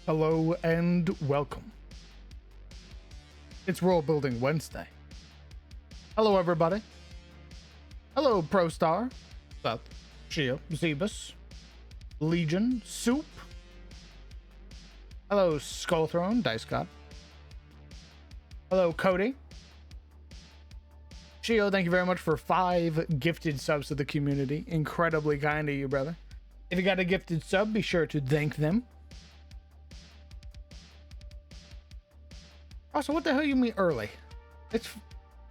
Hello and welcome. It's World Building Wednesday. Hello, everybody. Hello, ProStar, Seth, Shia, Zebus, Legion, Soup. Hello, Skullthrone, Dice God. Hello, Cody. Shio, thank you very much for 5 gifted subs to the community. Incredibly kind of you, brother. If you got a gifted sub, be sure to thank them. Also, what the hell you mean early? It's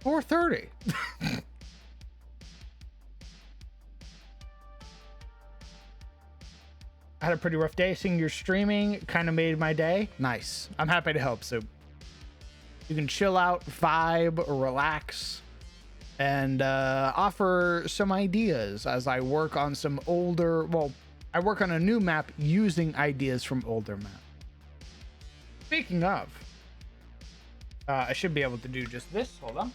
4:30. I had a pretty rough day. Seeing your streaming kind of made my day. Nice. I'm happy to help. So you can chill out, vibe, relax, and offer some ideas as I work on some older. Well, I work on a new map using ideas from older maps. Speaking of. I should be able to do just this. Hold on.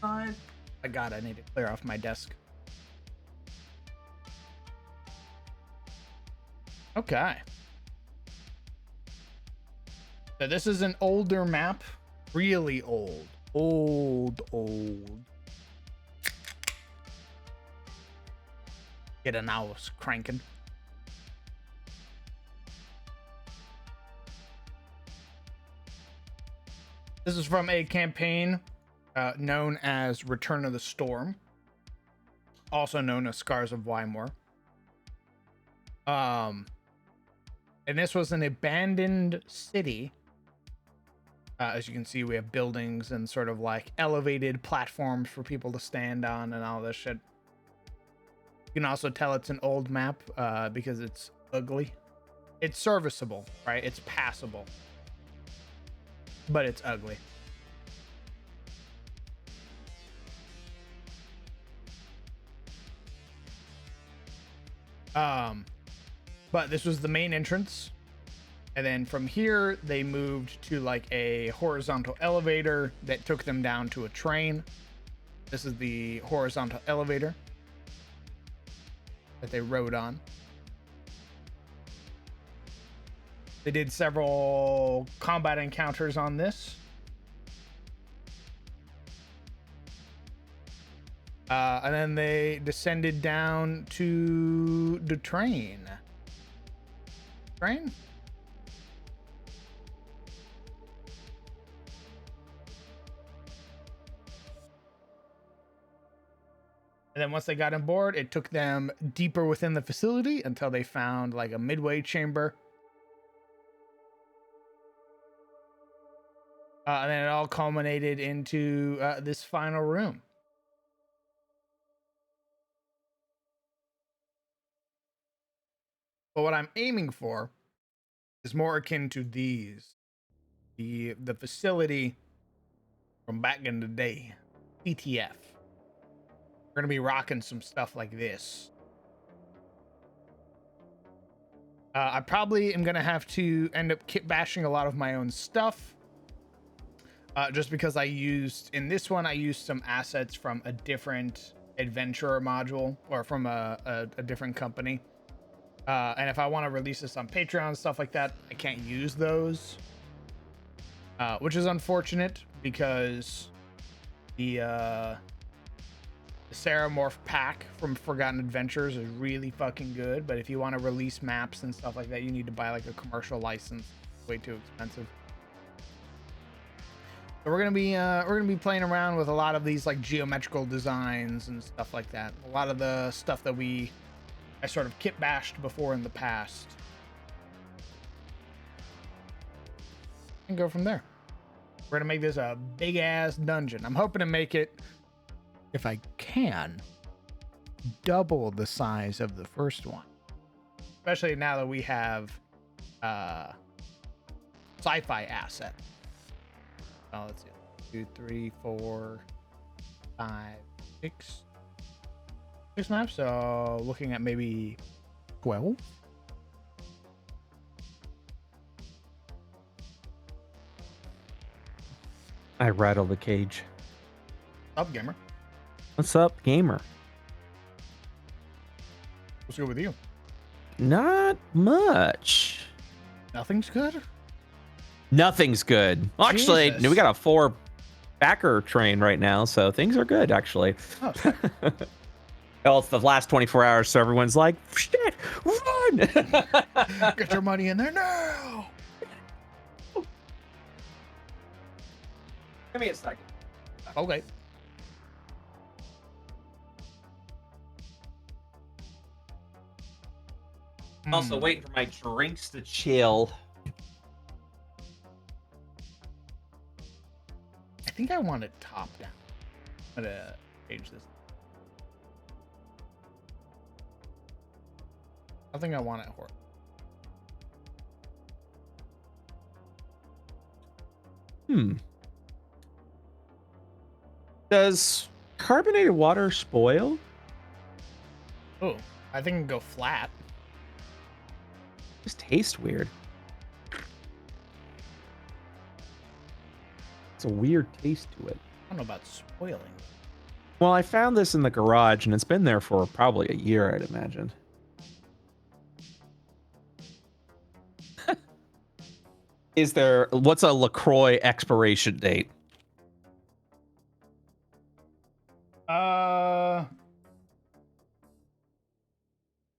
I need to clear off my desk. Okay. So this is an older map. Really old. Old. Get an house cranking. This is from a campaign known as Return of the Storm, also known as Scars of Wymore. And this was an abandoned city. As you can see, we have buildings and sort of like elevated platforms for people to stand on and all this shit. You can also tell it's an old map because it's ugly. It's serviceable, right? It's passable. But it's ugly. But this was the main entrance. And then from here, they moved to like a horizontal elevator that took them down to a train. This is the horizontal elevator that they rode on. They did several combat encounters on this. And then they descended down to the train. And then once they got on board, it took them deeper within the facility until they found like a midway chamber. And then it all culminated into this final room. But what I'm aiming for is more akin to these. The facility from back in the day. ETF. We're going to be rocking some stuff like this. I probably am going to have to end up kit bashing a lot of my own stuff. Just because I used some assets from a different adventurer module or from a different company. And if I want to release this on Patreon and stuff like that, I can't use those. Which is unfortunate because the Ceramorph pack from Forgotten Adventures is really fucking good. But if you want to release maps and stuff like that, you need to buy like a commercial license. It's way too expensive. So we're gonna be playing around with a lot of these like geometrical designs and stuff like that. A lot of the stuff that I sort of kit bashed before in the past. And go from there. We're gonna make this a big ass dungeon. I'm hoping to make it, if I can, double the size of the first one. Especially now that we have sci-fi asset. Oh, let's see. 2, 3, 4, 5, 6. 6 maps. So looking at maybe 12. I rattle the cage. Up, gamer. What's up, gamer? Let's go with you. Not much. Nothing's good. Nothing's good. Well, actually, Jesus. we got a 4-backer train right now, so things are good, actually. Oh, sorry. Well, it's the last 24 hours, so everyone's like, shit, run! Get your money in there now. Give me a second. Okay. I'm also waiting for my drinks to chill. I think I want it top down. I'm gonna change this. I think I want it horizontal. Does carbonated water spoil? Oh, I think I can go flat. Just tastes weird. It's a weird taste to it. I don't know about spoiling. Well, I found this in the garage, and it's been there for probably a year, I'd imagine. What's a LaCroix expiration date?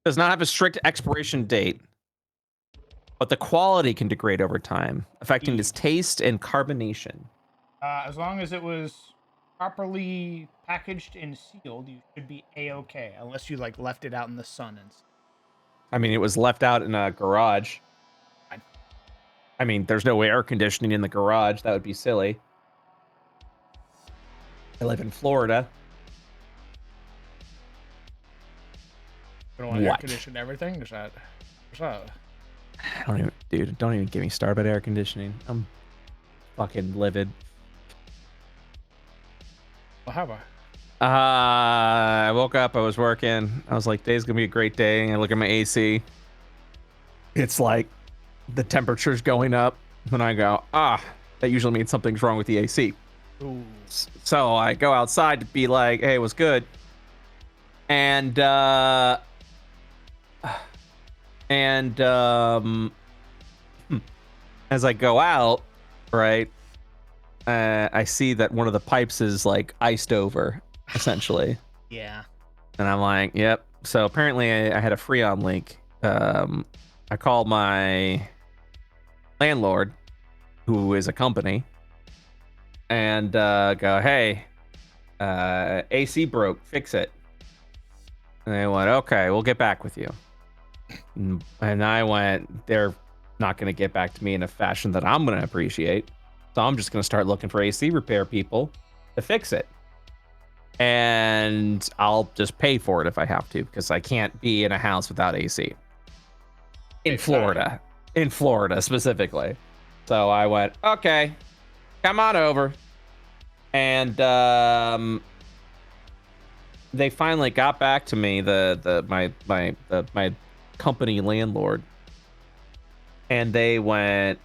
Does not have a strict expiration date, but the quality can degrade over time, affecting its taste and carbonation. As long as it was properly packaged and sealed, you should be a-okay, unless you like left it out in the sun and. I mean, it was left out in a garage. I mean, there's no air conditioning in the garage. That would be silly. I live in Florida. You don't want air conditioned everything? Is that? Don't even get me started about air conditioning. I'm fucking livid. What have I? I woke up, I was working. I was like, today's gonna be a great day. I look at my AC. It's like the temperature's going up. When I go, that usually means something's wrong with the AC. Ooh. So I go outside to be like, hey, what's good? And as I go out, right, I see that one of the pipes is like iced over, essentially. Yeah. And I'm like, yep. So apparently I had a Freon leak. I called my landlord, who is a company, and go, hey, AC broke, fix it. And they went, okay, we'll get back with you. And I went, they're not going to get back to me in a fashion that I'm going to appreciate. So I'm just going to start looking for AC repair people to fix it. And I'll just pay for it if I have to, because I can't be in a house without AC. In Florida. In Florida, specifically. So I went, okay, come on over. And they finally got back to me, my company landlord. And they went,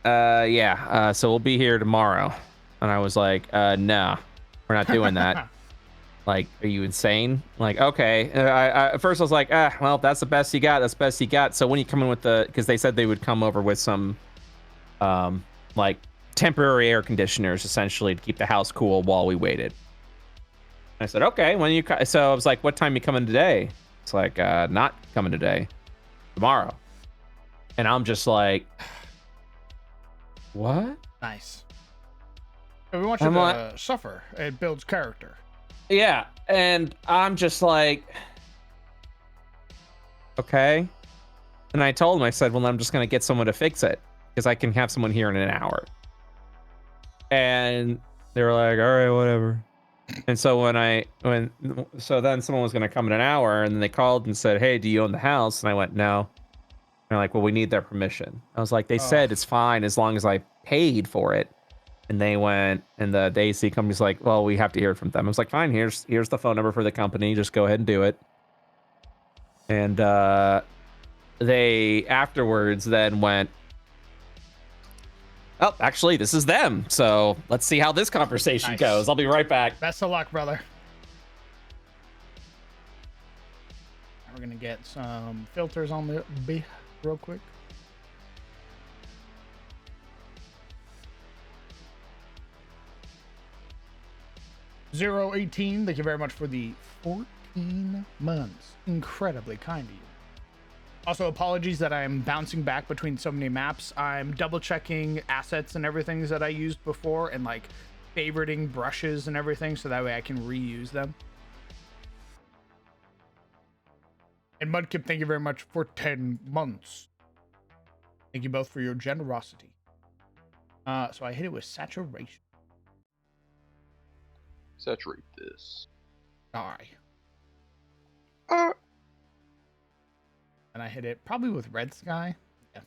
yeah, so we'll be here tomorrow. And I was like, no, we're not doing that. Like, are you insane? Like, okay. At first I was like, well, that's the best you got. That's the best you got. So when you come in with because they said they would come over with some, like temporary air conditioners, essentially, to keep the house cool while we waited. I said, okay, so I was like, what time you coming today? It's like, not coming today, tomorrow. And I'm just like, what? Nice. We want you to suffer. It builds character. Yeah, and I'm just like, okay. And I told him, I said, well, I'm just going to get someone to fix it, because I can have someone here in an hour. And they were like, all right, whatever. And so then someone was going to come in an hour, and then they called and said, hey, do you own the house? And I went, no. And they're like, well, we need their permission. I was like, they said it's fine as long as I paid for it. And they went, and the AC company's like, well, we have to hear it from them. I was like, fine, here's the phone number for the company. Just go ahead and do it. And they afterwards then went, oh, actually, this is them. So let's see how this conversation goes. I'll be right back. Best of luck, brother. We're gonna get some filters on the B real quick. Zero 18, thank you very much for the 14 months. Incredibly kind of you. Also, apologies that I'm bouncing back between so many maps. I'm double checking assets and everything that I used before and like favoriting brushes and everything so that way I can reuse them. And Mudkip, thank you very much for 10 months. Thank you both for your generosity. So I hit it with saturation. Saturate this. Die. And I hit it probably with red sky. Yeah.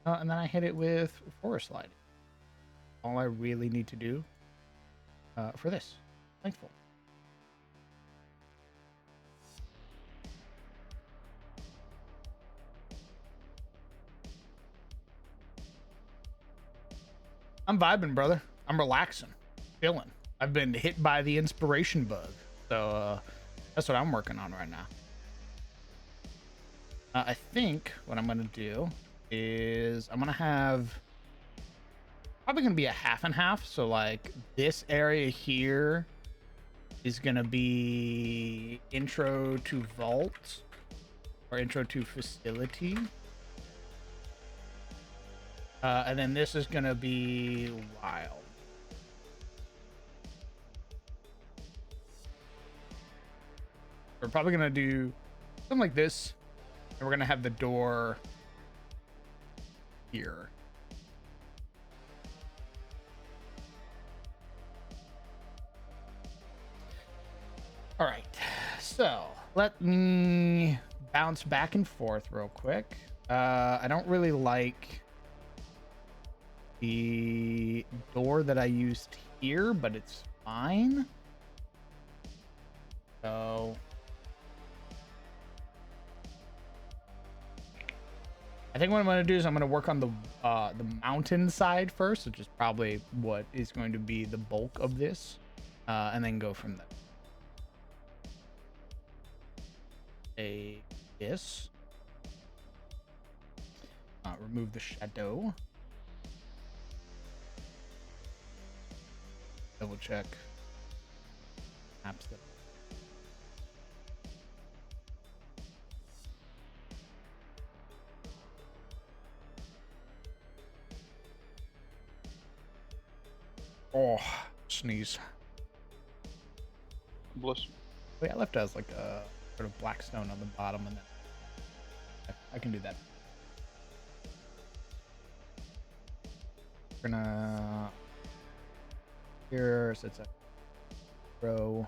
And then I hit it with forest light. All I really need to do for this. Thankful. I'm vibing, brother. I'm relaxing, chilling. I've been hit by the inspiration bug, so that's what I'm working on right now. I think what I'm gonna do is I'm gonna have probably gonna be a half and half. So like this area here is gonna be intro to vault or intro to facility. And then this is gonna be wild. We're probably gonna do something like this, and we're gonna have the door here. All right, so let me bounce back and forth real quick. I don't really like the door that I used here, but it's fine. So I think what I'm going to do is I'm going to work on the mountain side first, which is probably what is going to be the bulk of this, and then go from there. This. Remove the shadow. Double check. Maps that. Oh, sneeze. Bless you. Oh, yeah, I left as like a sort of black stone on the bottom, and then I can do that. We're gonna here, so it's a row.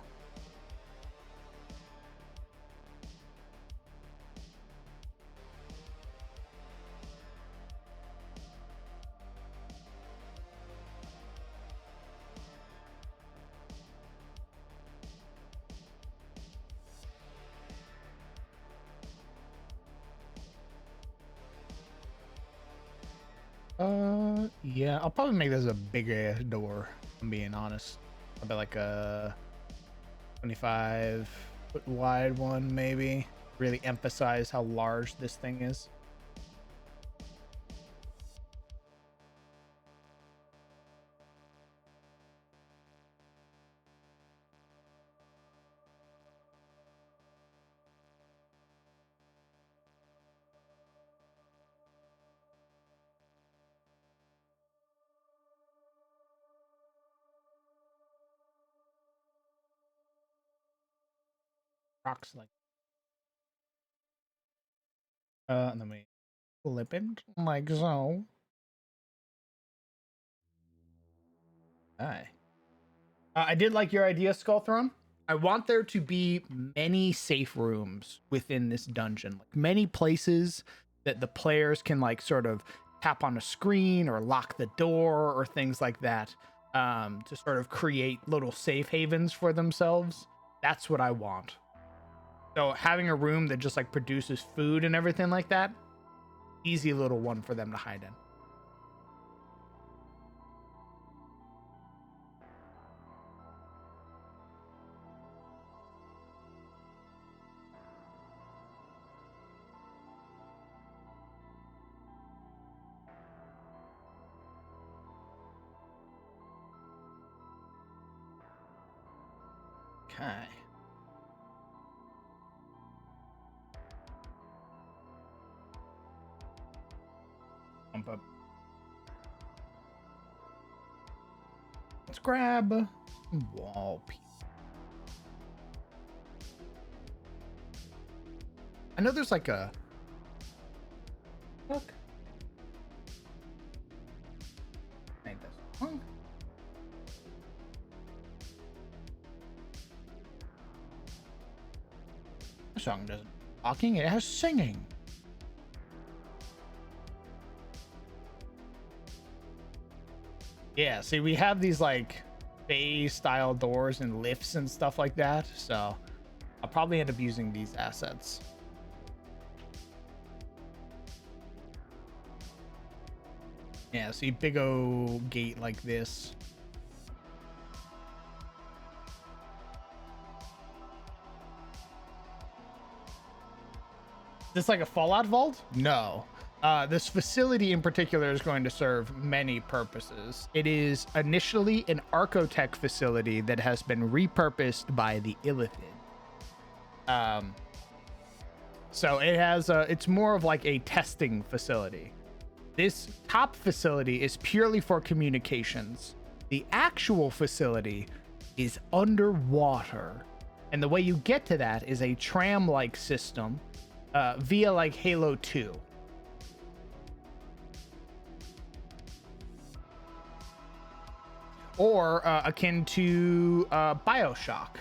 Yeah, I'll probably make this a big ass door, if I'm being honest. Probably like a 25-foot wide one, maybe. Really emphasize how large this thing is. Rocks like and then we flip it like so. Aye. I did like your idea, Skullthrone. I want there to be many safe rooms within this dungeon, like many places that the players can like sort of tap on a screen or lock the door or things like that, to sort of create little safe havens for themselves. That's what I want. So having a room that just like produces food and everything like that, easy little one for them to hide in. Okay. Bump up. Let's grab wall piece. I know there's like a look. Ain't this one? The song doesn't talking, it has singing. Yeah, see, we have these like bay style doors and lifts and stuff like that, so I'll probably end up using these assets. Yeah, see, big O gate like this. This like a Fallout vault? No. This facility in particular is going to serve many purposes. It is initially an Archotech facility that has been repurposed by the Illithid. So it has it's more of like a testing facility. This top facility is purely for communications. The actual facility is underwater. And the way you get to that is a tram-like system via like Halo 2. Or akin to BioShock.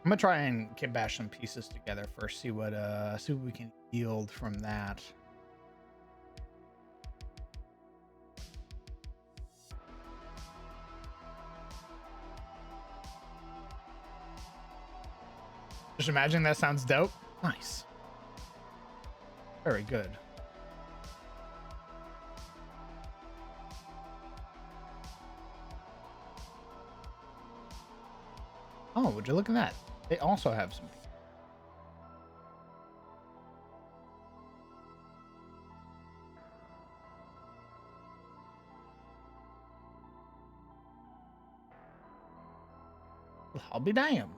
I'm gonna try and kit bash some pieces together first, see what we can yield from that. Just imagine that sounds dope. Nice. Very good. Oh, would you look at that? They also have some. Well, I'll be damned.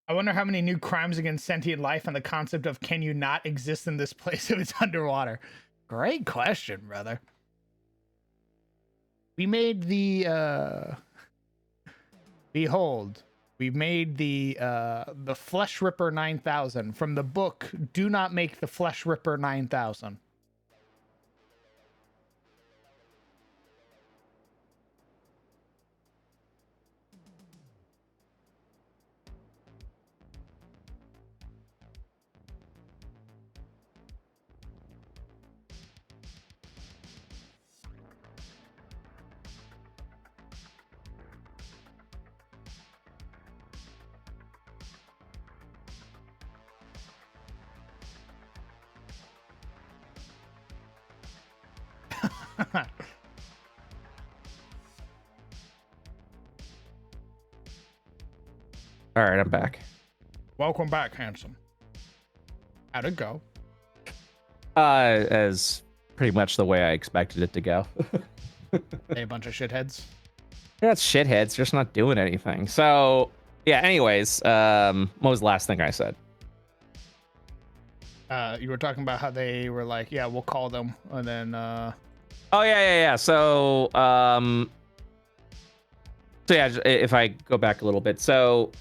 I wonder how many new crimes against sentient life and the concept of can you not exist in this place if it's underwater? Great question, brother. We made the behold, we made the Flesh Ripper 9000 from the book Do Not Make the Flesh Ripper 9000. All right, I'm back. Welcome back, handsome. How'd it go? As pretty much the way I expected it to go. They a bunch of shitheads. They're not shitheads, they're just not doing anything. So yeah, anyways, what was the last thing I said? You were talking about how they were like, yeah, we'll call them, and then Oh yeah. So yeah, if I go back a little bit, so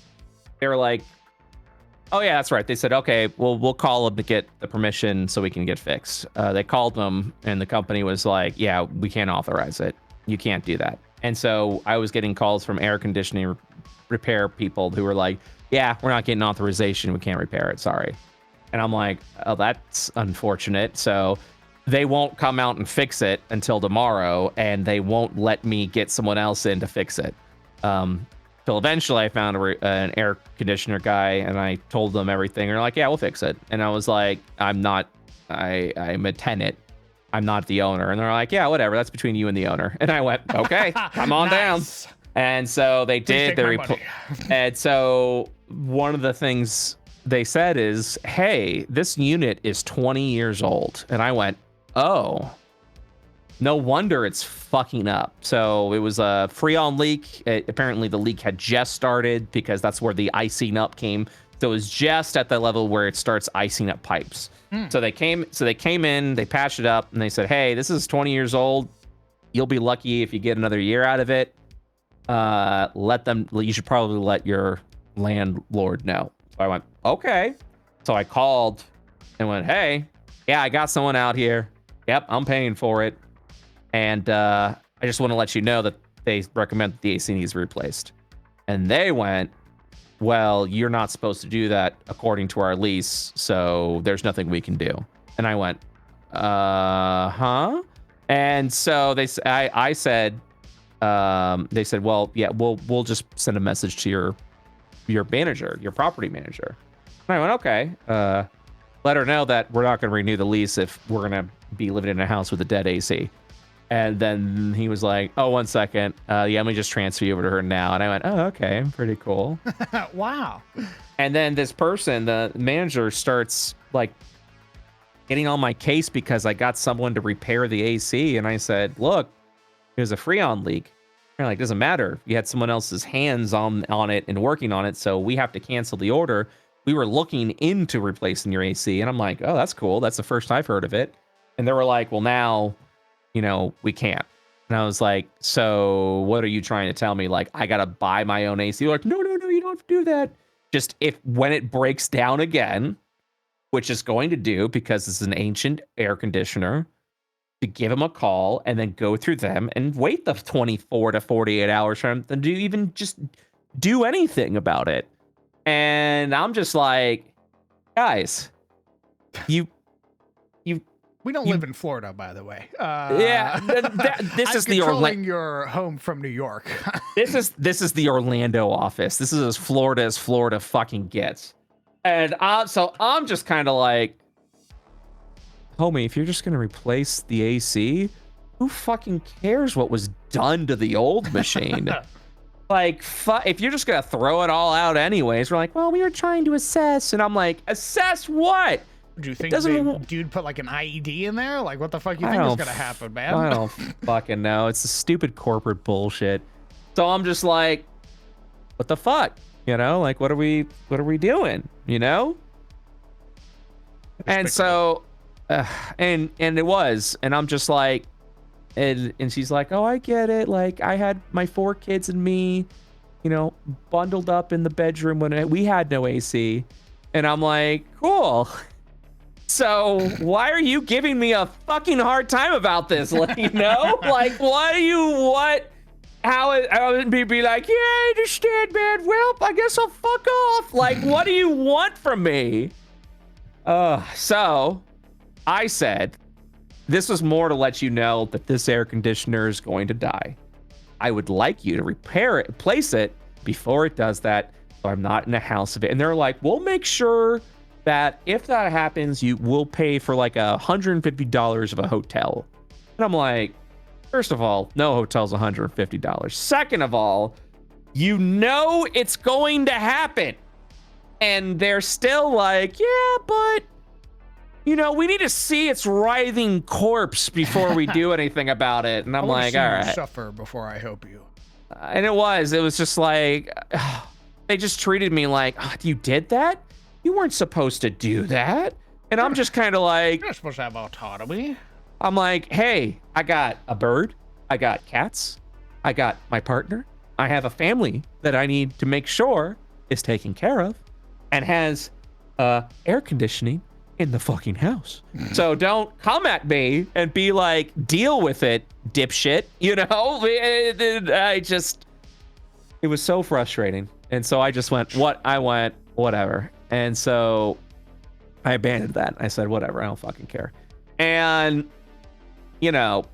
they were like, oh yeah, that's right. They said, okay, well, we'll call them to get the permission so we can get fixed. They called them, and the company was like, yeah, we can't authorize it. You can't do that. And so I was getting calls from air conditioning repair people who were like, yeah, we're not getting authorization. We can't repair it. Sorry. And I'm like, oh, that's unfortunate. So they won't come out and fix it until tomorrow, and they won't let me get someone else in to fix it. Till eventually I found an air conditioner guy, and I told them everything. And they're like, yeah, we'll fix it. And I was like, I'm a tenant. I'm not the owner. And they're like, yeah, whatever. That's between you and the owner. And I went, okay, come on Nice. down. And so they did. Take my money. And so one of the things they said is, hey, this unit is 20 years old. And I went, oh, no wonder it's fucking up. So it was a Freon leak. Apparently the leak had just started because that's where the icing up came. So it was just at the level where it starts icing up pipes. So they came in, they patched it up, and they said, hey, this is 20 years old. You'll be lucky if you get another year out of it. You should probably let your landlord know. So I went, okay. So I called and went, hey, yeah, I got someone out here. Yep, I'm paying for it. And I just want to let you know that they recommend that the AC needs replaced. And they went, well, you're not supposed to do that according to our lease, so there's nothing we can do. And I went, huh? And so I said, they said, well, yeah, we'll just send a message to your manager, your property manager. And I went, okay. Let her know that we're not going to renew the lease if we're going to be living in a house with a dead AC. And then he was like, oh, 1 second. Yeah, let me just transfer you over to her now. And I went, oh, okay, pretty cool. Wow. And then this person, the manager, starts like getting on my case because I got someone to repair the AC. And I said, look, there's a Freon leak. They're like, doesn't matter. You had someone else's hands on it and working on it, so we have to cancel the order. We were looking into replacing your AC. And I'm like, oh, that's cool. That's the first I've heard of it. And they were like, well, now, we can't. And I was like, so what are you trying to tell me? Like, I got to buy my own AC? They're like, no, you don't have to do that. Just when it breaks down again, which is going to do because it's an ancient air conditioner, to give them a call and then go through them and wait the 24 to 48 hours for them to even just do anything about it. And I'm just like, guys, we don't live in Florida, by the way. Yeah, this is the controlling your home from New York. This is the Orlando office. This is as Florida fucking gets. And so I'm just kind of like, homie, if you're just gonna replace the AC, who fucking cares what was done to the old machine? Like, if you're just gonna throw it all out anyways, we're like, well, we were trying to assess, and I'm like, assess what? Do you think dude put like an IED in there? Like, what the fuck you think is gonna happen, man? I don't fucking know. It's a stupid corporate bullshit. So I'm just like, what the fuck? Like, what are we doing? And so, and it was, and I'm just like, and she's like, oh, I get it. Like, I had my 4 kids and me, bundled up in the bedroom when we had no AC. And I'm like, cool. So why are you giving me a fucking hard time about this? Like, like, how would be like, yeah, I understand, man. Well, I guess I'll fuck off. Like, what do you want from me? So I said, this was more to let you know that this air conditioner is going to die. I would like you to replace it before it does that, so I'm not in a house of it. And they're like, we'll make sure that if that happens, you will pay for like $150 of a hotel. And I'm like, first of all, no hotel's $150. Second of all, it's going to happen. And they're still like, yeah, but we need to see its writhing corpse before we do anything about it. And I'm like, all right. Suffer before I help you. And it was just like, they just treated me like, oh, you did that? You weren't supposed to do that. And I'm just kind of like, you're supposed to have autonomy. I'm like, hey, I got a bird. I got cats. I got my partner. I have a family that I need to make sure is taken care of and has air conditioning in the fucking house. So don't come at me and be like, deal with it, dipshit. You know, it was so frustrating. And so I just went, whatever. And so I abandoned that. I said, whatever, I don't fucking care. And, you know,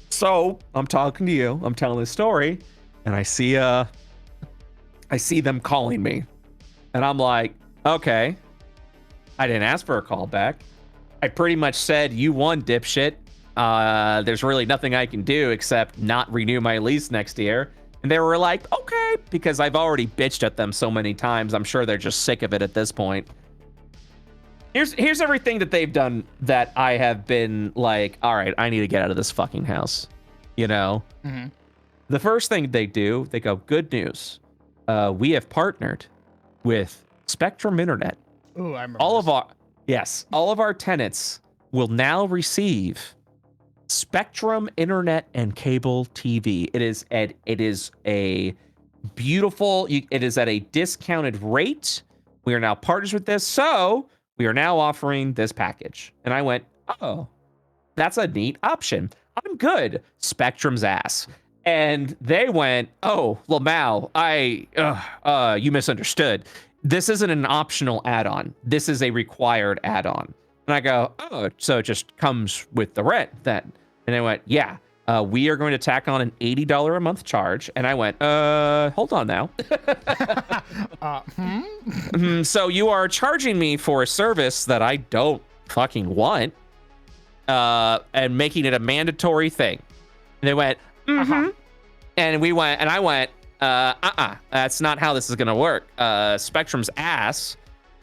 so I'm talking to you, I'm telling this story, and I see them calling me. And I'm like, okay, I didn't ask for a call back. I pretty much said, you won, dipshit. There's really nothing I can do except not renew my lease next year. And they were like, okay, because I've already bitched at them so many times. I'm sure they're just sick of it at this point. Here's everything that they've done that I have been like, all right, I need to get out of this fucking house. You know? Mm-hmm. The first thing they do, they go, good news. We have partnered with Spectrum Internet. Ooh, I remember All this. of our tenants will now receive Spectrum Internet and cable TV. It is a beautiful, it is at a discounted rate. We are now partners with this, so we are now offering this package. And I went, oh, that's a neat option. I'm good. Spectrum's ass. And they went, oh, Lamau, you misunderstood. This isn't an optional add-on. This is a required add-on. And I go, oh, so it just comes with the rent then. And they went, yeah, we are going to tack on an $80 a month charge. And I went, hold on now. So you are charging me for a service that I don't fucking want, and making it a mandatory thing. And they went, and I went, that's not how this is gonna work. Spectrum's ass.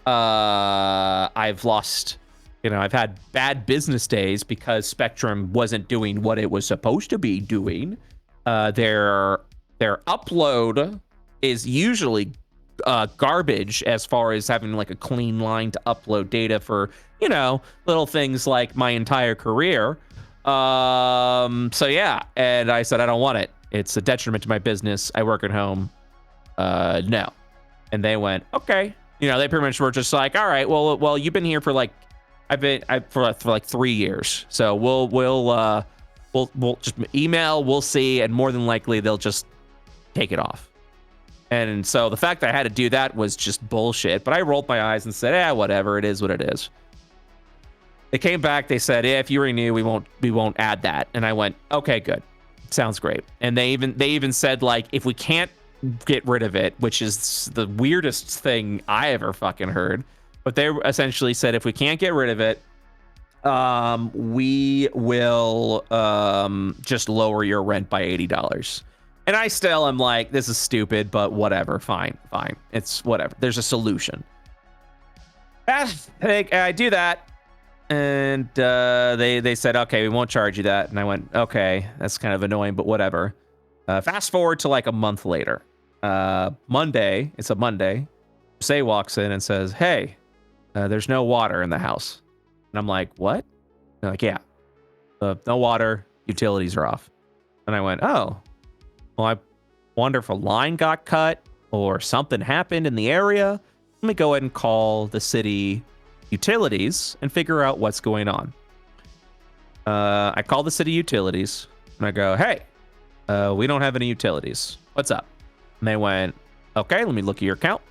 I've lost, I've had bad business days because Spectrum wasn't doing what it was supposed to be doing. Their upload is usually garbage as far as having like a clean line to upload data for, little things like my entire career. So yeah, and I said, I don't want it. It's a detriment to my business. I work at home. No. And they went, okay. They pretty much were just like, all right, well, you've been here for like, for like 3 years. So we'll just email, we'll see. And more than likely they'll just take it off. And so the fact that I had to do that was just bullshit. But I rolled my eyes and said, whatever. It is what it is. They came back. They said, if you renew, we won't add that. And I went, okay, good. Sounds great. And they even said, like, if we can't get rid of it, which is the weirdest thing I ever fucking heard, but they essentially said, if we can't get rid of it, we will just lower your rent by $80. And I still am like, this is stupid, but whatever. Fine. It's whatever. There's a solution. I do that. And they said, okay, we won't charge you that. And I went, okay, that's kind of annoying, but whatever. Fast forward to like a month later. Monday, it's a Monday. Say walks in and says, hey, there's no water in the house. And I'm like, what? They're like, yeah, no water, utilities are off. And I went, oh, well, I wonder if a line got cut or something happened in the area. Let me go ahead and call the city utilities and figure out what's going on. I call the city utilities and I go, hey, we don't have any utilities. What's up? And they went, okay, let me look at your account.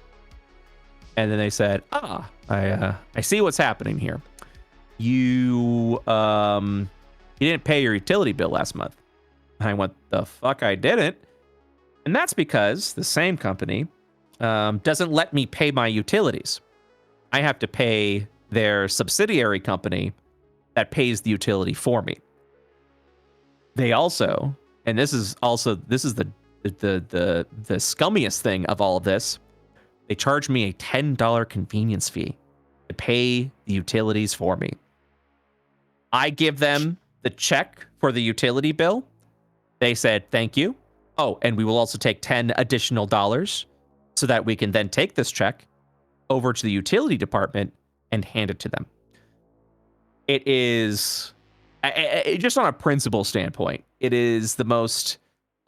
And then they said, I see what's happening here. You didn't pay your utility bill last month. And I went, the fuck I didn't. And that's because the same company doesn't let me pay my utilities. I have to pay their subsidiary company that pays the utility for me. They also, and this is the scummiest thing of all of this, they charge me a $10 convenience fee to pay the utilities for me. I give them the check for the utility bill. They said, thank you. Oh, and we will also take $10 additional so that we can then take this check over to the utility department and hand it to them. It is, just on a principle standpoint, it is the most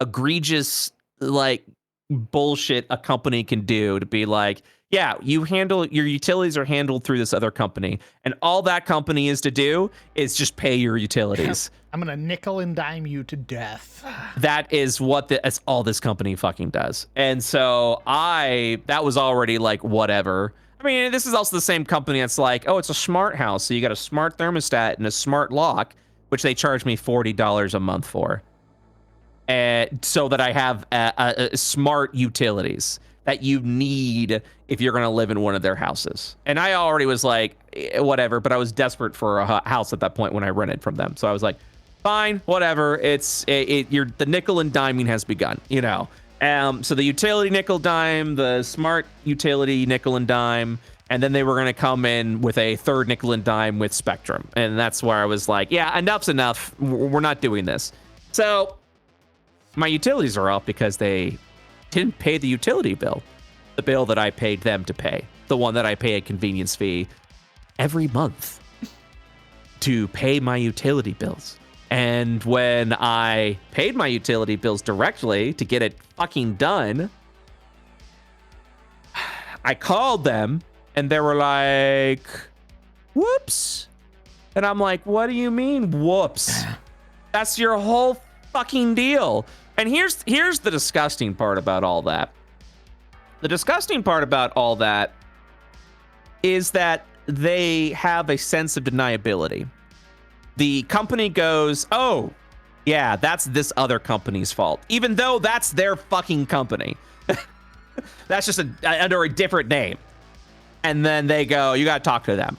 egregious, like, bullshit a company can do to be like, yeah, your utilities are handled through this other company, and all that company is to do is just pay your utilities. I'm gonna nickel and dime you to death. That is that's all this company fucking does. And so that was already like, whatever. I mean, this is also the same company that's like, oh, it's a smart house, so you got a smart thermostat and a smart lock, which they charge me $40 a month for, so that I have a smart utilities that you need if you're going to live in one of their houses. And I already was like, whatever, but I was desperate for a house at that point when I rented from them. So I was like, fine, whatever. The nickel and diming has begun, you know. So the utility nickel dime, the smart utility nickel and dime, and then they were going to come in with a third nickel and dime with Spectrum. And that's where I was like, yeah, enough's enough. We're not doing this. So my utilities are up because they didn't pay the utility bill, the bill that I paid them to pay, the one that I pay a convenience fee every month to pay my utility bills. And when I paid my utility bills directly to get it fucking done, I called them and they were like, whoops. And I'm like, what do you mean, whoops? That's your whole fucking deal. And here's the disgusting part about all that. The disgusting part about all that is that they have a sense of deniability. The company goes, oh, yeah, that's this other company's fault, even though that's their fucking company. That's just under a different name. And then they go, you got to talk to them.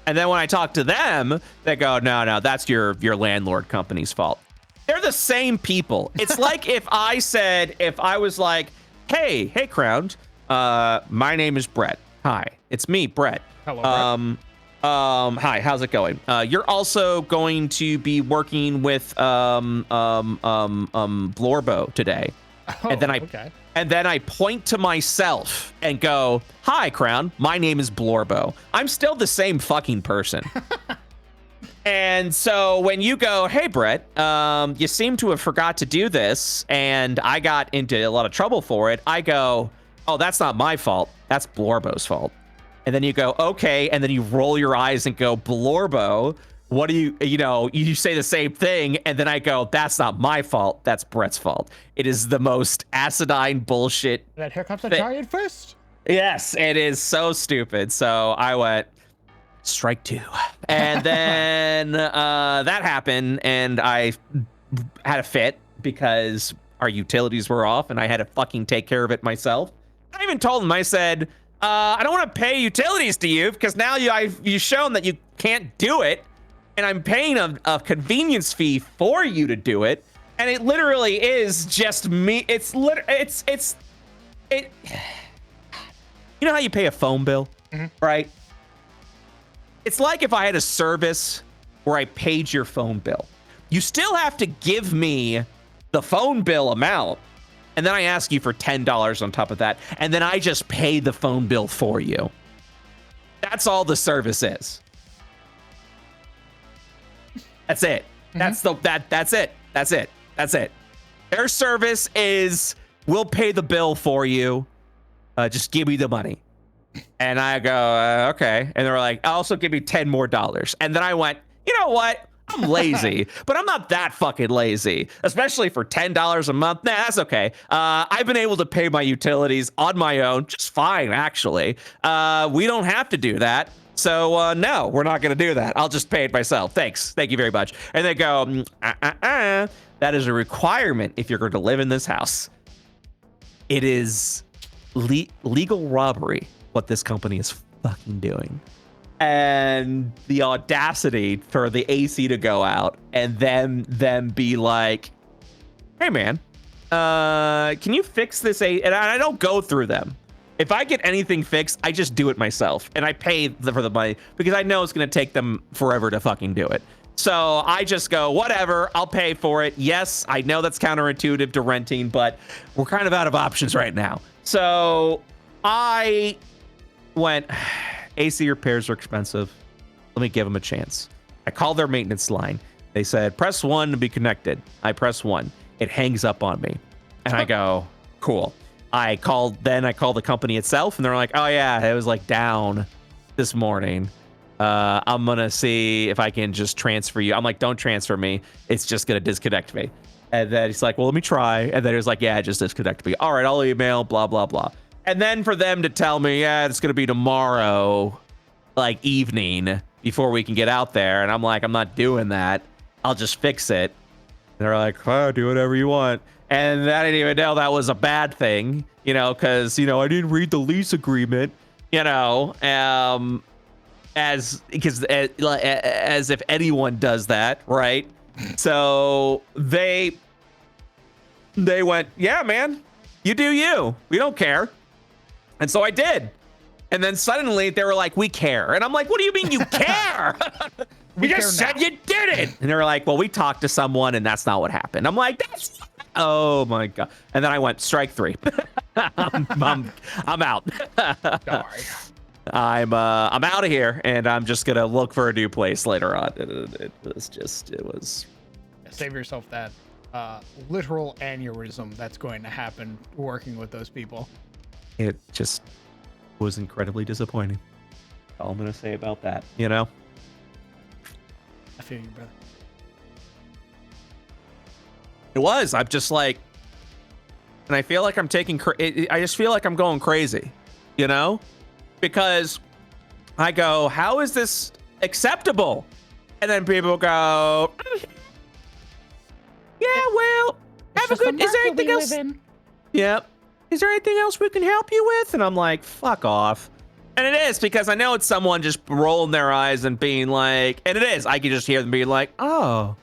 And then when I talk to them, they go, no, that's your landlord company's fault. They're the same people. It's like if I was like, hey, Crown, my name is Brett. Hi, it's me, Brett. Hello, Brett. Hi, how's it going? You're also going to be working with Blorbo today. Oh, And then I point to myself and go, hi, Crown, my name is Blorbo. I'm still the same fucking person. And so when you go, hey, Brett, you seem to have forgot to do this, and I got into a lot of trouble for it, I go, oh, that's not my fault. That's Blorbo's fault. And then you go, okay, and then you roll your eyes and go, Blorbo, what do you say the same thing, and then I go, that's not my fault, that's Brett's fault. It is the most acidine bullshit. And here comes a giant fist. Yes, it is so stupid. So I went, strike two. And then that happened, and I had a fit because our utilities were off, and I had to fucking take care of it myself. I even told them, I said, I don't want to pay utilities to you because now you've shown that you can't do it, and I'm paying a convenience fee for you to do it, and it literally is just me. It's you know how you pay a phone bill, right? It's like if I had a service where I paid your phone bill. You still have to give me the phone bill amount, and then I ask you for $10 on top of that, and then I just pay the phone bill for you. That's all the service is. That's it. That's it. That's it. Their service is, we'll pay the bill for you. Just give me the money. And I go, okay. And they're like, I'll also give you $10 more. And then I went, you know what? I'm lazy, but I'm not that fucking lazy, especially for $10 a month. Nah, that's okay. I've been able to pay my utilities on my own just fine, actually. We don't have to do that. So no, we're not going to do that. I'll just pay it myself. Thanks. Thank you very much. And they go, that is a requirement if you're going to live in this house. It is legal robbery what this company is fucking doing. And the audacity for the AC to go out and then be like, hey man, can you fix this? And I don't go through them. If I get anything fixed, I just do it myself, and I pay for the money because I know it's going to take them forever to fucking do it. So I just go, whatever, I'll pay for it. Yes, I know that's counterintuitive to renting, but we're kind of out of options right now. So I went, AC repairs are expensive. Let me give them a chance. I called their maintenance line. They said, press 1 to be connected. I press 1. It hangs up on me. And I go, cool. I called the company itself, and they're like, oh yeah, it was like down this morning. I'm gonna see if I can just transfer you. I'm like, don't transfer me. It's just gonna disconnect me. And then he's like, well, let me try. And then he was like, yeah, just disconnect me. All right, I'll email, blah, blah, blah. And then for them to tell me, yeah, it's gonna be tomorrow, like evening, before we can get out there. And I'm like, I'm not doing that. I'll just fix it. And they're like, oh, do whatever you want. And I didn't even know that was a bad thing, you know, because, you know, I didn't read the lease agreement, you know, as if anyone does that, right? So they went, yeah, man, you do you. We don't care. And so I did. And then suddenly they were like, we care. And I'm like, what do you mean you care? You just said you did it. And they were like, well, we talked to someone and that's not what happened. I'm like, oh my God. And then I went strike 3. I'm out. Sorry. I'm out of here, and I'm just gonna look for a new place later on. It was. Save yourself that literal aneurysm that's going to happen working with those people. It just was incredibly disappointing. All I'm gonna say about that, you know. I feel you, brother. It was. I'm just like, and I feel like I'm taking. I just feel like I'm going crazy, you know. Because I go, how is this acceptable? And then people go, yeah, well, have a good. Is there anything else? Yep. Is there anything else we can help you with? And I'm like, fuck off. And it is, because I know it's someone just rolling their eyes and being like, and it is. I can just hear them being like, oh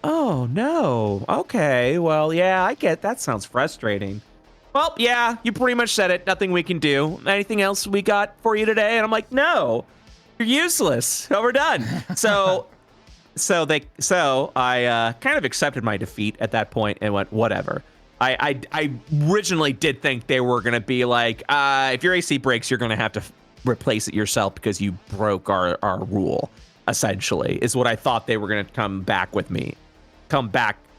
no, okay, well, yeah, I get that. Sounds frustrating. Well, yeah, you pretty much said it. Nothing we can do. Anything else we got for you today? And I'm like, no, you're useless. Oh, we're done. So I kind of accepted my defeat at that point and went, whatever. I originally did think they were going to be like, if your AC breaks, you're going to have to replace it yourself because you broke our rule, essentially, is what I thought they were going to come back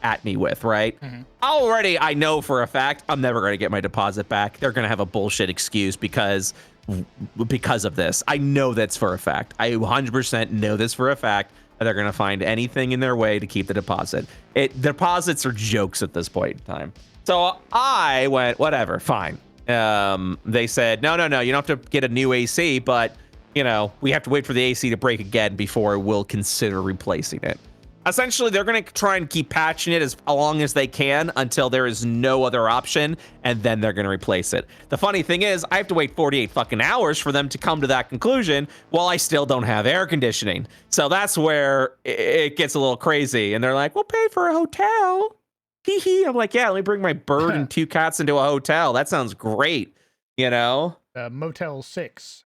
at me with, right? Mm-hmm. Already, I know for a fact I'm never going to get my deposit back. They're going to have a bullshit excuse because of this. I know that's for a fact. I 100% know this for a fact that they're going to find anything in their way to keep the deposit. Deposits are jokes at this point in time. So I went, whatever, fine. They said, no, you don't have to get a new AC, but you know, we have to wait for the AC to break again before we'll consider replacing it. Essentially, they're going to try and keep patching it as long as they can until there is no other option, and then they're going to replace it. The funny thing is, I have to wait 48 fucking hours for them to come to that conclusion while I still don't have air conditioning. So that's where it gets a little crazy. And they're like, we'll pay for a hotel. Hee hee. I'm like, yeah, let me bring my bird and 2 cats into a hotel. That sounds great, you know? Motel 6.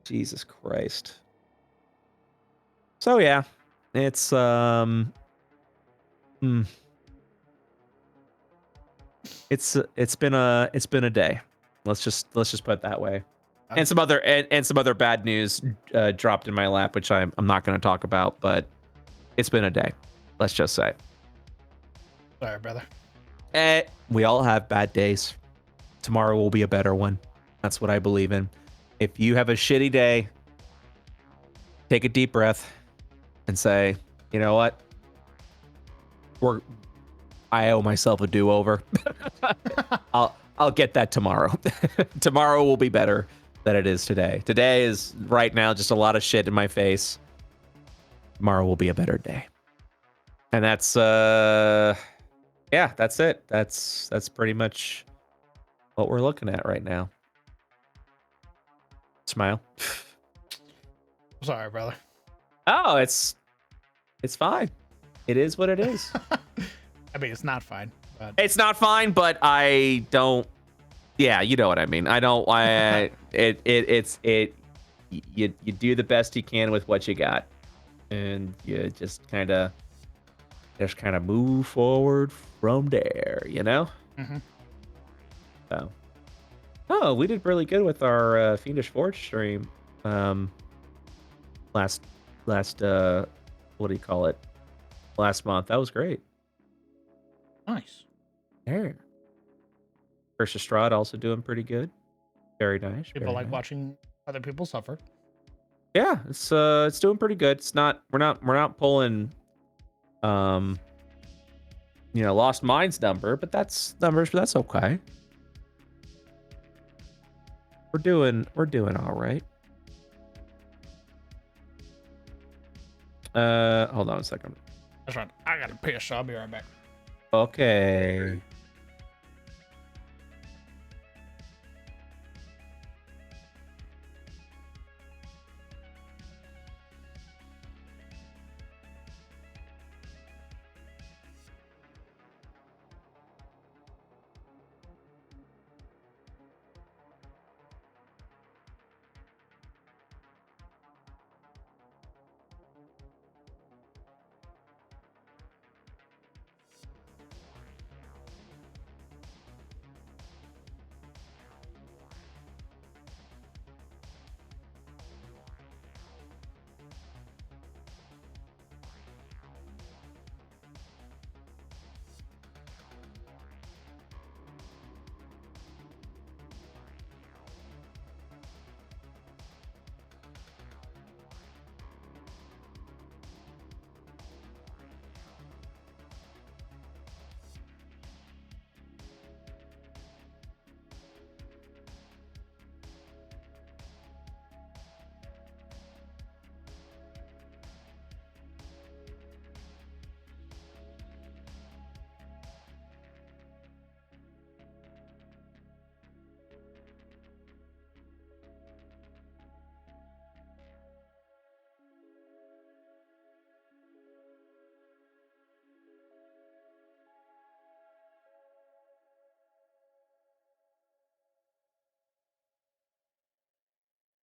Jesus Christ. So, yeah. It's it's been a day. Let's just put it that way. And some other bad news dropped in my lap, which I'm not going to talk about, but it's been a day. Let's just say. Sorry, brother. We all have bad days. Tomorrow will be a better one. That's what I believe in. If you have a shitty day, take a deep breath and say, you know what? I owe myself a do-over. I'll get that tomorrow. Tomorrow will be better than it is today. Today is right now just a lot of shit in my face. Tomorrow will be a better day. And that's yeah, that's it. That's pretty much what we're looking at right now. Smile. Sorry, brother. Oh, it's fine. It is what it is. I mean, it's not fine. But... It's not fine, but I don't. Yeah, you know what I mean. I don't. You do the best you can with what you got, and you just kind of move forward from there. You know. Mm-hmm. So. Oh, we did really good with our Fiendish Forge stream. Last what do you call it? Last month. That was great. Nice. Yeah. Curse of Strahd also doing pretty good. Very nice. People very like nice. watching other people suffer. Yeah, it's doing pretty good. It's not we're not pulling Lost Minds number, but that's okay. We're doing all right. Hold on a second. That's right. I gotta piss, so I'll be right back. Okay.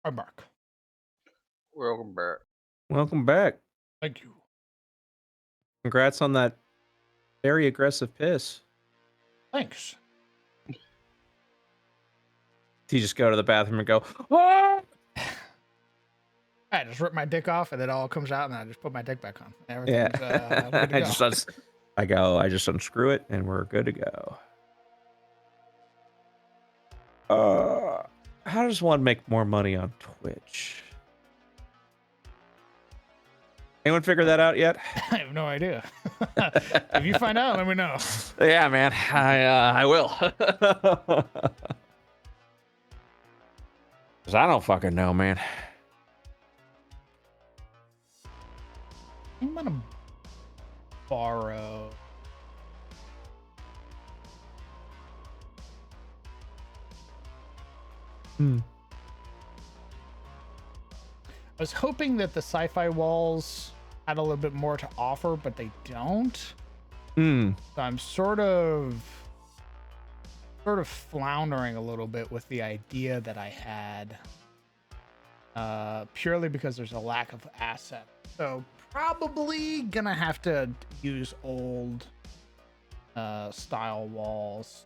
I'm back. Welcome back. Welcome back. Thank you. Congrats on that very aggressive piss. Thanks. Do you just go to the bathroom and go, "Ah!" I just rip my dick off, and it all comes out, and I just put my dick back on. Yeah. Everything's good to I go. I just unscrew it and we're good to go. How does one make more money on Twitch? Anyone figure that out yet? I have no idea. If you find out, let me know. Yeah, man. I will. Cause I don't fucking know, man. I'm gonna borrow. I was hoping that the sci-fi walls had a little bit more to offer, but they don't. So I'm sort of floundering a little bit with the idea that I had, purely because there's a lack of asset. So probably gonna have to use old style walls.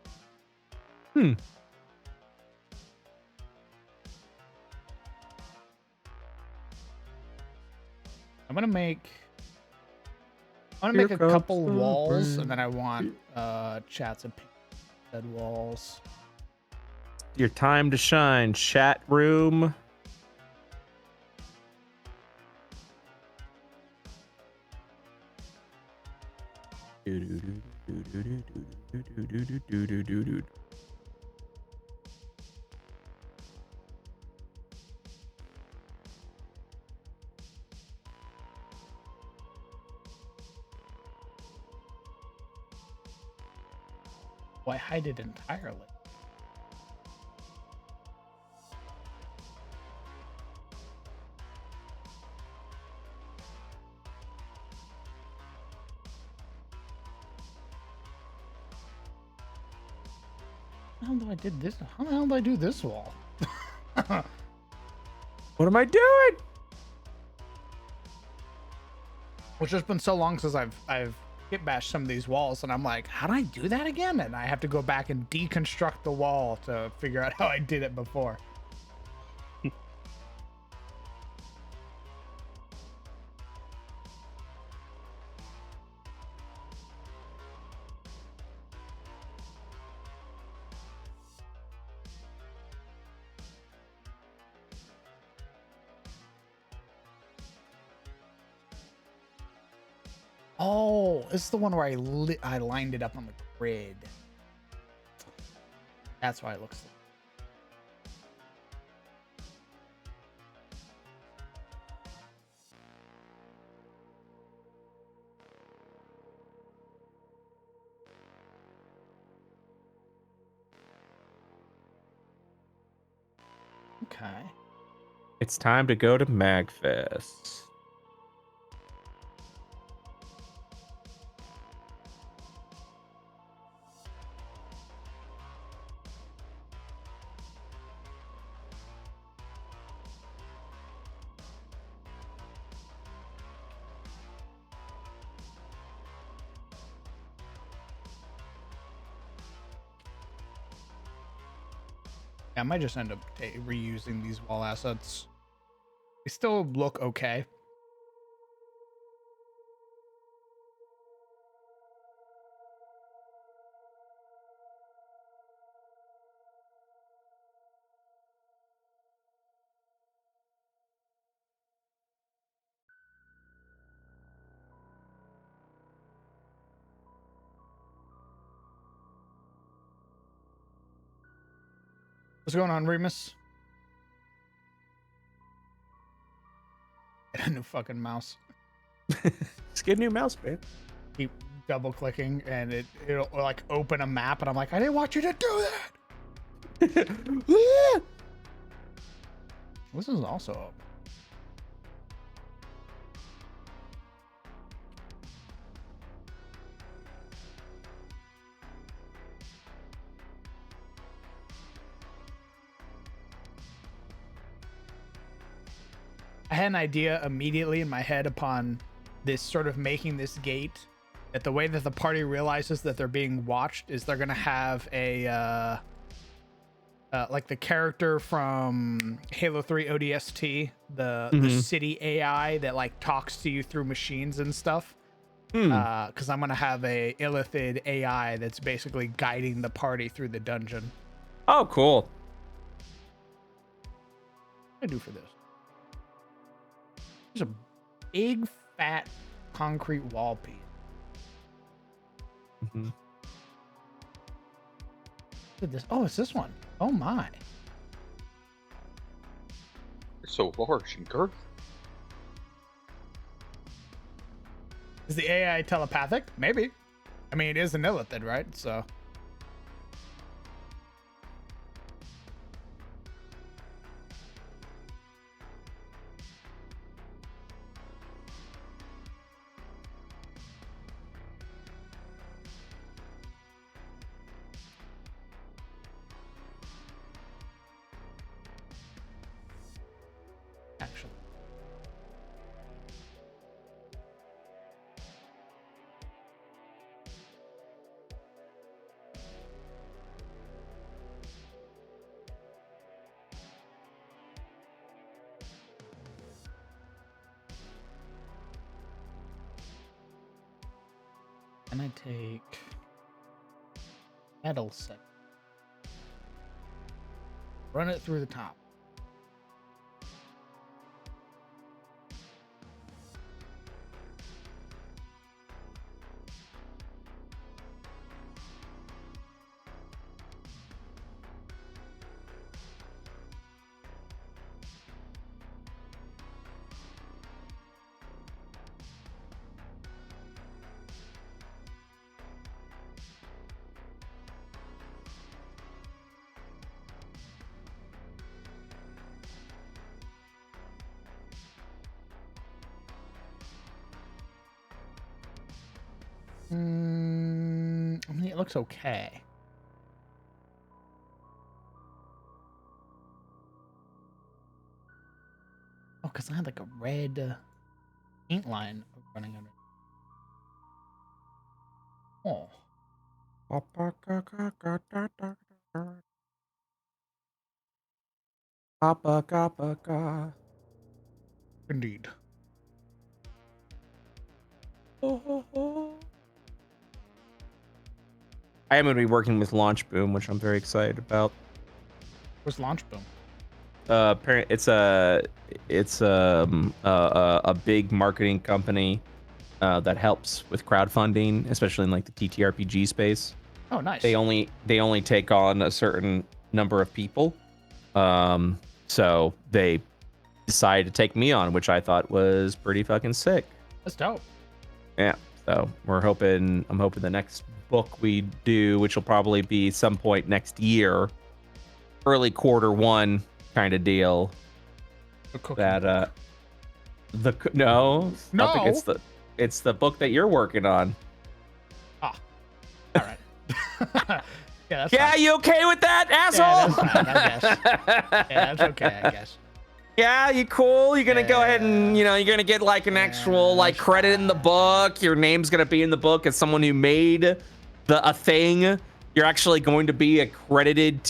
I'm gonna make a couple walls, and then I want chats and painted walls. Your time to shine, chat room. Why hide it entirely? How the hell did I did this? How the hell did I do this wall? What am I doing? It's just been so long since I've hit bashed some of these walls, and I'm like, how do I do that again? And I have to go back and deconstruct the wall to figure out how I did it before. Oh, this is the one where I lined it up on the grid. That's why it looks like. Okay. It's time to go to Magfest. Yeah, I might just end up reusing these wall assets. They still look okay. What's going on, Remus? Get a new fucking mouse. Just get a new mouse, man. Keep double clicking and it'll like open a map and I'm like, I didn't want you to do that. This is also up. I had an idea immediately in my head upon this sort of making this gate, that the way that the party realizes that they're being watched is they're gonna have a like the character from Halo 3 ODST, the city AI that like talks to you through machines and stuff. Because I'm gonna have a Illithid AI that's basically guiding the party through the dungeon. Oh, cool. What do I do for this? There's a big fat concrete wall piece. Look at this. Oh, it's this one. Oh my. It's so large and girth. Is the AI telepathic? Maybe. I mean, it is an Illithid, right? So. Actually. And I take metal set. Run it through the top. I mean, it looks okay. Oh, because I had like a red paint line running under. Oh. Indeed. I am going to be working with Launch Boom, which I'm very excited about. Where's Launch Boom? It's a big marketing company that helps with crowdfunding, especially in like the TTRPG space. Oh, nice. They only take on a certain number of people. So they decided to take me on, which I thought was pretty fucking sick. That's dope. Yeah. So I'm hoping the next book we do, which will probably be some point next year, early Q1 kind of deal. That no, I think it's the book that you're working on. Ah, all right. Yeah, that's yeah, fine. you okay with that, asshole? Yeah, that's fine, I guess. Yeah, that's okay, I guess. Yeah, you cool? You're gonna go ahead and you're gonna get like an actual like credit in the book. Your name's gonna be in the book as someone who made a thing. You're actually going to be a credited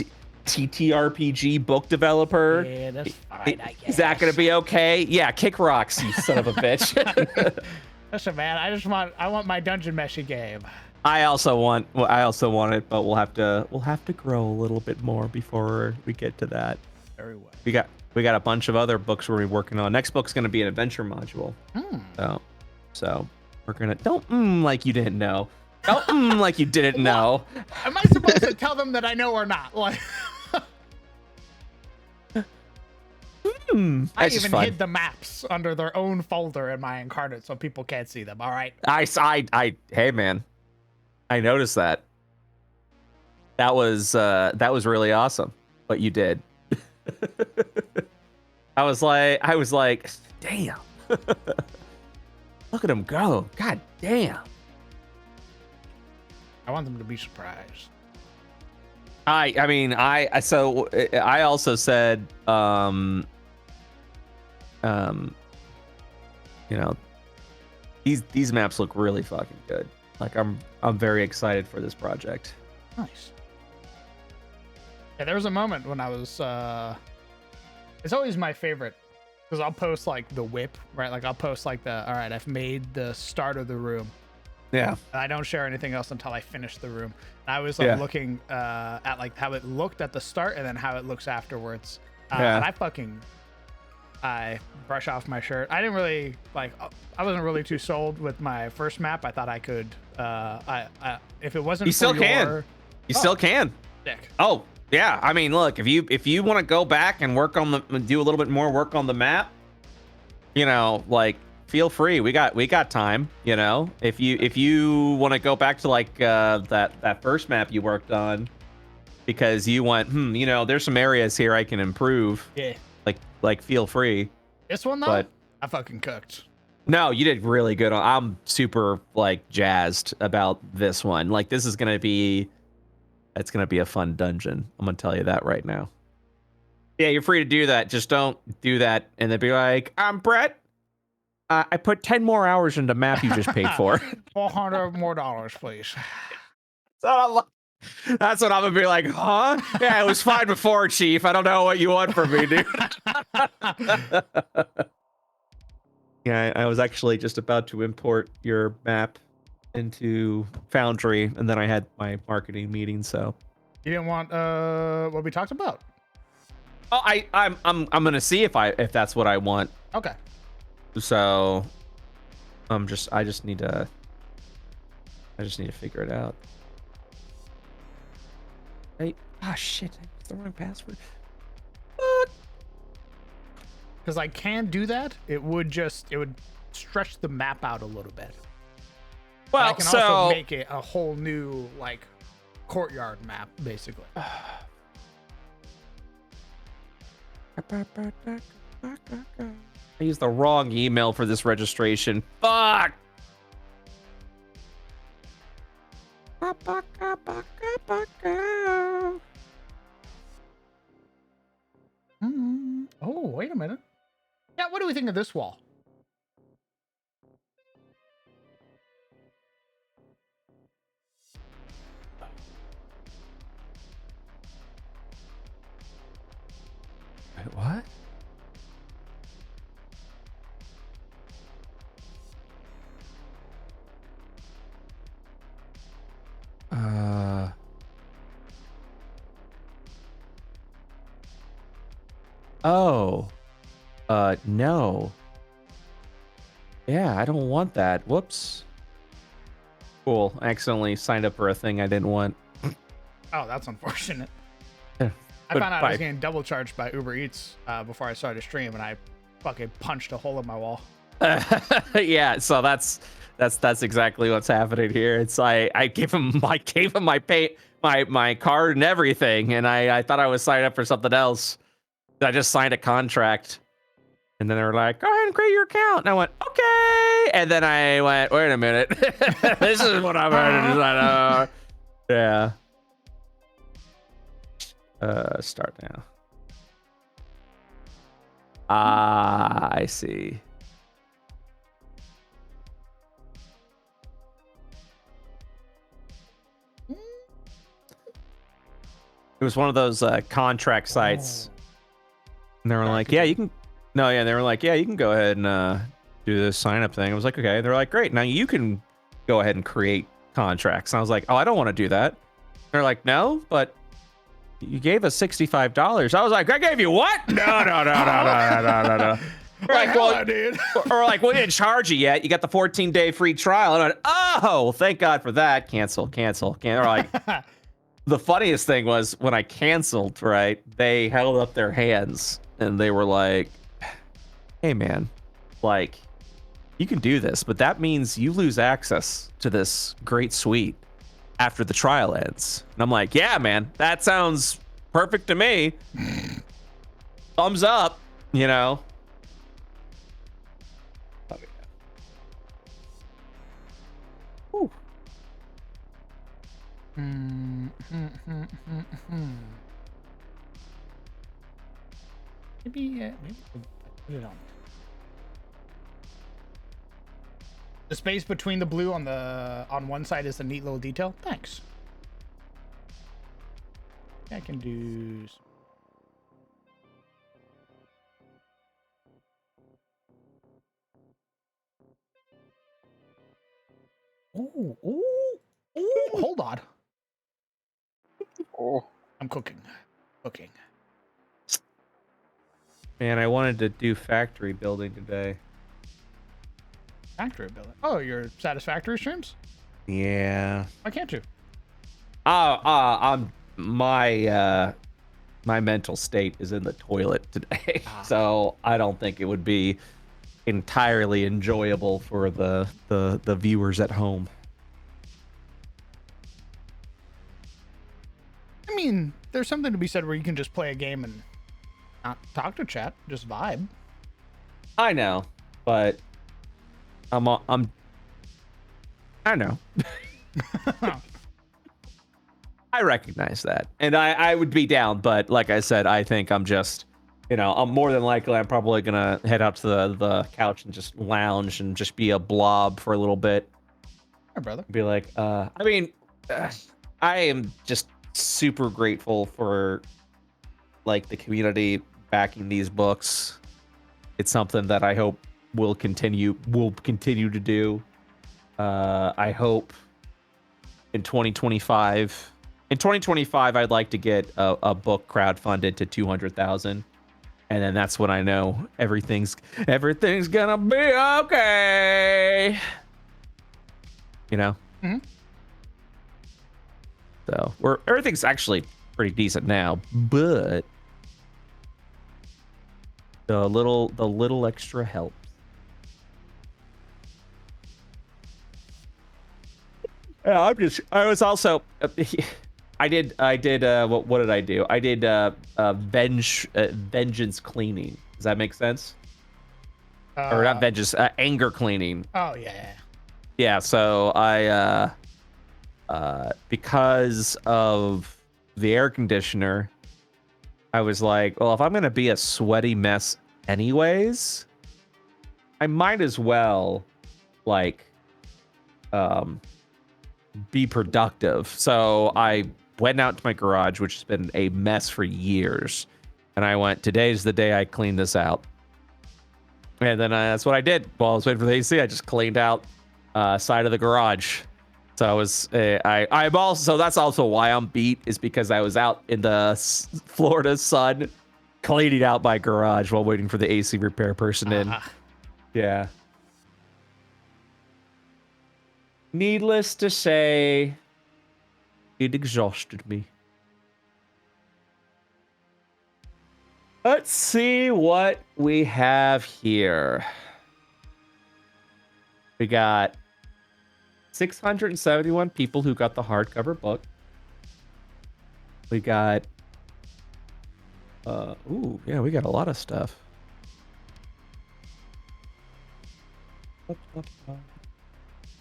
TTRPG book developer. Yeah, that's fine, I guess. Is that gonna be okay? Yeah, kick rocks, you son of a bitch. Listen, man, I want my dungeon meshy game. I also want it, but we'll have to grow a little bit more before we get to that. Very well. We got a bunch of other books we're working on. Next book's gonna be an adventure module. So we're gonna don't like you didn't know. Don't like you didn't know. Am I supposed to tell them that I know or not? Like, I even hid the maps under their own folder in my incarnate so people can't see them. All right. Hey man, I noticed that. That was really awesome. What you did. I was like, damn. Look at him go. God damn. I want them to be surprised. I also said, these maps look really fucking good. Like I'm very excited for this project. Nice. Yeah, there was a moment when I was it's always my favorite because I'll post like the whip, right? Like I'll post like all right, I've made the start of the room. Yeah. And I don't share anything else until I finish the room. And I was like looking at like how it looked at the start and then how it looks afterwards. And I brush off my shirt. I didn't really I wasn't really too sold with my first map. I thought I could if it wasn't You still can. You still can. Sick. Oh, yeah. I mean, look, if you want to go back and do a little bit more work on the map, feel free. We got time, If you want to go back to that first map you worked on because you went, there's some areas here I can improve. Yeah. Like feel free. This one though, but I fucking cooked. No, you did really good. I'm super jazzed about this one. This is gonna be a fun dungeon. I'm gonna tell you that right now. Yeah, you're free to do that. Just don't do that and then be like, I'm Brett. I put 10 more hours into map you just paid for. $400 more, please. So that's what I'm gonna be like, huh? Yeah, it was fine before, Chief. I don't know what you want from me, dude. Yeah, I was actually just about to import your map into Foundry, and then I had my marketing meeting. So you didn't want what we talked about? Oh, I'm gonna see if that's what I want. Okay. So I just need to figure it out. Shit, I used the wrong password. Because I can do that. It would stretch the map out a little bit. Well, I can also make it a whole new courtyard map, basically. I used the wrong email for this registration. Fuck. Oh, wait a minute. Yeah, what do we think of this wall? Wait, what? Oh. No. Yeah, I don't want that. Whoops. Cool. I accidentally signed up for a thing I didn't want. Oh, that's unfortunate. Yeah, I but found out I was bye. getting double charged by Uber Eats before I started stream, and I fucking punched a hole in my wall. Yeah, so that's exactly what's happening here. It's I gave him my card and everything, and I thought I was signing up for something else. I just signed a contract, and then they were like, "Go ahead and create your account." And I went, "Okay," and then I went, "Wait a minute, this is what I'm going to decide." Yeah. Start now. Ah, I see. It was one of those contract sites, and they were like, "Yeah, you can." No, yeah, they were like, "Yeah, you can go ahead and do this sign up thing." I was like, "Okay." They're like, "Great, now you can go ahead and create contracts." And I was like, "Oh, I don't want to do that." They're like, "No, but you gave us $65." I was like, "I gave you what?" No. We're like, Hell, well, I did. or like, we didn't charge you yet. You got the 14-day free trial. And I went, oh, thank God for that. Cancel. Or like, the funniest thing was when I canceled, right? They held up their hands and they were like, hey, man, like, you can do this, but that means you lose access to this great suite after the trial ends. And I'm like, yeah, man, that sounds perfect to me. Thumbs up, you know? Oh, yeah. Whew. Maybe put it on. The space between the blue on one side is a neat little detail. Thanks. I can do. Ooh. Hold on. Oh, I'm cooking. Man, I wanted to do factory building today. Factory building. Oh, your Satisfactory streams? Yeah. Why can't you? I'm my mental state is in the toilet today, so I don't think it would be entirely enjoyable for the viewers at home. I mean, there's something to be said where you can just play a game and not talk to chat, just vibe. I know, but I know. I recognize that, and I would be down, but like I said, I think I'm just, I'm more than likely I'm probably gonna head out to the couch and just lounge and just be a blob for a little bit. Hi, brother. Be like, I am just super grateful for like the community backing these books. It's something that I hope will continue to do. I hope in 2025. In 2025, I'd like to get a book crowdfunded to 200,000, and then that's when I know everything's gonna be okay. Mm-hmm. So everything's actually pretty decent now, but the little extra helps. Yeah, I was also what did I do? I did vengeance cleaning. Does that make sense? Or not vengeance, anger cleaning. Oh yeah. Yeah, so I because of the air conditioner, I was like, well, if I'm gonna be a sweaty mess anyways, I might as well like be productive. So I went out to my garage, which has been a mess for years, and I went, today's the day I clean this out. And then that's what I did. While I was waiting for the AC, I just cleaned out side of the garage. So I was, I'm also, that's also why I'm beat, is because I was out in the Florida sun cleaning out my garage while waiting for the AC repair person in. Yeah. Needless to say, it exhausted me. Let's see what we have here. We got 671 people who got the hardcover book. We got ooh, yeah, we got a lot of stuff.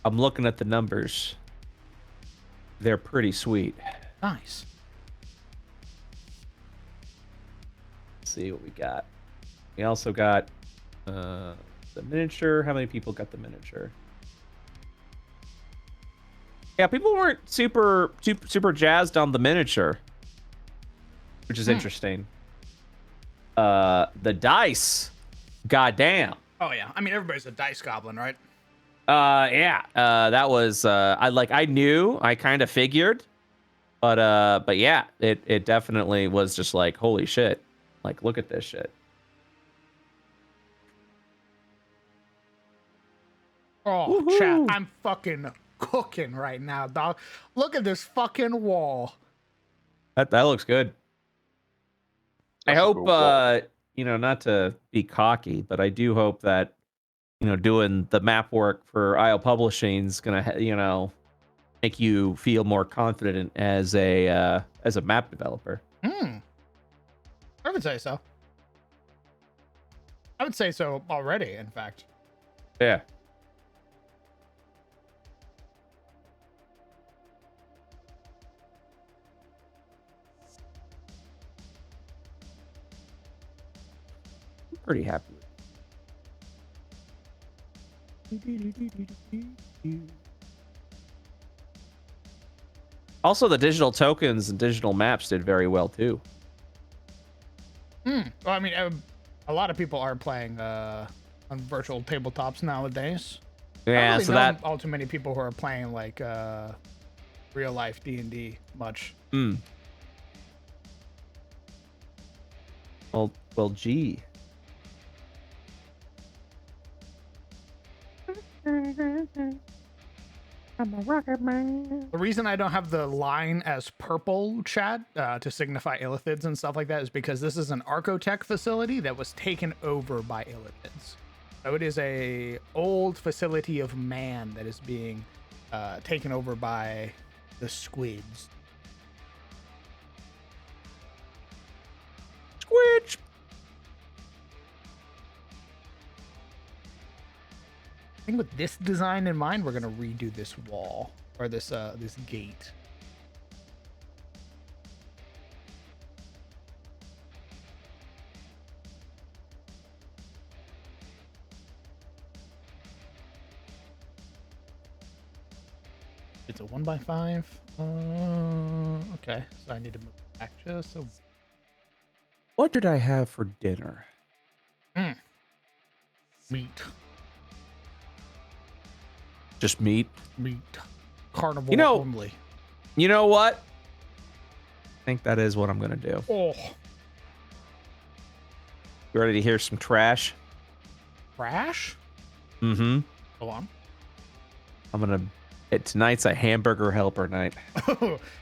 I'm looking at the numbers. They're pretty sweet. Nice. Let's see what we got. We also got the miniature. How many people got the miniature? Yeah, people weren't super jazzed on the miniature, which is interesting. The dice, goddamn. Oh yeah, I mean everybody's a dice goblin, right? Yeah. That was I knew, I kind of figured, but yeah, it definitely was just like, holy shit. Like, look at this shit. Oh, Woohoo. chat, I'm fucking cooking right now, dog. Look at this fucking wall. That looks good. I That's a hope, cool wall. not to be cocky, but I do hope that, doing the map work for IO Publishing is gonna, make you feel more confident as a map developer. I would say so. I would say so already, in fact. Yeah. I'm pretty happy with it. Also, the digital tokens and digital maps did very well too. Well, I mean, a lot of people are playing on virtual tabletops nowadays. I don't Yeah, really so know that all too many people who are playing like real life D&D much. well, gee. I'm a rocket man. The reason I don't have the line as purple, Chad, to signify illithids and stuff like that is because this is an Archotech facility that was taken over by illithids. So it is a old facility of man that is being taken over by the squids. Squidge. I think with this design in mind, we're gonna redo this wall or this this gate. It's a 1x5. Okay, so I need to move back just so. What did I have for dinner? Meat. Just meat. Meat. Carnivore You know- only. You know what? I think that is what I'm gonna do. Oh, You ready to hear some trash? trash? Mm-hmm. Go on. Tonight's a hamburger helper night.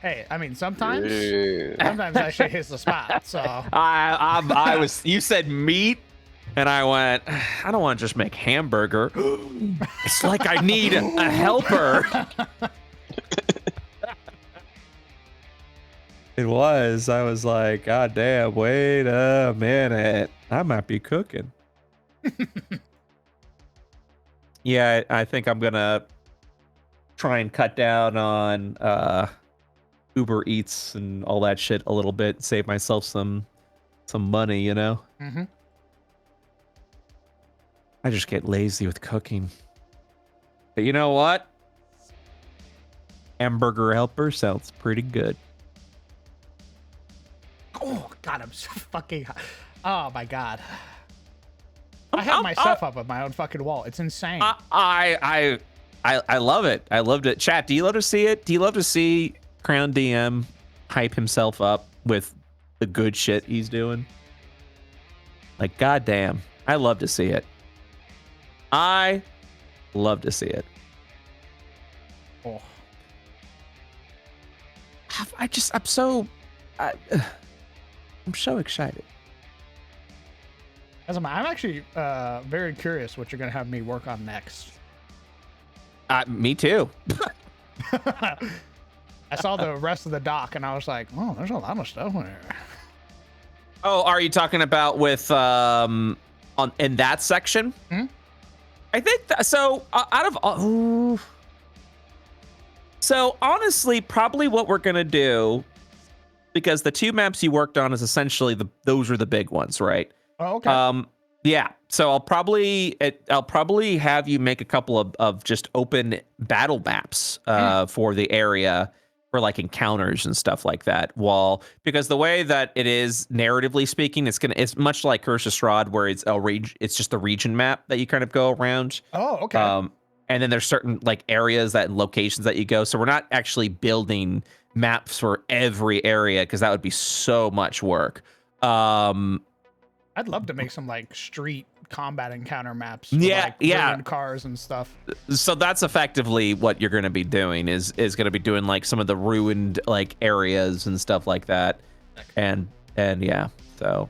Hey, I mean, sometimes Yeah. that shit hits the spot. So You said meat, and I went, I don't want to just make hamburger. It's like I need a helper. It was. I was like, God damn, wait a minute. I might be cooking. Yeah, I think I'm gonna try and cut down on Uber Eats and all that shit a little bit, save myself some money, you know? Mhm. I just get lazy with cooking. But you know what? Hamburger helper sounds pretty good. Oh God, I'm so fucking hot. Oh my God. I have my stuff up on my own fucking wall. It's insane. I love it. I loved it. Chat, do you love to see it? Do you love to see Crown DM hype himself up with the good shit he's doing? Like, goddamn, I love to see it. I love to see it. Oh. I'm so I'm so excited. I'm actually very curious what you're gonna have me work on next. Me too. I saw the rest of the doc and I was like, oh, there's a lot of stuff in there. Oh, are you talking about with on in that section? Hmm? I think so. Out of all, so honestly, probably what we're gonna do, because the 2 maps you worked on is essentially those are the big ones, right? Oh, okay. Yeah. So I'll probably have you make a couple of just open battle maps for the area for like encounters and stuff like that. Because the way that it is narratively speaking, it's much like Curse of Strahd, where it's just a region map that you kind of go around. Oh, okay. And then there's certain like areas and locations that you go. So we're not actually building maps for every area because that would be so much work. I'd love to make some like street combat encounter maps. With, Yeah, like, yeah. ruined cars and stuff. So that's effectively what you're going to be doing is going to be doing like some of the ruined like areas and stuff like that. And yeah. So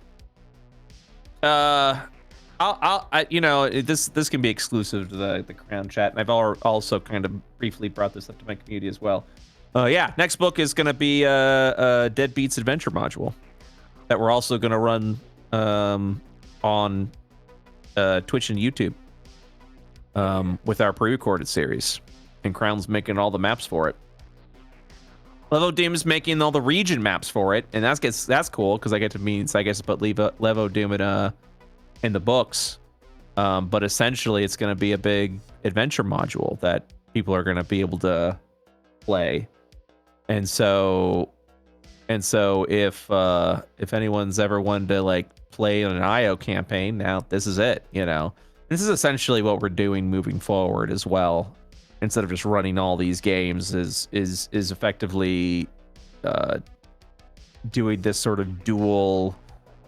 this can be exclusive to the Crown chat, and I've also kind of briefly brought this up to my community as well. Yeah, next book is going to be a Deadbeats adventure module that we're also going to run on Twitch and YouTube with our pre-recorded series, and Crown's making all the maps for it. Levo Doom is making all the region maps for it, and that's cool because I get to put Levo Doom in the books. But essentially, it's going to be a big adventure module that people are going to be able to play, and so if anyone's ever wanted to like play on an IO campaign, now this is it. This is essentially what we're doing moving forward as well. Instead of just running all these games, is effectively doing this sort of dual,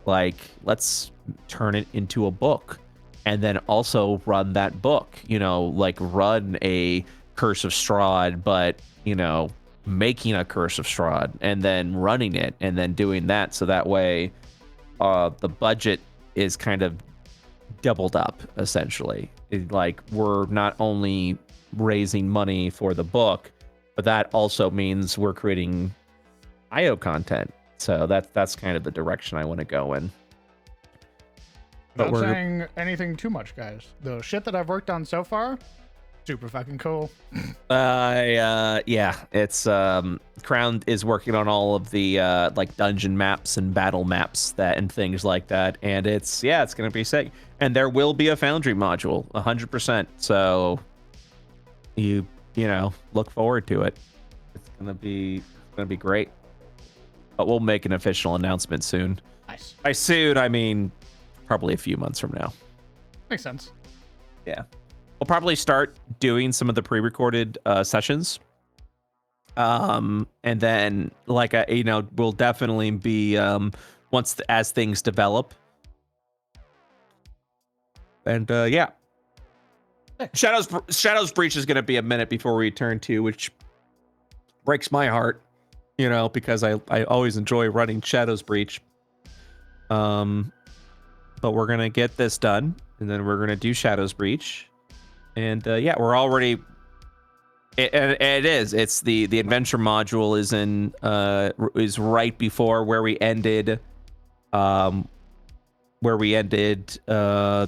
like, let's turn it into a book and then also run that book, like run a Curse of Strahd, but making a Curse of Strahd and then running it and then doing that, so that way the budget is kind of doubled up essentially. Like, we're not only raising money for the book, but that also means we're creating IO content. So that's kind of the direction I want to go in. Not saying anything too much, guys. The shit that I've worked on so far, super fucking cool. Yeah, it's Crown is working on all of the like dungeon maps and battle maps and things like that, and it's gonna be sick. And there will be a Foundry module, 100%. So you look forward to it. It's gonna be great. But we'll make an official announcement soon. Nice. By soon, I mean probably a few months from now. Makes sense. Yeah. We'll probably start doing some of the pre-recorded sessions. And then we'll definitely be as things develop. And yeah. Shadows Breach is going to be a minute before we return to, which breaks my heart, because I always enjoy running Shadows Breach. But we're going to get this done, and then we're going to do Shadows Breach. And yeah, we're already. It's the adventure module is right before where we ended, the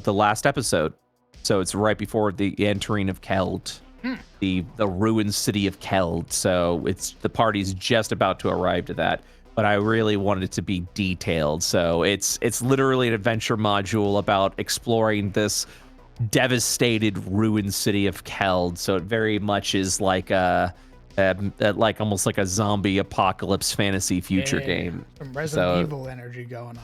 last episode. So it's right before the entering of Keld, the ruined city of Keld. So the party's just about to arrive to that. But I really wanted it to be detailed. So it's literally an adventure module about exploring this devastated ruined city of Keld. So it very much is like like almost like a zombie apocalypse fantasy future game. Some Resident Evil energy going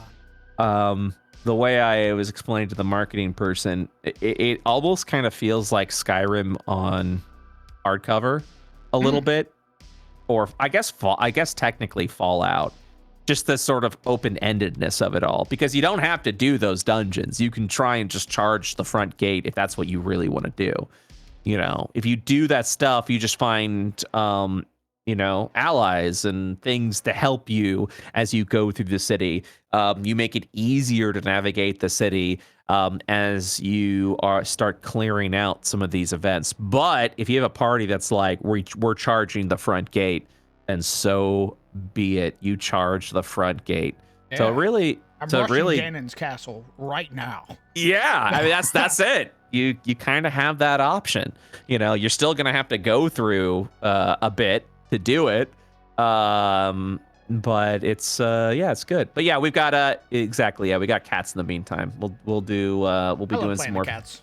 on. The way I was explaining to the marketing person, it almost kind of feels like Skyrim on hardcover a little bit, or I guess technically Fallout. Just the sort of open-endedness of it all, because you don't have to do those dungeons. You can try and just charge the front gate if that's what you really want to do. You know, if you do that stuff, you just find, you know, allies and things to help you as you go through the city. You make it easier to navigate the city as you start clearing out some of these events. But if you have a party that's like, we're charging the front gate, and so be it, you charge the front gate. Yeah. So really, I'm so rushing really, Ganon's castle right now. yeah, I mean that's it. You kind of have that option. You know, you're still gonna have to go through a bit to do it. But it's yeah, it's good. But yeah, we've got exactly, yeah, we got cats in the meantime. We'll be I love doing playing some the more cats.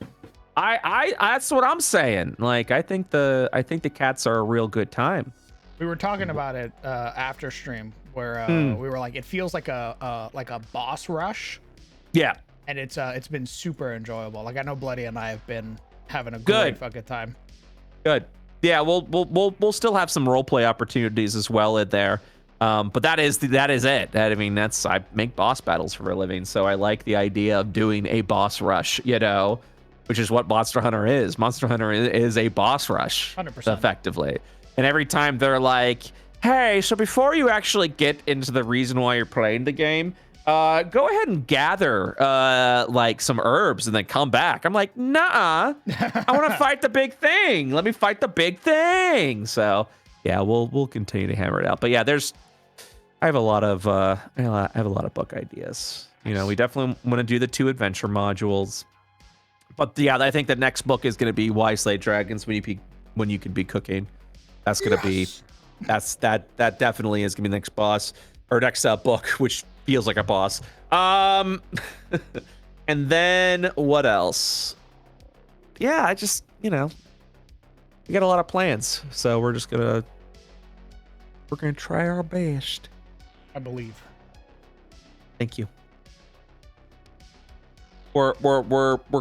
I that's what I'm saying. Like I think the cats are a real good time. We were talking about it after stream where we were like, it feels like a boss rush, Yeah. and it's been super enjoyable. Like I know Bloody and I have been having a Good. great fucking time. Good. Yeah, we'll still have some role play opportunities as well in there. But that is it. I mean, I make boss battles for a living, so I like the idea of doing a boss rush, you know, which is what Monster Hunter is. Monster Hunter is a boss rush, 100%. effectively. And every time they're like, "Hey, so before you actually get into the reason why you're playing the game, go ahead and gather like some herbs and then come back." I'm like, "Nah, I want to fight the big thing. Let me fight the big thing." So yeah, we'll continue to hammer it out. But yeah, I have a lot of book ideas. You know, we definitely want to do the 2 adventure modules. But yeah, I think the next book is going to be Why Slay Dragons when you can be cooking. That's going to be that definitely is going to be the next boss or next book, which feels like a boss. And then what else? Yeah, I just, you know, we got a lot of plans, so we're gonna try our best. I believe. Thank you. We're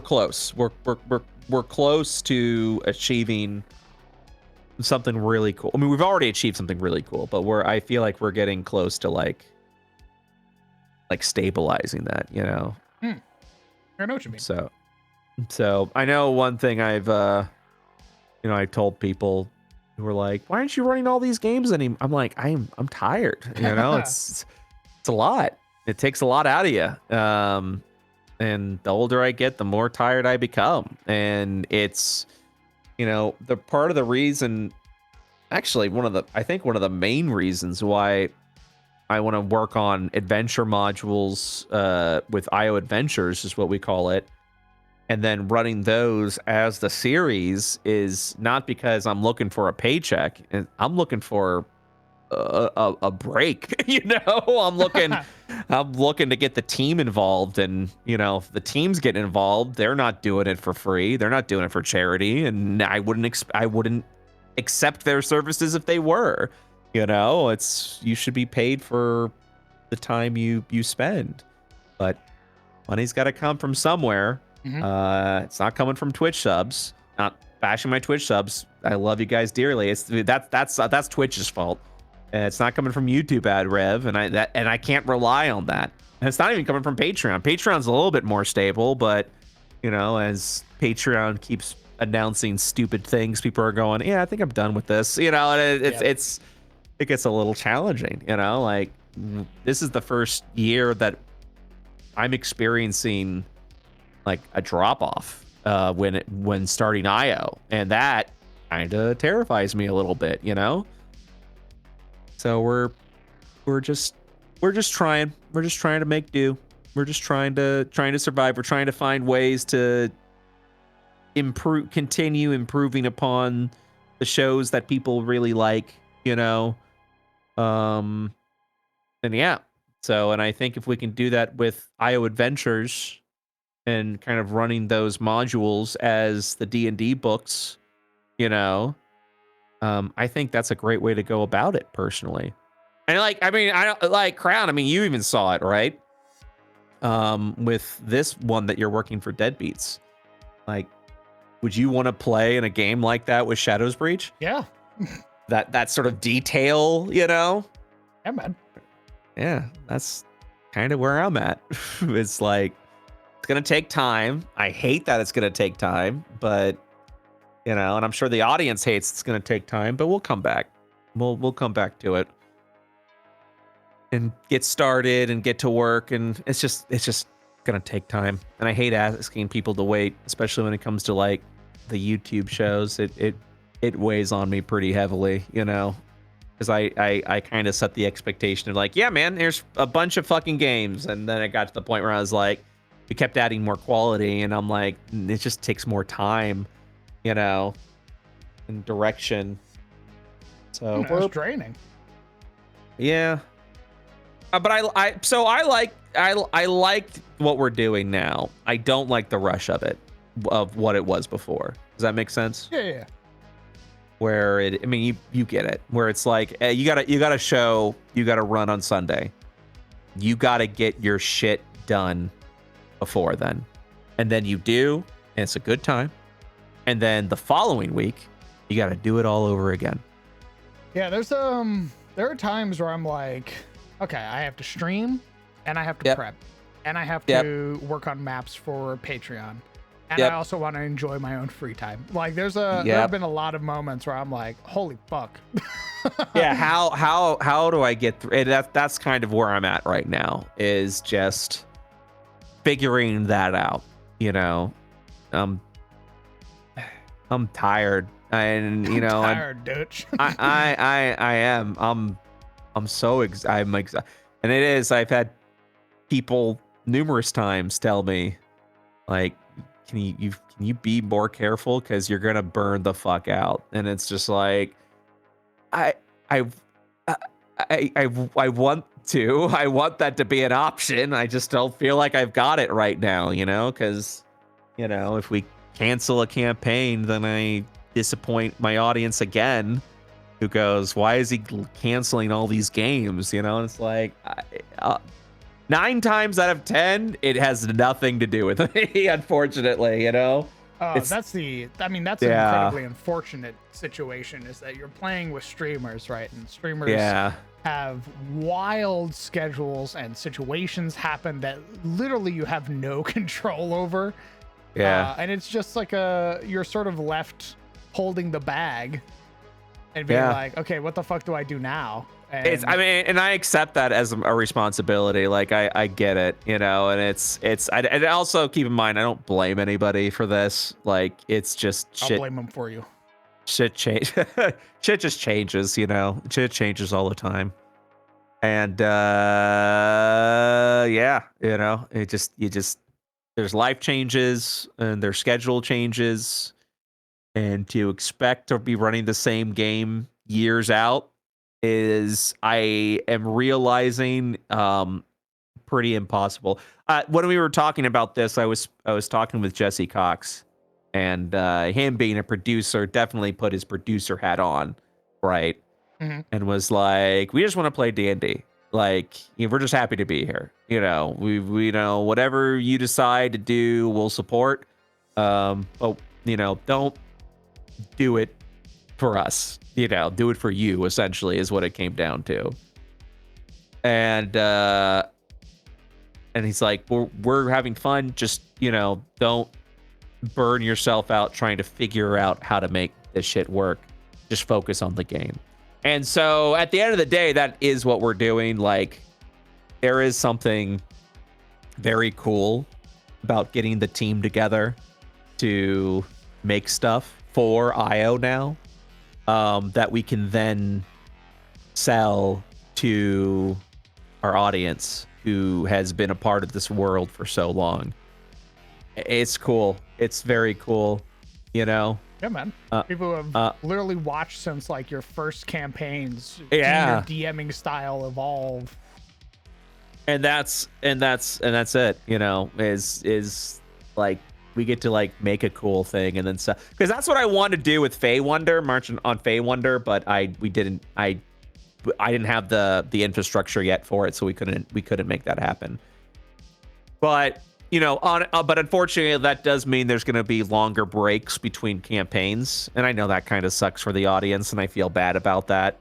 close. We're close to achieving something really cool. I mean, we've already achieved something really cool, but I feel like we're getting close to like stabilizing that, you know. I know what you mean. So I know one thing I've you know, I told people who were like, "Why aren't you running all these games anymore?" I'm like, I'm tired, you know. it's a lot. It takes a lot out of you. And the older I get, the more tired I become. And it's, you know, the part of the reason, actually I think one of the main reasons why I want to work on adventure modules with IO Adventures is what we call it. And then running those as the series is not because I'm looking for a paycheck. I'm looking for a break. You know, I'm looking to get the team involved, and you know, if the team's getting involved, they're not doing it for free. They're not doing it for charity, and I wouldn't accept their services if they were. You know, you should be paid for the time you spend, but money's got to come from somewhere. It's not coming from Twitch subs. Not bashing my Twitch subs. I love you guys dearly. That's Twitch's fault. It's not coming from YouTube ad rev, and I can't rely on that. And it's not even coming from Patreon. Patreon's a little bit more stable, but you know, as Patreon keeps announcing stupid things, people are going, "Yeah, I think I'm done with this." You know, and it gets a little challenging. You know, like this is the first year that I'm experiencing like a drop off when starting IO, and that kind of terrifies me a little bit, you know. So we're just trying to make do. We're just trying to survive. We're trying to find ways to continue improving upon the shows that people really like, you know. And yeah. So, and I think if we can do that with IO Adventures and kind of running those modules as the D&D books, you know, I think that's a great way to go about it personally. And I don't like Crown. I mean, you even saw it, right? With this one that you're working for Deadbeats. Like, would you want to play in a game like that with Shadows Breach? Yeah. that sort of detail, you know? Yeah, man. Yeah, that's kind of where I'm at. It's like, it's going to take time. I hate that it's going to take time, but you know, and I'm sure the audience hates it's going to take time, but we'll come back. We'll come back to it and get started and get to work, and it's just gonna take time. And I hate asking people to wait, especially when it comes to like the YouTube shows. It weighs on me pretty heavily, you know, because I kind of set the expectation of like, yeah, man, there's a bunch of fucking games, and then it got to the point where I was like, we kept adding more quality, and I'm like, it just takes more time, you know, and direction. So It's draining. yeah. But I liked what we're doing now. I don't like the rush of it, of what it was before. Does that make sense? Yeah. Where I mean, you get it. Where it's like, you gotta show, you gotta run on Sunday. You gotta get your shit done before then, and then you do, and it's a good time. And then the following week, you gotta do it all over again. Yeah, there are times where I'm like, okay, I have to stream, and I have to prep, and I have to work on maps for Patreon, and I also want to enjoy my own free time. Like, there have been a lot of moments where I'm like, holy fuck. Yeah, how do I get through? That's kind of where I'm at right now, is just figuring that out. You know, I'm tired, and you know, I'm tired, Dutch. I am. I'm so I'm excited, and it is. I've had people numerous times tell me, like, can you be more careful, because you're gonna burn the fuck out. And it's just like, I want that to be an option. I just don't feel like I've got it right now, you know, because, you know, if we cancel a campaign, then I disappoint my audience again, who goes, why is he canceling all these games? You know, and it's like, 9 times out of 10, it has nothing to do with me, unfortunately, you know? That's an incredibly unfortunate situation, is that you're playing with streamers, right? And streamers have wild schedules, and situations happen that literally you have no control over. Yeah. And it's just like you're sort of left holding the bag and being like, okay, what the fuck do I do now? And and I accept that as a responsibility. Like, I get it, you know, and and also keep in mind, I don't blame anybody for this. Like, it's just shit. I'll blame them for you. Shit change. Shit just changes, you know. Shit changes all the time. And yeah, you know, there's life changes, and their schedule changes, and to expect to be running the same game years out is, I am realizing, pretty impossible. When we were talking about this, I was talking with Jesse Cox, and him being a producer definitely put his producer hat on, right? Mm-hmm. And was like, we just want to play D&D. Like, we're just happy to be here. You know, we know whatever you decide to do, we'll support. But you know, don't do it for us. You know, do it for you, essentially, is what it came down to. And he's like, we're having fun. Just, you know, don't burn yourself out trying to figure out how to make this shit work. Just focus on the game. And so at the end of the day, that is what we're doing. Like, there is something very cool about getting the team together to make stuff for IO now, that we can then sell to our audience who has been a part of this world for so long. It's cool. It's very cool, you know? Yeah, man. People who have literally watched since like your first campaigns. Yeah. Your DMing style evolve. And that's it, you know, is like, we get to like make a cool thing and then sell, because that's what I wanted to do with Fey Wonder, marching on Fey Wonder, but I didn't have the infrastructure yet for it, so we couldn't make that happen. But you know, but unfortunately, that does mean there's going to be longer breaks between campaigns, and I know that kind of sucks for the audience, and I feel bad about that.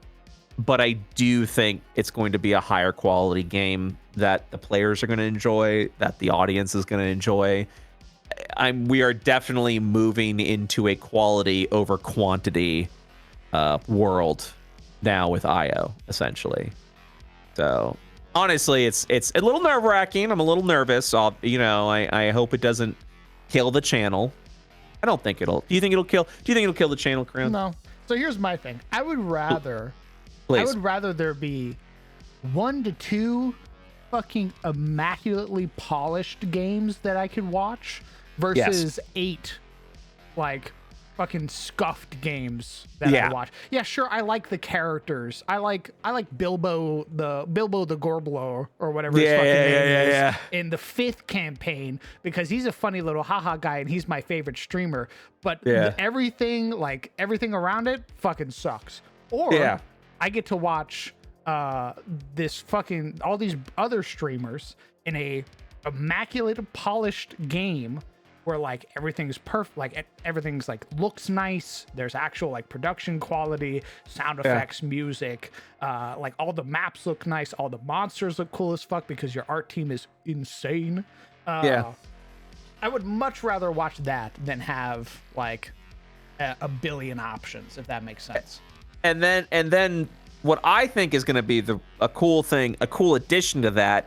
But I do think it's going to be a higher quality game that the players are going to enjoy, that the audience is going to enjoy. we are definitely moving into a quality over quantity world now with IO, essentially. So honestly, it's a little nerve-wracking. I'm a little nervous. I hope it doesn't kill the channel. I don't think it'll. Do you think it'll kill the channel, Crown? No. So here's my thing. I would rather there be 1 to 2 fucking immaculately polished games that I could watch versus 8 like fucking scuffed games that I watch. Yeah, sure, I like the characters. I like Bilbo the Gorblo or whatever his fucking name is in the 5th campaign because he's a funny little haha guy and he's my favorite streamer. But everything around it fucking sucks. Or I get to watch all these other streamers in a immaculate polished game where like everything's perfect, like everything's like looks nice. There's actual like production quality, sound effects, music, like all the maps look nice, all the monsters look cool as fuck because your art team is insane. I would much rather watch that than have like a billion options, if that makes sense. And then what I think is going to be a cool addition to that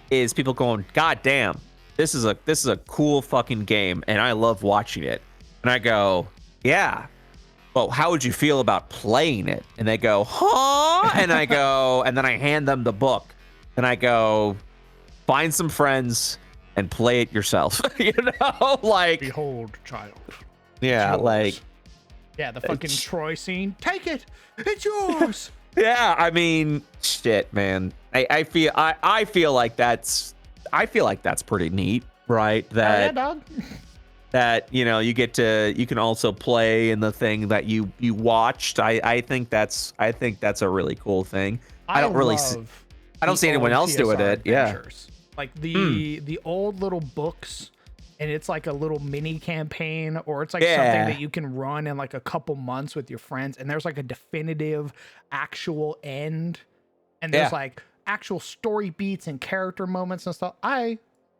is people going, God damn, this is a cool fucking game, and I love watching it. And I go, yeah. Well, how would you feel about playing it? And they go, huh? And I go, and then I hand them the book, and I go, find some friends and play it yourself. Like behold, child. Yeah, like the fucking Troy scene. Take it. It's yours. Yeah, I mean, shit, man. I feel like that's pretty neat, right? That dog. That you can also play in the thing that you watched. I think that's a really cool thing. I don't see anyone else doing it. Adventures. Like the old little books, and it's like a little mini campaign, or it's like something that you can run in like a couple months with your friends, and there's like a definitive actual end, and there's like actual story beats and character moments and stuff. I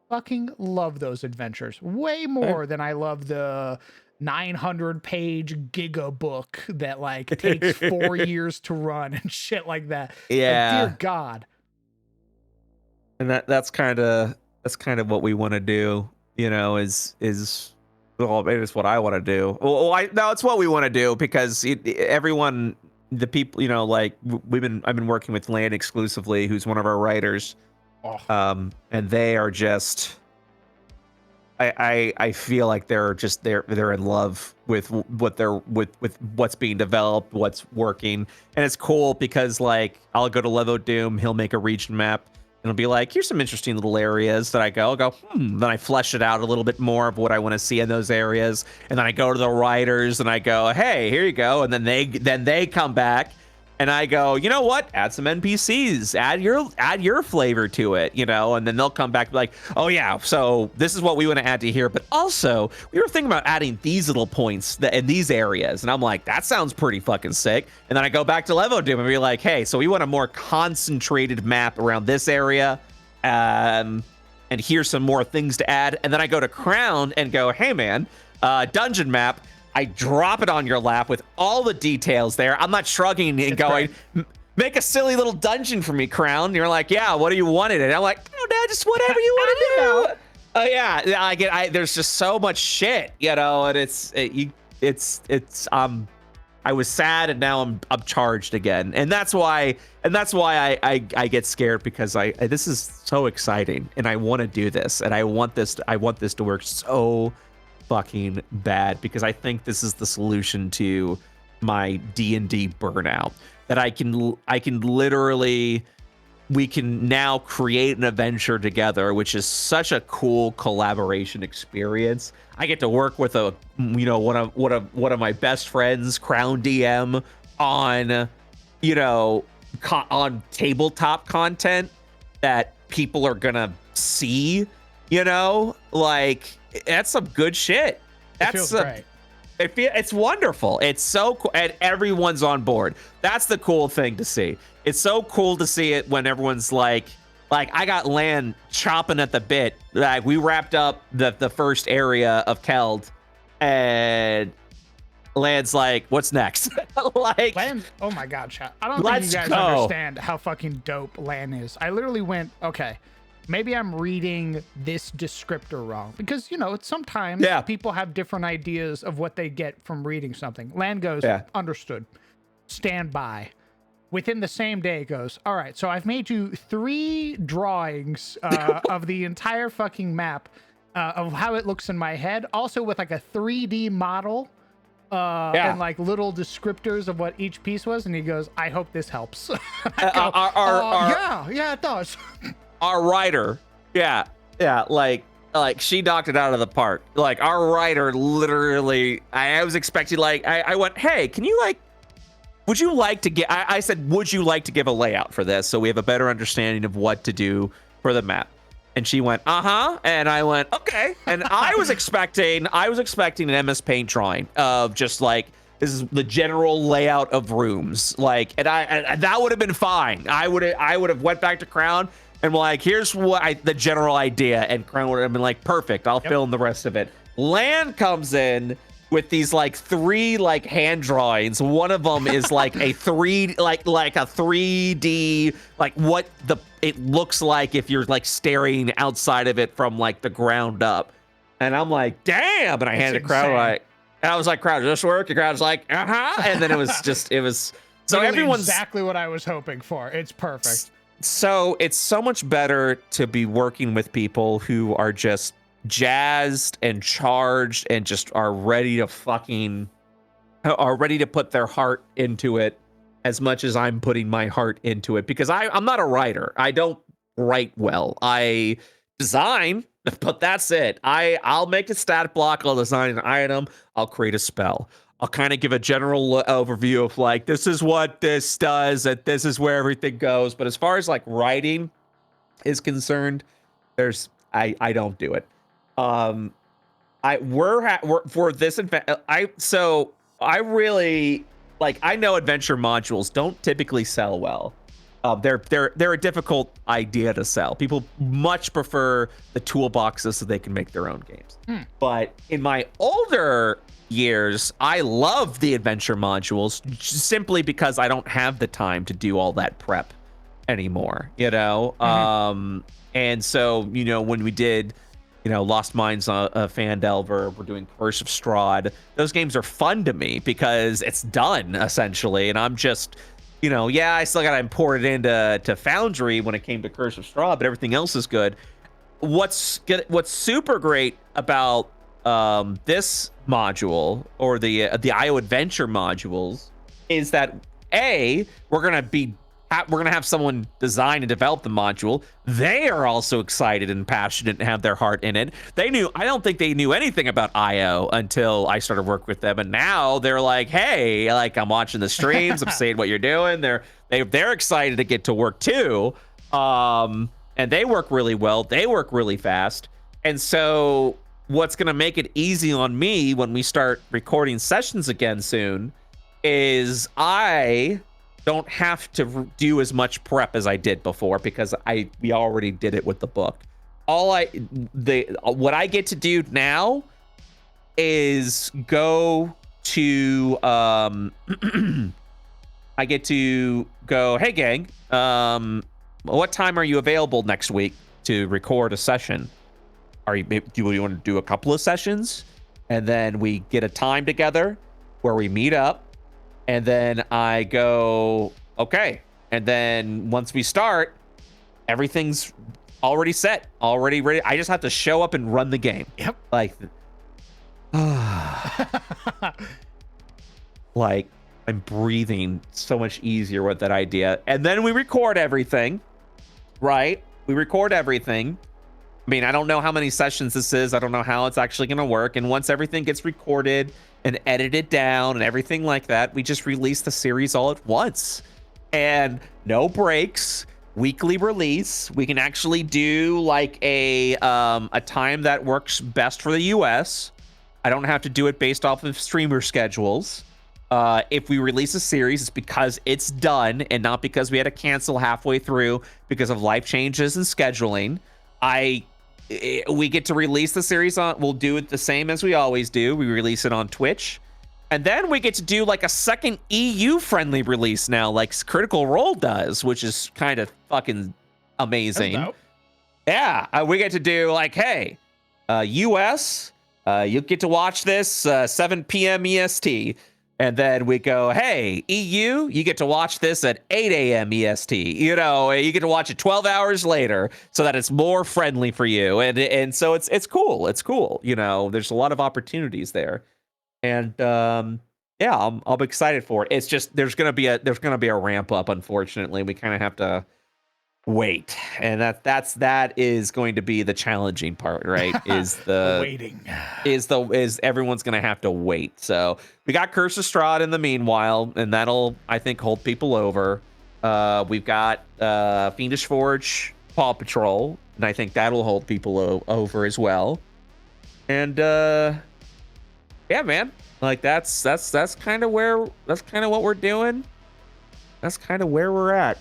fucking love those adventures way more than I love the 900-page giga book that like takes 4 years to run and shit like that. Yeah. Like, dear God. And that's kind of what we want to do, is well, maybe it's what I want to do. Well, it's what we want to do because everyone, the people, like I've been working with Land exclusively, who's one of our writers. And they are just, I feel like they're in love with what's being developed, what's working. And it's cool because like I'll go to Levo Doom, he'll make a region map, and it'll be like, here's some interesting little areas that I'll go, then I flesh it out a little bit more of what I want to see in those areas. And then I go to the writers and I go, hey, here you go. And then they come back and I go, you know what? Add some NPCs, add your flavor to it, and then they'll come back and be like, oh yeah, so this is what we want to add to here. But also we were thinking about adding these little points in these areas. And I'm like, that sounds pretty fucking sick. And then I go back to Levo Doom and be like, hey, so we want a more concentrated map around this area. And here's some more things to add. And then I go to Crown and go, hey man, dungeon map. I drop it on your lap with all the details there. I'm not shrugging and going, make a silly little dungeon for me, Crown. And you're like, yeah, what do you want in it? And I'm like, oh, Dad, just whatever you want to do. Oh yeah, there's just so much shit, and I was sad and now I'm charged again. And that's why I get scared because this is so exciting and I want to do this and I want this to work so fucking bad because I think this is the solution to my D&D burnout, that I can literally, we can now create an adventure together, which is such a cool collaboration experience. I get to work with one of my best friends, Crown DM, on on tabletop content that people are gonna see, like that's some good shit. Feels great. It's wonderful. It's so cool, and everyone's on board. That's the cool thing to see. It's so cool to see it when everyone's like Like, I got Lan chopping at the bit. Like, we wrapped up the first area of Keld, and Lan's like, what's next? Like, Lan, oh my god, chat. I don't think Let's you guys go. understand how fucking dope Lan is. I literally went, okay, maybe I'm reading this descriptor wrong. Because, you know, sometimes people have different ideas of what they get from reading something. Lan goes, understood. Stand by. Within the same day, it goes, all right, so I've made you 3 drawings of the entire fucking map of how it looks in my head. Also with like a 3D model and like little descriptors of what each piece was. And he goes, I hope this helps. Yeah, it does. Our writer, like she knocked it out of the park. Like, our writer literally, I was expecting, like, I went, hey, can you, like, would you like to get, I said, would you like to give a layout for this so we have a better understanding of what to do for the map? And she went, and I went, okay. And I was expecting an MS Paint drawing of just like, this is the general layout of rooms. Like, and that would have been fine. I would have went back to Crown and like, here's what the general idea. And Crown would have been like, perfect, I'll fill in the rest of it. Lan comes in with these like 3 like hand drawings. One of them is like a 3D, like what it looks like if you're like staring outside of it from like the ground up. And I'm like, damn. And I handed it Crowd, like, and I was like, Crowd, does this work? And Crowd's like, and then it was so everyone's exactly what I was hoping for. It's perfect. So it's so much better to be working with people who are just jazzed and charged and just are ready to put their heart into it as much as I'm putting my heart into it, because I'm not a writer. I don't write well. I design, but that's it. I'll make a stat block, I'll design an item, I'll create a spell. I'll kind of give a general overview of like, this is what this does, and this is where everything goes. But as far as like writing is concerned, I don't do it. We're for this I really like, I know adventure modules don't typically sell well. They're a difficult idea to sell. People much prefer the toolboxes so they can make their own games. But in my older years, I love the adventure modules simply because I don't have the time to do all that prep anymore, you know? And so, you know, when we did, you know, Lost Mines, Phandelver, we're doing Curse of Strahd. Those games are fun to me because it's done essentially, and I'm just, you know, I still gotta import it into Foundry when it came to Curse of Strahd, but everything else is good. What's super great about this module, or the IO Adventure modules, is that we're gonna have someone design and develop the module. They are also excited and passionate and have their heart in it. I don't think they knew anything about IO until I started working with them, and now they're like, hey, like, I'm watching the streams, I'm seeing what you're doing. They're excited to get to work too, and they work really well. They work really fast, and so what's gonna make it easy on me when we start recording sessions again soon is I don't have to do as much prep as I did before, because we already did it with the book. What I get to do now is go to I get to go, hey gang, what time are you available next week to record a session? Do you want to do a couple of sessions? And then we get a time together where we meet up. And then I go, okay. And then once we start, everything's already set, already ready. I just have to show up and run the game. Yep. Like, like, I'm breathing so much easier with that idea. And then we record everything, right? We record everything. I mean, I don't know how many sessions this is. I don't know how it's actually going to work. And once everything gets recorded and edited down and everything like that, we just release the series all at once. And no breaks, weekly release. We can actually do like a time that works best for the US. I don't have to do it based off of streamer schedules. If we release a series, it's because it's done and not because we had to cancel halfway through because of life changes and scheduling. We get to release the series on, we'll do it the same as we always do. We release it on Twitch. And then we get to do like a second EU friendly release now, like Critical Role does, which is kind of fucking amazing. Yeah, we get to do like, hey, US, you get to watch this 7 p.m. EST. And then we go, hey, EU, you get to watch this at 8 a.m. EST. You know, you get to watch it 12 hours later so that it's more friendly for you. And so it's cool. It's cool. You know, there's a lot of opportunities there. And yeah, I'm excited for it. It's just there's gonna be a ramp up, unfortunately. We kind of have to wait. And that is going to be the challenging part, right? Is the waiting. Is everyone's gonna have to wait. So we got Curse of Strahd in the meanwhile, and that'll, I think, hold people over. We've got Fiendish Forge, Paw Patrol, and I think that'll hold people over as well. And yeah, man, like that's kind of what we're doing. That's kind of where we're at.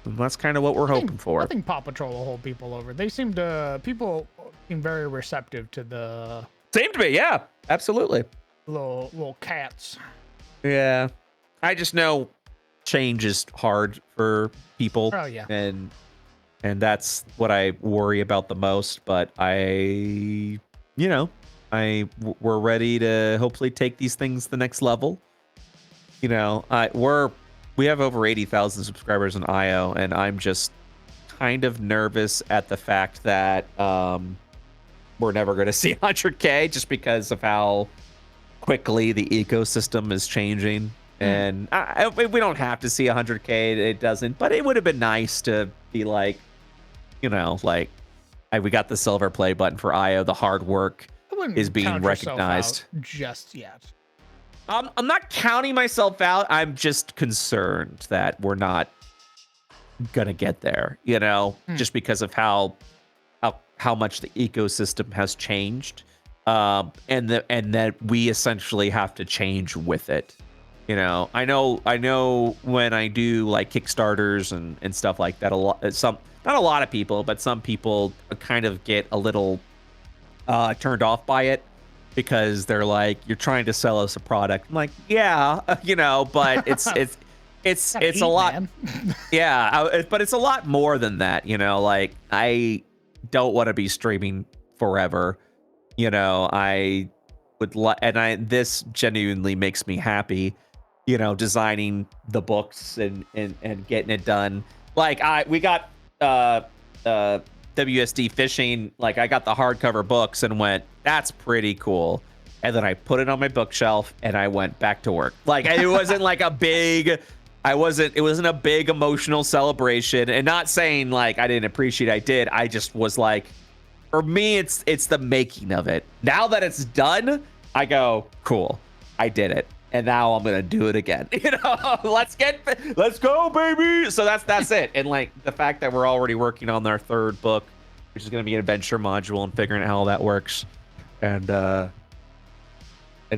And that's kind of what we're hoping for. I think Paw Patrol will hold people over. People seem very receptive to the. Seem to be, yeah, absolutely. Little cats. Yeah, I just know change is hard for people. Oh yeah. And that's what I worry about the most. But we're ready to hopefully take these things to the next level. You know, we have over 80,000 subscribers on IO, and I'm just kind of nervous at the fact that we're never going to see 100K just because of how quickly the ecosystem is changing. And we don't have to see 100K. It doesn't, but it would have been nice to be like, you know, like we got the silver play button for IO. The hard work is being recognized just yet. I'm not counting myself out. I'm just concerned that we're not gonna get there, you know, just because of how much the ecosystem has changed, and that we essentially have to change with it. You know, I know when I do like Kickstarters and stuff like that, not a lot of people, but some people kind of get a little turned off by it. Because they're like, you're trying to sell us a product. I'm like, yeah, you know, but it's a lot. Yeah, but it's a lot more than that, you know. Like, I don't want to be streaming forever, you know. I would this genuinely makes me happy, you know, designing the books and getting it done. Like we got WSD Fishing, like I got the hardcover books and went, that's pretty cool. And then I put it on my bookshelf and I went back to work. Like it wasn't like it wasn't a big emotional celebration. And not saying like I didn't appreciate it, I did. I just was like, for me, it's the making of it. Now that it's done, I go, cool, I did it. And now I'm gonna do it again. You know, let's go, baby. So that's it. And like the fact that we're already working on our third book, which is gonna be an adventure module, and figuring out how all that works, and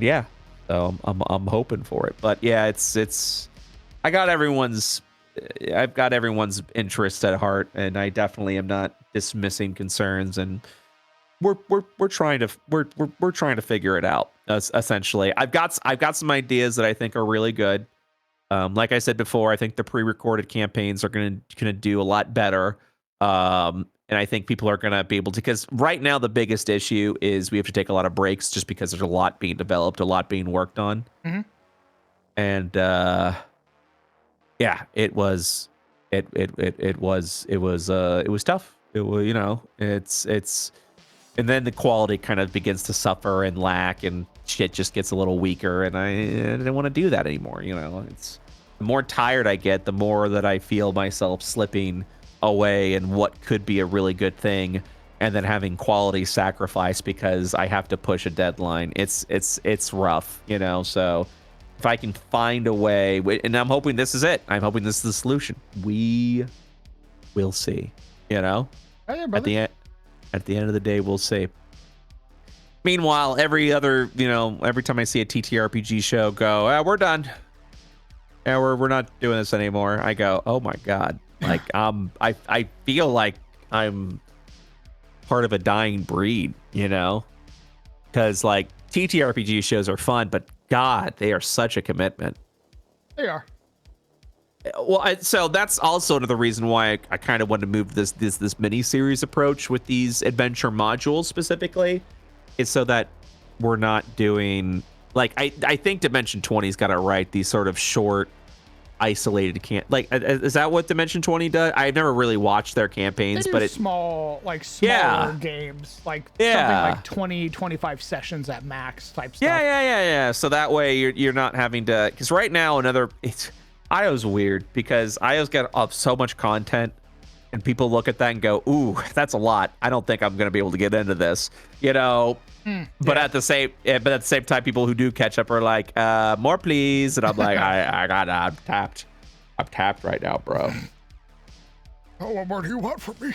yeah, so I'm hoping for it. But yeah, I've got everyone's interest at heart, and I definitely am not dismissing concerns, and we're trying to figure it out. Essentially, I've got some ideas that I think are really good. Like I said before, I think the pre-recorded campaigns are gonna do a lot better. And I think people are gonna be able to, because right now the biggest issue is we have to take a lot of breaks just because there's a lot being developed, a lot being worked on. Mm-hmm. And yeah, it was tough. It was, you know, it's. And then the quality kind of begins to suffer and lack, and shit just gets a little weaker. And I didn't want to do that anymore. You know, the more tired I get, the more that I feel myself slipping away in what could be a really good thing, and then having quality sacrifice because I have to push a deadline. It's rough, you know. So if I can find a way, and I'm hoping this is it. I'm hoping this is the solution. We will see. You know, Oh, yeah, brother. At the end of the day, we'll see. Meanwhile, every time I see a TTRPG show go, we're done. Yeah, we're not doing this anymore. I go, oh my god. Like I feel like I'm part of a dying breed, because like TTRPG shows are fun, but god, they are such a commitment. They are. Well, so that's also another reason why I kind of want to move this mini series approach with these adventure modules specifically, is so that we're not doing like I think Dimension 20's got it right. These sort of short, isolated is that what Dimension 20 does? I've never really watched their campaigns, They do but it's smaller games, like something like 20-25 sessions at max type stuff. Yeah. So that way you're not having to, because right now IO's weird because IO's got so much content and people look at that and go, ooh, that's a lot. I don't think I'm going to be able to get into this, but at the same time, people who do catch up are like, more please. And I'm like, I'm tapped right now, bro. Oh, what more do you want from me?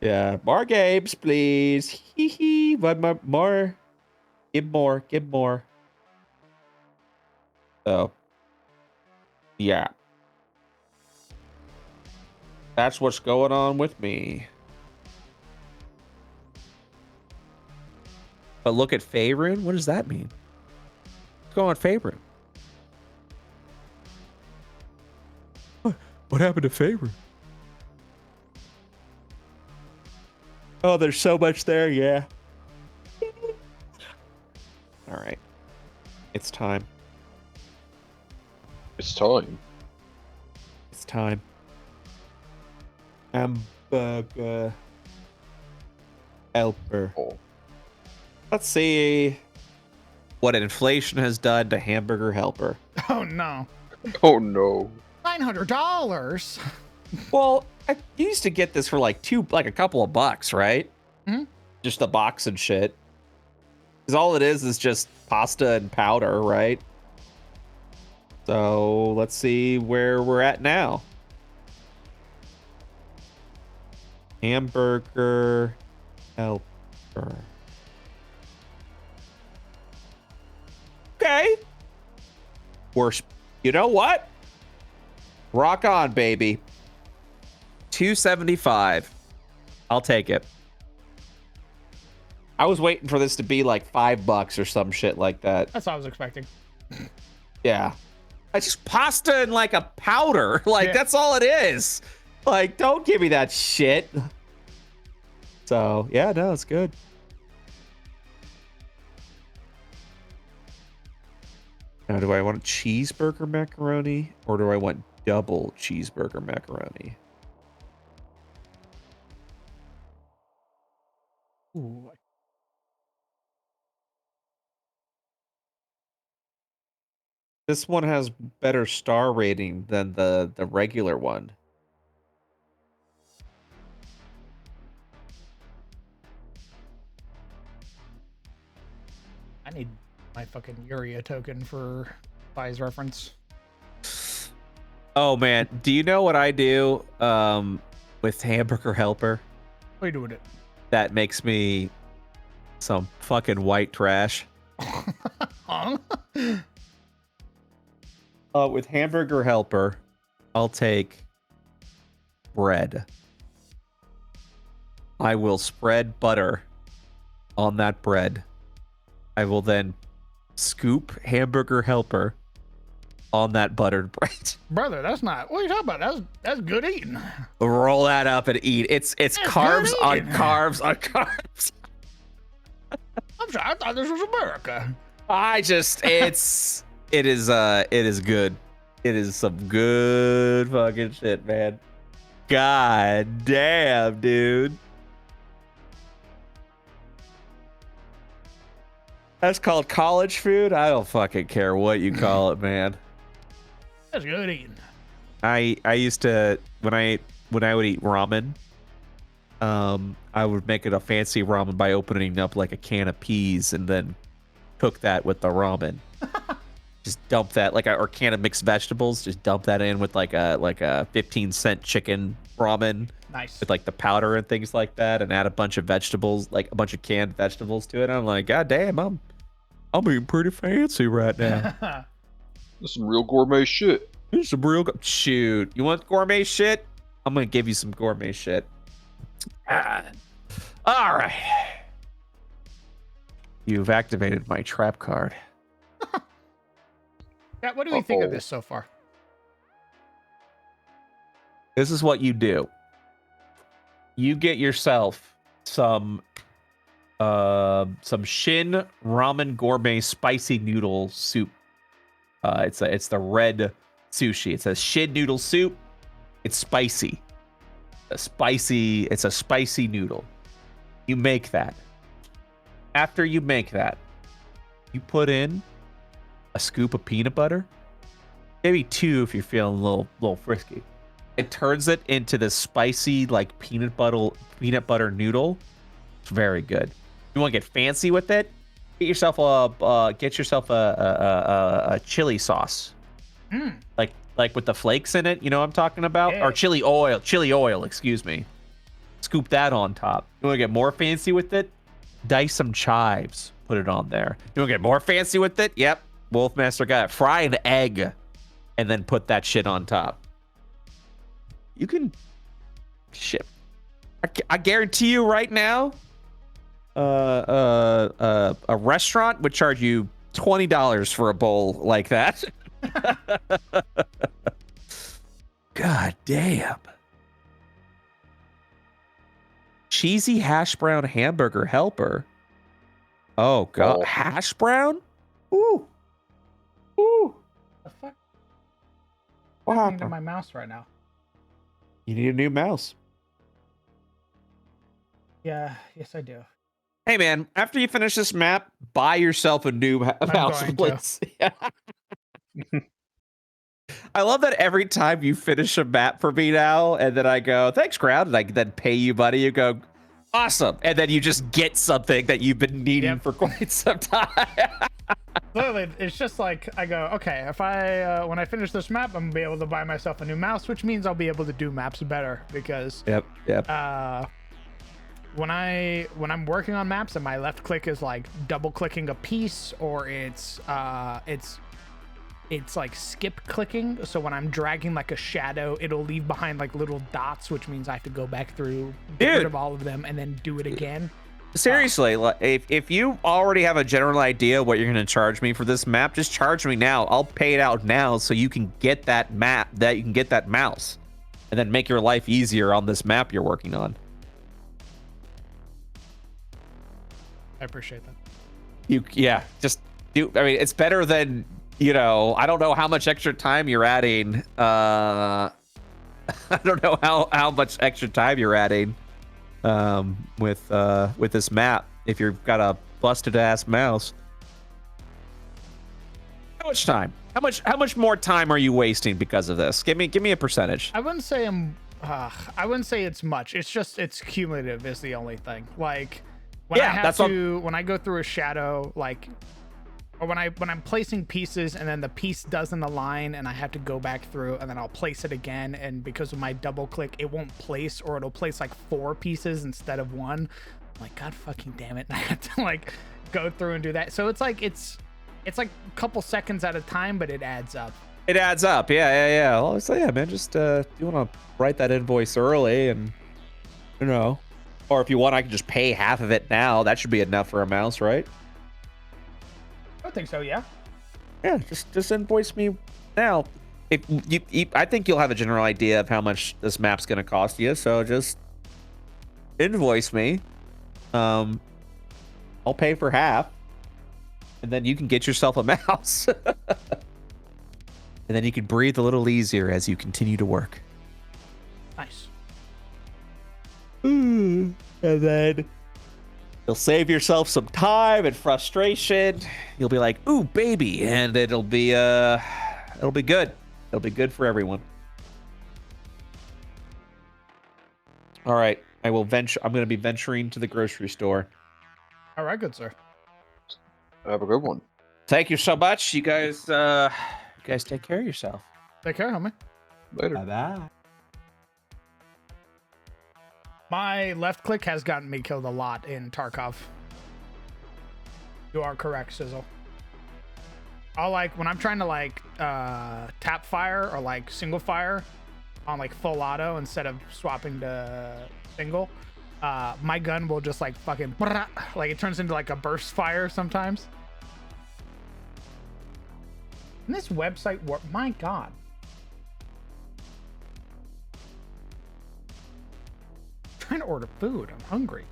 Yeah. More games, please. Hee hee. One more. Give more. So. Yeah. That's what's going on with me. But look at Faerun? What does that mean? What's going on Faerun? What happened to Faerun? Oh, there's so much there, yeah. All right. It's time. It's time. It's time. Hamburger helper. Oh. Let's see what inflation has done to Hamburger Helper. Oh no. Oh no. $900. Well, I used to get this for like a couple of bucks, right? Hmm? Just the box and shit. Because all it is just pasta and powder, right? So let's see where we're at now. Hamburger helper. Okay. You know what? Rock on, baby. $2.75. I'll take it. I was waiting for this to be like $5 or some shit like that. That's what I was expecting. Yeah. It's just pasta and like a powder. Like, that's all it is. Like, don't give me that shit. So, yeah, no, it's good. Now, do I want cheeseburger macaroni or do I want double cheeseburger macaroni? Ooh. This one has better star rating than the regular one. I need my fucking Uria token for Spies reference. Oh man, do you know what I do with Hamburger Helper? What are you doing it? That makes me some fucking white trash. Huh? With Hamburger Helper, I'll take bread. I will spread butter on that bread. I will then scoop Hamburger Helper on that buttered bread. Brother, that's not. What are you talking about? That's good eating. Roll that up and eat. It's carbs on carbs on carbs. I'm sorry. I thought this was America. It is good. It is some good fucking shit, man. God damn, dude. That's called college food? I don't fucking care what you call it, man. That's good eating. I used to when I would eat ramen, I would make it a fancy ramen by opening up like a can of peas and then cook that with the ramen. Just dump that or can of mixed vegetables. Just dump that in with like a 15-cent chicken ramen. Nice. with like the powder and things like that, and add a bunch of vegetables, like a bunch of canned vegetables to it. I'm like, God damn, I'm being pretty fancy right now. This is some real gourmet shit. This is some real shoot. You want gourmet shit? I'm gonna give you some gourmet shit. All right. You've activated my trap card. Yeah, what do we think of Uh-oh. this so far? This is what you do. You get yourself some Shin Ramen Gourmet Spicy Noodle Soup. It's the red sushi. It says Shin Noodle Soup. It's spicy. It's a spicy noodle. You make that. After you make that, you put in a scoop of peanut butter, maybe 2 if you're feeling a little frisky. It turns it into this spicy like peanut butter noodle. It's very good. You want to get fancy with it? Get yourself a chili sauce, like with the flakes in it. You know what I'm talking about? Yeah. Or chili oil. Excuse me. Scoop that on top. You want to get more fancy with it? Dice some chives. Put it on there. You want to get more fancy with it? Yep. Wolfmaster got it. Fry an egg, and then put that shit on top. You can ship. I guarantee you right now, a restaurant would charge you $20 for a bowl like that. God damn. Cheesy hash brown hamburger helper. Oh god, hash brown? Ooh. The fuck? What I'm happened? to my mouse right now. You need a new mouse. Yeah, yes I do. Hey man, after you finish this map, buy yourself a new mouse, going to. please. I love that every time you finish a map for me now, and then I go, thanks, crowd, and I then pay you money, you go, awesome. And then you just get something that you've been needing for quite some time. Literally, it's just like I go, okay, if I when I finish this map, I'm gonna be able to buy myself a new mouse, which means I'll be able to do maps better because Yep. when I'm working on maps and my left click is like double clicking a piece, or it's like skip clicking. So when I'm dragging like a shadow, it'll leave behind like little dots, which means I have to go back through, get rid of all of them, and then do it again. Seriously, if you already have a general idea what you're going to charge me for this map, just charge me now. I'll pay it out now so you can get that map, that you can get that mouse, and then make your life easier on this map you're working on. I appreciate that. Just do. I mean, it's better than, I don't know how much extra time you're adding. I don't know how much extra time you're adding with this map if you've got a busted ass mouse. How much time? How much more time are you wasting because of this? Give me a percentage. I wouldn't say I wouldn't say it's much. It's just it's cumulative is the only thing. Like when I have when I go through a shadow, like, or when I'm placing pieces and then the piece doesn't align and I have to go back through and then I'll place it again, and because of my double click it won't place, or it'll place like 4 pieces instead of 1. I'm like, god fucking damn it. And I have to like go through and do that. So it's like a couple seconds at a time, but it adds up. It adds up. Yeah. Well, so yeah, man, just you want to write that invoice early, and or if you want, I can just pay half of it now. That should be enough for a mouse, right? I think so, yeah. Yeah, just invoice me now. If you, I think you'll have a general idea of how much this map's gonna cost you. So just invoice me. I'll pay for half, and then you can get yourself a mouse, and then you can breathe a little easier as you continue to work. Nice. And then you'll save yourself some time and frustration. You'll be like, "Ooh, baby," and it'll be good. It'll be good for everyone. All right, I'm going to be venturing to the grocery store. All right, good sir. Have a good one. Thank you so much. You guys take care of yourself. Take care, homie. Later. Bye-bye. My left click has gotten me killed a lot in Tarkov. You are correct, Sizzle. I'll like when I'm trying to like tap fire or like single fire on like full auto instead of swapping to single, my gun will just like fucking like it turns into like a burst fire sometimes. And this website work, my god. I'm trying to order food. I'm hungry.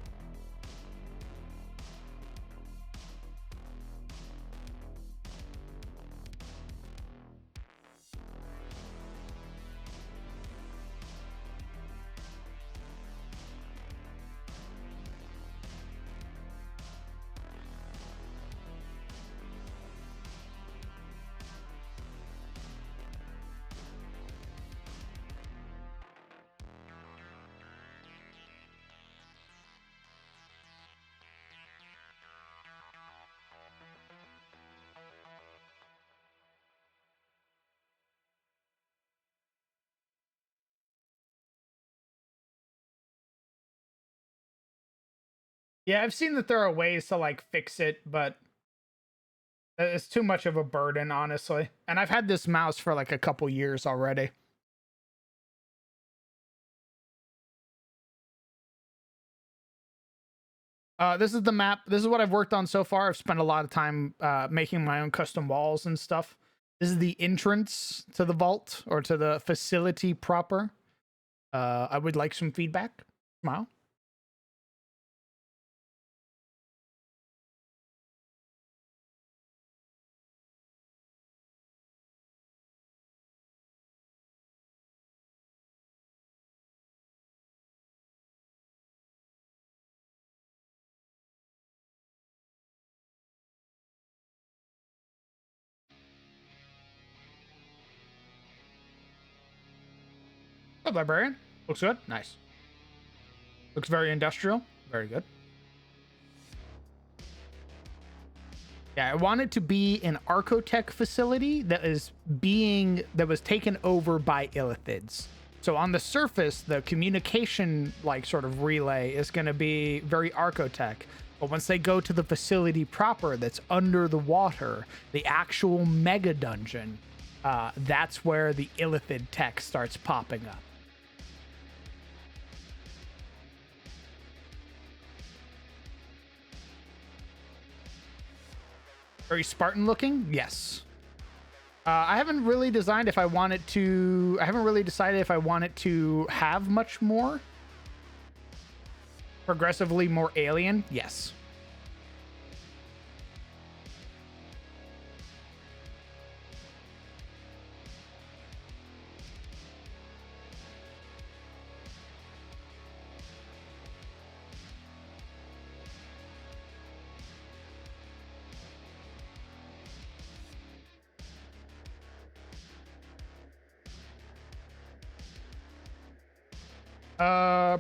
Yeah, I've seen that there are ways to like fix it, but it's too much of a burden, honestly. And I've had this mouse for like a couple years already. This is the map. This is what I've worked on so far. I've spent a lot of time making my own custom walls and stuff. This is the entrance to the vault or to the facility proper. I would like some feedback. Smile. Oh, librarian. Looks good. Nice. Looks very industrial. Very good. Yeah, I want it to be an Archotech facility that was taken over by Illithids. So on the surface, the communication like sort of relay is going to be very Archotech. But once they go to the facility proper that's under the water, the actual mega dungeon, that's where the Illithid tech starts popping up. Very Spartan looking, yes. I haven't really designed if I want it to. I haven't really decided if I want it to have much more. Progressively more alien, yes.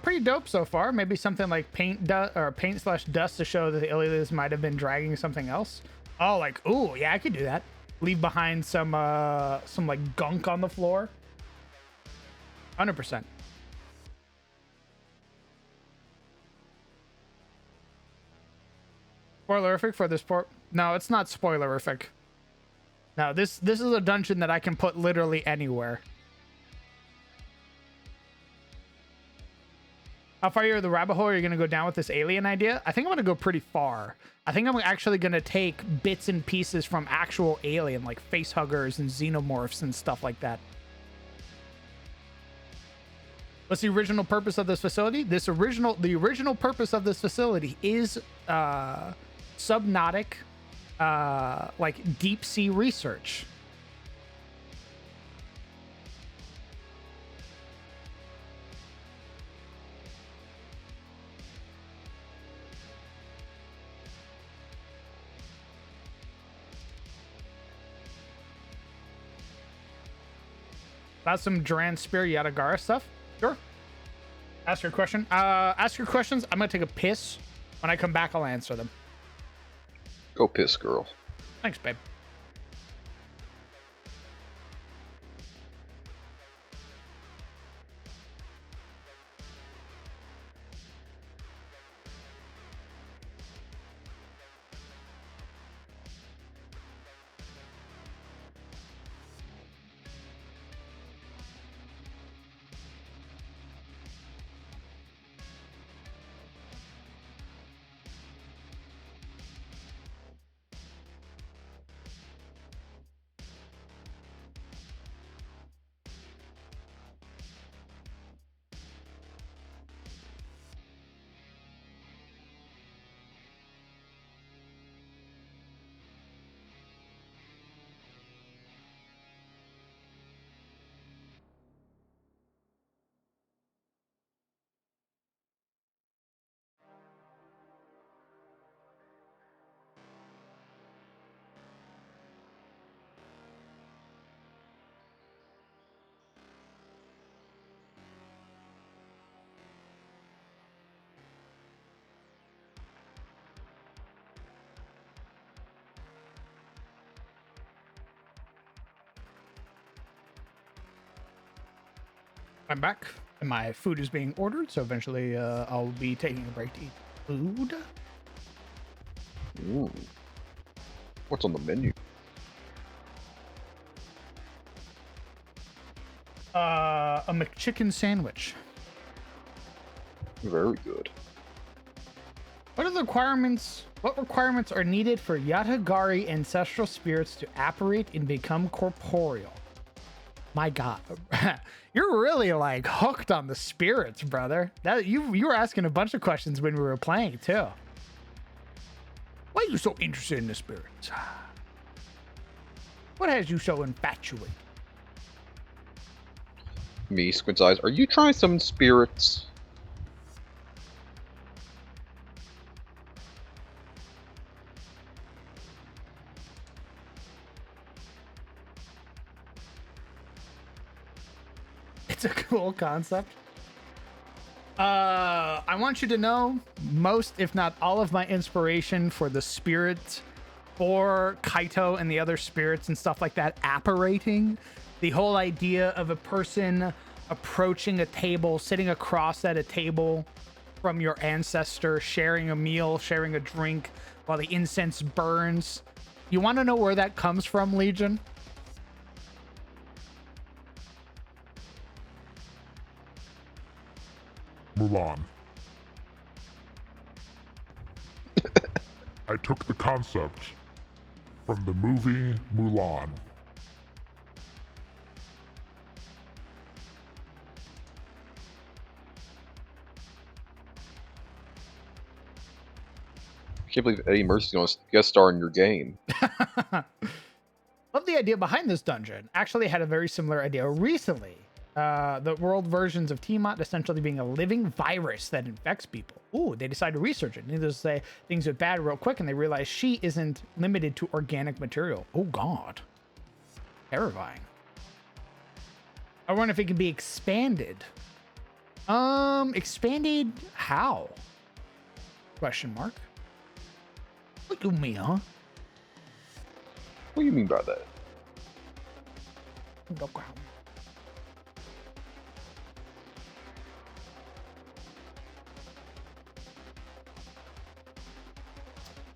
Pretty dope so far. Maybe something like paint slash dust to show that the Illithids might have been dragging something else. Oh, like, ooh, yeah, I could do that. Leave behind some like gunk on the floor. 100%. Spoilerific for this port? No, it's not spoilerific. No, this is a dungeon that I can put literally anywhere. How far you're the rabbit hole are you going to go down with this alien idea? I think I'm going to go pretty far. I think I'm actually going to take bits and pieces from actual alien, like face huggers and xenomorphs and stuff like that. What's the original purpose of this facility? The original purpose of this facility is subnautic, like deep sea research. About some Duran Spear Yatagara stuff? Sure. Ask your question. Ask your questions. I'm gonna take a piss. When I come back, I'll answer them. Go piss, girl. Thanks, babe. I'm back, and my food is being ordered, so eventually I'll be taking a break to eat food. Ooh. What's on the menu? A McChicken sandwich. Very good. What are the requirements? What requirements are needed for Yatagari ancestral spirits to apparate and become corporeal? My God, you're really like hooked on the spirits, brother. That you were asking a bunch of questions when we were playing too. Why are you so interested in the spirits? What has you so infatuated? Me, Squint's eyes. Are you trying some spirits? It's a cool concept. I want you to know most, if not all, of my inspiration for the spirits, for Kaito and the other spirits and stuff like that, apparating. The whole idea of a person approaching a table, sitting across at a table from your ancestor, sharing a meal, sharing a drink while the incense burns. You want to know where that comes from, Legion? Mulan. I took the concept from the movie Mulan. I can't believe Eddie Murphy's going to guest star in your game. Love the idea behind this dungeon. Actually had a very similar idea recently. The world versions of Tiamat essentially being a living virus that infects people. Ooh, they decide to research it. Needless to say, things get bad real quick, and they realize she isn't limited to organic material. Oh God. Terrifying. I wonder if it can be expanded. Expanded how? Question mark. What do you mean, huh? What do you mean by that?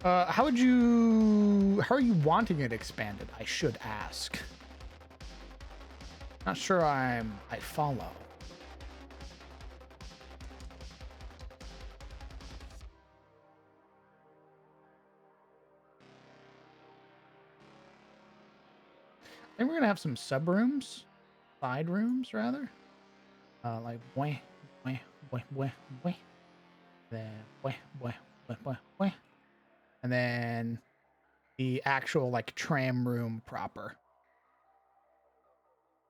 How are you wanting it expanded? I should ask. Not sure I follow. I think we're gonna have some sub rooms, side rooms rather. Like boy, then boy, and then the actual like tram room proper.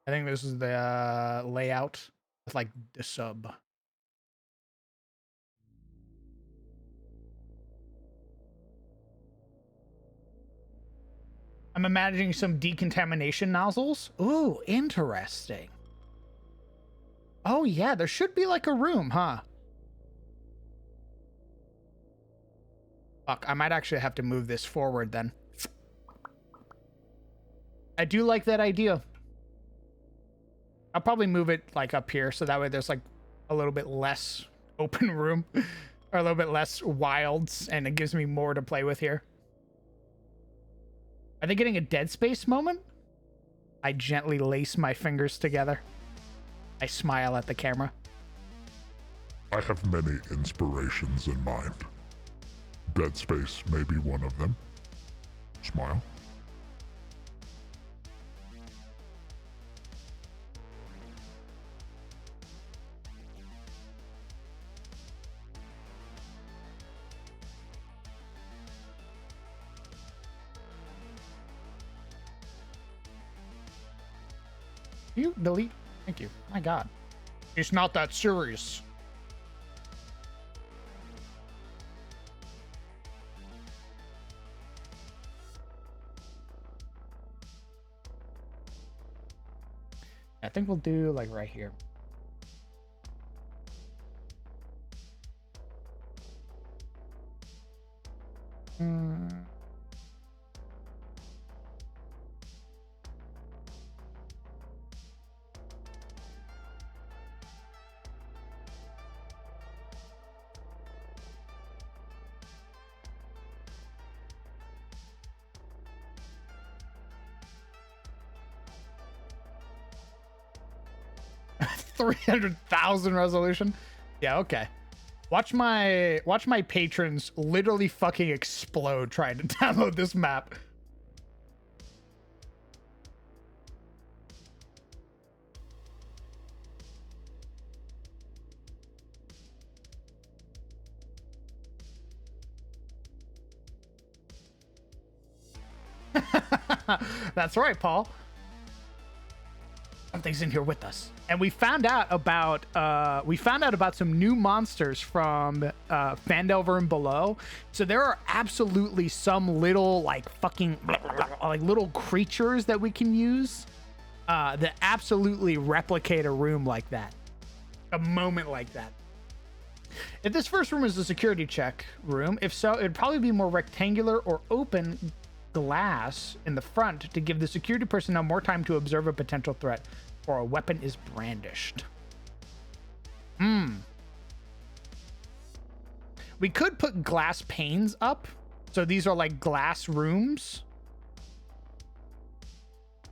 I think this is the layout with like the sub. I'm imagining some decontamination nozzles. Ooh, interesting. Oh yeah, there should be like a room, huh? Fuck, I might actually have to move this forward then. I do like that idea. I'll probably move it like up here so that way there's like a little bit less open room or a little bit less wilds and it gives me more to play with here. Are they getting a Dead Space moment? I gently lace my fingers together. I smile at the camera. I have many inspirations in mind. Dead Space may be one of them. Smile. You delete. Thank you. My God. It's not that serious. I think we'll do like right here. 300,000 resolution. Yeah, okay. Watch my patrons literally fucking explode trying to download this map. That's right, Paul. Something's in here with us. And we found out about some new monsters from Phandelver and below. So there are absolutely some little like fucking like little creatures that we can use that absolutely replicate a room like that. A moment like that. If this first room is a security check room, if so, it'd probably be more rectangular or open glass in the front to give the security personnel more time to observe a potential threat or a weapon is brandished. We could put glass panes up. So these are like glass rooms.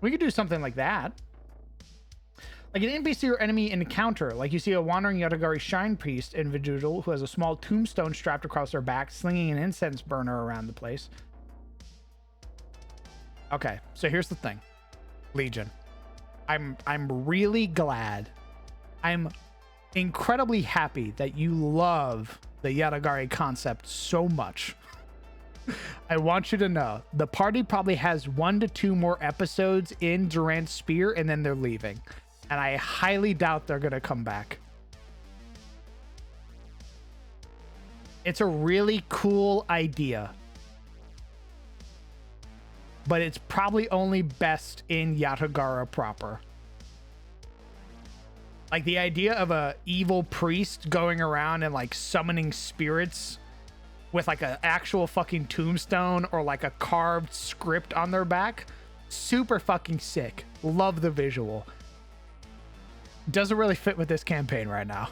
We could do something like that. Like an NPC or enemy encounter. Like you see a wandering Yatagari Shrine Priest individual who has a small tombstone strapped across their back, slinging an incense burner around the place. Okay, so here's the thing. Legion. I'm really glad. I'm incredibly happy that you love the Yatagari concept so much. I want you to know the party probably has 1 to 2 more episodes in Durant's Spear and then they're leaving. And I highly doubt they're going to come back. It's a really cool idea. But it's probably only best in Yatagara proper. Like the idea of a evil priest going around and like summoning spirits with like an actual fucking tombstone or like a carved script on their back. Super fucking sick. Love the visual. Doesn't really fit with this campaign right now.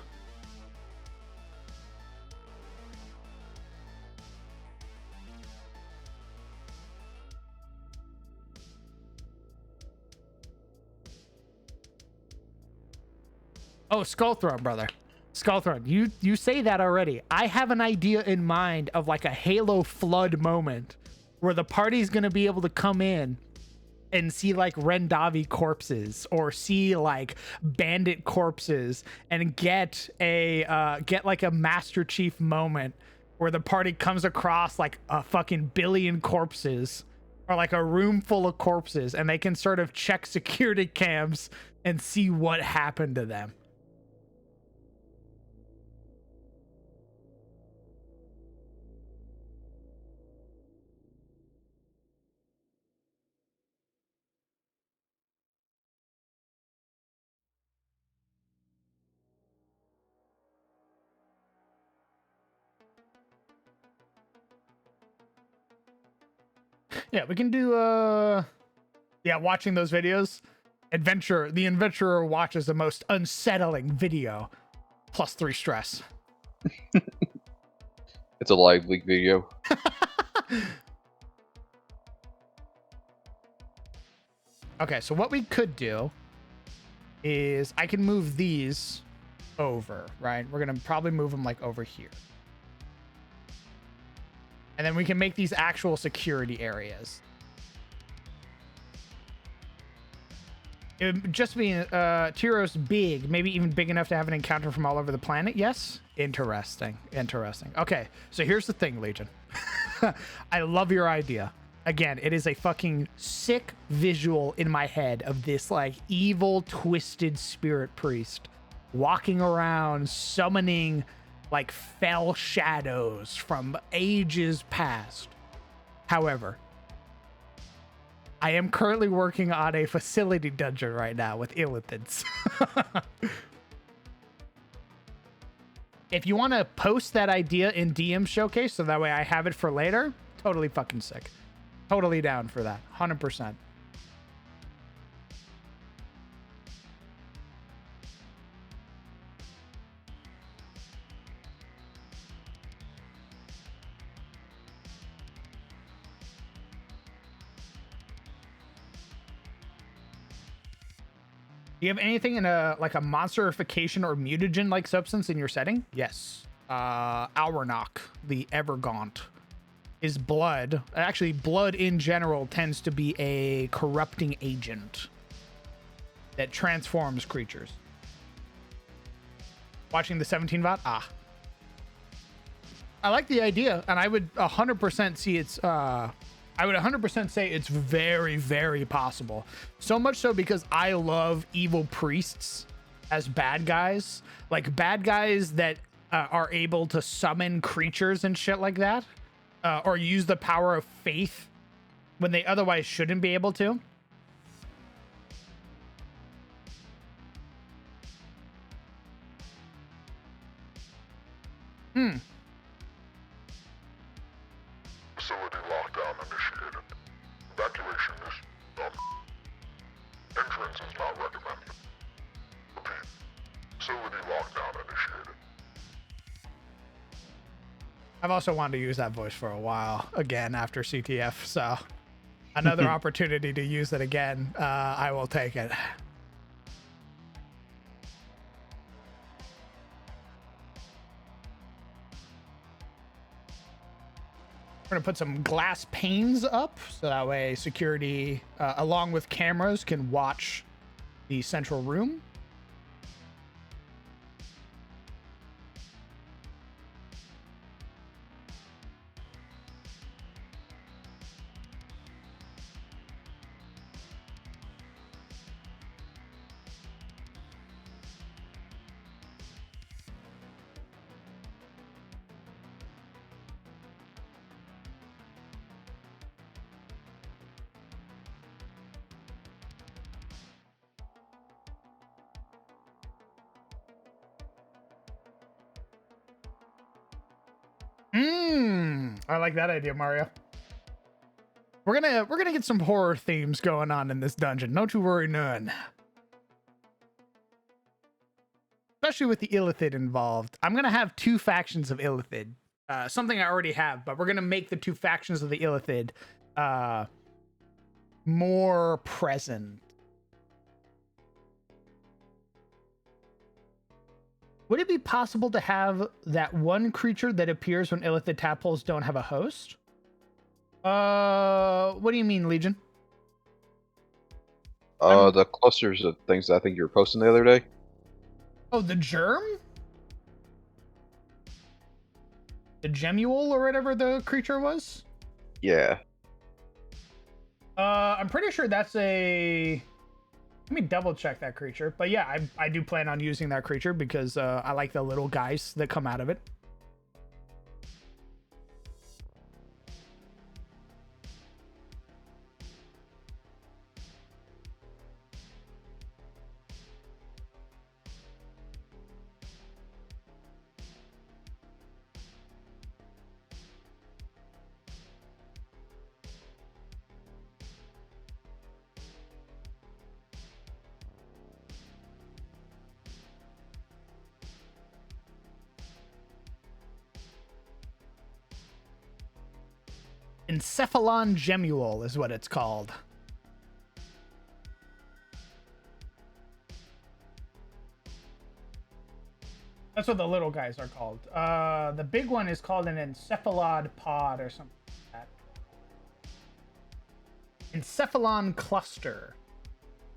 Oh, Skullthrone, brother. Skullthrone, you say that already. I have an idea in mind of like a Halo Flood moment where the party's gonna be able to come in and see like Rendavi corpses or see like bandit corpses and get like a Master Chief moment where the party comes across like a fucking billion corpses or like a room full of corpses and they can sort of check security cams and see what happened to them. Yeah, we can do yeah, watching those videos. The adventurer watches the most unsettling video. +3 stress. It's a live leak video. Okay, so what we could do is I can move these over, right? We're gonna probably move them like over here. And then we can make these actual security areas. It would just be Tyros big, maybe even big enough to have an encounter from all over the planet. Yes? Interesting. Interesting. Okay, so here's the thing, Legion. I love your idea. Again, it is a fucking sick visual in my head of this like evil, twisted spirit priest walking around summoning like fell shadows from ages past. However, I am currently working on a facility dungeon right now with Illithids. If you want to post that idea in DM Showcase so that way I have it for later, totally fucking sick. Totally down for that. 100%. Do you have anything in a like a monsterification or mutagen like substance in your setting? Yes. Alwarnock, the Evergaunt, is blood. Actually, blood in general tends to be a corrupting agent that transforms creatures. Watching the 17 VOD? Ah. I like the idea, and I would 100% see it's I would 100% say it's very, very possible. So much so because I love evil priests as bad guys. Like bad guys that are able to summon creatures and shit like that. Or use the power of faith when they otherwise shouldn't be able to. Facility lockdown initiated. Evacuation is done. Entrance is not recommended. Repeat. Facility lockdown initiated. I've also wanted to use that voice for a while again after CTF, so another opportunity to use it again. I will take it. We're gonna put some glass panes up so that way security, along with cameras, can watch the central room. I like that idea, Mario. We're gonna get some horror themes going on in this dungeon. Don't you worry none. Especially with the Illithid involved. I'm gonna have 2 factions of Illithid. Something I already have, but we're gonna make the 2 factions of the Illithid more present. Would it be possible to have that one creature that appears when Illithid tadpoles don't have a host? What do you mean, Legion? The clusters of things I think you were posting the other day. Oh, the germ? The gemule or whatever the creature was? Yeah. I'm pretty sure that's a... Let me double check that creature. But yeah, I do plan on using that creature because I like the little guys that come out of it. Encephalon gemule is what it's called. That's what the little guys are called. The big one is called an encephalod pod or something like that. Encephalon cluster.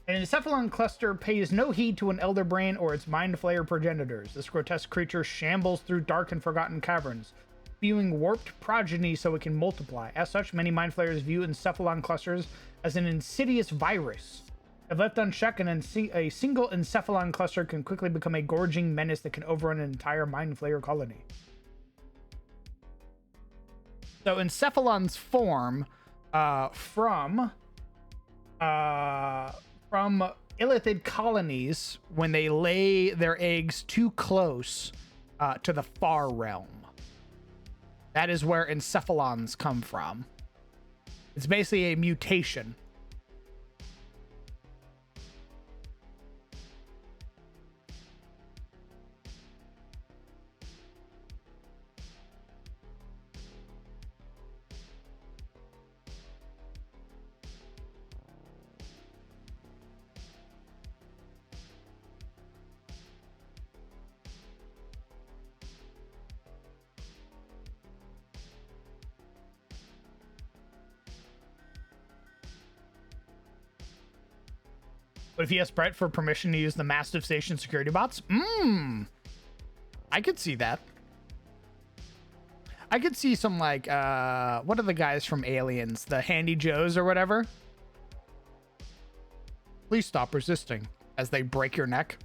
An encephalon cluster pays no heed to an elder brain or its mind flayer progenitors. This grotesque creature shambles through dark and forgotten caverns, spewing warped progeny so it can multiply. As such, many mind flayers view encephalon clusters as an insidious virus. If left unchecked, a single encephalon cluster can quickly become a gorging menace that can overrun an entire mind flayer colony. So encephalons form from Illithid colonies when they lay their eggs too close to the far realm. That is where encephalons come from. It's basically a mutation. But if he asks Brett for permission to use the massive station security bots, I could see that. I could see some like, what are the guys from Aliens? The Handy Joes or whatever? Please stop resisting as they break your neck.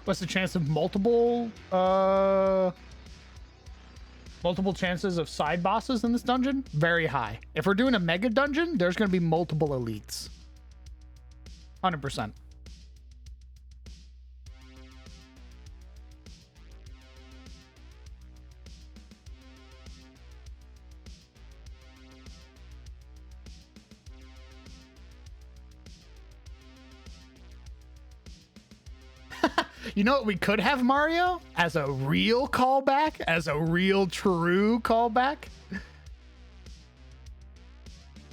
What's the chance of multiple chances of side bosses in this dungeon? Very high. If we're doing a mega dungeon, there's going to be multiple elites. 100%. You know what we could have, Mario? As a real callback? As a real true callback?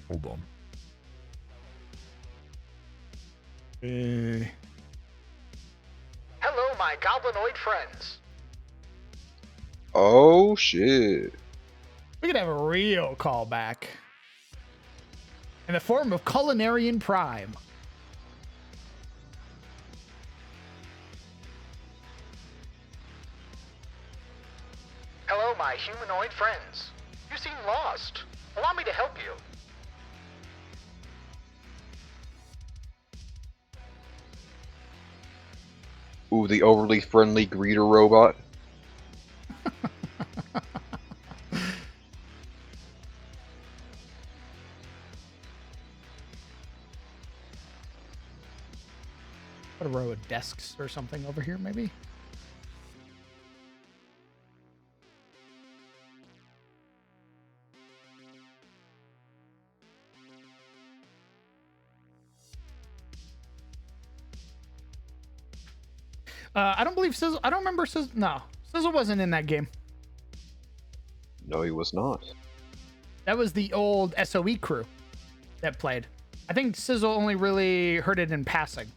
Hold on. Hello, my goblinoid friends. Oh shit. We could have a real callback. In the form of Culinarian Prime. Hello, my humanoid friends. You seem lost. Allow me to help you. Ooh, the overly friendly greeter robot. Put a row of desks or something over here, maybe? I don't believe Sizzle. I don't remember Sizzle. No, Sizzle wasn't in that game. No, he was not. That was the old SOE crew that played. I think Sizzle only really heard it in passing.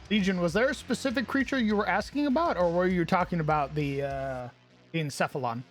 Legion, was there a specific creature you were asking about, or were you talking about the Encephalon?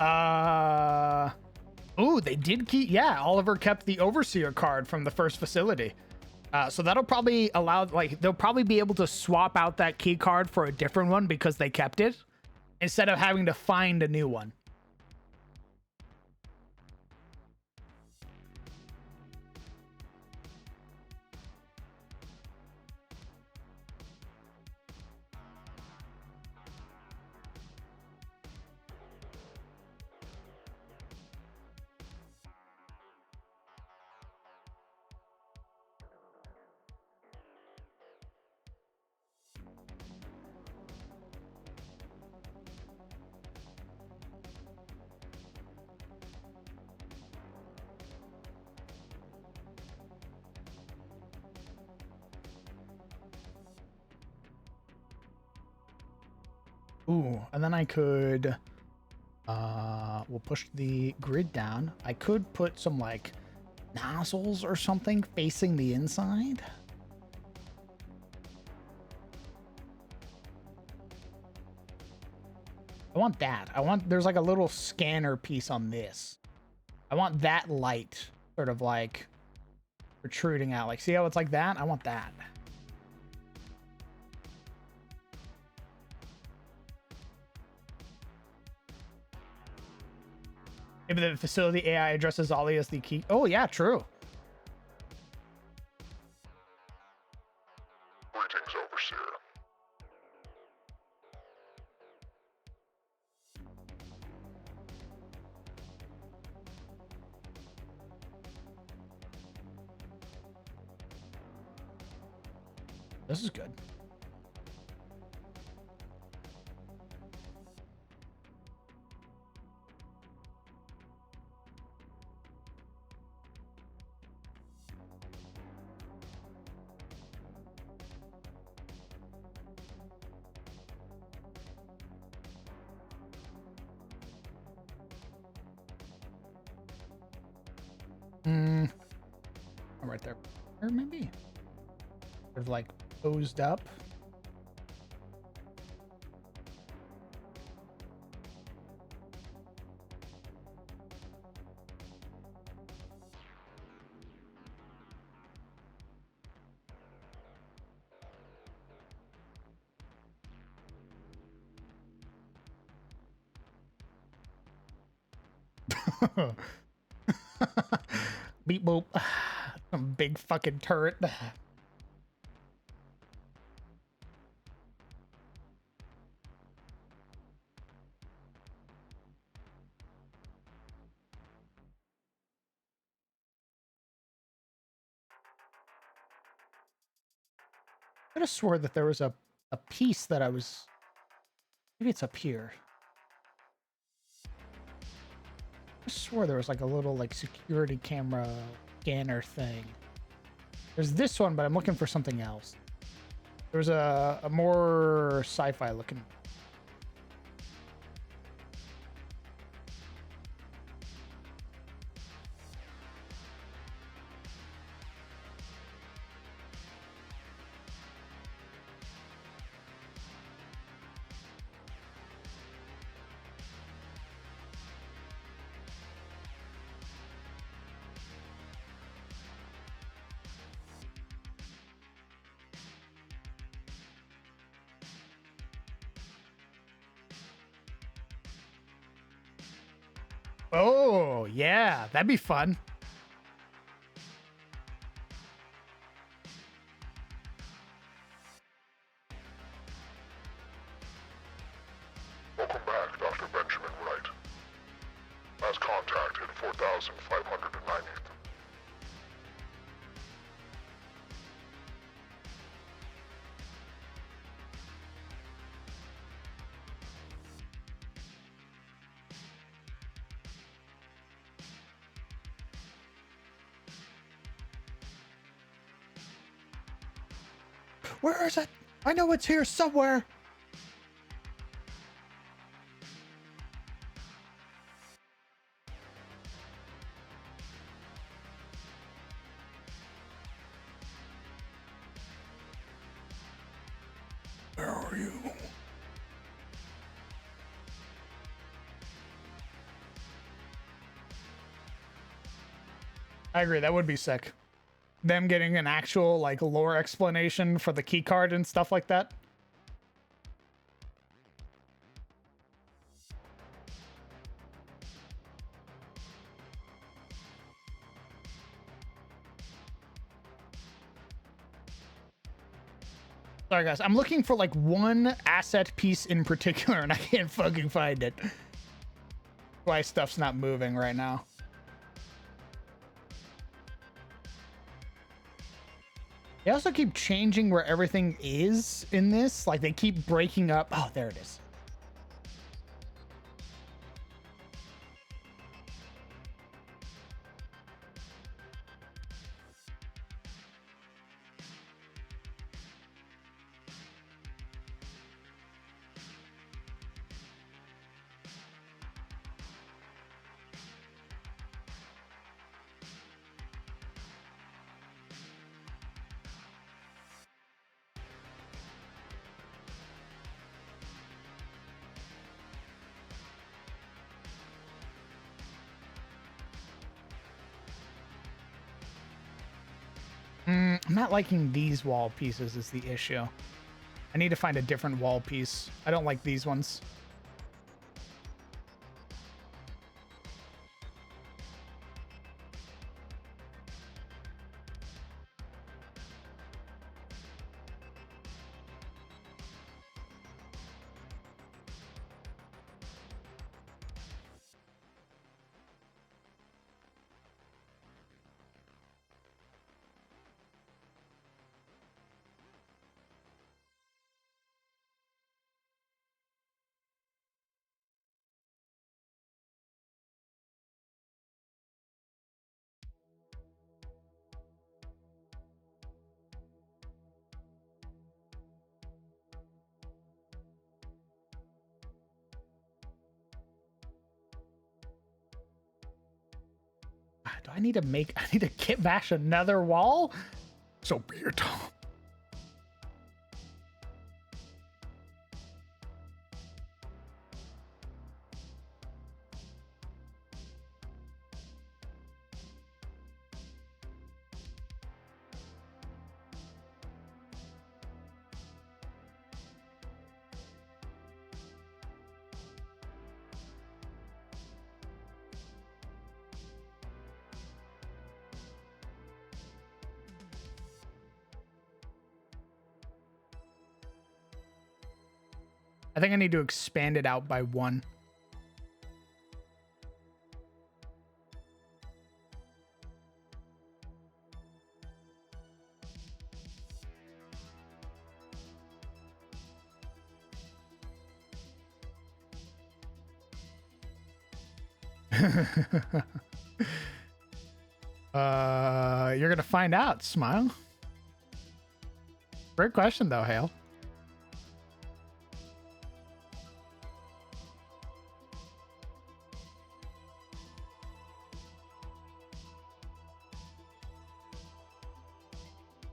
Oh, they did keep. Yeah, Oliver kept the overseer card from the first facility. So that'll probably allow, like, they'll probably be able to swap out that key card for a different one because they kept it instead of having to find a new one. Ooh, and then I could, we'll push the grid down. I could put some, like, nozzles or something facing the inside. I want that. There's like a little scanner piece on this. I want that light sort of like protruding out. Like, see how it's like that? I want that. Maybe the facility AI addresses Ollie as the key. Oh, yeah, true. Greetings, Overseer. This is good. Oh, right there. Or maybe. Sort of like posed up. Beep boop. Some big fucking turret. I could have swore that there was a piece that I was. Maybe it's up here. I swore there was like a little like security camera scanner thing. There's this one, but I'm looking for something else. There was a more sci-fi looking. Oh, yeah, that'd be fun. Welcome back, Dr. Benjamin Wright. Last contact at 4,590th. Where is it? I know it's here somewhere. Where are you? I agree. That would be sick. Them getting an actual like lore explanation for the key card and stuff like that. Sorry guys, I'm looking for like one asset piece in particular and I can't fucking find it. Why stuff's not moving right now. They also keep changing where everything is in this. Like they keep breaking up. Oh, there it is. I'm not liking these wall pieces is the issue. I need to find a different wall piece. I don't like these ones. Do I need to kit bash another wall? So be it. I think I need to expand it out by one. You're gonna find out, Smile. Great question though, Hale.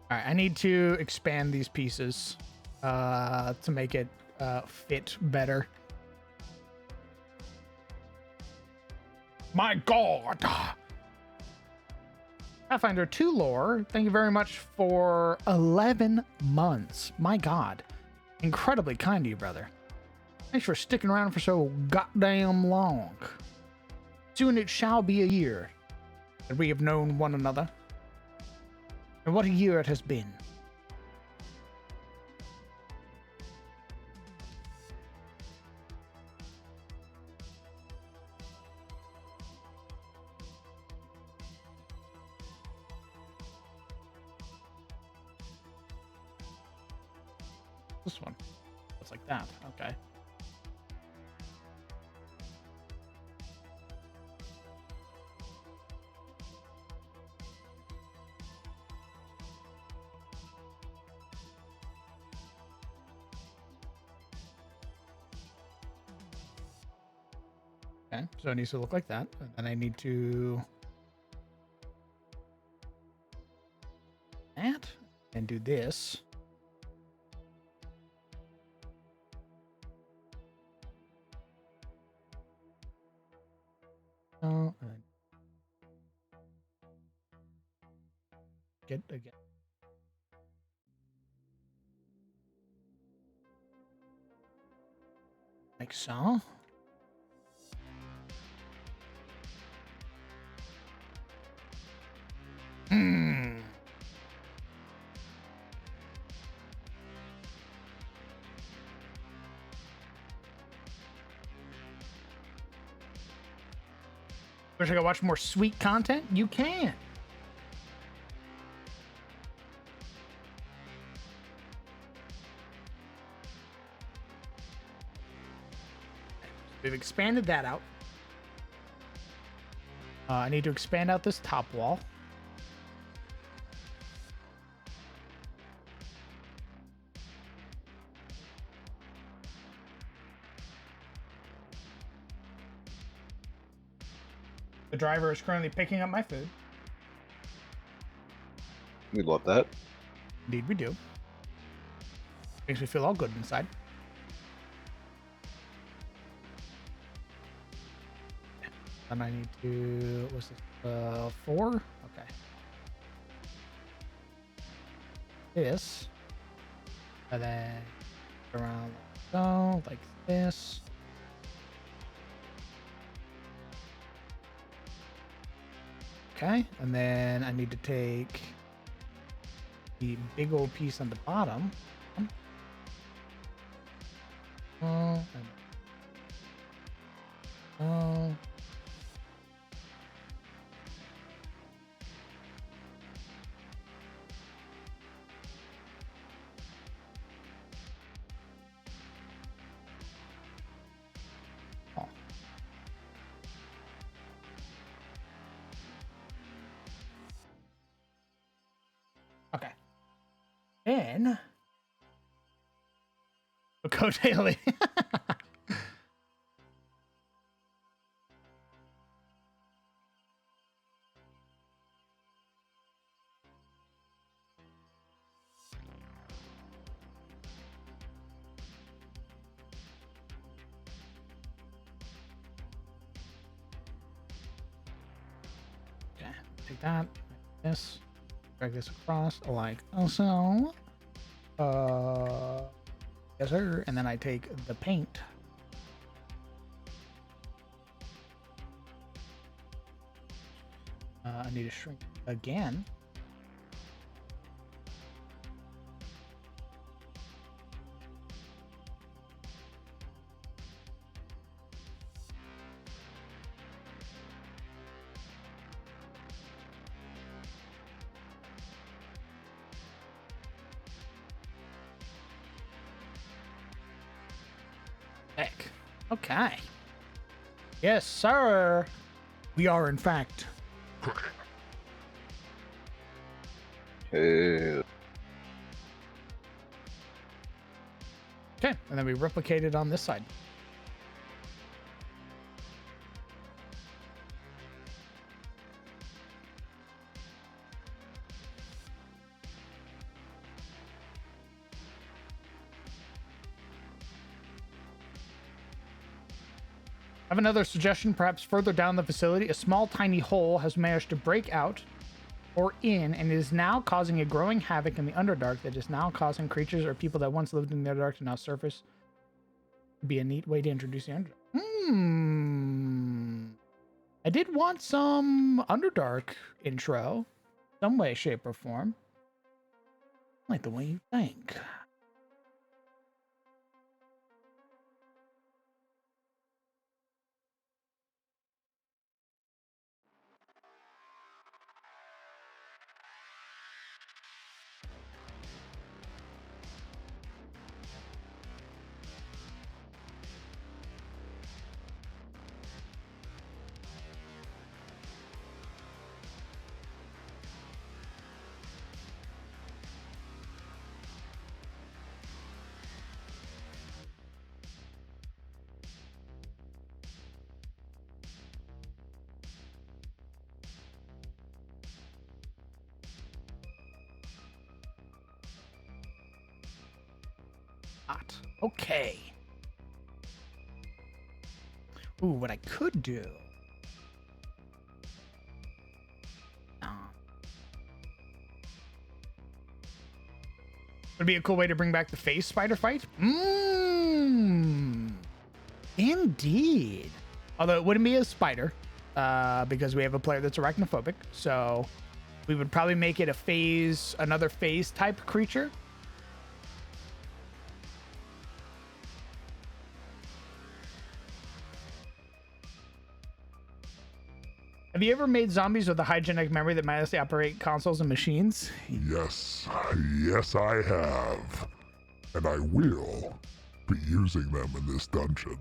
All right, I need to expand these pieces to make it fit better. My God! Pathfinder 2 lore, thank you very much for 11 months. My God. Incredibly kind of you, brother. Thanks for sticking around for so goddamn long. Soon it shall be a year that we have known one another. And what a year it has been. This one. It's like that. Okay. Okay, so it needs to look like that. And then I need to that and do this. Oh, it again. Like so. Hmm. Wish I could watch more sweet content? You can. We've expanded that out. I need to expand out this top wall. The driver is currently picking up my food. We love that. Indeed, we do. Makes me feel all good inside. And I need to, what's this, 4? Okay. This. And then around like so, like this. Okay, and then I need to take the big old piece on the bottom. Oh, oh. Okay. And we'll go daily. Okay, take that, this. Drag this across like so. Yes, sir. And then I take the paint. I need to shrink again. Heck. Okay. Yes, sir. We are, in fact. Hey, Okay, and then we replicate it on this side. I have another suggestion. Perhaps further down the facility, a small tiny hole has managed to break out or in and is now causing a growing havoc in the Underdark that is now causing creatures or people that once lived in the Underdark to now surface. Would be a neat way to introduce the Underdark. I did want some Underdark intro, some way, shape, or form. Like the way you think. Okay. Ooh, what I could do. Would be a cool way to bring back the phase spider fight. Indeed. Although it wouldn't be a spider, because we have a player that's arachnophobic. So we would probably make it another phase type creature. Have you ever made zombies with a high genetic memory that mindlessly operate consoles and machines? Yes, yes, I have. And I will be using them in this dungeon.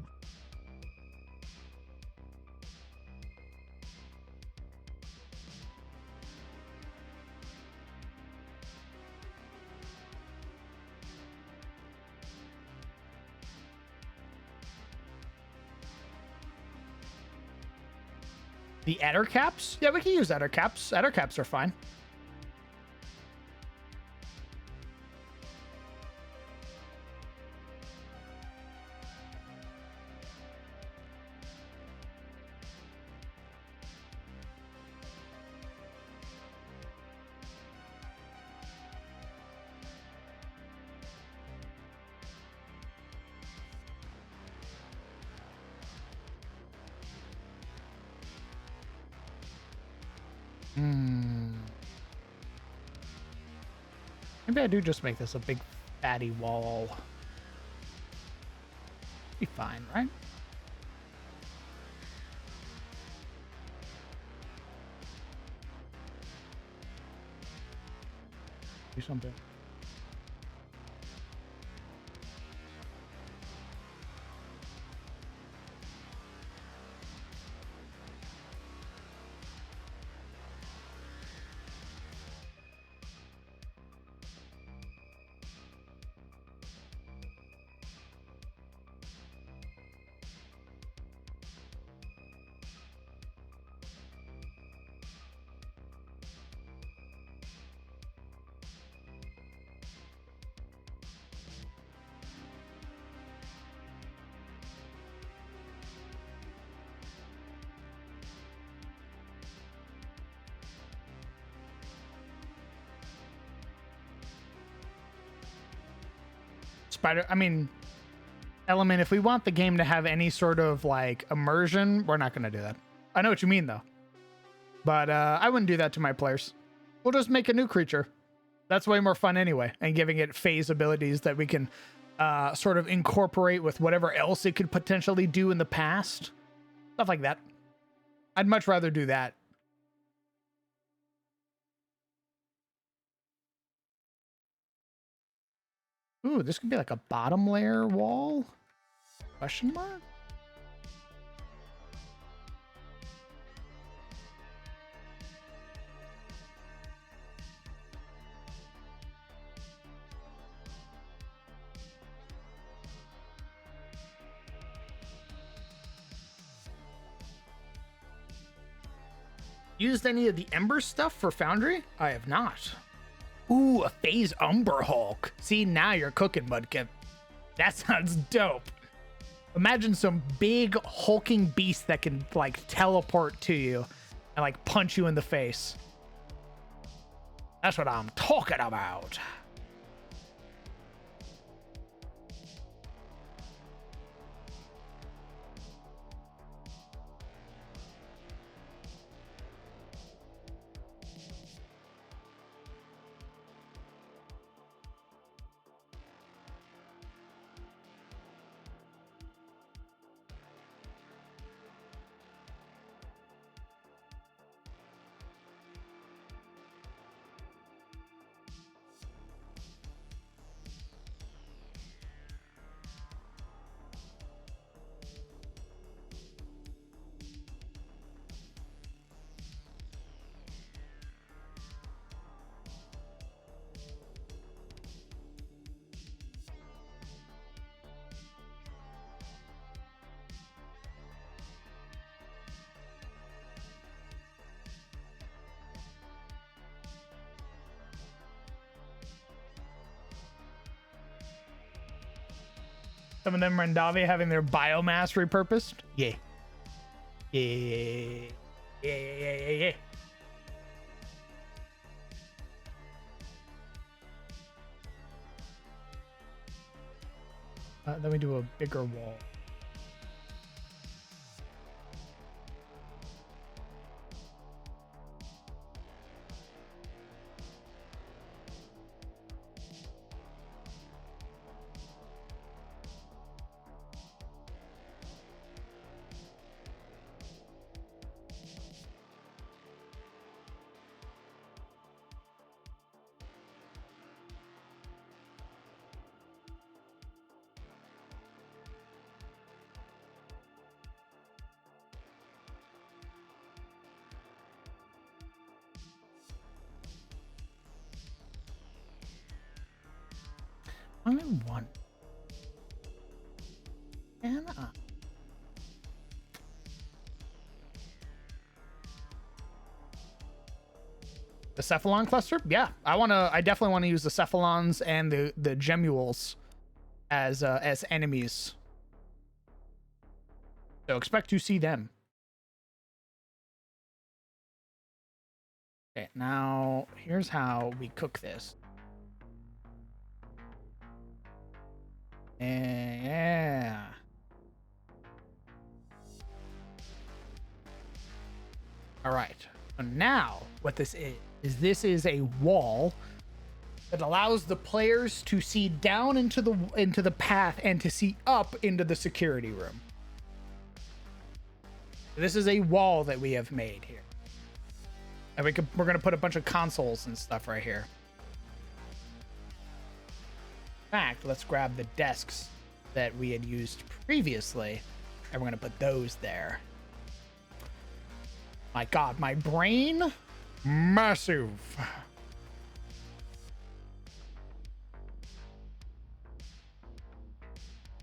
The adder caps? Yeah, we can use adder caps. Adder caps are fine. Maybe I do just make this a big fatty wall. Be fine, right? Do something. Element, if we want the game to have any sort of like immersion, we're not going to do that. I know what you mean though, but I wouldn't do that to my players. We'll just make a new creature. That's way more fun anyway, and giving it phase abilities that we can sort of incorporate with whatever else it could potentially do in the past. Stuff like that. I'd much rather do that. Ooh, this could be like a bottom layer wall? Question mark? Used any of the Ember stuff for Foundry? I have not. Ooh, a phase Umber Hulk. See, now you're cooking, Mudkip. That sounds dope. Imagine some big hulking beast that can like teleport to you and like punch you in the face. That's what I'm talking about. Some of them Rendavi having their biomass repurposed. Yeah. Yeah. Then we do a bigger wall. Only one. Anna. The Cephalon cluster? Yeah, I definitely want to use the Cephalons and the Gemules as enemies. So expect to see them. Okay, now here's how we cook this. Yeah. All right. So now what this is a wall that allows the players to see down into the path and to see up into the security room. This is a wall that we have made here. And we're going to put a bunch of consoles and stuff right here. In fact, let's grab the desks that we had used previously, and we're going to put those there. My God, my brain, massive.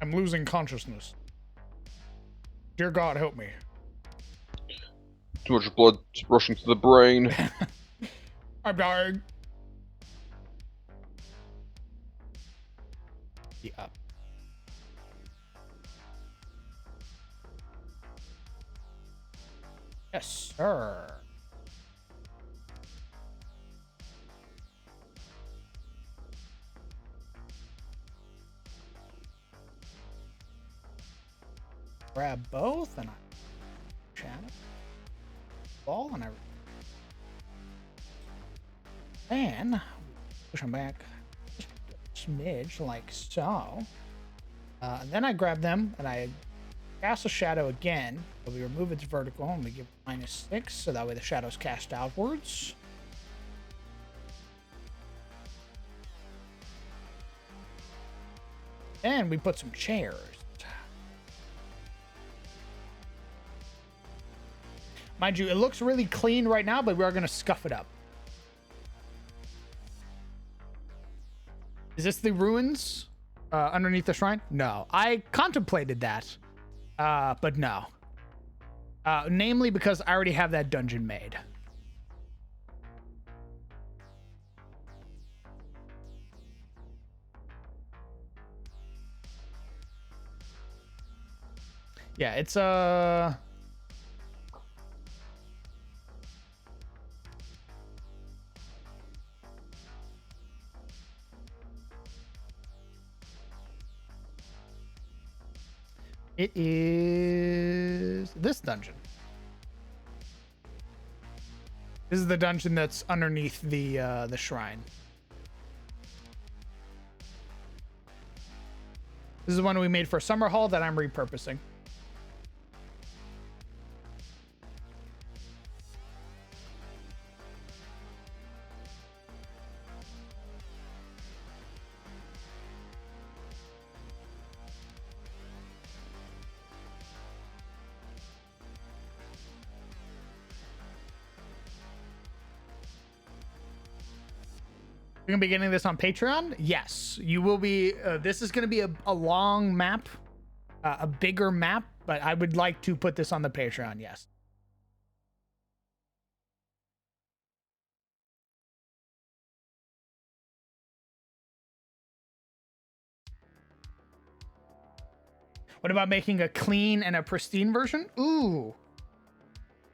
I'm losing consciousness. Dear God, help me. Too much blood rushing to the brain. I'm dying. Up. Yes, sir. Grab both and I channel ball and I then push them back just a smidge like so. And then I grab them and I cast a shadow again, but we remove its vertical and we give -6 so that way the shadow's cast outwards. And we put some chairs. Mind you, it looks really clean right now, but we are going to scuff it up. Is this the ruins underneath the shrine? No. I contemplated that, but no. Namely because I already have that dungeon made. Yeah, it's it is this dungeon. This is the dungeon that's underneath the shrine. This is the one we made for Summer Hall that I'm repurposing. You're gonna be getting this on Patreon? Yes, you will be. This is gonna be a long map, a bigger map, but I would like to put this on the Patreon. Yes. What about making a clean and a pristine version? Ooh.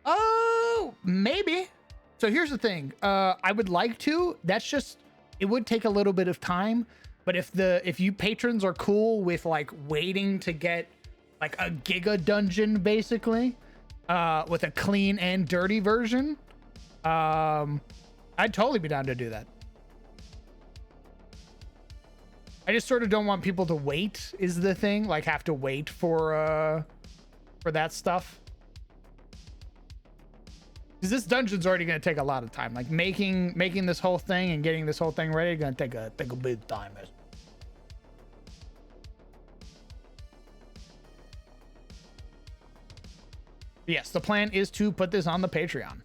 Oh, maybe. So here's the thing. I would like to. That's just. It would take a little bit of time, But if you patrons are cool with like waiting to get like a giga dungeon basically, with a clean and dirty version, I'd totally be down to do that. I just sort of don't want people to wait is the thing, like have to wait for that stuff. Because this dungeon's already going to take a lot of time. Like making this whole thing and getting this whole thing ready going to take a big time. Yes, the plan is to put this on the Patreon.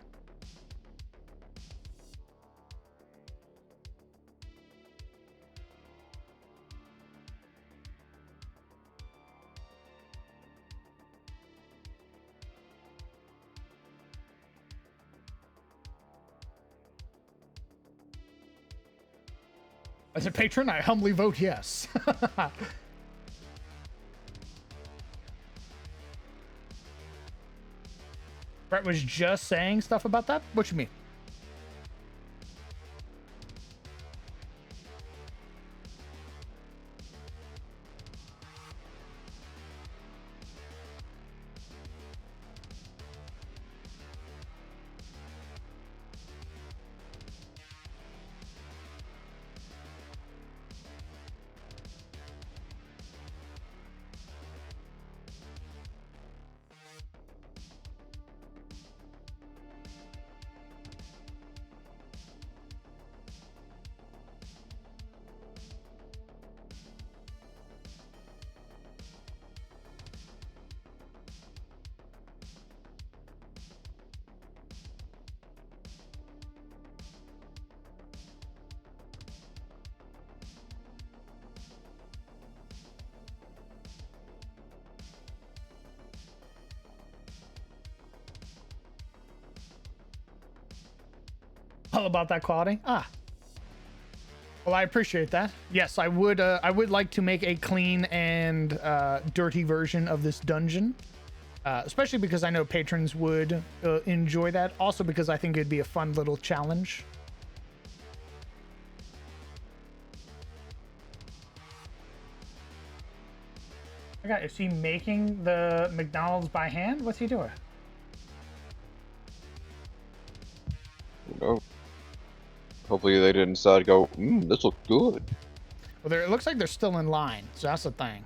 As a patron, I humbly vote yes. Brett was just saying stuff about that? What you mean? All about that quality. Well, I appreciate that. Yes, I would like to make a clean and dirty version of this dungeon, especially because I know patrons would enjoy that. Also because I think it'd be a fun little challenge. Is he making the McDonald's by hand? What's he doing? No. Hopefully they didn't decide to go, this looks good. Well, it looks like they're still in line, so that's the thing.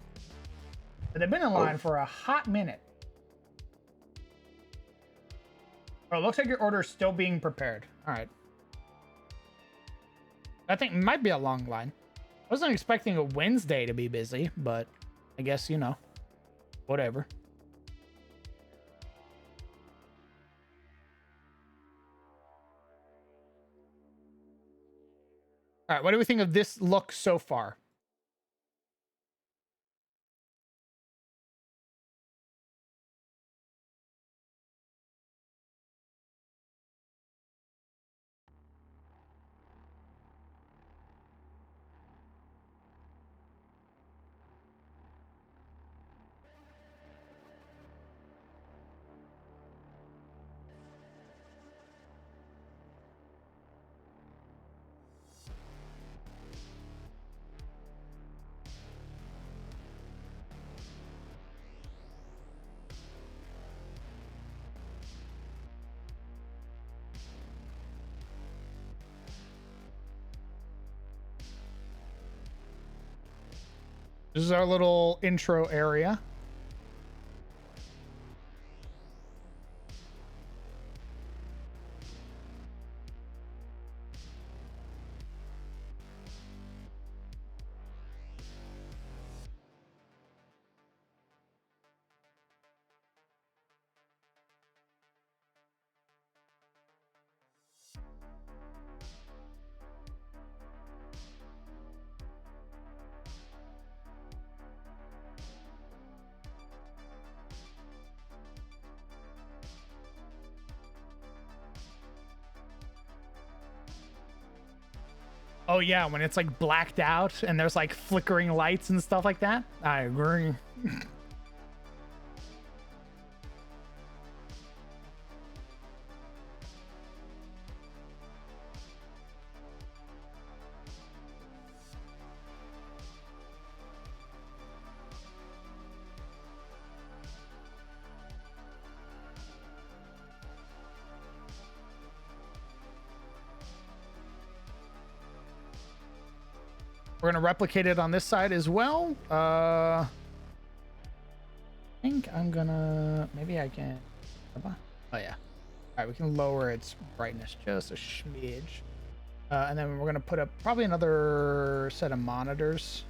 But they've been in line for a hot minute. Oh, it looks like your order is still being prepared. All right. I think it might be a long line. I wasn't expecting a Wednesday to be busy, but I guess, you know, whatever. All right, what do we think of this look so far? This is our little intro area. Oh yeah, when it's like blacked out and there's like flickering lights and stuff like that. I agree. We're going to replicate it on this side as well. I think I'm going to... Maybe I can... Oh, yeah. All right, we can lower its brightness just a smidge. And then we're going to put up probably another set of monitors.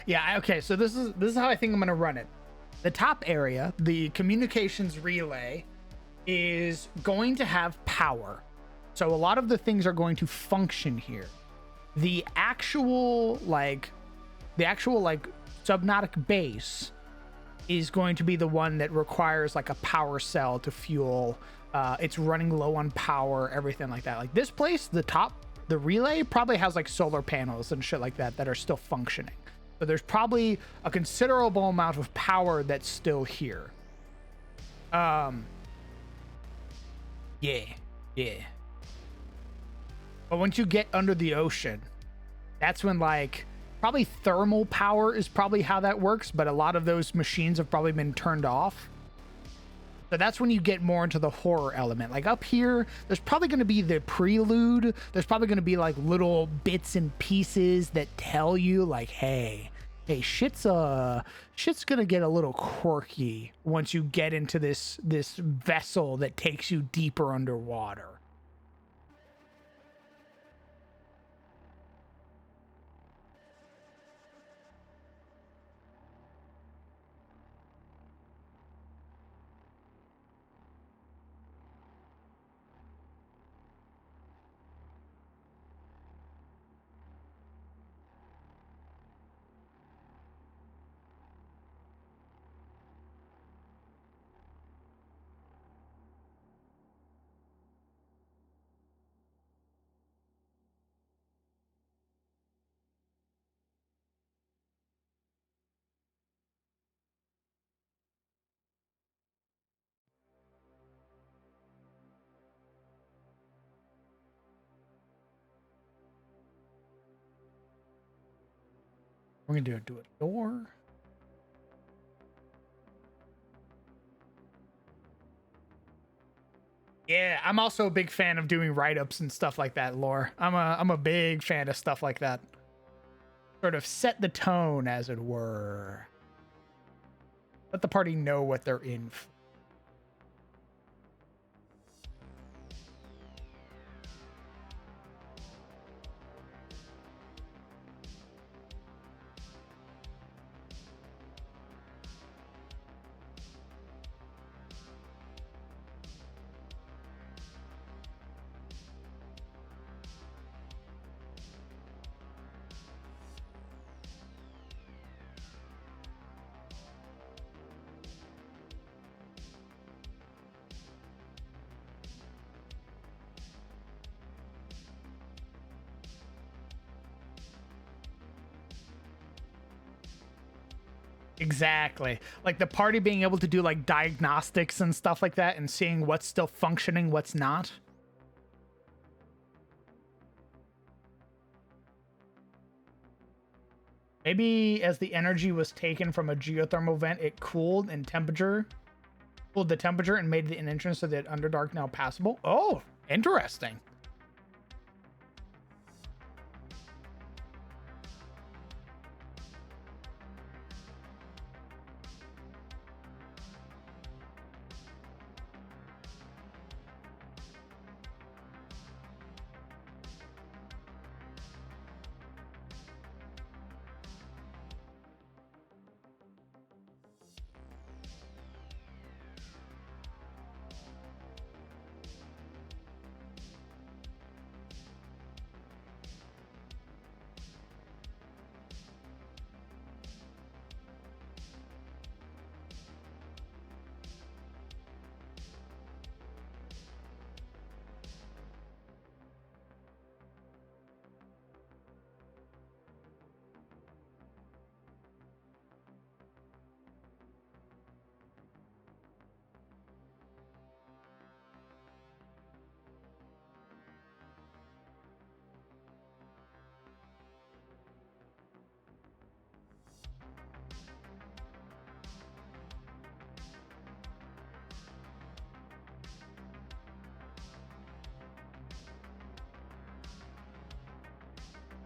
Yeah, okay, so this is how I think I'm gonna run it. The top area, the communications relay, is going to have power. So a lot of the things are going to function here. The actual Subnautic base is going to be the one that requires like a power cell to fuel. It's running low on power, everything like that. Like this place, the relay probably has like solar panels and shit like that are still functioning. So there's probably a considerable amount of power that's still here. Yeah. But once you get under the ocean, that's when like probably thermal power is probably how that works, but a lot of those machines have probably been turned off. So that's when you get more into the horror element. Like up here, there's probably going to be the prelude. There's probably going to be like little bits and pieces that tell you like, hey, shit's gonna get a little quirky once you get into this vessel that takes you deeper underwater. We're gonna do a door. Yeah, I'm also a big fan of doing write-ups and stuff like that, Lore. I'm a big fan of stuff like that. Sort of set the tone, as it were. Let the party know what they're in for. Exactly. Like the party being able to do like diagnostics and stuff like that and seeing what's still functioning, what's not. Maybe as the energy was taken from a geothermal vent, it cooled the temperature and made the entrance to the Underdark now passable. Oh, interesting.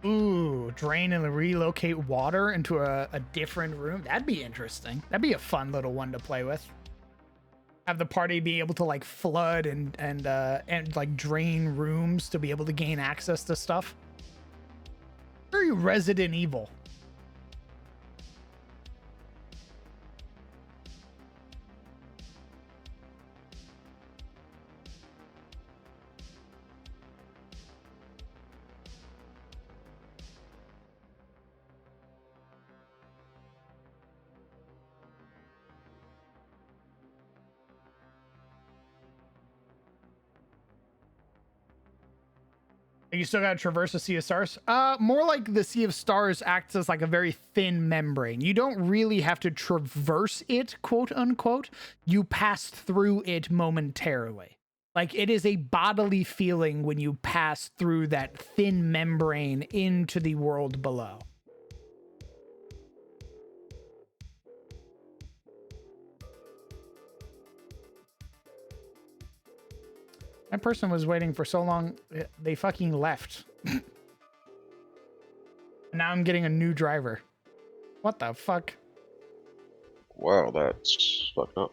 Ooh, drain and relocate water into a different room. That'd be interesting. That'd be a fun little one to play with. Have the party be able to like flood and like drain rooms to be able to gain access to stuff. Very Resident Evil. You still gotta traverse the Sea of Stars? More like the Sea of Stars acts as like a very thin membrane. You don't really have to traverse it, quote unquote. You pass through it momentarily. Like it is a bodily feeling when you pass through that thin membrane into the world below. That person was waiting for so long, they fucking left. Now I'm getting a new driver. What the fuck? Wow, that's fucked up.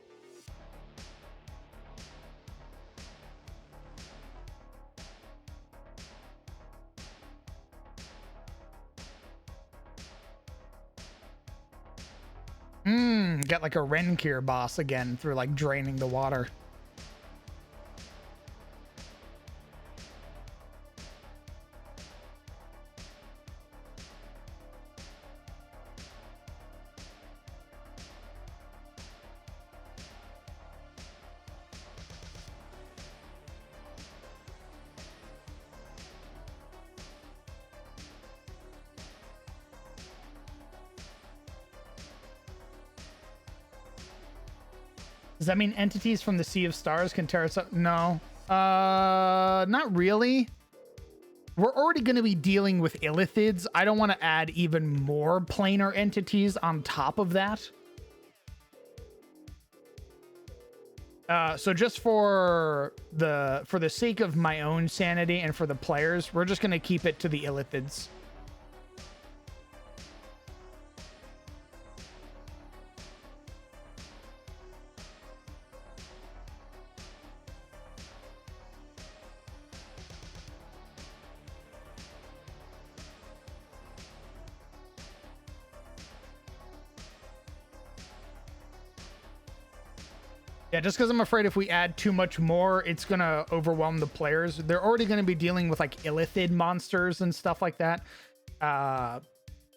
Get like a Renkir boss again through like draining the water. Does that mean entities from the Sea of Stars can tear us up? No. Not really. We're already going to be dealing with illithids. I don't want to add even more planar entities on top of that. So just for the sake of my own sanity and for the players, we're just going to keep it to the illithids. Yeah, just because I'm afraid if we add too much more, it's going to overwhelm the players. They're already going to be dealing with like illithid monsters and stuff like that.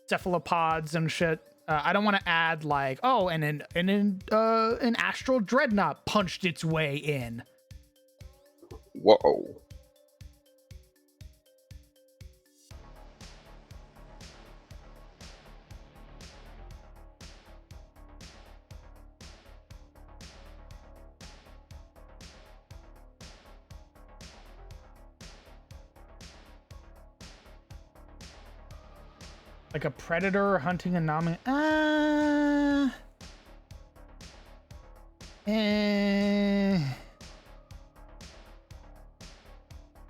Cephalopods and shit. I don't want to add like, oh, and an astral dreadnought punched its way in. Whoa. Like a predator hunting a nominee.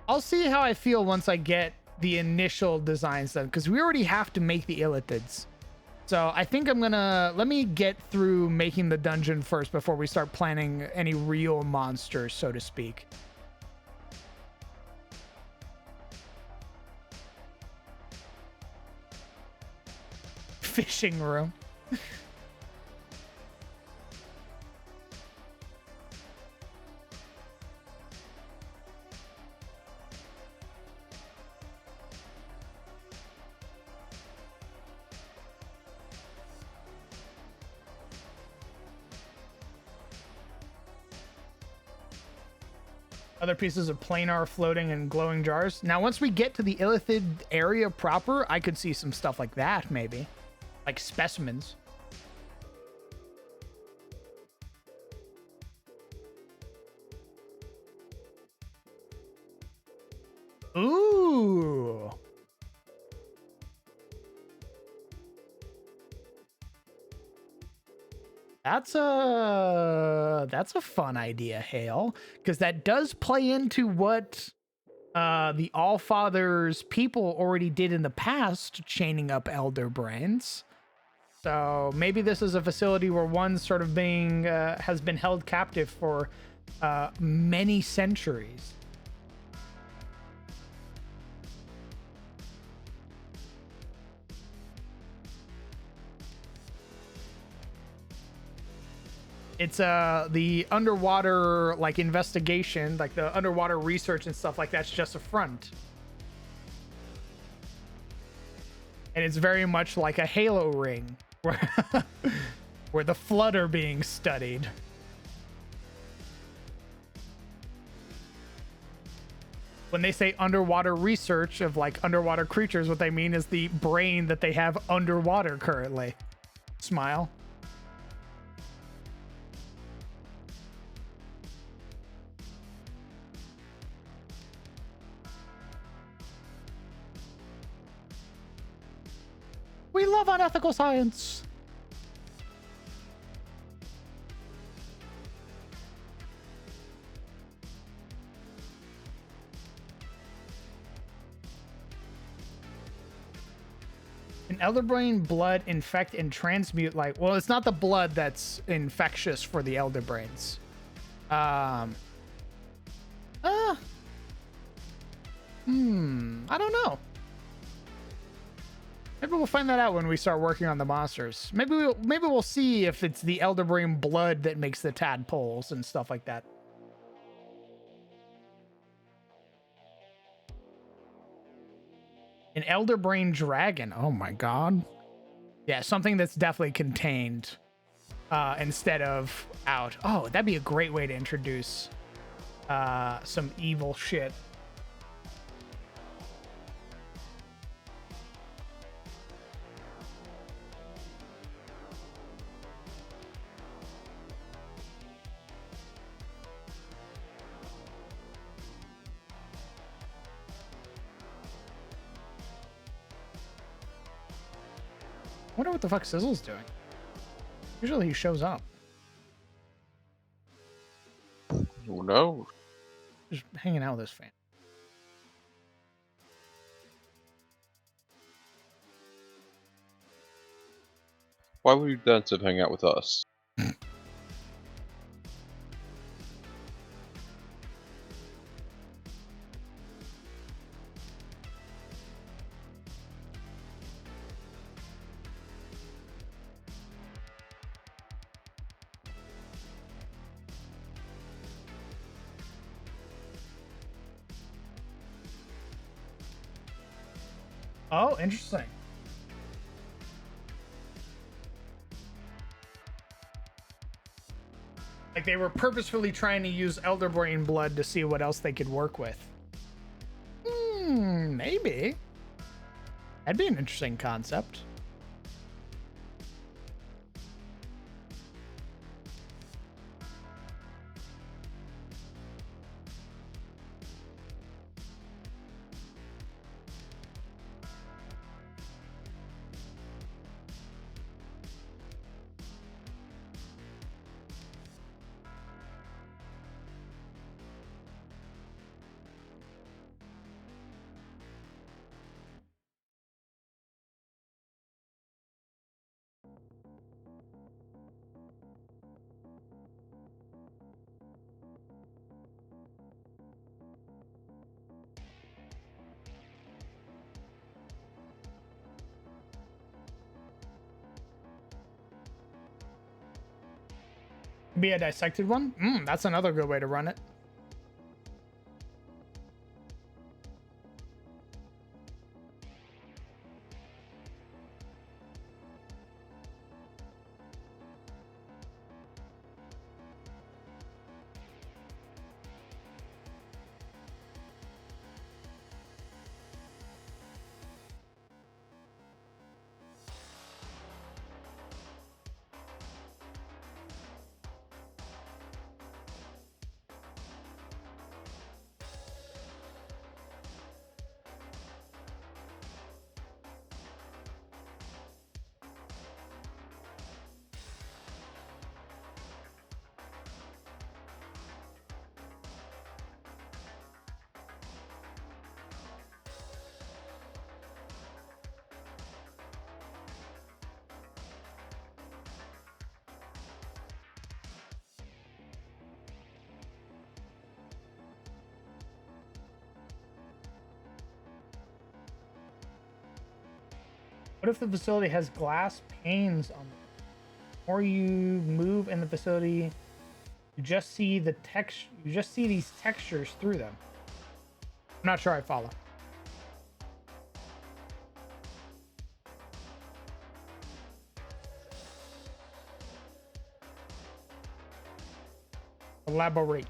I'll see how I feel once I get the initial designs done, because we already have to make the illithids. So I think let me get through making the dungeon first before we start planning any real monsters, so to speak. Fishing room. Other pieces of planar floating in glowing jars. Now, once we get to the illithid area proper, I could see some stuff like that, maybe. Like specimens. Ooh. That's a fun idea, Hale, because that does play into what the Allfather's people already did in the past, chaining up elder brains. So maybe this is a facility where one sort of being has been held captive for many centuries. It's the underwater like investigation, like the underwater research and stuff like that's just a front. And it's very much like a Halo ring where where the flood are being studied. When they say underwater research of like underwater creatures, what they mean is the brain that they have underwater currently. Smile. We love unethical science. Can Elderbrain blood infect and transmute like... Well, it's not the blood that's infectious for the Elderbrains. I don't know. Maybe we'll find that out when we start working on the monsters. Maybe we'll see if it's the Elderbrain blood that makes the tadpoles and stuff like that. An Elderbrain dragon. Oh my god. Yeah, something that's definitely contained instead of out. Oh, that'd be a great way to introduce some evil shit. I wonder what the fuck Sizzle's doing. Usually he shows up. Oh no. Just hanging out with his fan. Why would you Densive hang out with us? Oh, interesting. Like they were purposefully trying to use Elderbrain blood to see what else they could work with. Maybe. That'd be an interesting concept. Be a dissected one? That's another good way to run it. What if the facility has glass panes on them? Or you move in the facility, you just see the text. You just see these textures through them. I'm not sure I follow. Elaborate.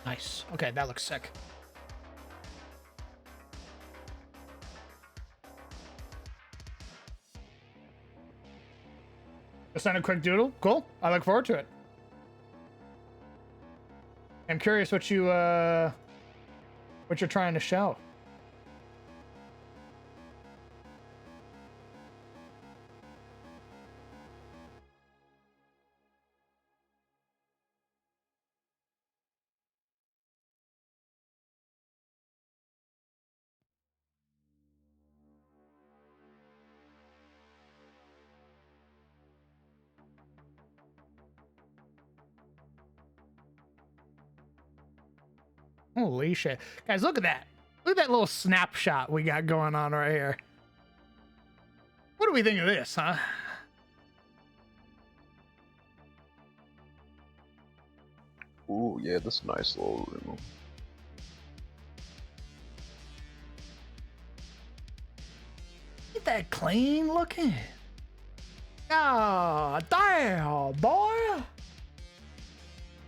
Nice. Okay, that looks sick. Just send a quick doodle. Cool. I look forward to it. I'm curious what you're trying to show. Holy shit. Guys, look at that. Look at that little snapshot we got going on right here. What do we think of this, huh? Ooh, yeah, this is a nice little room. Ain't that clean looking? God damn, boy.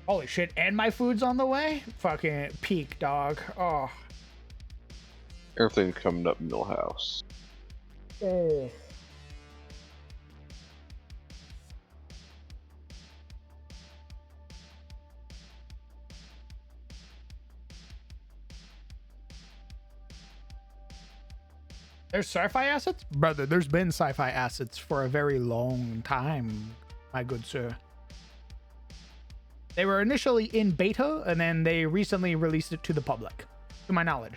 Holy shit, and my food's on the way? Fucking peak, dog. Oh. Everything's coming up Millhouse. Oh. There's sci-fi assets? Brother, there's been sci-fi assets for a very long time, my good sir. They were initially in beta, and then they recently released it to the public, to my knowledge.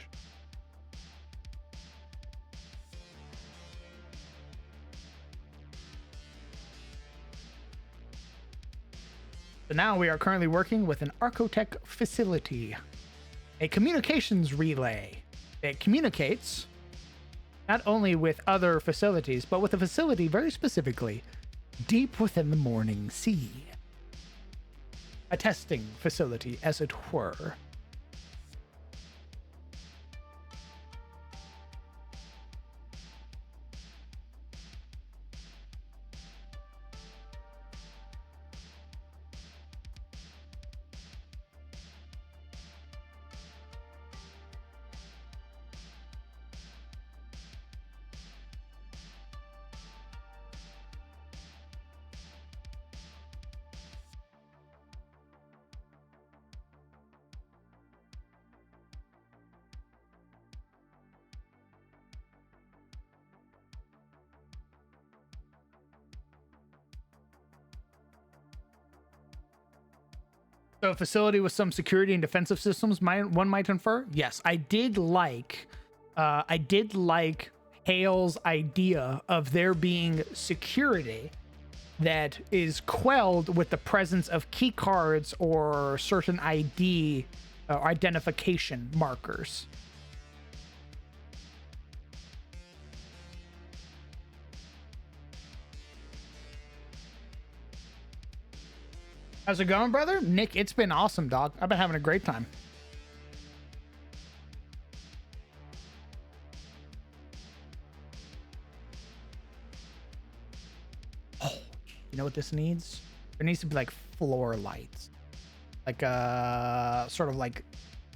So now we are currently working with an Arcotech facility, a communications relay. It communicates not only with other facilities, but with a facility very specifically deep within the morning sea. A testing facility, as it were. So a facility with some security and defensive systems, one might infer. Yes, I did like Hale's idea of there being security that is quelled with the presence of key cards or certain ID identification markers. How's it going, brother? Nick, it's been awesome, dog. I've been having a great time. Oh, you know what this needs? There needs to be like floor lights. Like sort of like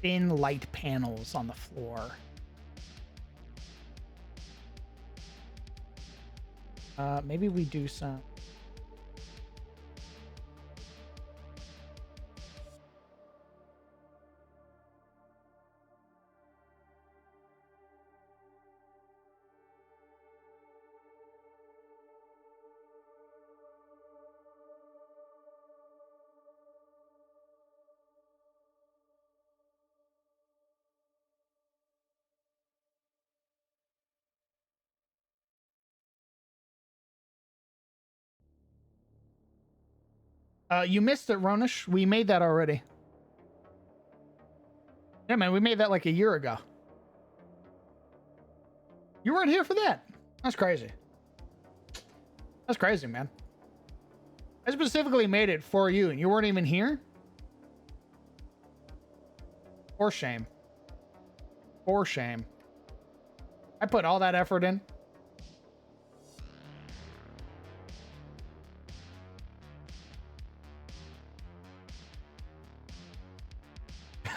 thin light panels on the floor. Maybe we do some. You missed it, Ronish. We made that already. Yeah, man, we made that like a year ago. You weren't here for that. That's crazy. That's crazy, man. I specifically made it for you, and you weren't even here? For shame. For shame. I put all that effort in.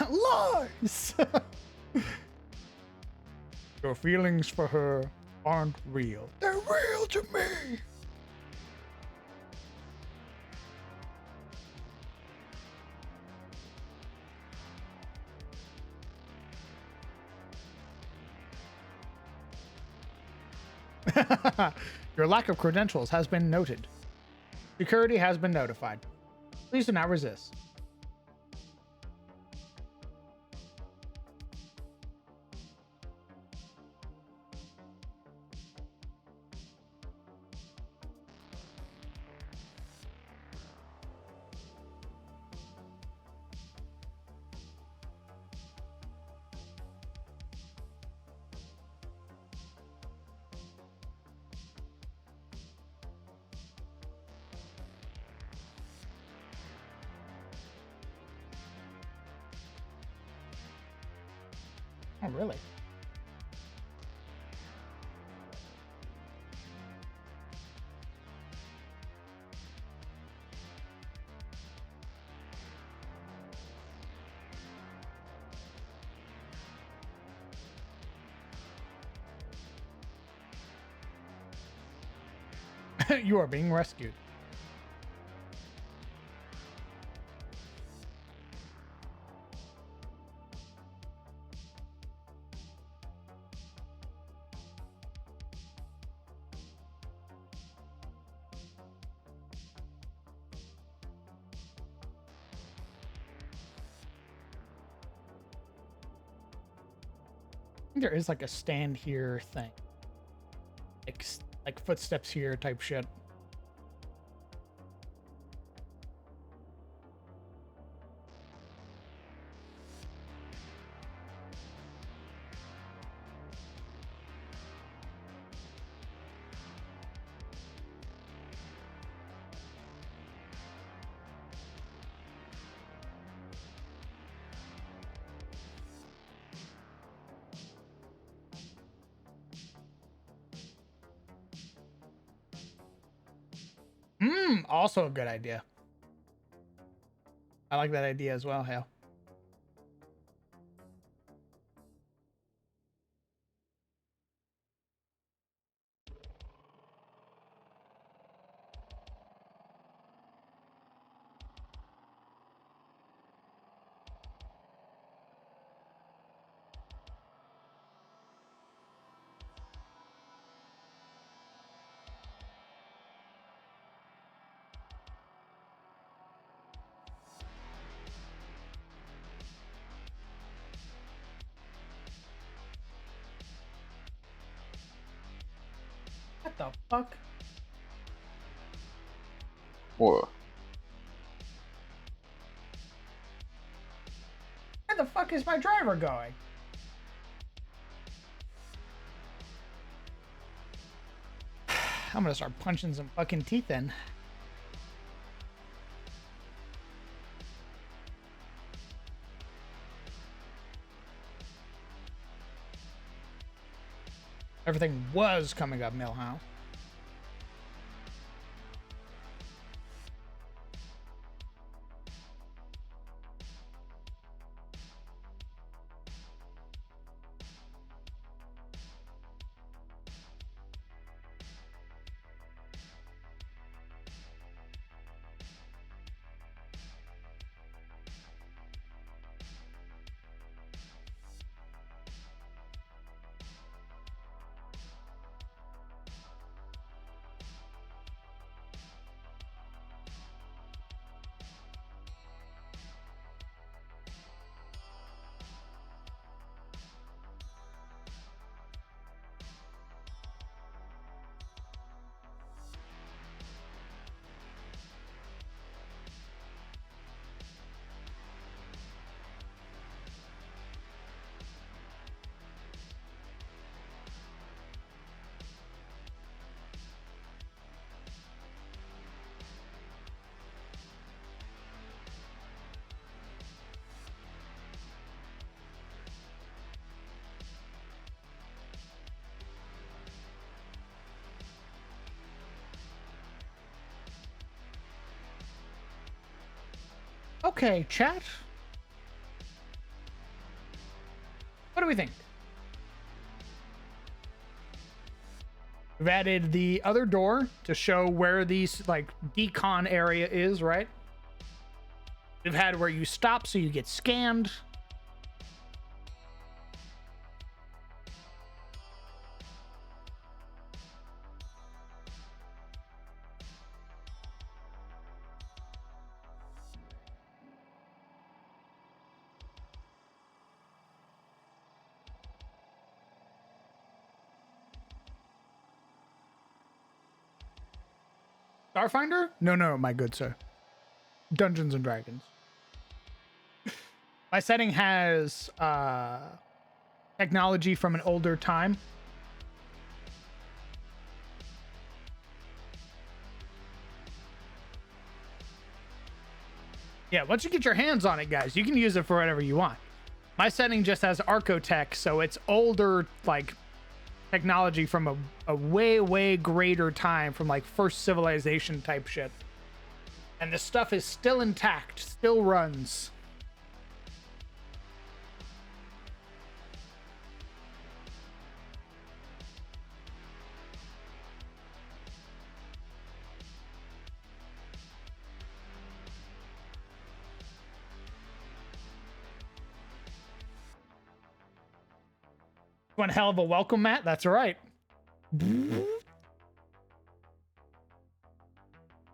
Lies! Your feelings for her aren't real. They're real to me! Your lack of credentials has been noted. Security has been notified. Please do not resist. Oh, really? You are being rescued. There is like a stand here thing, like footsteps here type shit. Also a good idea. I like that idea as well, Hale. What the fuck? Whoa. Where the fuck is my driver going? I'm gonna start punching some fucking teeth in. Everything was coming up, Millhouse. Okay, chat. What do we think? We've added the other door to show where these like decon area is, right? We've had where you stop so you get scanned. Starfinder? No, my good sir. Dungeons and Dragons. My setting has technology from an older time. Yeah, once you get your hands on it, guys, you can use it for whatever you want. My setting just has Archotech, so it's older, like, technology from a way greater time, from like first civilization type shit, and the stuff is still intact, still runs. One hell of a welcome, Matt. That's right.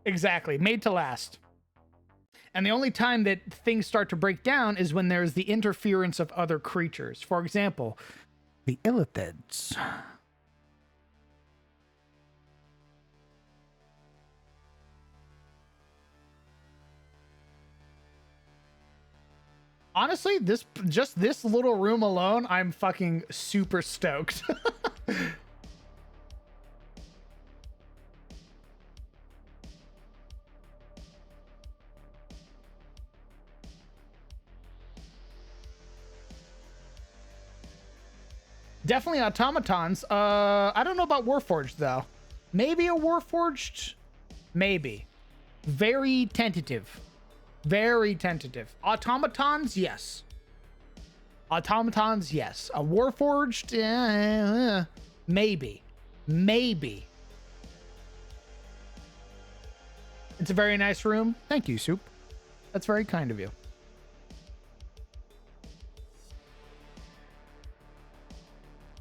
Exactly. Made to last. And the only time that things start to break down is when there's the interference of other creatures. For example, the illithids. Honestly, this little room alone, I'm fucking super stoked. Definitely automatons. I don't know about Warforged though. Maybe a Warforged? Maybe. Very tentative. Very tentative. Automatons, yes. Automatons, yes. A Warforged, maybe. Maybe. It's a very nice room. Thank you, Soup. That's very kind of you.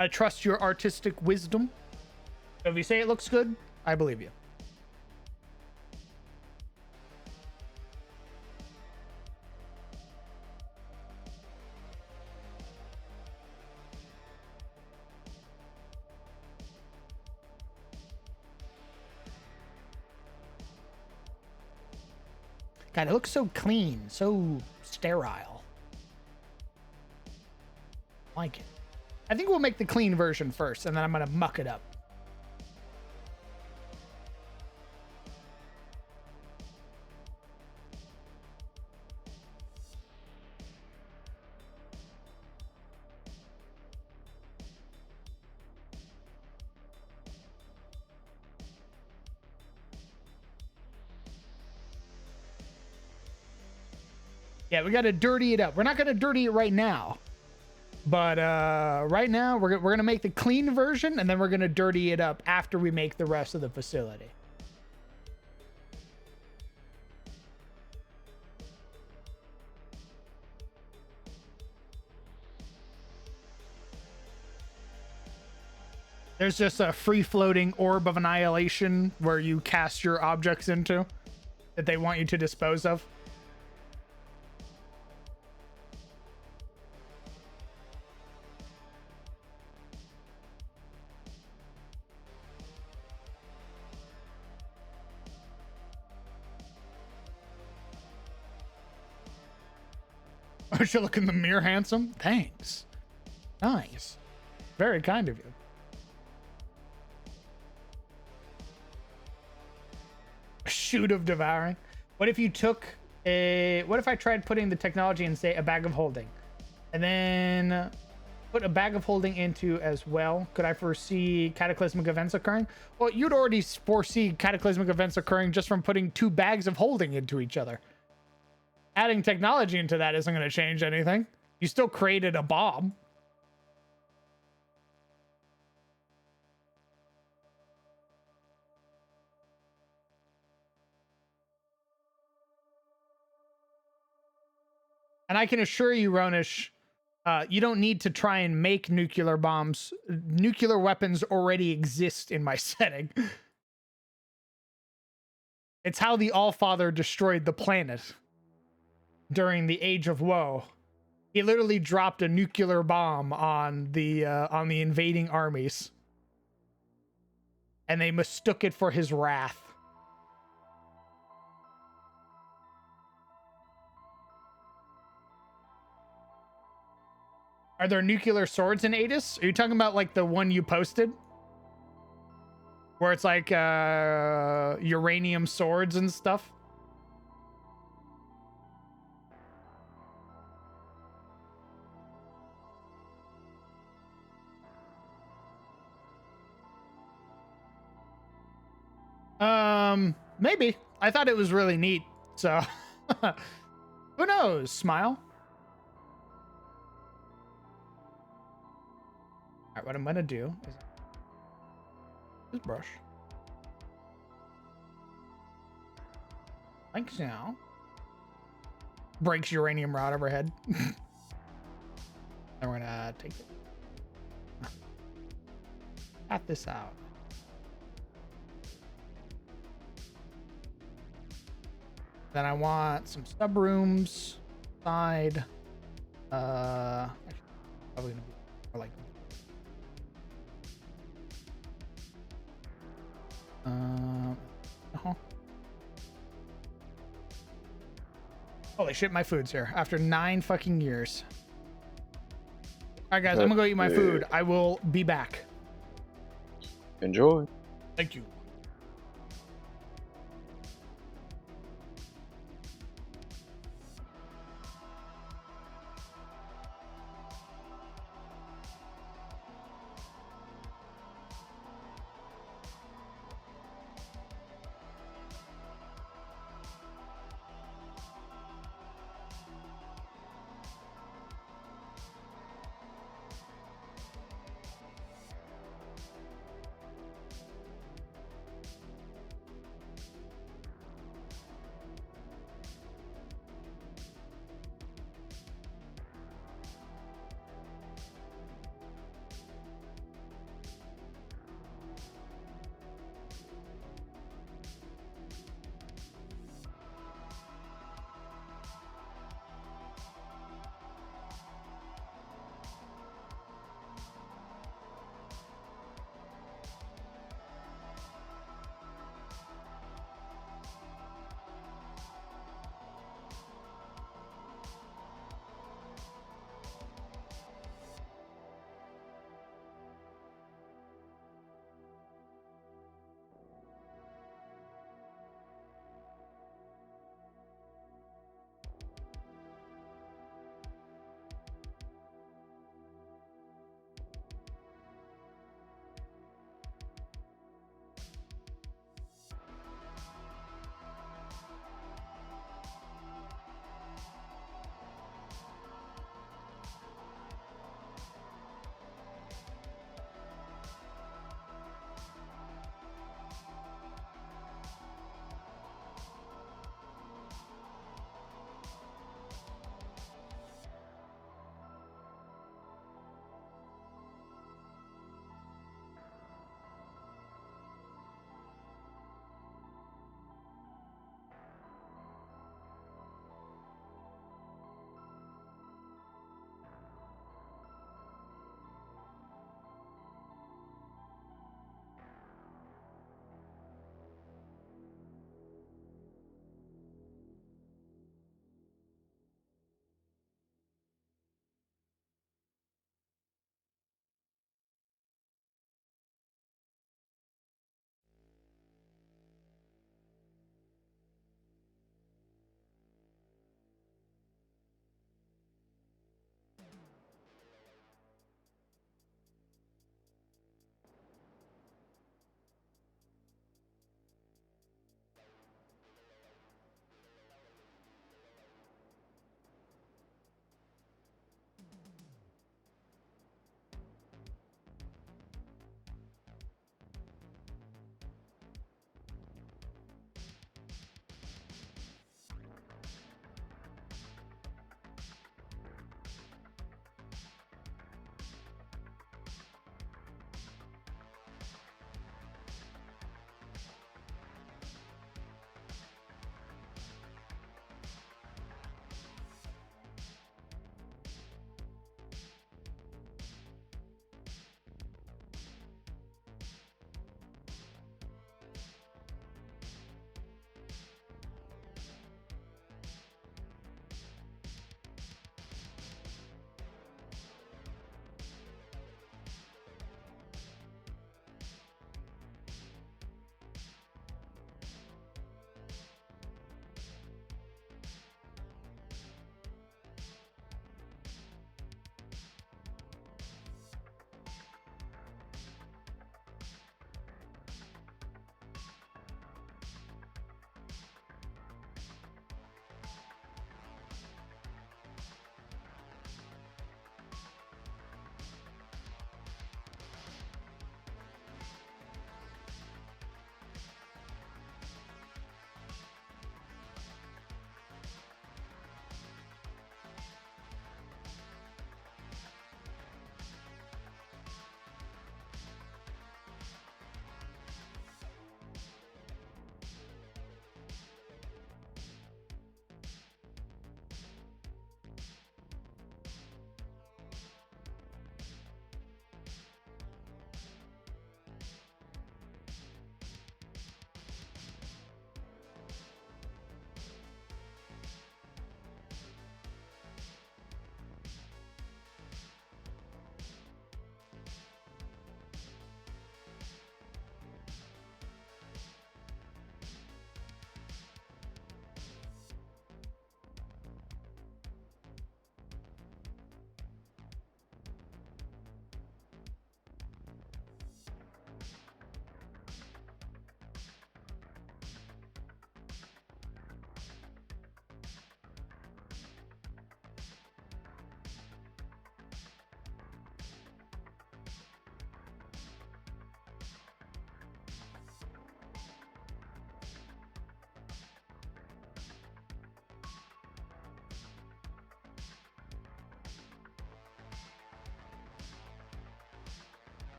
I trust your artistic wisdom. If you say it looks good, I believe you. God, it looks so clean, so sterile. Like it. I think we'll make the clean version first, and then I'm gonna muck it up. Yeah, we got to dirty it up. We're not going to dirty it right now. But right now, we're going to make the clean version, and then we're going to dirty it up after we make the rest of the facility. There's just a free-floating orb of annihilation where you cast your objects into that they want you to dispose of. I should look in the mirror, handsome. Thanks. Nice. Very kind of you. A shoot of devouring. What if you took a... What if I tried putting the technology in, say, a bag of holding? And then put a bag of holding into as well. Could I foresee cataclysmic events occurring? Well, you'd already foresee cataclysmic events occurring just from putting 2 bags of holding into each other. Adding technology into that isn't going to change anything. You still created a bomb. And I can assure you, Ronish, you don't need to try and make nuclear bombs. Nuclear weapons already exist in my setting. It's how the Allfather destroyed the planet during the Age of Woe. He literally dropped a nuclear bomb on the invading armies, and they mistook it for his wrath. Are there nuclear swords in Adis? Are you talking about like the one you posted? Where it's like uranium swords and stuff? Maybe. I thought it was really neat, so who knows? Smile. All right, what I'm gonna do is this brush. Like so. Breaks uranium rod overhead. Then we're gonna take it. Pat this out. Then I want some sub rooms side. Actually, probably gonna be more like. Holy shit, my food's here after 9 fucking years. All right, guys, I'm gonna go eat my food. I will be back. Enjoy. Thank you.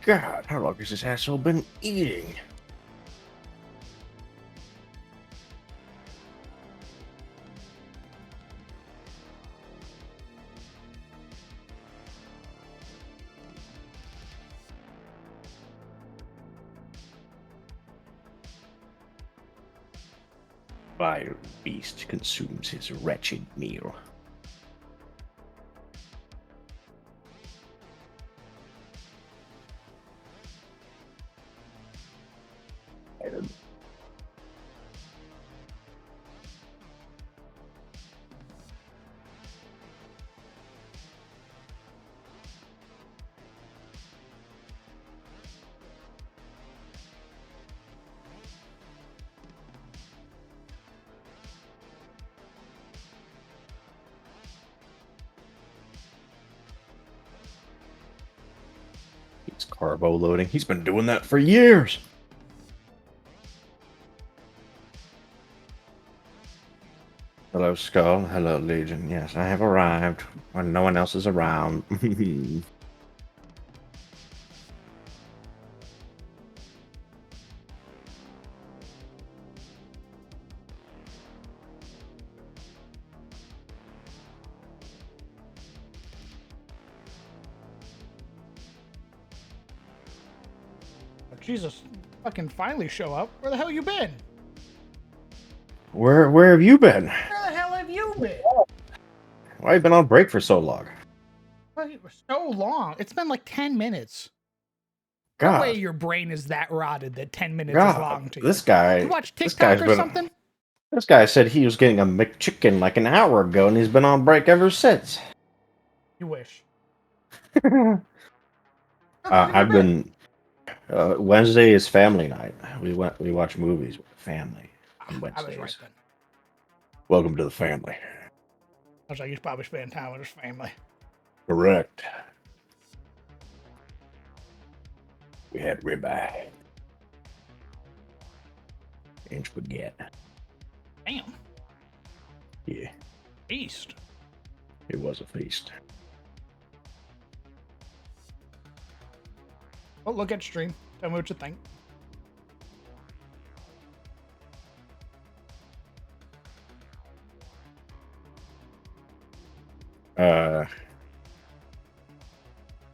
God, how long has this asshole been eating? Vile beast consumes his wretched meal. He's carbo loading. He's been doing that for years. Hello, Skull. Hello, Legion. Yes, I have arrived when no one else is around. Jesus, fucking finally show up. Where the hell you been? Where have you been? Where the hell have you been? Why have you been on break for so long? Fucking so long. It's been like 10 minutes. No God, way your brain is that rotted that 10 minutes is God, long to you. this guy. You watch this TikTok guy's or been- something? This guy said he was getting a McChicken like an hour ago, and he's been on break ever since. You wish. I've been. Wednesday is family night. We watch movies with the family on I was Wednesdays. right then. Welcome to the family. I was like, he's probably spending time with his family. Correct. We had ribeye and spaghetti. Damn. Yeah, Beast. it was a feast. Well, look at stream. Tell me what you think.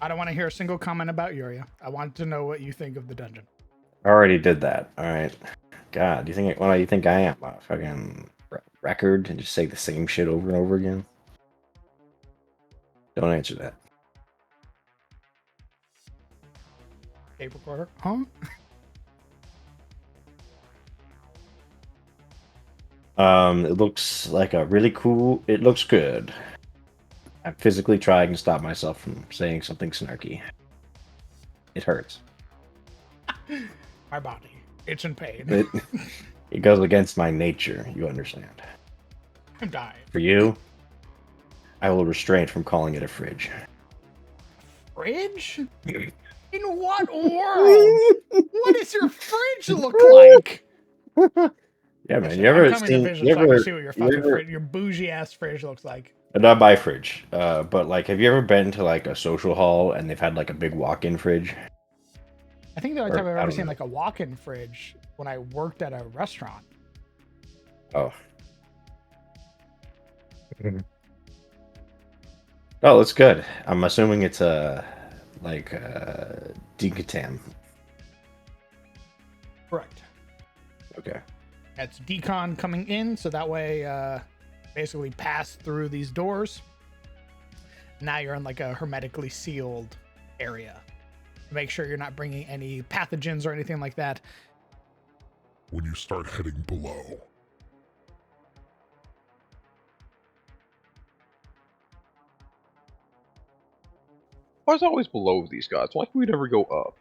I don't want to hear a single comment about Yuria. I want to know what you think of the dungeon. I already did that. All right. God, do you think? What do you think I am? A fucking record and just say the same shit over and over again? Don't answer that. Tape recorder. Huh? It looks like a really cool. It looks good. I'm physically trying to stop myself from saying something snarky. It hurts. My body. It's in pain. It it goes against my nature. You understand? I'm dying. For you, I will restrain from calling it a fridge. Fridge? In what world? What does your fridge look like? Yeah, man. Actually, You ever I'm coming to seen? vision You so I can ever? see what your You fucking ever your bougie ass fridge looks like. not my fridge, but like, have you ever been to like a social hall and they've had like a big walk-in fridge? I think the only Or, time I've I ever don't seen know. like a walk-in fridge when I worked at a restaurant. Oh. Oh, it's good. I'm assuming it's a like Decatam. Correct. Okay. That's decon coming in, so that way basically pass through these doors. Now you're in like a hermetically sealed area. Make sure you're not bringing any pathogens or anything like that. When you start heading below, Why is it always below these guys? Why can we never go up?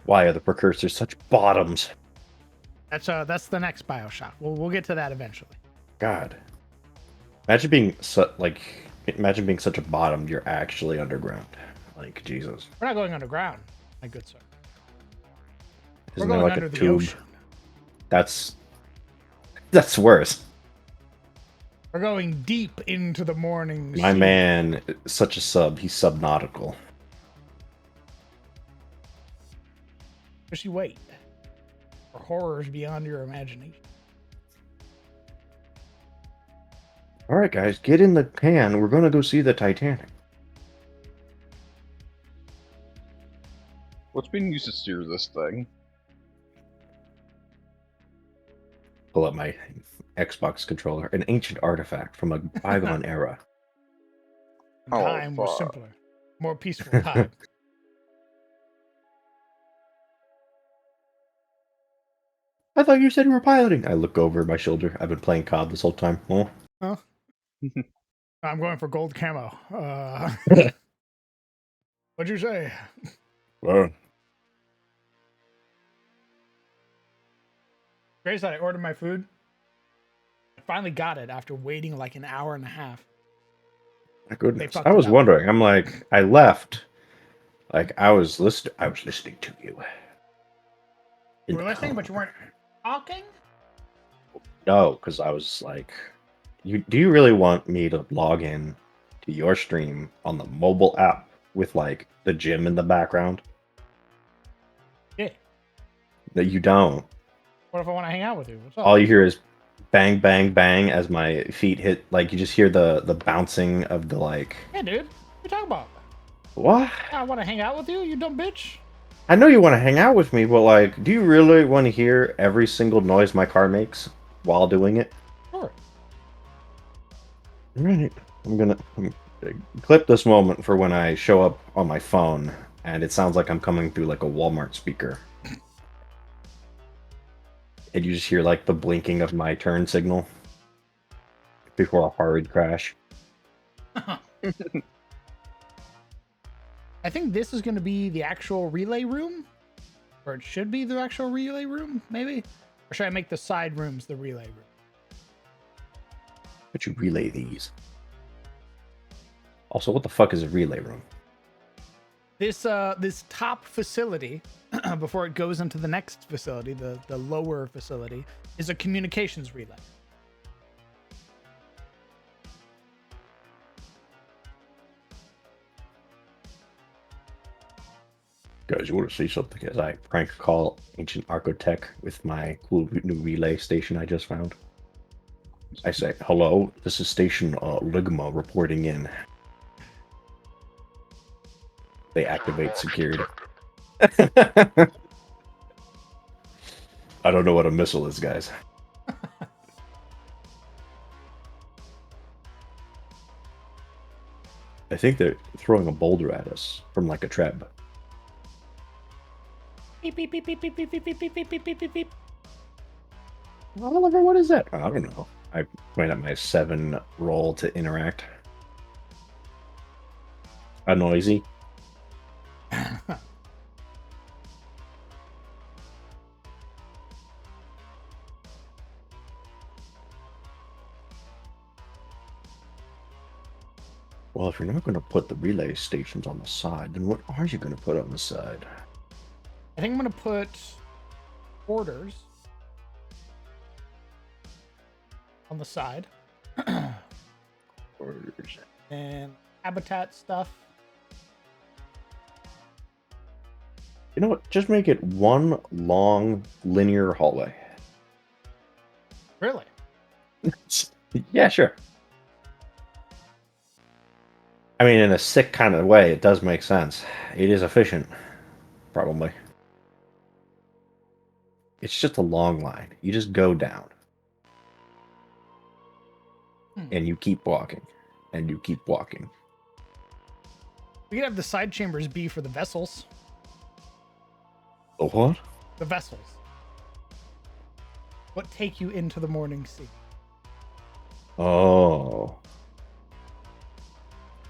Why are the precursors such bottoms? That's the next BioShock. We'll get to that eventually. God. Imagine being imagine being such a bottom you're actually underground. Like Jesus. We're not going underground, my good sir. Isn't We're there going like under a the tube? ocean. That's worse. We're going deep into the morning. My sea. man, such a sub. He's subnautical. Just you wait. For horrors beyond your imagination. All right, guys, get in the can. We're gonna go see the Titanic. What's being used to steer this thing? Pull up my Xbox controller, an ancient artifact from a bygone era. The Oh, time was fuck. simpler. More peaceful time. I thought you said you were piloting. I look over my shoulder. I've been playing COD this whole time. Oh, I'm going for gold camo. What'd you say? well, Grace said I ordered my food. I finally got it after waiting like an hour and a half. my goodness. fucked I it was up. wondering. I'm like, I left. Like I was listening to you. You were listening, but you weren't talking? No, because I was like, do you really want me to log in to your stream on the mobile app with like the gym in the background? Yeah. That you don't. What if I want to hang out with you? What's up? All you hear is bang, bang, bang as my feet hit. Like you just hear the bouncing of the like. Hey, dude. What you talking about? What? I want to hang out with you, you dumb bitch. I know you want to hang out with me, but like, do you really want to hear every single noise my car makes while doing it? Sure. All right. I'm gonna clip this moment for when I show up on my phone and it sounds like I'm coming through like a Walmart speaker. And you just hear like the blinking of my turn signal before a hard crash. I think this is going to be the actual relay room. Or it should be the actual relay room, maybe? Or should I make the side rooms the relay room? But you relay these. Also, what the fuck is a relay room? This top facility, before it goes into the next facility, the lower facility, is a communications relay. Guys, you want to see something as I prank call Ancient Architect with my cool new relay station I just found? I say, hello, this is Station Ligma reporting in. They activate security. I don't know what a missile is, guys. I think they're throwing a boulder at us from like a trap. Beep, beep, beep, beep, beep, beep, beep, beep, beep, beep, beep, beep, beep. Oliver, what is that? I don't know. I went at my 7 roll to interact. A noisy. Well, if you're not going to put the relay stations on the side, then what are you going to put on the side? I think I'm going to put orders on the side. Orders. And habitat stuff. You know what? Just make it one long linear hallway. Really? Yeah, sure. I mean, in a sick kind of way, it does make sense. It is efficient, probably. It's just a long line. You just go down. And you keep walking. And you keep walking. We could have the side chambers be for the vessels. The what? The vessels. What take you into the morning sea? Oh.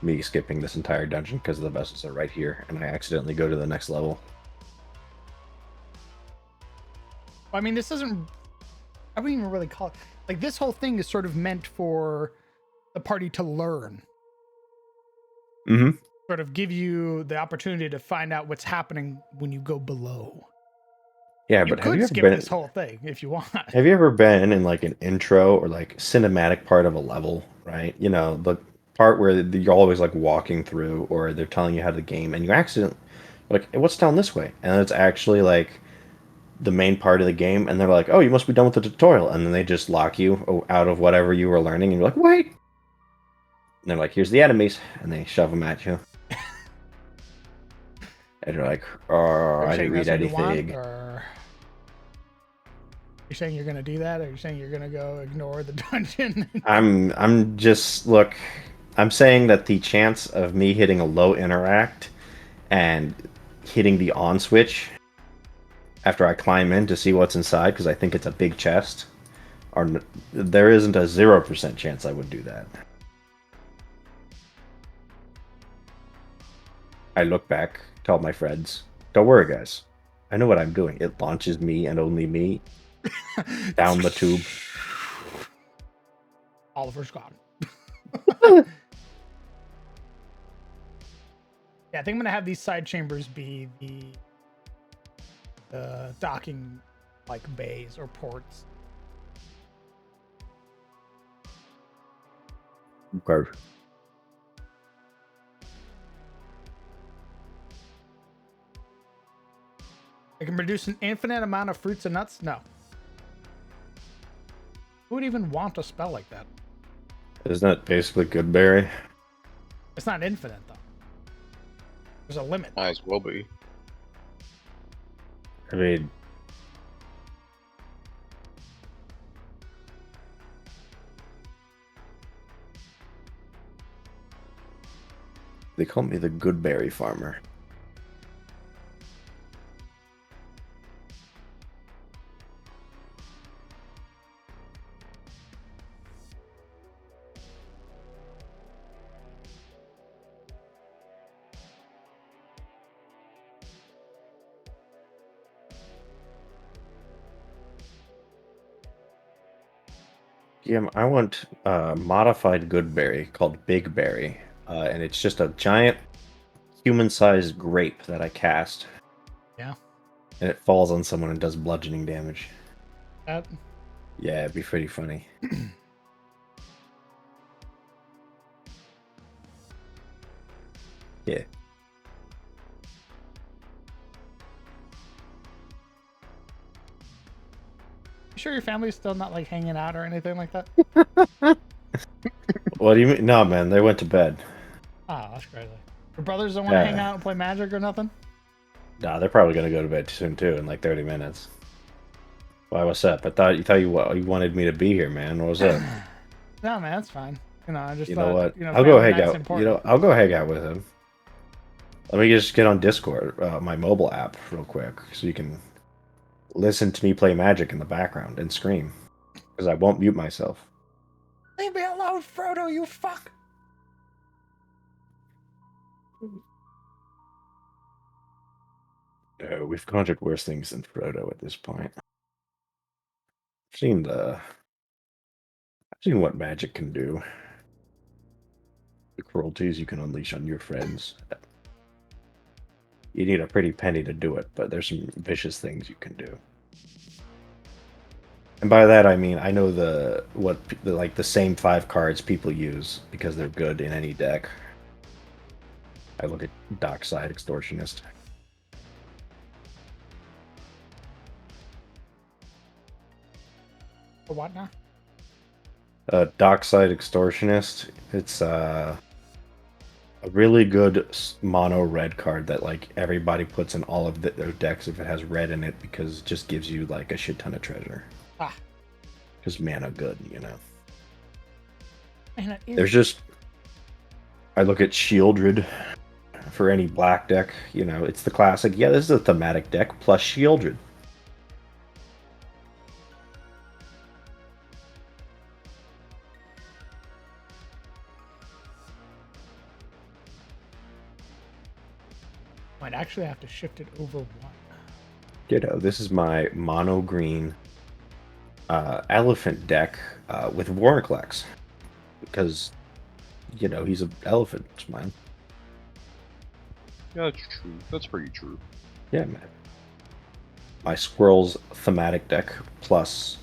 Me skipping this entire dungeon because the vessels are right here, and I accidentally go to the next level. I mean, this isn't... I wouldn't even really call it... Like, this whole thing is sort of meant for the party to learn. Mm-hmm. Sort of give you the opportunity to find out what's happening when you go below. Yeah, You but have could you ever skip been... this whole thing if you want. Have you ever been in like an intro or like cinematic part of a level, right? You know, the part where you're always like walking through or they're telling you how to game and you accidentally like, hey, what's down this way? And it's actually like the main part of the game, and they're like, "Oh, you must be done with the tutorial," and then they just lock you out of whatever you were learning, and you're like, "Wait!" And they're like, "Here's the enemies," and they shove them at you. And you're like, "Oh, Are you I saying didn't read that's what you want, anything." or you're saying you're gonna do that, or you're saying you're gonna go ignore the dungeon? I'm just look. I'm saying that the chance of me hitting a low interact and hitting the on switch after I climb in to see what's inside, because I think it's a big chest, there isn't a 0% chance I would do that. I look back, tell my friends, "Don't worry, guys. I know what I'm doing." It launches me and only me down the tube. Oliver's gone. Yeah, I think I'm gonna have these side chambers be the docking like bays or ports. Okay. I can produce an infinite amount of fruits and nuts? No. Who would even want a spell like that? Isn't that basically Goodberry? It's not infinite though. There's a limit. Might as well be. I mean, they call me the Goodberry farmer. Yeah, I want modified Goodberry called Big Berry, and it's just a giant human-sized grape that I cast. Yeah. And it falls on someone and does bludgeoning damage. That Yeah, it'd be pretty funny. Yeah. You sure your family's still not like hanging out or anything like that? What do you mean? No, man, they went to bed. Oh, that's crazy. Your brothers don't want to Yeah. hang out and play Magic or nothing? Nah, they're probably gonna go to bed soon too, in like 30 minutes. Why? What's up? I thought you wanted me to be here, man. What was up? No, man, that's fine. You know, I just You thought, know what? you know, I'll go family hang night's out. important. I'll go hang out with him. Let me just get on Discord, my mobile app, real quick, so you can listen to me play Magic in the background and scream, because I won't mute myself. Leave me alone, Frodo, you fuck! We've conjured worse things than Frodo at this point. I've seen what magic can do. The cruelties you can unleash on your friends. You need a pretty penny to do it, but there's some vicious things you can do. And by that I mean I know the same 5 cards people use because they're good in any deck. I look at Dockside Extortionist. Or what now? Dockside Extortionist. It's a really good mono red card that like everybody puts in all of their decks if it has red in it, because it just gives you like a shit ton of treasure. Ah. Because mana good, you know. Man, it is- There's just I look at Shieldred for any black deck, you know, it's the classic. Yeah, this is a thematic deck plus Shieldred. Might actually have to shift it over one. You know, this is my mono green elephant deck with Warnclex. Because, you know, he's an elephant, it's mine. Yeah, that's true. That's pretty true. Yeah, man. My squirrels thematic deck plus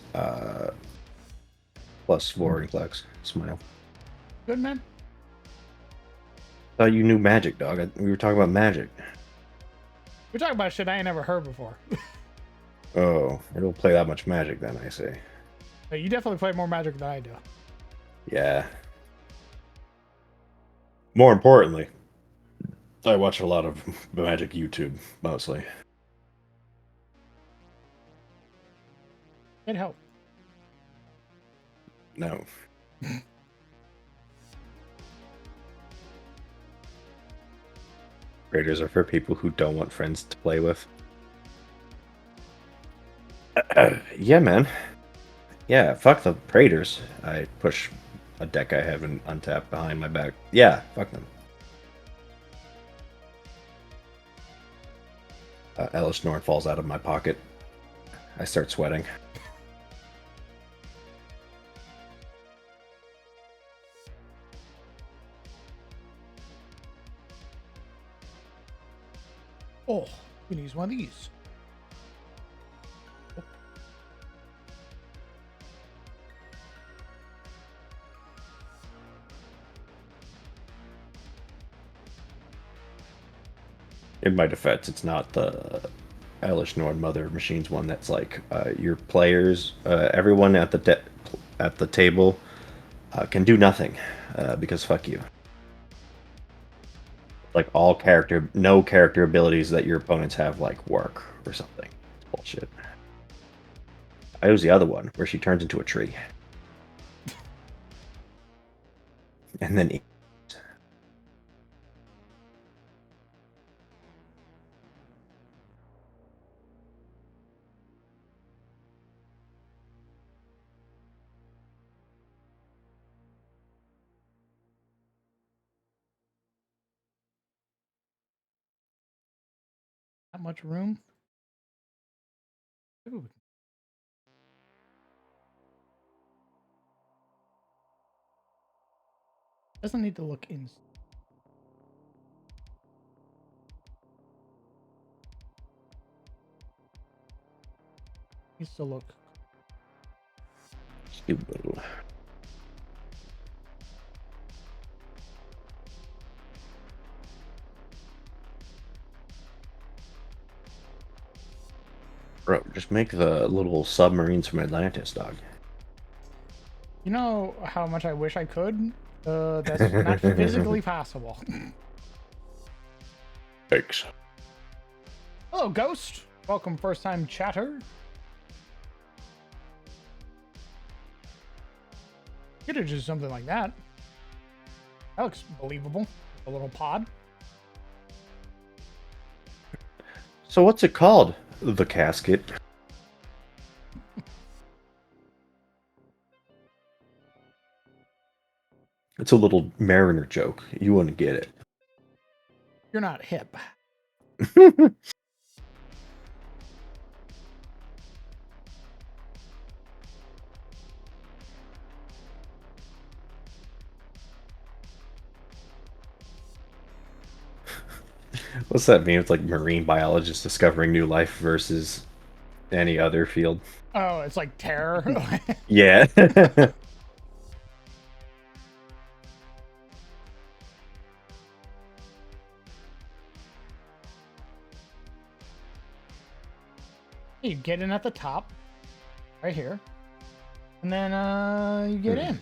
Warnclex. Smile. Good, man. Thought you knew magic, dog. We were talking about magic. We're talking about shit I ain't never heard before. Oh, you don't play that much Magic then, I say. You definitely play more Magic than I do. Yeah. More importantly, I watch a lot of Magic YouTube, mostly. It helped. No. Raiders are for people who don't want friends to play with. Yeah, man. Yeah, fuck the Raiders. I push a deck I have in untapped behind my back. Yeah, fuck them. Elish Norn falls out of my pocket. I start sweating. Oh, we can use one of these. In my defense, it's not the Elish Norn Mother of Machines one that's like your players, everyone at the table can do nothing because fuck you. Like no character abilities that your opponents have like work or something. It's bullshit. I use the other one where she turns into a tree. And then Not much room. Ooh. Doesn't need to look in. Needs to look. stupid. Bro, just make the little submarines from Atlantis, dog. You know how much I wish I could? That's not physically possible. Thanks. Hello, Ghost. Welcome, first time chatter. You could do something like that. That looks believable. A little pod. So what's it called? The casket. It's a little Mariner joke. You wouldn't get it. You're not hip. What's that mean? It's like marine biologists discovering new life versus any other field. Oh, it's like terror. Yeah. You get in at the top, right here, and then you get in.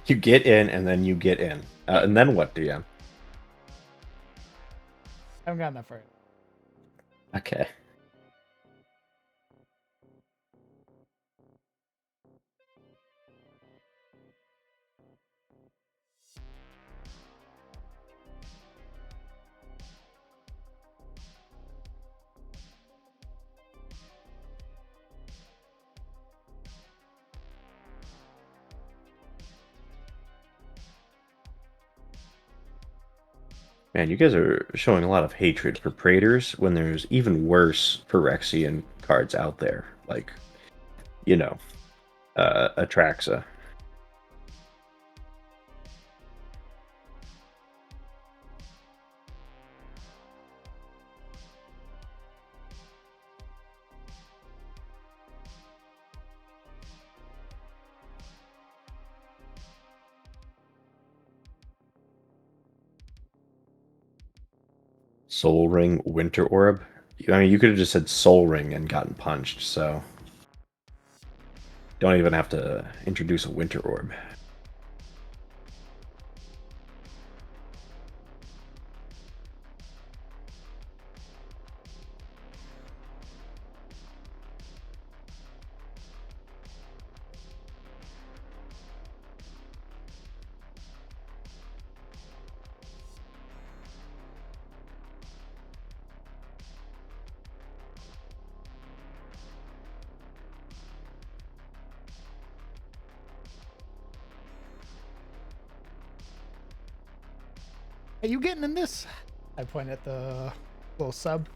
You get in and then you get in. And then what, DM? I haven't gotten that far. Okay. Man, you guys are showing a lot of hatred for Praetors when there's even worse Phyrexian cards out there. Like, you know, Atraxa. Soul Ring Winter Orb. I mean, you could have just said Soul Ring and gotten punched, so don't even have to introduce a Winter Orb. Are you getting in this? I point at the little sub.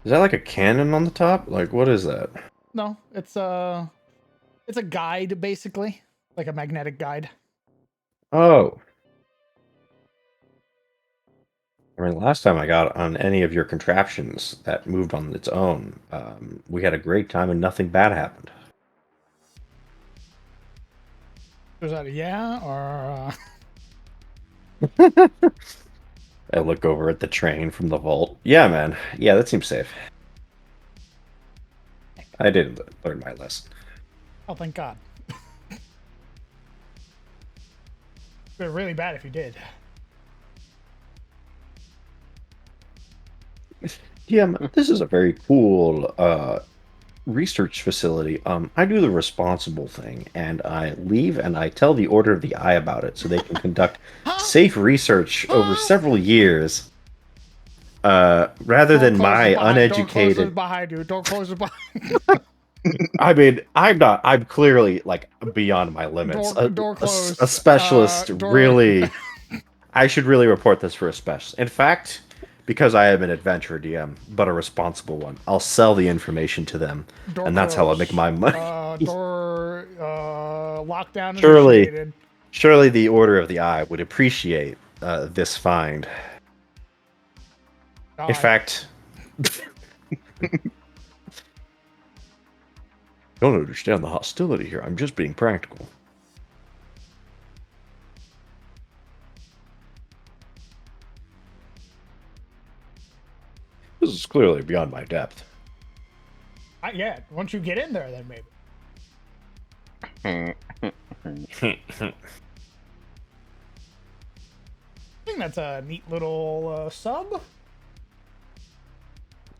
Is that like a cannon on the top? Like, what is that? No, it's a guide basically, like a magnetic guide. Oh. I mean, last time I got on any of your contraptions that moved on its own, we had a great time and nothing bad happened. Was that a yeah or? I look over at the train from the vault. Yeah, man. Yeah, that seems safe. I did learn my lesson. Oh, thank God. It'd be really bad if you did. Yeah, this is a very cool research facility. I do the responsible thing, and I leave and I tell the Order of the Eye about it so they can conduct safe research over several years. Rather than my uneducated. Don't close it behind you. I mean, I'm clearly like beyond my limits. Door closed. A specialist Door- really. I should really report this for a specialist. In fact, because I am an adventure DM, but a responsible one, I'll sell the information to them, and that's how I'll make my money. Door lockdown. Surely, initiated. surely the Order of the Eye would appreciate this find. In God. fact, don't understand the hostility here. I'm just being practical. This is clearly beyond my depth. Yeah, once you get in there, then maybe. I think that's a neat little sub.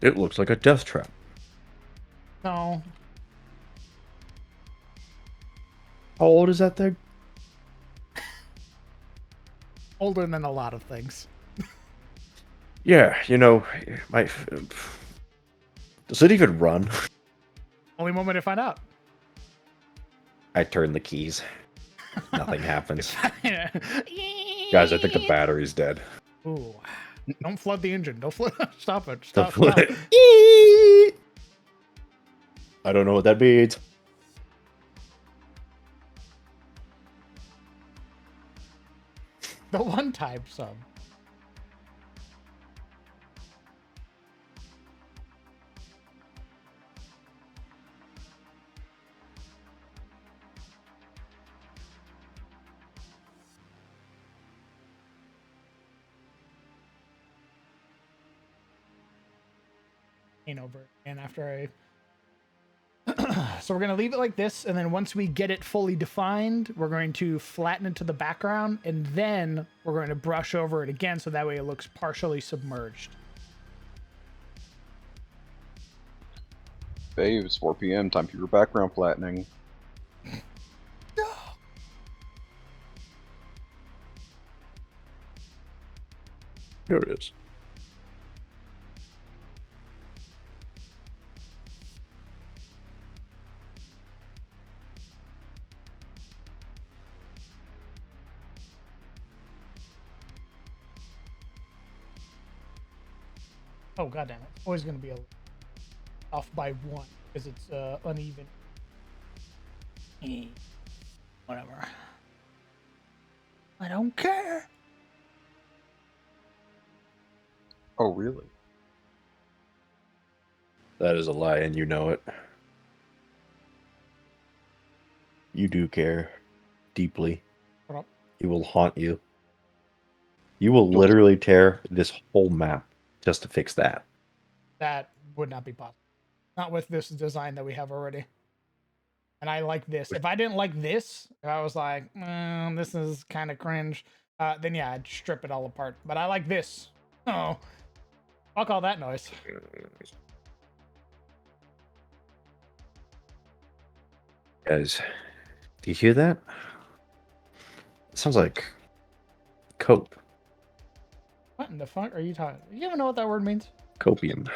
It looks like a death trap. No, How old is that thing? older than a lot of things. Yeah, you know, my. Does it even run? Only moment to find out. I turn the keys. Nothing happens. Guys, I think the battery's dead. Ooh. Don't flood the engine. Don't flood. Stop it. The Stop. fl- Stop. I don't know what that means. The one type sub. Ain't over. And after I so we're going to leave it like this, and then once we get it fully defined, we're going to flatten it to the background, and then we're going to brush over it again so that way it looks partially submerged. Babe, it's 4 p.m. Time for your background flattening. Here it is. Oh, goddamn it. It's always going to be off by one because it's uneven. Whatever. I don't care. Oh, really? That is a lie, and you know it. You do care deeply. What up? It will haunt you. You will literally tear this whole map just to fix that. That would not be possible. Not with this design that we have already. And I like this. If I didn't like this, if I was like, this is kind of cringe, then yeah, I'd strip it all apart. But I like this. Oh, fuck all that noise. Guys, do you hear that? It sounds like cope. What in the fuck are you talking? You even know what that word means? Copium.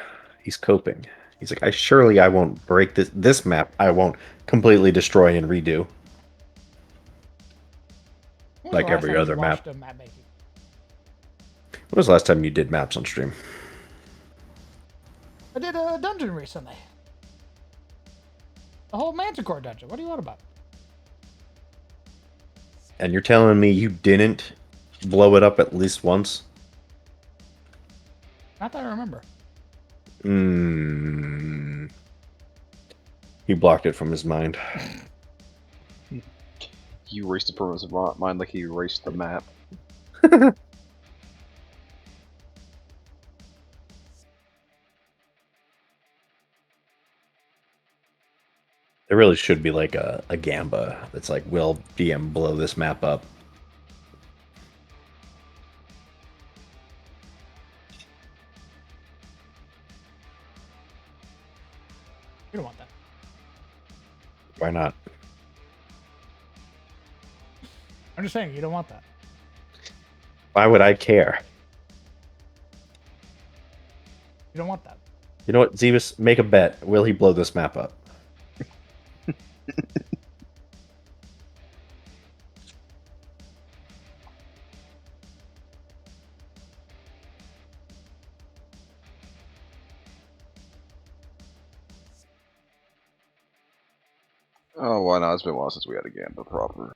He's coping. He's like, I won't break this map. I won't completely destroy and redo. When was Like the last every time you other map. watched a map making? When was the last time you did maps on stream? I did a dungeon recently. The whole Manticore dungeon. What do you want about? And you're telling me you didn't blow it up at least once? Not that I remember. He blocked it from his mind. You erased it from his mind like he erased the map. There really should be like a Gamba that's like, will DM blow this map up? You don't want that. Why not? I'm just saying, you don't want that. Why would I care? You don't want that. You know what, Zebus, make a bet. Will he blow this map up? Oh, why not? It's been a while since we had a Gamba proper.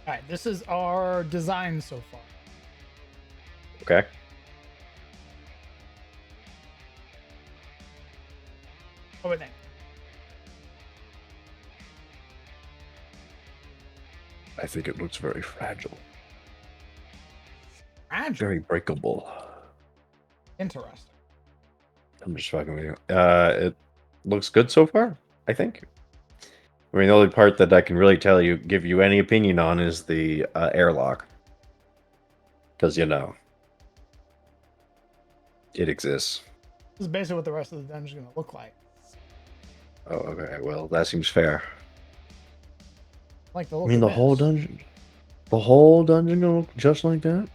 All right, this is our design so far. Okay. What do you think? I think it looks very fragile. Fragile. Very breakable. Interesting. I'm just fucking with you. It looks good so far, I think. I mean, the only part that I can really give you any opinion on is the airlock. Because, you know, it exists. This is basically what the rest of the dungeon is going to look like. Oh, okay. Well, that seems fair. Like the I look mean, of the whole this. dungeon. The whole dungeon gonna look just like that?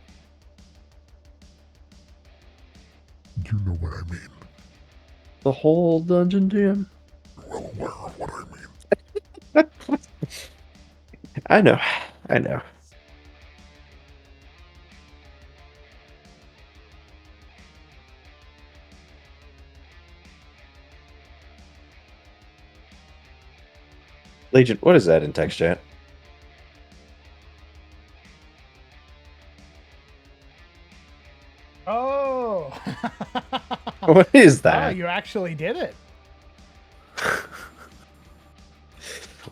You know what I mean. The whole dungeon, DM? You're well aware of what I mean. I know. I know. Legion, what is that in text chat? Oh! What is Oh, that? you actually did it.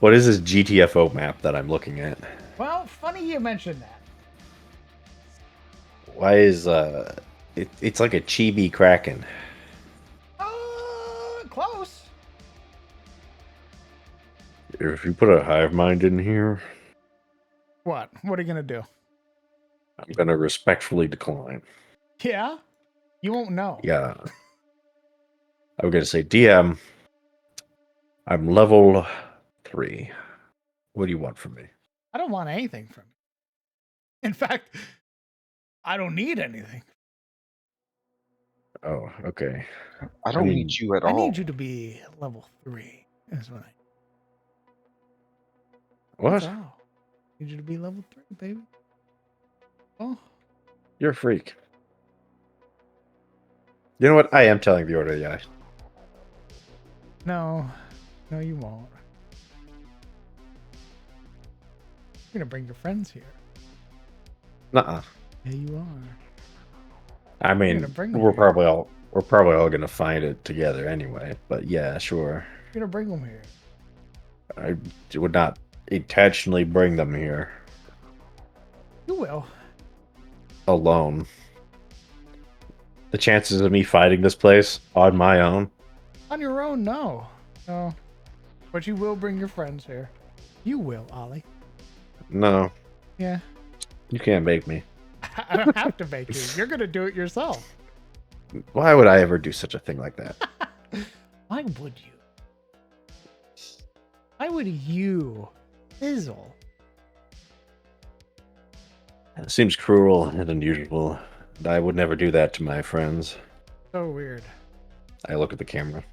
What is this GTFO map that I'm looking at? Well, funny you mentioned that. Why is it's like a chibi kraken. Close. If you put a hive mind in here, What? What are you going to do? I'm gonna respectfully decline. Yeah? You won't know. Yeah. I'm gonna say, DM, I'm level 3. What do you want from me? I don't want anything from you. In fact, I don't need anything. Oh, okay. I don't mean, need you at I all. need you to be level 3. Is what I What? That's all. Need you to be level 3, baby. Oh. You're a freak. You know what? I am telling the Order of the Eye. No. No, you won't. You're gonna bring your friends here. Nuh-uh. Yeah, you are. I mean, gonna bring them we're here. probably all gonna find it together anyway. But yeah, sure. You're gonna bring them here. I would not intentionally bring them here You will. alone. The chances of me fighting this place on my own. On your own, no. No. But you will bring your friends here. You will, Ollie. No, Yeah. you can't make me. I don't have to make you. You're gonna do it yourself. Why would I ever do such a thing like that? Why would you? Why would you? Fizzle. It seems cruel and unusual. And I would never do that to my friends. So weird. I look at the camera.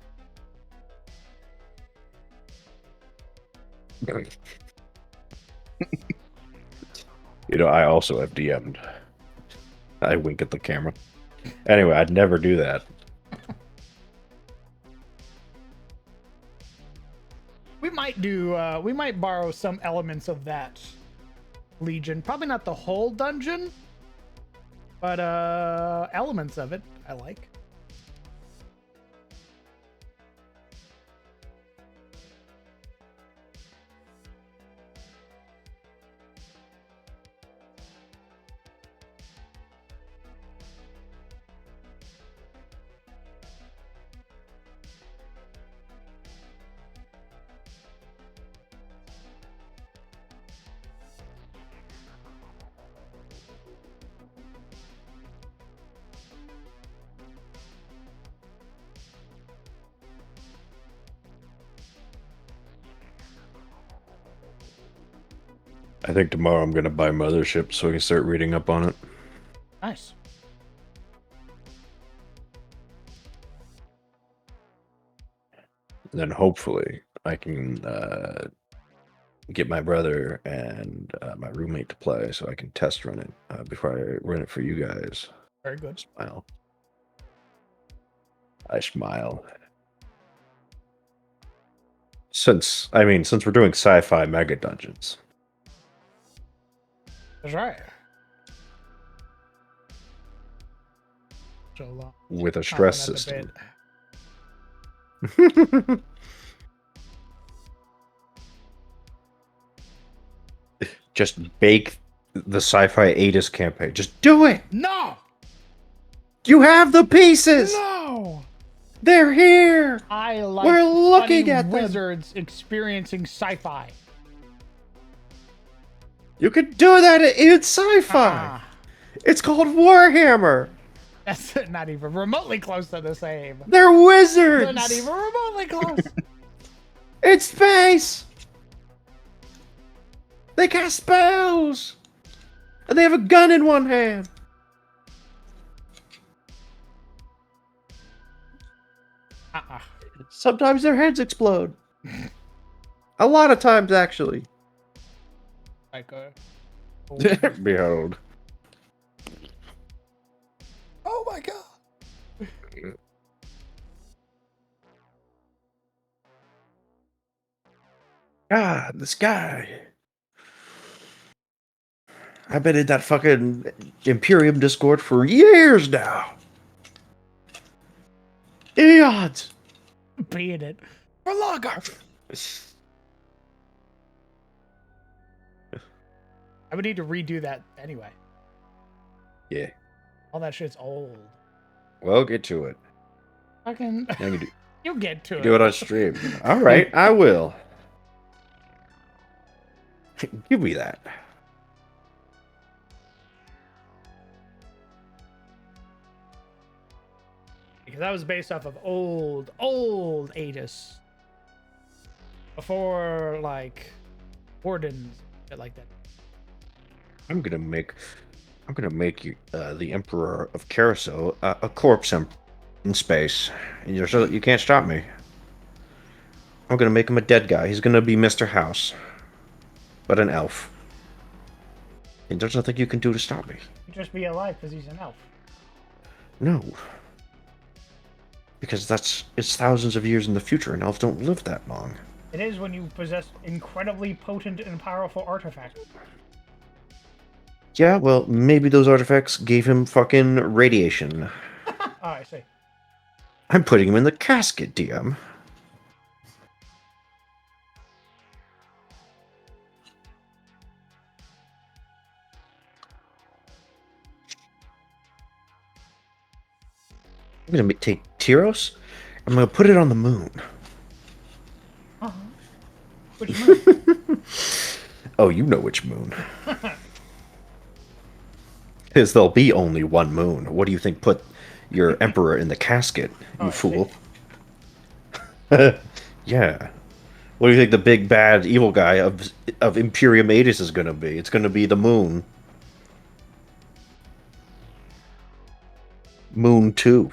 You know, I also have DM'd. I wink at the camera. Anyway, I'd never do that. We might borrow some elements of that Legion. Probably not the whole dungeon, but elements of it I like. I think tomorrow I'm gonna buy Mothership so I can start reading up on it. Nice. And then hopefully I can get my brother and my roommate to play so I can test run it before I run it for you guys. Very good. Smile. I smile. Since we're doing sci-fi mega dungeons. That's right. So long. With a stress Chomping at the system. Just bake the sci-fi Aegis campaign. Just do it! bit. No! You have the pieces! No! They're here! I like We're looking funny at them. wizards experiencing sci-fi. You could do that in sci-fi! Ah, It's called Warhammer! that's not even remotely close to the same. They're wizards! They're not even remotely close. It's space! They cast spells! And they have a gun in one hand! Sometimes their heads explode. A lot of times, actually. Like Behold. oh my god. God, this guy. I've been in that fucking Imperium Discord for years now. Eons. Be in it for longer. I would need to redo that anyway. Yeah. All that shit's old. Well, get to it. Fucking, Yeah, you you get to do it on stream. All right, I will. Give me that. Because that was based off of old Aegis. Before, like, Wardens, shit like that. I'm gonna make you the Emperor of Carousel a corpse in space. And you can't stop me. I'm gonna make him a dead guy. He's gonna be Mr. House, but an elf. And there's nothing you can do to stop me. He'd just be alive because he's an elf. No. Because it's thousands of years in the future, and elves don't live that long. It is when you possess incredibly potent and powerful artifacts. Yeah, well, maybe those artifacts gave him fucking radiation. Oh, I see. I'm putting him in the casket, DM. I'm gonna take Tyros. I'm gonna put it on the moon. Uh-huh. Which moon? Oh, you know which moon. Because there'll be only one moon. What do you think put your emperor in the casket, you Oh, I see. fool? Yeah. What do you think the big bad evil guy of Imperium Aegis is gonna be? It's gonna be the moon. Moon 2.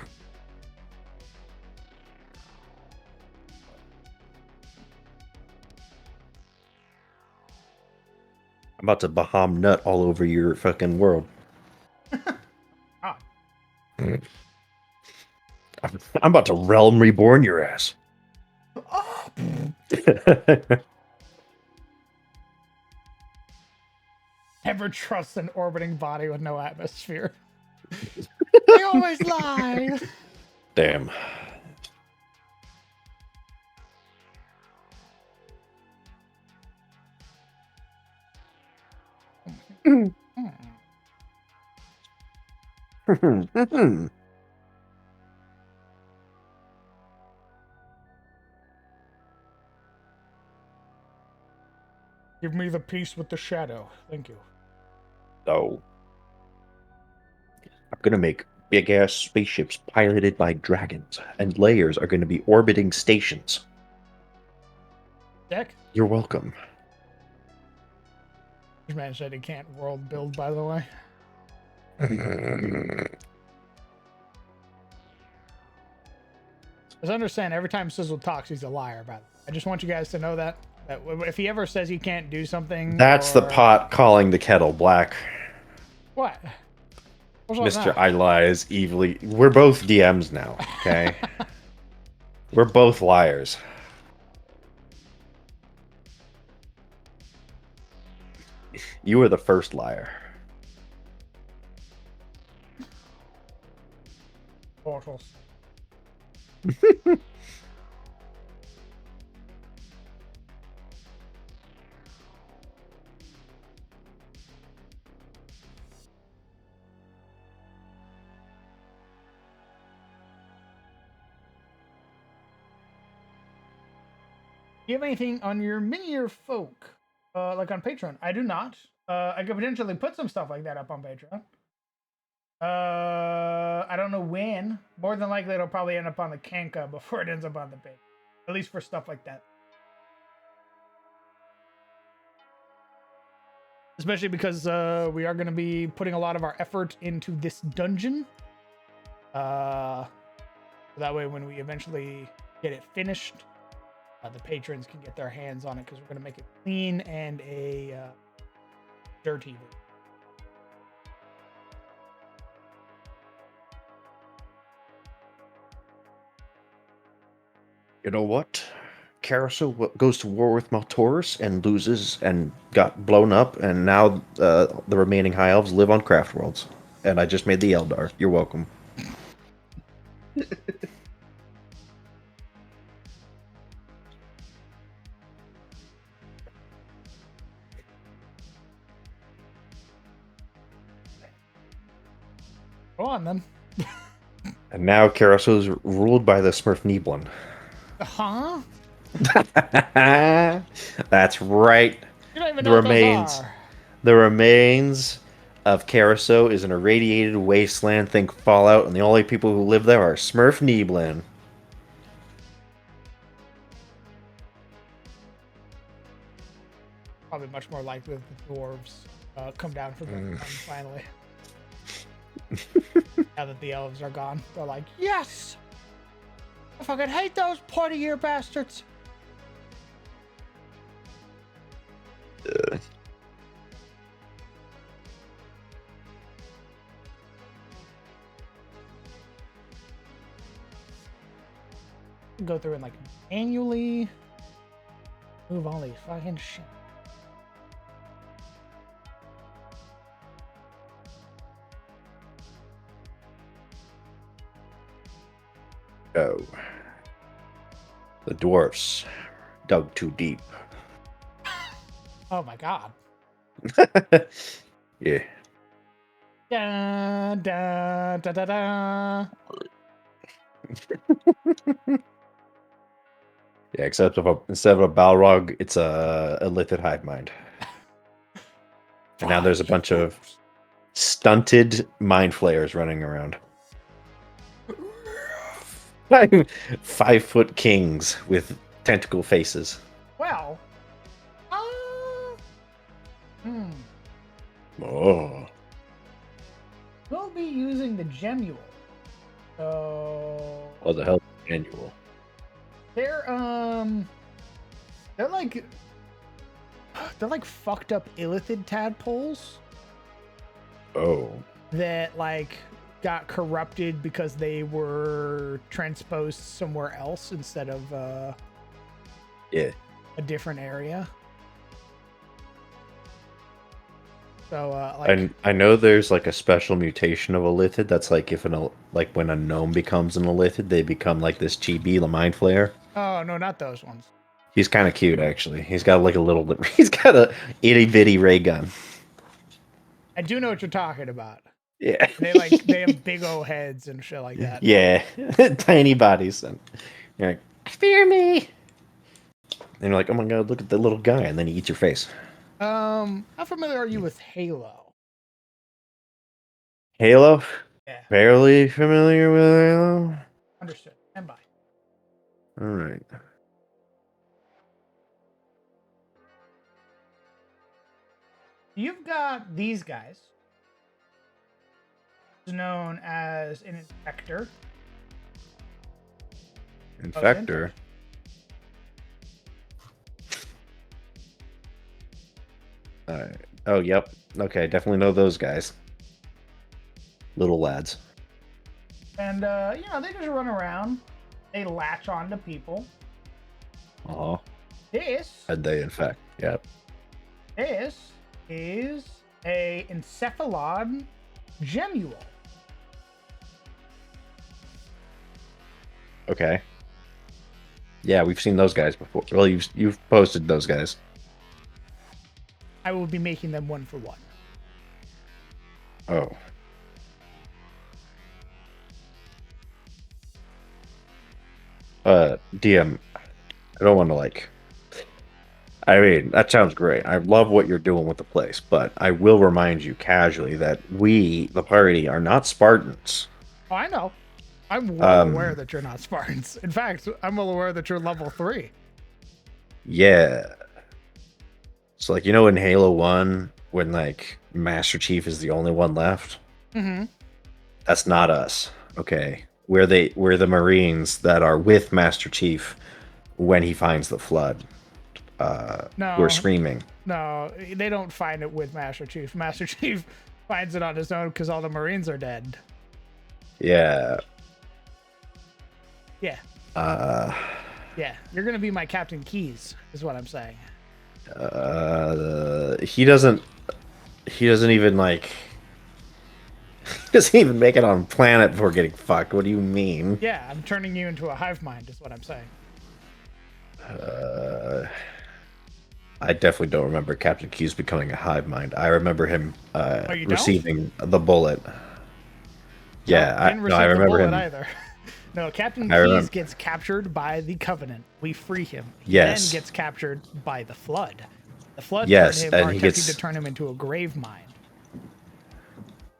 I'm about to Baham nut all over your fucking world. Ah. I'm about to realm reborn your ass. Never trust an orbiting body with no atmosphere. They always lie. Damn. Give me the piece with the shadow. Thank you. So, I'm gonna make big ass spaceships piloted by dragons, and layers are gonna be orbiting stations. Deck? You're welcome. This man said he can't world build, by the way. Just understand, every time Sizzle talks, he's a liar, by the way. I just want you guys to know that if he ever says he can't do something... That's the pot calling the kettle black. What? What's wrong with Mr. that? I lies evilly. We're both DMs now, okay? We're both liars. You were the first liar. Portals. Do you have anything on your minier folk, like on Patreon? I do not. I could potentially put some stuff like that up on Patreon. I don't know when. More than likely, it'll probably end up on the Kanka before it ends up on the page. At least for stuff like that. Especially because we are going to be putting a lot of our effort into this dungeon. That way, when we eventually get it finished, the patrons can get their hands on it, because we're going to make it clean and a dirty version. You know what? Carousel goes to war with Maltoris and loses and got blown up, and now the remaining High Elves live on Craft Worlds. And I just made the Eldar. You're welcome. Go on, then. And now Carousel is ruled by the Smurf Neblin. Huh? That's right. You don't even The know what remains. those are. The remains of Carousel is an irradiated wasteland. Think Fallout, and the only people who live there are Smurf Neblin. Probably much more likely that the dwarves come down from the sun finally. Now that the elves are gone, they're like, yes! I fucking hate those pointy-ear bastards! Go through and like manually Move all these fucking shit. Oh. The dwarfs dug too deep. Oh my god. Yeah. Da, da, da, da, da. Yeah, except instead of a Balrog, it's a Illithid hive mind. And now there's a bunch of stunted mind flayers running around. 5-foot kings with tentacle faces. Well. Oh. We'll be using the Gemule. So. What the hell? Annual. They're like fucked up illithid tadpoles Oh. that like got corrupted because they were transposed somewhere else instead of Yeah. a different area. So And I know there's like a special mutation of Illithid that's like like when a gnome becomes an Illithid, they become like this chibi mind flayer. oh no, not those ones. He's kind of cute actually. He's got like he's got a itty bitty ray gun. I do know what you're talking about. Yeah. They have big old heads and shit like that. Yeah. Tiny bodies. And you're like, fear me. And you're like, oh my god, look at the little guy, and then he eats your face. How familiar are you with Halo? Halo? Yeah. Fairly familiar with Halo? Understood. And by. Alright. You've got these guys, known as an infector. Infector. Alright. Oh, yep. Okay, definitely know those guys. Little lads. And, they just run around. They latch onto people. Uh-huh. This And they infect. Yep. is a Encephalon Gemule. Okay. Yeah, we've seen those guys before. Well, you've posted those guys. I will be making them 1 for 1. Oh. DM, I don't want to I mean, that sounds great. I love what you're doing with the place, but I will remind you casually that we, the party, are not Spartans. Oh, I know. I'm well aware that you're not Spartans. In fact, I'm well aware that you're level 3. Yeah. So, in Halo 1, when, Master Chief is the only one left, Mm-hmm. that's not us, okay? We're the Marines that are with Master Chief when he finds the Flood. No. We're screaming. No, they don't find it with Master Chief. Master Chief finds it on his own because all the Marines are dead. Yeah. Yeah. Yeah. You're going to be my Captain Keys, is what I'm saying. He doesn't even he doesn't even make it on planet before getting fucked. What do you mean? Yeah, I'm turning you into a hive mind, is what I'm saying. I definitely don't remember Captain Keys becoming a hive mind. I remember him you don't? receiving the bullet. Yeah, I didn't receive I remember the bullet him. either. No, Captain I Keys remember- gets captured by the Covenant. We free him. He Yes. then gets captured by the Flood. The Flood Yes, are and he attempting gets- to turn him into a grave mine.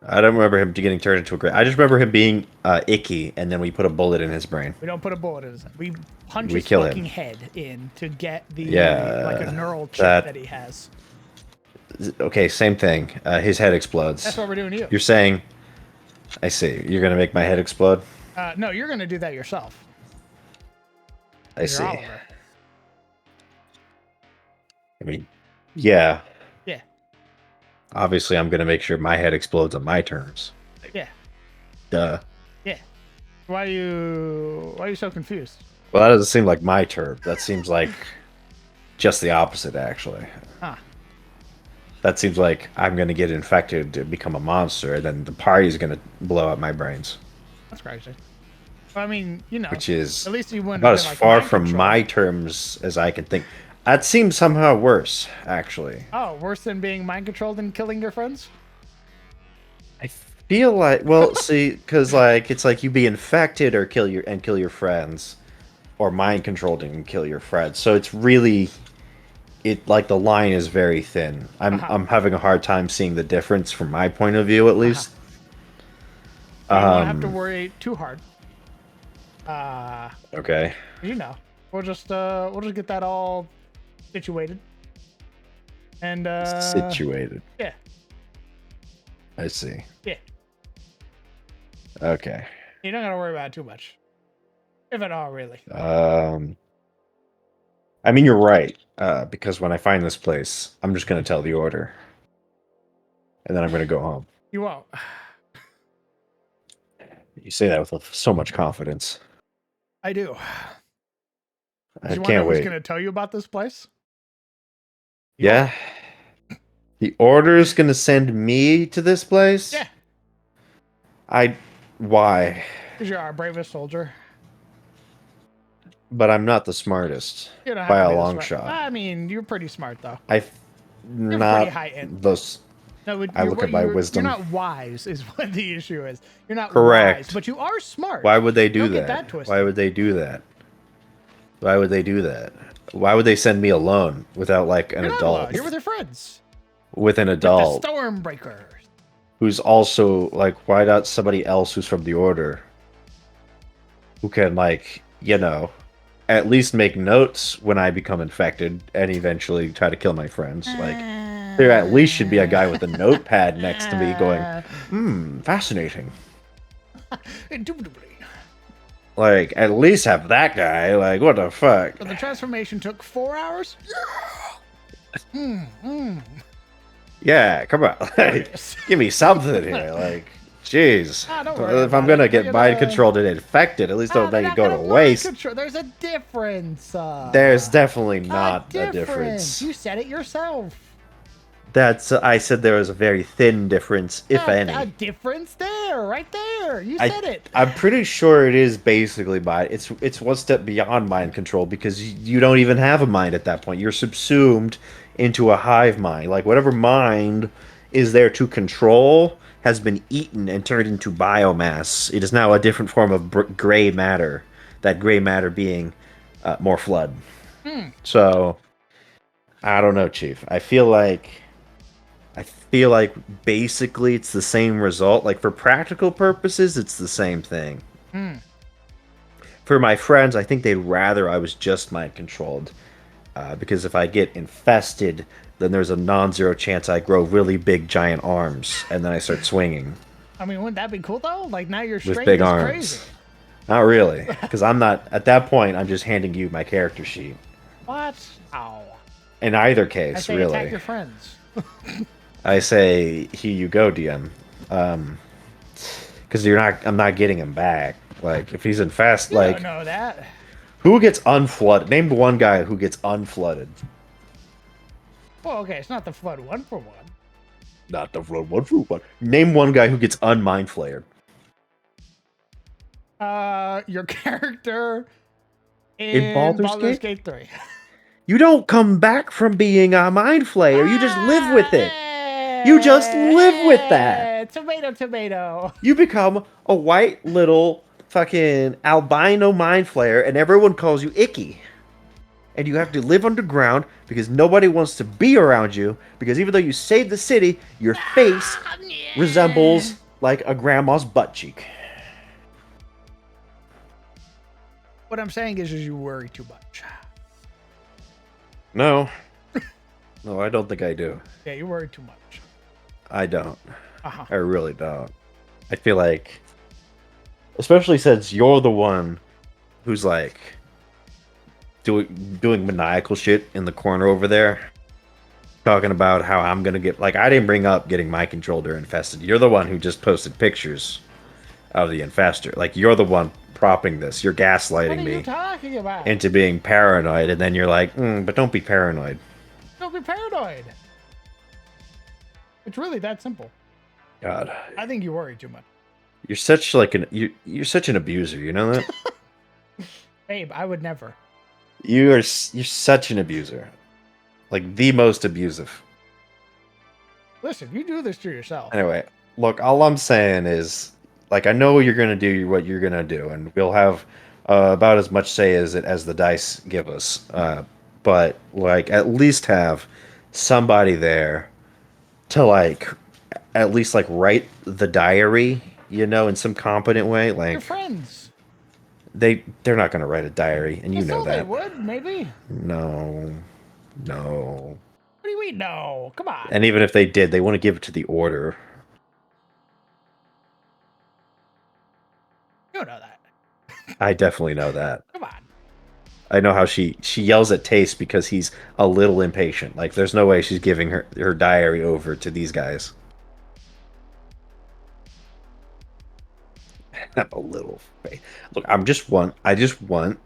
I don't remember him getting turned into a grave. I just remember him being icky, and then we put a bullet in his brain. We don't put a bullet in his head. We punch We his kill him. fucking head in to get the Yeah, like a neural chip that- that he has. Okay, same thing. His head explodes. That's what we're doing to you. You're saying, I see. You're gonna make my head explode. No, you're gonna do that yourself. I You're see. Oliver. I mean, yeah. Yeah. Obviously, I'm gonna make sure my head explodes on my terms. Yeah. Duh. Yeah. Why are you so confused? Well, that doesn't seem like my term. That seems like just the opposite, actually. Huh. That seems like I'm gonna get infected to become a monster, and then the party's gonna blow up my brains, That's crazy. Well, I mean, you know, which is at least you wouldn't about have as been, like, far mind from controlled. my terms as I can think. That seems somehow worse, actually. Oh, worse than being mind controlled and killing your friends? I feel like, well, see, because like it's like you be infected or kill your friends, or mind controlled and kill your friends. So it's really, it like the line is very thin. I'm having a hard time seeing the difference from my point of view, at least. You don't have to worry too hard. Okay. You know, we'll just get that all situated. And Situated. yeah, I see. yeah. Okay. You don't gotta worry about it too much, if at all, really. I mean, you're right. Because when I find this place, I'm just gonna tell the order, and then I'm gonna go home. You won't. You say that with so much confidence. I do. I You wanna know can't who's wait. gonna tell you about this place? Yeah. The order's gonna send me to this place? Yeah, Why? because you're our bravest soldier. But I'm not the smartest. You don't have By to a be the long smart- shot. I mean, you're pretty smart though. You're not pretty high end. those. No, I look at my wisdom. You're not wise, is what the issue is. You're not Correct. wise, but you are smart. Why would they do Don't that? get that twisted. Why would they do that? Why would they do that? Why would they send me alone without like an You're not adult? alone. You're with your friends. With an The adult Stormbreakers. who's also like, why not somebody else who's from the order who can like, at least make notes when I become infected and eventually try to kill my friends. Like, there at least should be a guy with a notepad next to me going, fascinating. Indubitably. Like, at least have that guy. Like, what the fuck? So the transformation took 4 hours? Yeah, come on. Yes. Give me something here. Like, jeez. Don't worry If I'm about gonna it. get You're mind gonna- controlled and infected, at least don't They're make it not go to gonna mind waste. control. There's a difference. There's definitely not a difference. You said it yourself. I said there was a very thin difference, if any. A difference there, right there. You said it. I'm pretty sure it is basically mind. It's one step beyond mind control because you don't even have a mind at that point. You're subsumed into a hive mind. Like whatever mind is there to control has been eaten and turned into biomass. It is now a different form of gray matter. That gray matter being more flood. So I don't know, Chief. I feel like basically it's the same result. Like for practical purposes, it's the same thing. For my friends, I think they'd rather I was just mind controlled. Because if I get infested, then there's a non-zero chance I grow really big giant arms and then I start swinging I mean, wouldn't that be cool though? Like now your with strength big is arms. crazy. Not really, because I'm not at that point. I'm just handing you my character sheet. What? Ow. In either I case, say attack really, your friends. I say here you go, DM. Because I'm not getting him back. Like if he's infested, You like don't know that. who gets unflooded? Name one guy who gets unflooded. Well, okay, it's not the flood 1-for-1. Not the flood one for one. Name one guy who gets unmind flared. Your character in Baldur's Gate 3. You don't come back from being a mind flayer. You just live with it. You just live with that. Tomato, tomato. You become a white little fucking albino mind flayer, and everyone calls you Icky. And you have to live underground because nobody wants to be around you. Because even though you saved the city, your face resembles like a grandma's butt cheek. What I'm saying is you worry too much. No. No, I don't think I do. Yeah, you worry too much. I don't. Uh-huh. I really don't. I feel like, especially since you're the one who's like doing maniacal shit in the corner over there, talking about how I'm gonna get, like, I didn't bring up getting my controller infested. You're the one who just posted pictures of the infester. Like, you're the one propping this. You're What are gaslighting you me talking about? into being paranoid, and then you're like, but don't be paranoid. Don't be paranoid. It's really that simple. God, I think you worry too much. you're such like you're such an abuser. You know that? Babe, I would never. You're such an abuser, like the most abusive. Listen, you do this to yourself. Anyway, look, all I'm saying is, like, I know you're gonna do what you're gonna do, and we'll have about as much say as the dice give us. But like, at least have somebody there to like, at least like write the diary, you know, in some competent way. Your Like, friends. they're not gonna write a diary, and you know They that. would, maybe. No. What do you mean, no? Come on. And even if they did, they want to give it to the order. You know that. I definitely know that. Come on. I know how she yells at Taste because he's a little impatient. Like, there's no way she's giving her diary over to these guys. A little. Look, I just want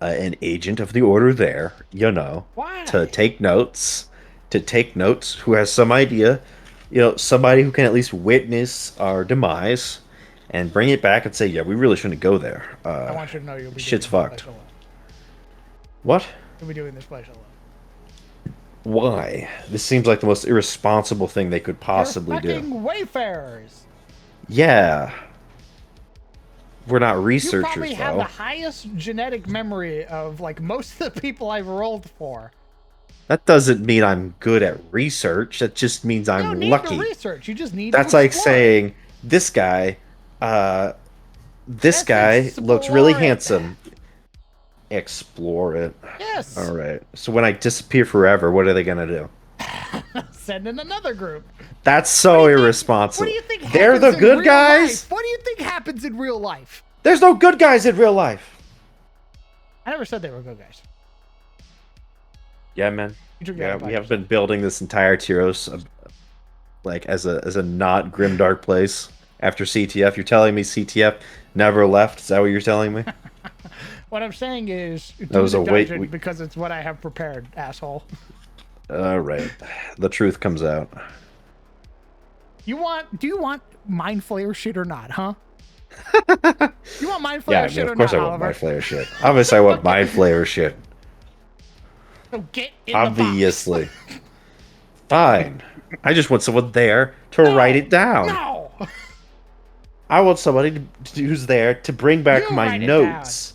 an agent of the order there, you know, Why? to take notes, who has some idea, you know, somebody who can at least witness our demise and bring it back and say, yeah, we really shouldn't go there. I want you to know you'll be shit's doing this fucked. place alone. What? You'll be doing this place alone. Why? This seems like the most irresponsible thing they could possibly You're do. fucking wayfarers. Yeah. We're not You researchers, probably have though. the highest genetic memory of like most of the people I've rolled for. That doesn't mean I'm good at research. That just means You I'm don't need lucky. to research. You just need That's to like explore. saying this guy Let's looks really explore it. handsome. Explore it. Yes. All right. So when I disappear forever, what are they gonna do? Send in another group. That's so irresponsible. What do you think They're happens the in good real guys. life? What do you think happens in real life? There's no good guys in real life. I never said they were good guys. Yeah, man. You took Yeah, that we have been building this entire Tyros, like as a not grimdark place. After CTF, you're telling me CTF never left? Is that what you're telling me? What I'm saying is, do That was the a wait- dungeon because it's what I have prepared, asshole. All right, the truth comes out. Do you want mind flayer shit or not, huh? You want mind flayer Yeah, I shit mean, or of course not, I want Oliver? mind flayer shit. Obviously, I want mind flayer shit. So get in the box. Obviously. Fine. I just want someone there to write it down. No. I want somebody who's there to bring back You my write it notes,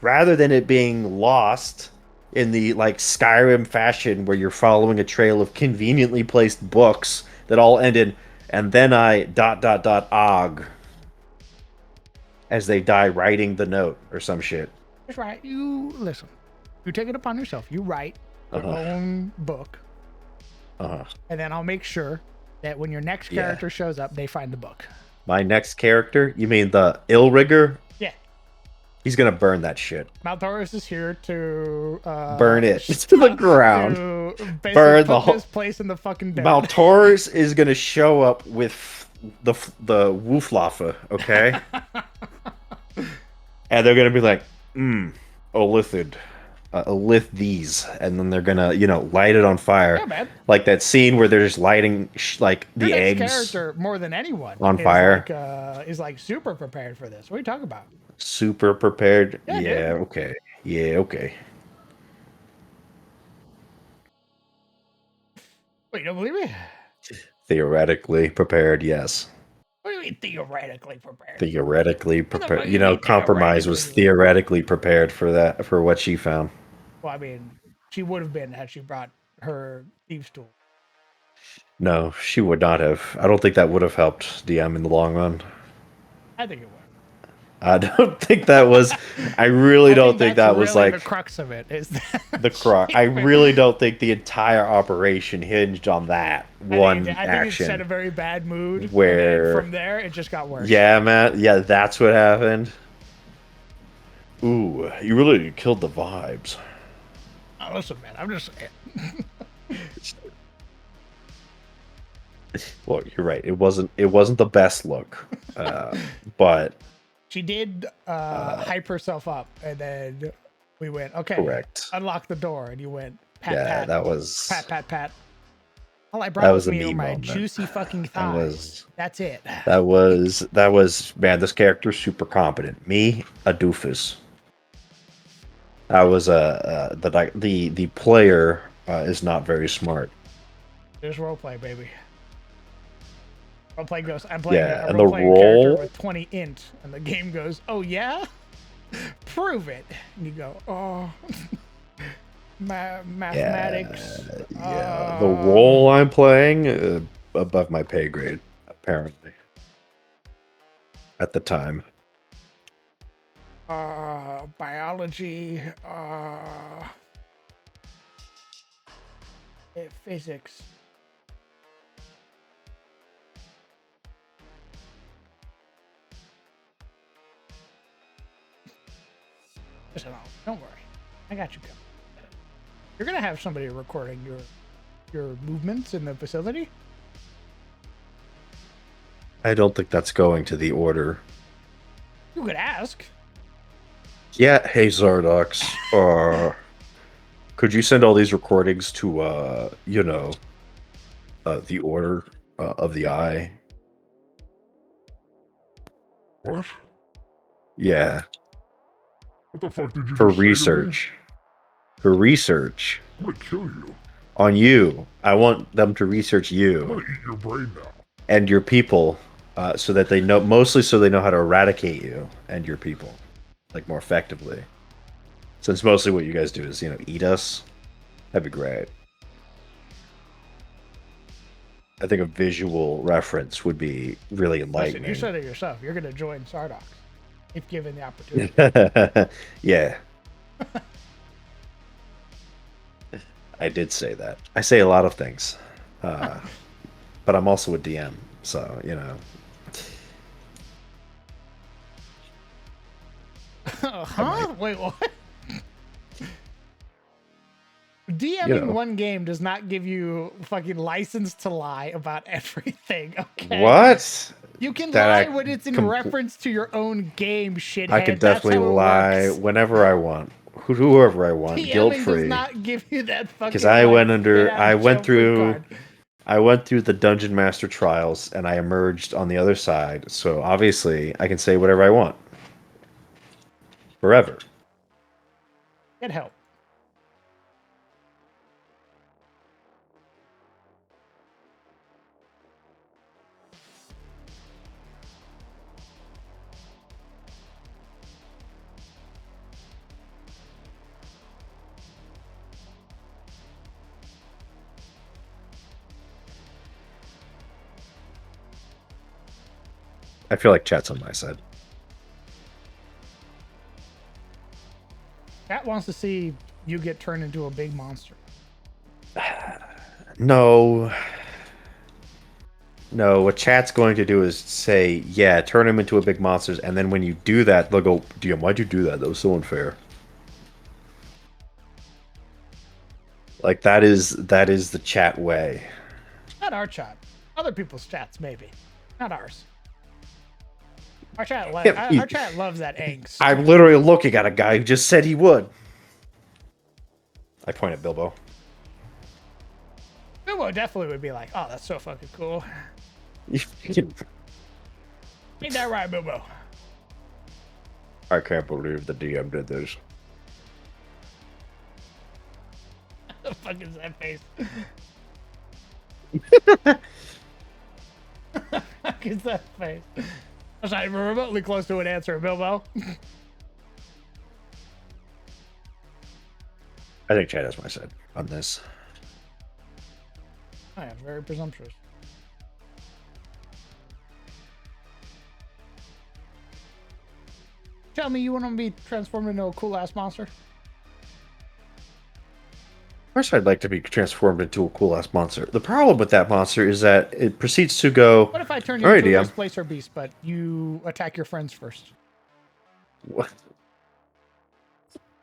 rather than it being lost in the like Skyrim fashion where you're following a trail of conveniently placed books that all end in and then I ... og as they die writing the note or some shit. That's right. You listen. You take it upon yourself. You write your own book, and then I'll make sure that when your next Yeah. character shows up, they find the book. My next character, you mean the Illrigger? Yeah. He's gonna burn that shit. Maltaurus is here to Burn it to the ground. To basically Burn the put whole- this place in the fucking dirt. Maltaurus is gonna show up with the Wooflaffe, okay? And they're gonna be like, Olithid. Olith these, and then they're gonna, you know, light it on fire. Yeah, man. Like that scene where they're just lighting like Your the next eggs character, more than anyone, on is fire. is like super prepared for this. What are you talking about? super prepared. Yeah, dude. Yeah, okay. Yeah, okay. Wait, you don't believe me? Theoretically prepared, yes. What do you mean theoretically prepared? Theoretically fuck prepared. you You know, mean Compromise was theoretically prepared for that, for what she found. Well, I mean, she would have been had she brought her thieves tool. No, she would not have. I don't think that would have helped DM in the long run. I think it would. I don't think that was. I really don't think that's that was really like the crux of it. Is that the croc. I really don't think the entire operation hinged on that one I think it action. set a very bad mood. Where- and then from there it just got worse. Yeah, man. Yeah, that's what happened. Ooh, you really killed the vibes. Oh, listen, man, I'm just saying. Well, you're right. It wasn't the best look, but She did hype herself up, and then we went, okay, Correct. unlock the door, and you went, pat, Yeah, pat, that was pat, pat, pat. All I that brought was with a me were me my moment. juicy fucking That thighs. was That's it. that was man. This character's super competent. Me, a doofus. I was the player is not very smart. There's roleplay, baby. Roleplay goes, I'm playing Yeah, a and the role-playing character role- with 20 int, and the game goes, oh yeah? Prove it. And you go, oh, mathematics. Yeah, the role I'm playing above my pay grade, apparently. At the time, Biology, physics. Listen, don't worry, I got you covered. You're gonna have somebody recording your movements in the facility. I don't think that's going to the order. You could ask. Yeah, hey Zardox, could you send all these recordings to the Order of the Eye? What? Yeah, What the fuck did you for just say to me? research. For research I'm gonna kill you. on you. I want them to research I'm you gonna eat your brain now. and your people, so that they know, mostly so they know how to eradicate you and your people, like, more effectively. Since mostly what you guys do is, eat us. That'd be great. I think a visual reference would be really Listen, enlightening. you said it yourself. You're gonna join Sardox if given the opportunity. Yeah. I did say that. I say a lot of things. But I'm also a DM, so, Huh? Wait, what? DMing one game does not give you fucking license to lie about everything, okay? What? You can That lie I when it's in com- reference to your own game, shithead. I can That's definitely how it lie works. whenever I want. Whoever I want, DMing guilt does free. not give you that fucking. Because I went like, under, get out I of went jail free through, card. I went through the Dungeon Master trials, and I emerged on the other side. So obviously, I can say whatever I want, forever. Get help. I feel like chat's on my side. Cat wants to see you get turned into a big monster. No. No, what chat's going to do is say, yeah, turn him into a big monster, and then when you do that, they'll go, DM, why'd you do that? That was so unfair. Like, that is the chat way. Not our chat. Other people's chats, maybe. Not ours. Our chat, our chat loves that angst. I'm literally looking at a guy who just said he would. I point at Bilbo. Bilbo definitely would be like, "Oh, that's so fucking cool." Ain't that right, Bilbo? I can't believe the DM did this. The fuck is that face? The fuck is that face? I was not even remotely close to an answer, Bilbo. I think chat has my side on this. I am very presumptuous. Tell me you want to be transformed into a cool ass monster? Of course, I'd like to be transformed into a cool ass monster. The problem with that monster is that it proceeds to go. What if I turn you All right, into a DM. displacer beast, but you attack your friends first? What?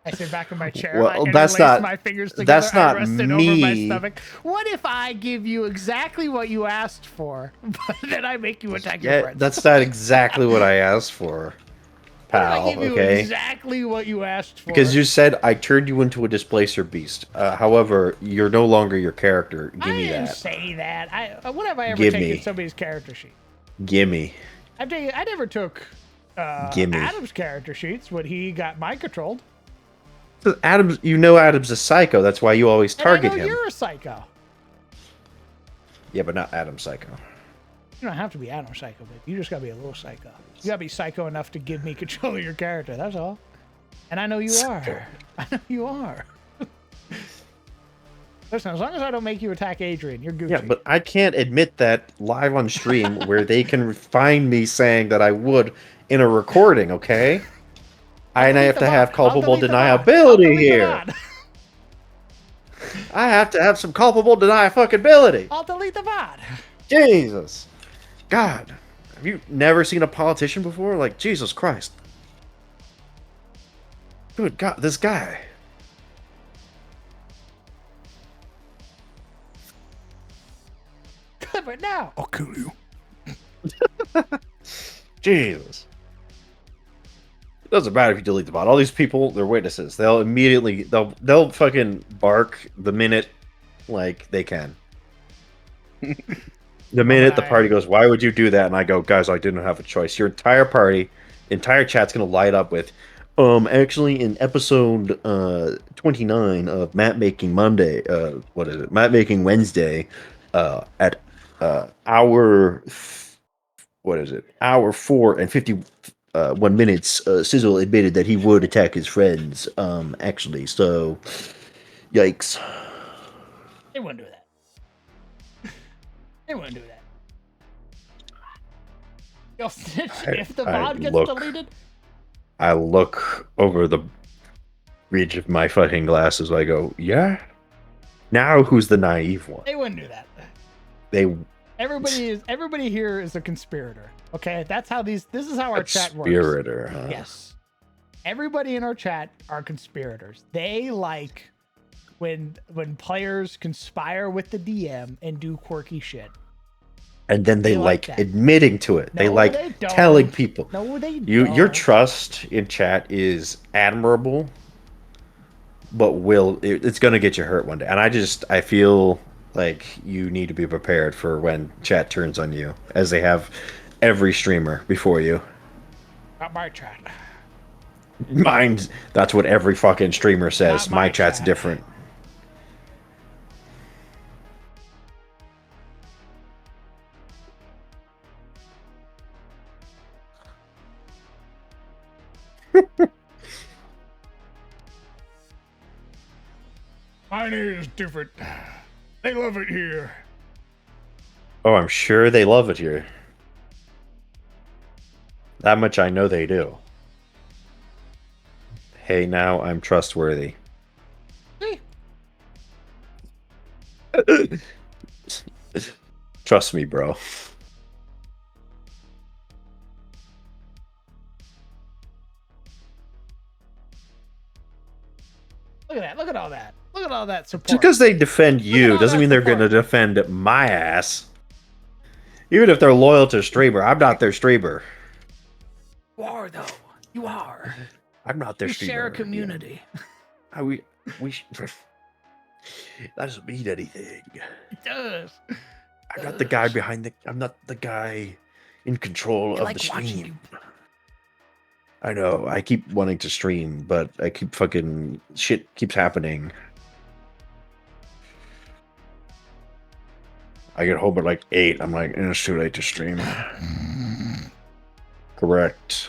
I sit back in my chair. Well, I that's interlace not- my fingers together. that's not I rest it over my me. stomach. What if I give you exactly what you asked for, but then I make you attack your Yeah, friends? that's not exactly what I asked for. pal. I give you Okay. exactly what you asked for. Because you said I turned you into a displacer beast. However, you're no longer your character. Give I me didn't that. say that. When have I ever Give taken me. somebody's character sheet? Gimme. I never took Gimme. Adam's character sheets when he got mind controlled. Adam's. You know Adam's a psycho. That's why you always And target I know him. you're a psycho. Yeah, but not Adam psycho. You don't have to be Adam psycho, babe. You just gotta be a little psycho. You gotta be psycho enough to give me control of your character. That's all. And I know you are. I know you are. Listen, as long as I don't make you attack Adrian, you're Gucci. Yeah, but I can't admit that live on stream where they can find me saying that I would in a recording. Okay. And I have to have culpable deniability here. I have to have some culpable deniability. I'll delete the VOD. Jesus. God. Have you never seen a politician before? Like, Jesus Christ. Good God, this guy. Clip it now. I'll kill you. Jesus. It doesn't matter if you delete the bot. All these people, they're witnesses. They'll immediately, they'll fucking bark the minute, like, they can. The minute the party goes, why would you do that? And I go, guys, I didn't have a choice. Your entire party, entire chat's going to light up with, actually in episode 29 of Map Making Monday, what is it? Map Making Wednesday, at hour, what is it? Hour 4 and 51 minutes, Sizzle admitted that he would attack his friends, actually. So, yikes. They wouldn't do that. They wouldn't do that. Yo, if the VOD gets deleted, I look over the ridge of my fucking glasses. I go, yeah. Now who's the naive one? they wouldn't do that. They Everybody here is a conspirator. Okay, that's how this is how our chat works. conspirator, huh? Yes. Everybody in our chat are conspirators. They like when players conspire with the DM and do quirky shit. And then they like like that. admitting to it. They No, like they don't. telling people. No, they Your don't. trust in chat is admirable, but it's going to get you hurt one day. And I feel like you need to be prepared for when chat turns on you, as they have every streamer before you. Not my chat. Mine, that's what every fucking streamer says. Not my My chat's chat. different. Mine is different. They love it here. Oh, I'm sure they love it here. That much I know they do. Hey, now I'm trustworthy. Trust me, bro. Look at that. Look at all that. Look at all that support. Just because they defend you all doesn't that mean they're support. going to defend my ass. Even if they're loyal to a streamer, I'm not their streamer. You are, though. You are. I'm not their You streamer. share a community. We that doesn't mean anything. It does. I'm not the guy behind the. I'm not the guy in control I of like the watching stream. you. I know. I keep wanting to stream, but I keep fucking shit keeps happening. I get home at like 8. I'm like, it's too late to stream. Correct.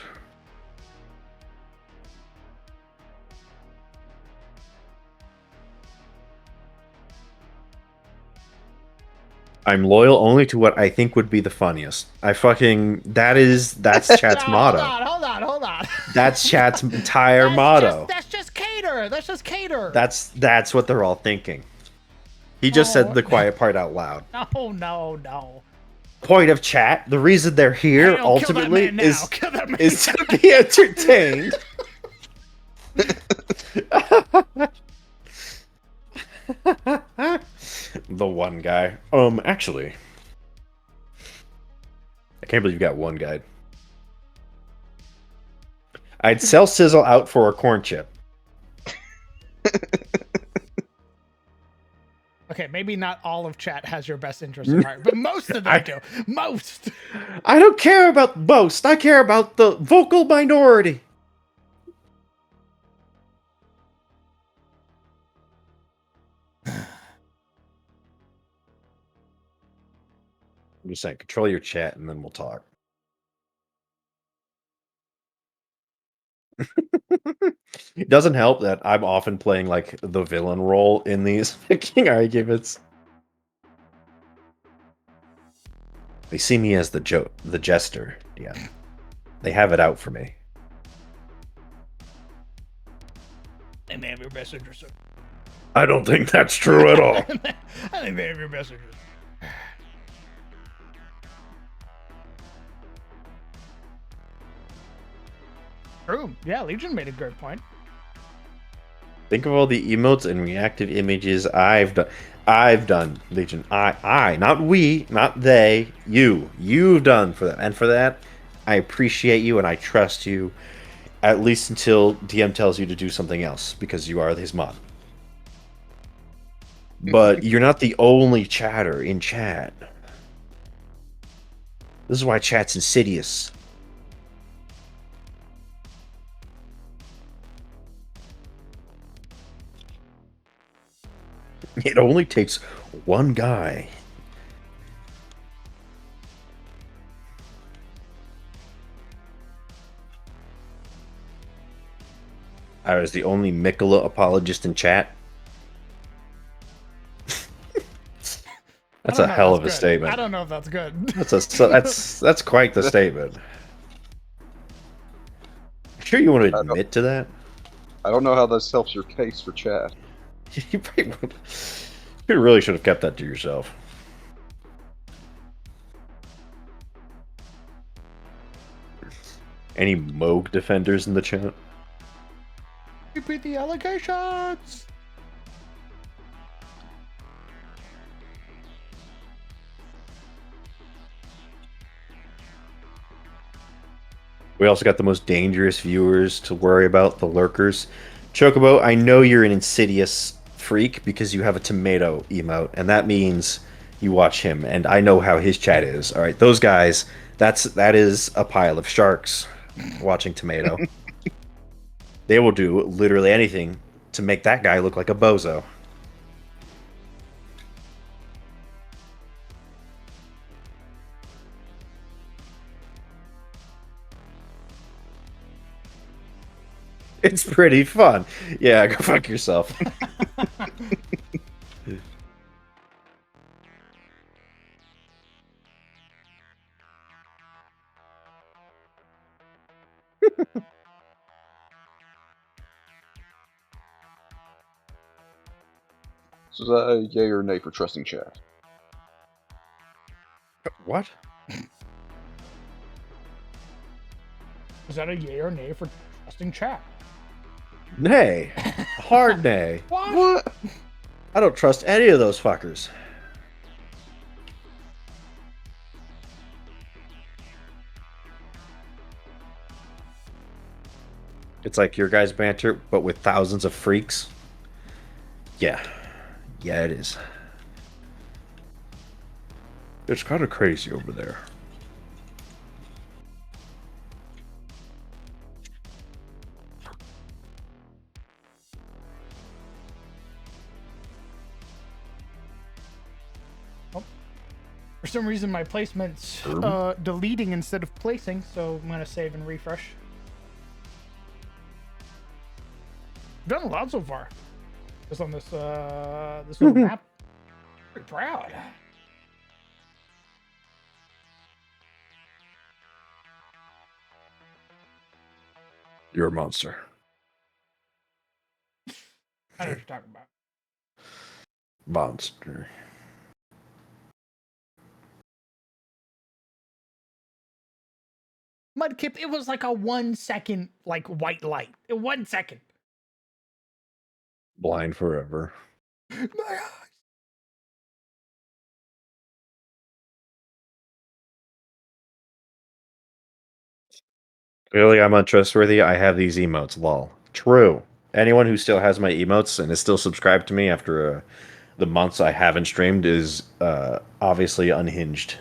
I'm loyal only to what I think would be the funniest. That's chat's motto. Hold on. That's chat's entire motto. That's just cater. That's just cater. That's what they're all thinking. He just Oh. said the quiet part out loud. No. Point of chat. The reason they're here Hey, yo, ultimately kill that man now. Kill that man is to be entertained. The one guy. Actually, I can't believe you got one guy. I'd sell Sizzle out for a corn chip. Okay, maybe not all of chat has your best interest at heart, but most of them do. Most. I don't care about most. I care about the vocal minority. I'm just saying, control your chat and then we'll talk. It doesn't help that I'm often playing like the villain role in these picking arguments. They see me as the jester. Yeah, they have it out for me. They may have your best interest. I don't think that's true at all. I think they have your best interest. True. Yeah, Legion made a good point. Think of all the emotes and reactive images I've done. I've done, Legion. I, not we, not they, you. You've done for them. And for that, I appreciate you and I trust you, at least until DM tells you to do something else, because you are his mod. But you're not the only chatter in chat. This is why chat's insidious. It only takes one guy. I was the only Mikola apologist in chat. That's a hell of a statement. I don't know if that's good. That's quite the statement. Sure you want to admit to that? I don't know how this helps your case for chat. You really should have kept that to yourself. Any Moog defenders in the chat? Repeat the allegations. We also got the most dangerous viewers to worry about, the lurkers. Chocobo, I know you're an insidious freak because you have a tomato emote, and that means you watch him, and I know how his chat is. All right, those guys, that is a pile of sharks watching tomato. They will do literally anything to make that guy look like a bozo. It's pretty fun. Yeah, go fuck yourself. So is that a yay or nay for trusting chat? What? Is that a yay or nay for trusting chat? Nay. Hard nay. What? I don't trust any of those fuckers. It's like your guys' banter, but with thousands of freaks. Yeah. Yeah, it is. It's kind of crazy over there. For some reason, my placement's deleting instead of placing, so I'm gonna save and refresh. Done a lot so far. Just on this this little map. Pretty proud. You're a monster. I know what you're talking about. Monster. Mudkip, it was like a 1 second like white light. 1 second. Blind forever. My eyes. Clearly, I'm untrustworthy. I have these emotes. Lol. True. Anyone who still has my emotes and is still subscribed to me after the months I haven't streamed is obviously unhinged.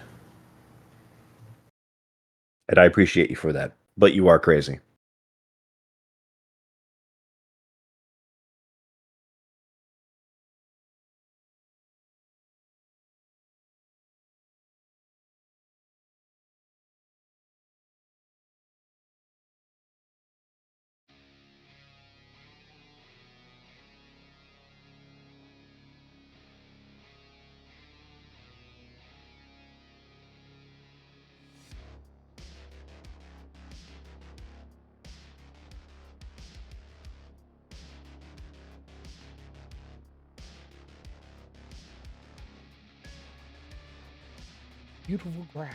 And I appreciate you for that. But you are crazy. Beautiful grass.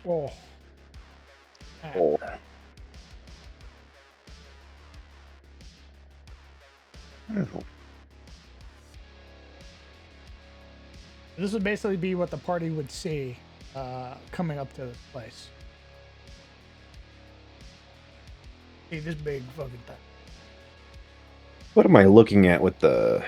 Oh. Oh. This would basically be what the party would see coming up to this place. See this big fucking thing. What am I looking at with the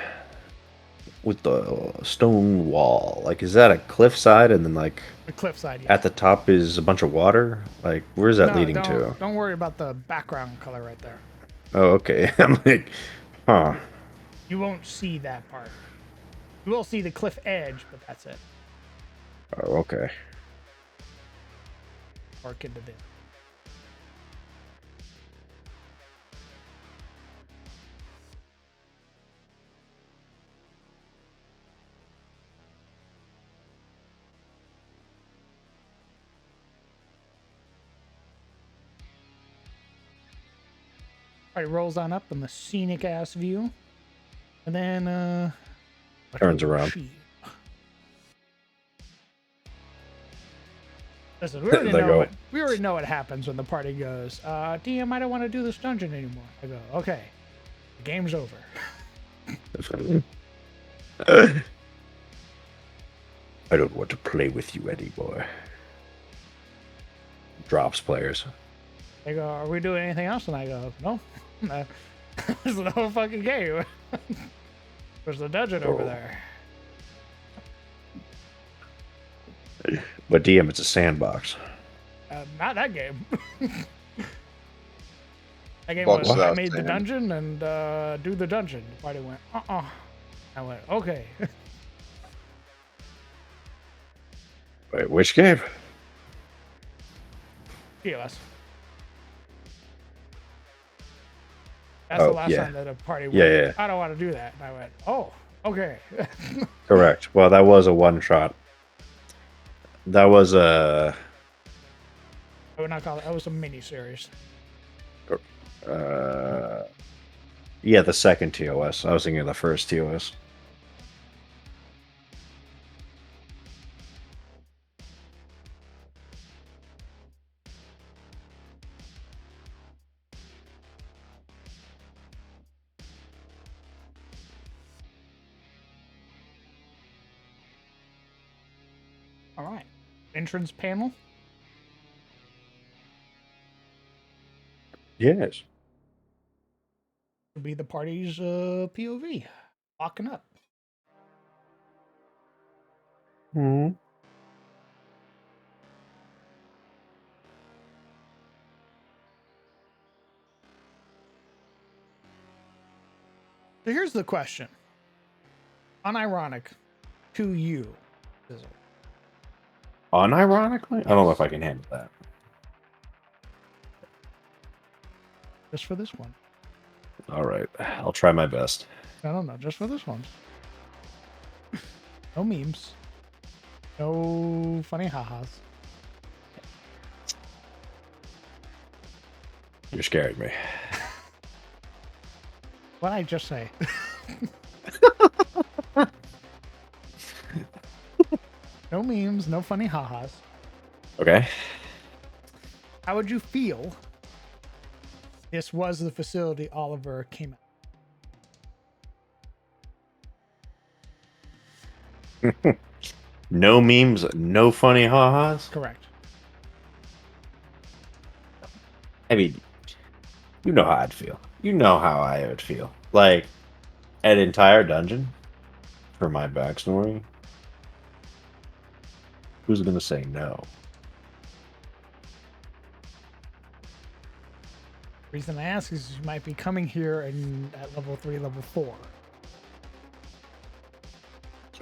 stone wall? Like, is that a cliffside and then like The cliffside. Yeah. at the top is a bunch of water? Like, where's that No, leading to? Don't worry about the background color right there. Oh, okay. I'm like, huh. You won't see that part. You will see the cliff edge, but that's it. Oh, okay. Work into this. Alright, rolls on up in the scenic ass view. And then Turns around. Listen, we already, They go. we already know what happens when the party goes, DM, I don't want to do this dungeon anymore. I go, okay. The game's over. I don't want to play with you anymore. Drops players. They go, are we doing anything else? And I go, no. There's the whole fucking game. There's the dungeon over there. But DM, it's a sandbox. Not that game. That game Box was, I out, made the Sam. dungeon and do the dungeon. The party went, I went, okay. Wait, which game? POS. That's Oh, the last yeah. time that a party went, Yeah. I don't want to do that. And I went, oh, okay. Correct. Well, that was a one shot. That was a. I would not call it, that was a mini series. Yeah, the second TOS. I was thinking of the first TOS. All right. Entrance panel. Yes. Will be the party's POV. Locking up. Hmm. So here's the question. Unironic to you. Unironically? I don't know if I can handle that. Just for this one. All right. I'll try my best. I don't know, just for this one. No memes. No funny ha-has. You're scaring me. What'd I just say? No memes, no funny ha-has. Okay. How would you feel this was the facility Oliver came at? No memes, no funny ha-has. Correct. I mean, you know how I'd feel. You know how I would feel. Like, an entire dungeon for my backstory. Who's gonna say no? Reason I ask is you might be coming here at level 3, level 4.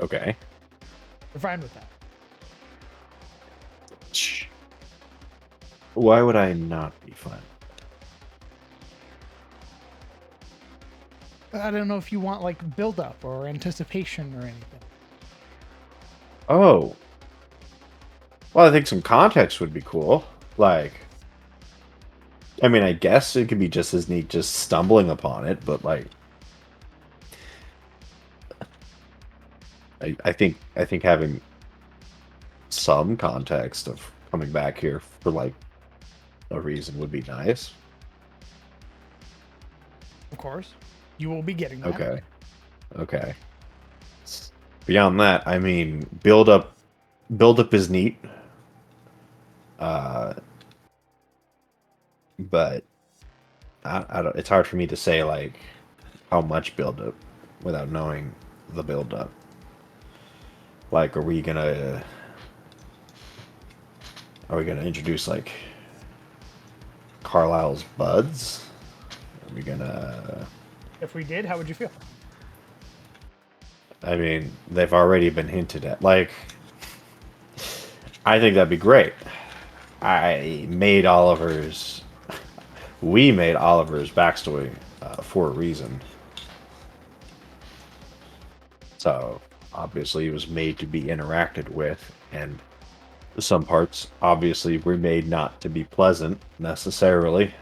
Okay. We're fine with that. Why would I not be fine? I don't know if you want like build up or anticipation or anything. Oh. Well, I think some context would be cool. Like, I mean, I guess it could be just as neat just stumbling upon it, but like, I think having some context of coming back here for like a reason would be nice. Of course. You will be getting that. Okay. Okay. Beyond that, I mean, build up is neat. But I don't. It's hard for me to say like how much build up without knowing the build up. Like, are we gonna introduce like Carlisle's buds? Are we gonna? If we did, how would you feel? I mean, they've already been hinted at. Like, I think that'd be great. We made Oliver's backstory for a reason. So, obviously, he was made to be interacted with, and some parts, obviously, were made not to be pleasant, necessarily.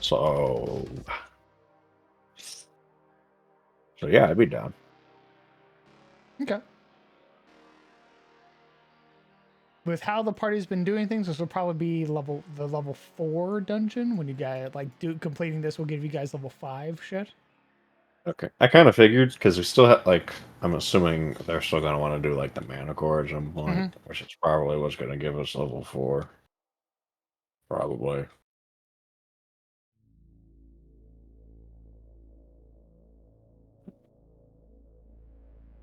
So yeah, I'd be down. Okay. With how the party's been doing things, this will probably be the level 4 dungeon. When you guys completing this will give you guys level 5 shit. Okay, I kind of figured because we still have like, I'm assuming they're still gonna want to do like the mana core at some point, which is probably what's gonna give us level 4. Probably.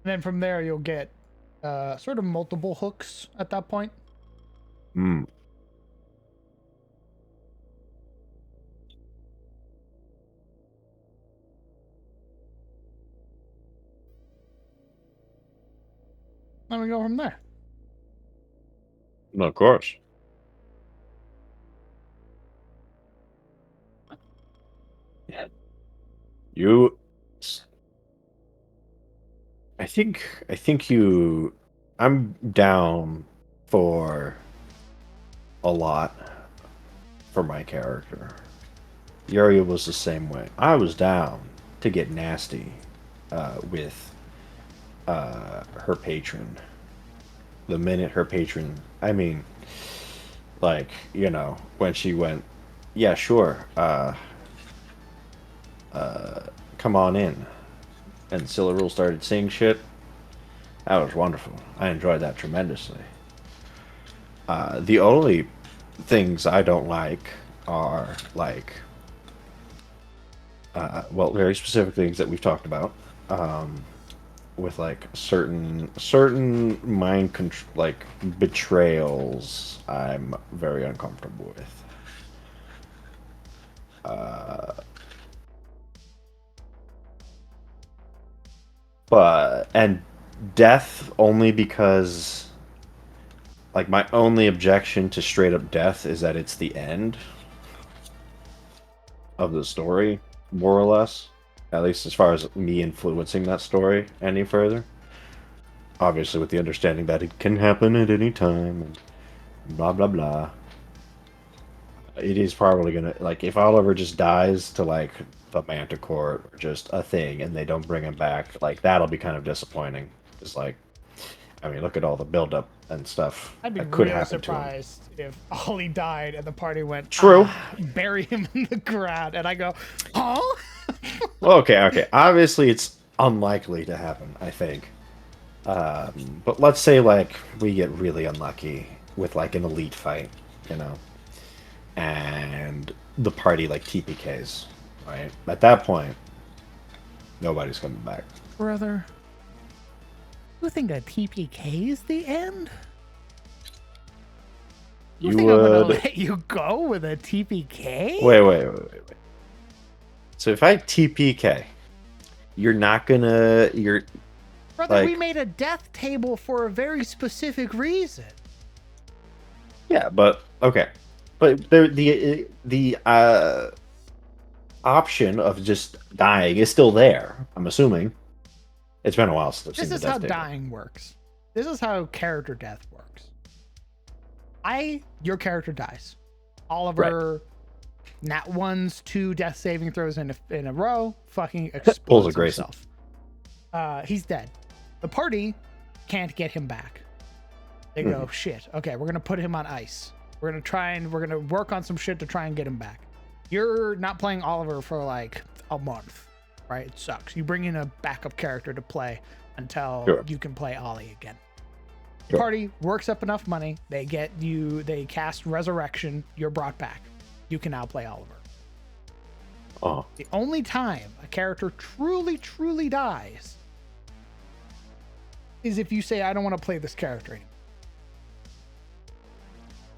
And then from there, you'll get sort of multiple hooks at that point. Hmm. Then we go from there. No, of course. You. I think you. I'm down for a lot for my character. Yuria was the same way. I was down to get nasty with her patron. The minute her patron, I mean, like, you know, when she went, yeah, sure, come on in, and Sillarule started saying shit. That was wonderful. I enjoyed that tremendously. The only things I don't like are like, well, very specific things that we've talked about, with like certain mind control, like betrayals. I'm very uncomfortable with. And death only because, like, my only objection to straight up death is that it's the end of the story, more or less. At least as far as me influencing that story any further. Obviously with the understanding that it can happen at any time, and blah blah blah. It is probably gonna, like, if Oliver just dies to, like, the Manticore or just a thing and they don't bring him back, like that'll be kind of disappointing. It's like, I mean, look at all the buildup and stuff I'd be that could really happen to him. surprised if Ollie died and the party went, True. bury him in the ground. And I go, huh? Well, okay. Obviously, it's unlikely to happen, I think. But let's say, like, we get really unlucky with, like, an elite fight, you know, and the party, like, TPKs, right? At that point, nobody's coming back. Brother, you think a TPK is the end? You You think I'm gonna would... let you go with a TPK? Wait. So if I TPK, you're not gonna... Brother, like- we made a death table for a very specific reason. Yeah, but okay, but the option of just dying is still there. I'm assuming. It's been a while since I've This seen is the how death table. dying works. This is how character death works. Your character dies. Oliver, nat 1s, 2 death saving throws in a row, fucking explodes Pulls a Grayson. himself. He's dead. The party can't get him back. They go, shit, okay, we're gonna put him on ice. We're gonna work on some shit to try and get him back. You're not playing Oliver for like a month, right? It sucks. You bring in a backup character to play until Sure. you can play Ollie again. The Sure. party works up enough money, they cast Resurrection, you're brought back. You can now play Oliver. Oh, The only time a character truly dies is if you say, I don't want to play this character anymore.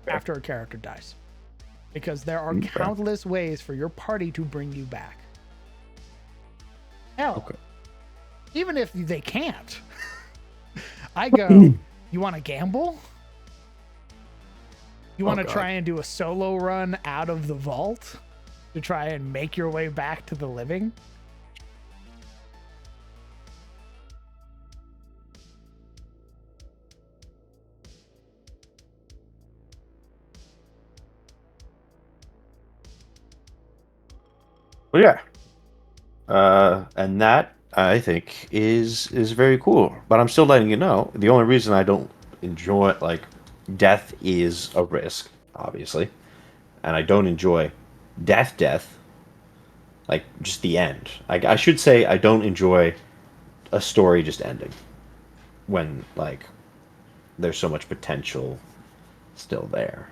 After a character dies. Because there are countless ways for your party to bring you back. Hell, even if they can't, I go, you want to gamble? You want to God. try and do a solo run out of the vault to try and make your way back to the living? well, yeah. And that I think is very cool. But I'm still letting you know. The only reason I don't enjoy like death is a risk, obviously, and I don't enjoy death. Like just the end. I should say I don't enjoy a story just ending when like there's so much potential still there.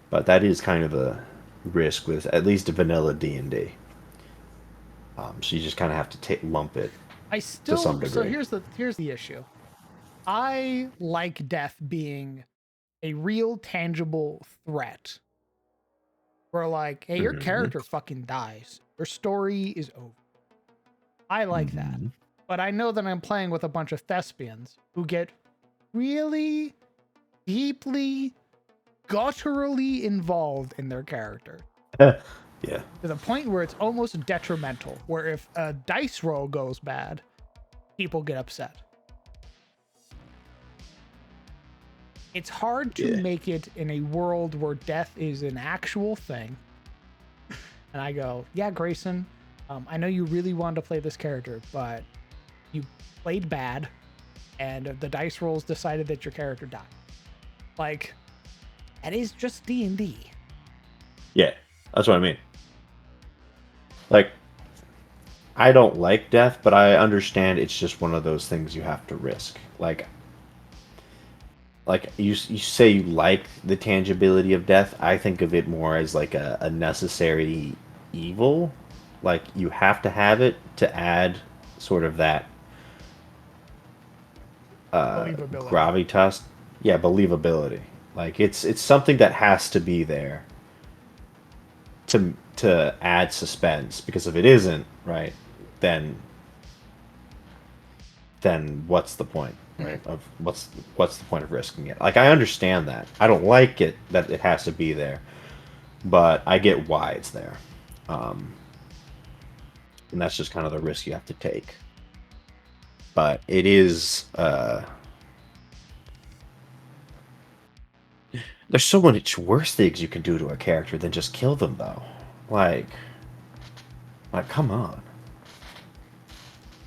But that is kind of a risk with at least a vanilla D&D. So you just kind of have to lump it. I still some so degree. here's the issue. I like death being a real tangible threat. Where like, hey, your character fucking dies. Your story is over. I like that. But I know that I'm playing with a bunch of thespians who get really deeply, gutturally involved in their character. Yeah. To the point where it's almost detrimental, where if a dice roll goes bad, people get upset. It's hard to make it in a world where death is an actual thing. And I go, yeah, Grayson, I know you really wanted to play this character, but you played bad, and the dice rolls decided that your character died. Like, that is just D&D. Yeah, that's what I mean. Like, I don't like death, but I understand it's just one of those things you have to risk. Like you say you like the tangibility of death. I think of it more as like a necessary evil. Like you have to have it to add sort of that Believability. gravitas. Yeah, believability. Like it's something that has to be there to add suspense, because if it isn't, right, then what's the point, right? Of what's the point of risking it? Like I understand that. I don't like it that it has to be there, but I get why it's there. And that's just kind of the risk you have to take. But it is there's so much worse things you can do to a character than just kill them, though. Like, Like, come on.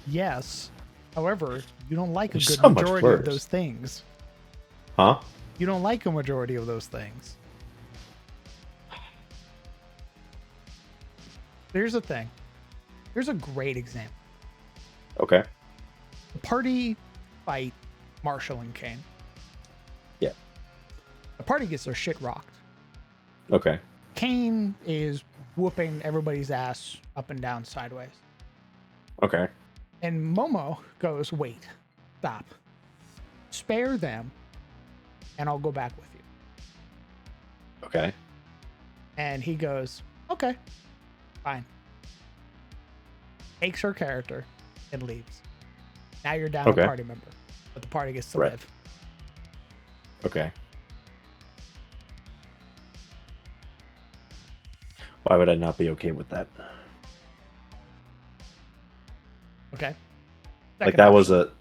Yes. However, you don't like There's a good so much majority of worse. those things. Huh? You don't like a majority of those things. Here's the thing. Here's a great example. Okay. The party fight Marshall and Kane. Yeah. The party gets their shit rocked. Okay. Kane is whooping everybody's ass up and down sideways. Okay. And Momo goes, wait, stop. Spare them, and I'll go back with you. Okay. And he goes, okay, fine. Takes her character and leaves. Now you're down Okay. a party member, but the party gets to Right. live. Okay. Why would I not be okay with that? Okay. Like Second that option. was a,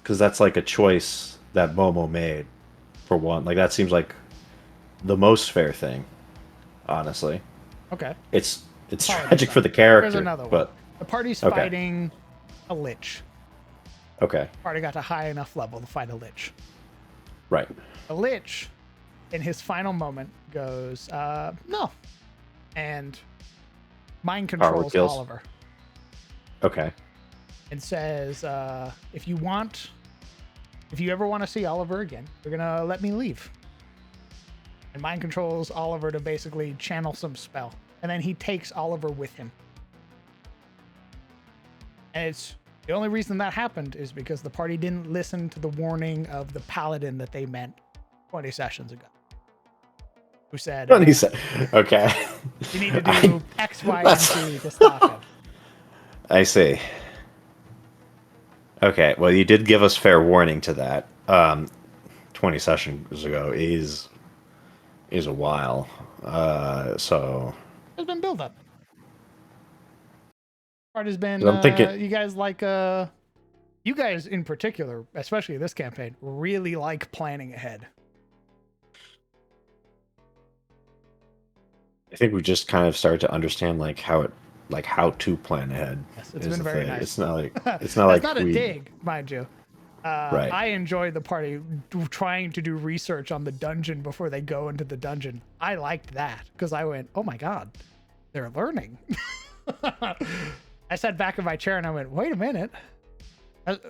because that's like a choice that Momo made, for one. Like that seems like the most fair thing, honestly. Okay. It's Apologies, tragic for the Here's character, another one. but The party's Okay. fighting a lich. okay, Party got to high enough level to fight a lich. right. The lich, in his final moment, goes, no. And mind Power controls kills. Oliver Okay, and says, if you ever want to see Oliver again, you're going to let me leave. And mind controls Oliver to basically channel some spell. And then he takes Oliver with him. And it's the only reason that happened is because the party didn't listen to the warning of the paladin that they met 20 sessions ago. Who said, What he said. Okay, you need to do X, Y, and That's- Z to stop him. I see. Okay, well, you did give us fair warning to that. 20 sessions ago is a while. So There's been build up. Part has been, I'm thinking- you guys like, you guys in particular, especially this campaign, really like planning ahead. I think we just kind of started to understand like how to plan ahead. Yes, it's is been the very thing. nice. It's not like That's like not a we, dig, mind you. Right. I enjoyed the party trying to do research on the dungeon before they go into the dungeon. I liked that because I went, oh my god, they're learning. I sat back in my chair and I went, wait a minute. Did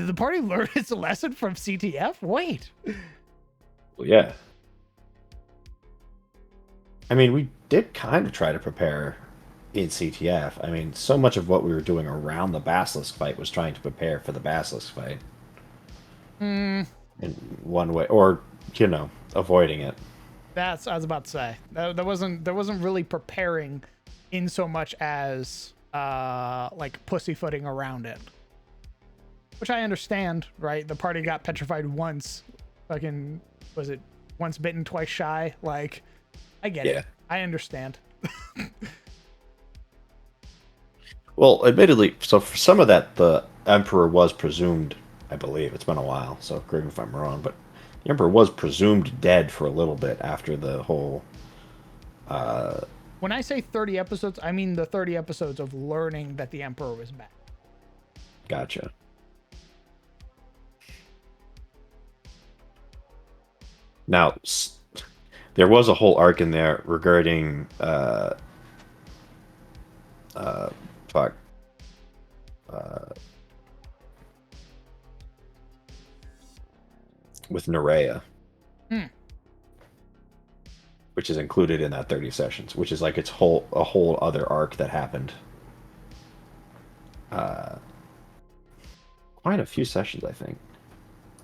the party learn its lesson from CTF? Wait. Well, yeah. I mean, we did kind of try to prepare in CTF. I mean, so much of what we were doing around the Basilisk fight was trying to prepare for the Basilisk fight. In one way, or avoiding it. That's I was about to say. There wasn't really preparing in so much as like pussyfooting around it. Which I understand, right? The party got petrified once. Fucking was it once bitten, twice shy? Like I get Yeah. it. I understand. Well, admittedly, so for some of that, the Emperor was presumed. I believe it's been a while, so correct me if I'm wrong, but the Emperor was presumed dead for a little bit after the whole. When I say 30 episodes, I mean the 30 episodes of learning that the Emperor was back. Gotcha. Now, there was a whole arc in there regarding with Nerea, which is included in that 30 sessions, which is like a whole other arc that happened. Quite a few sessions, I think.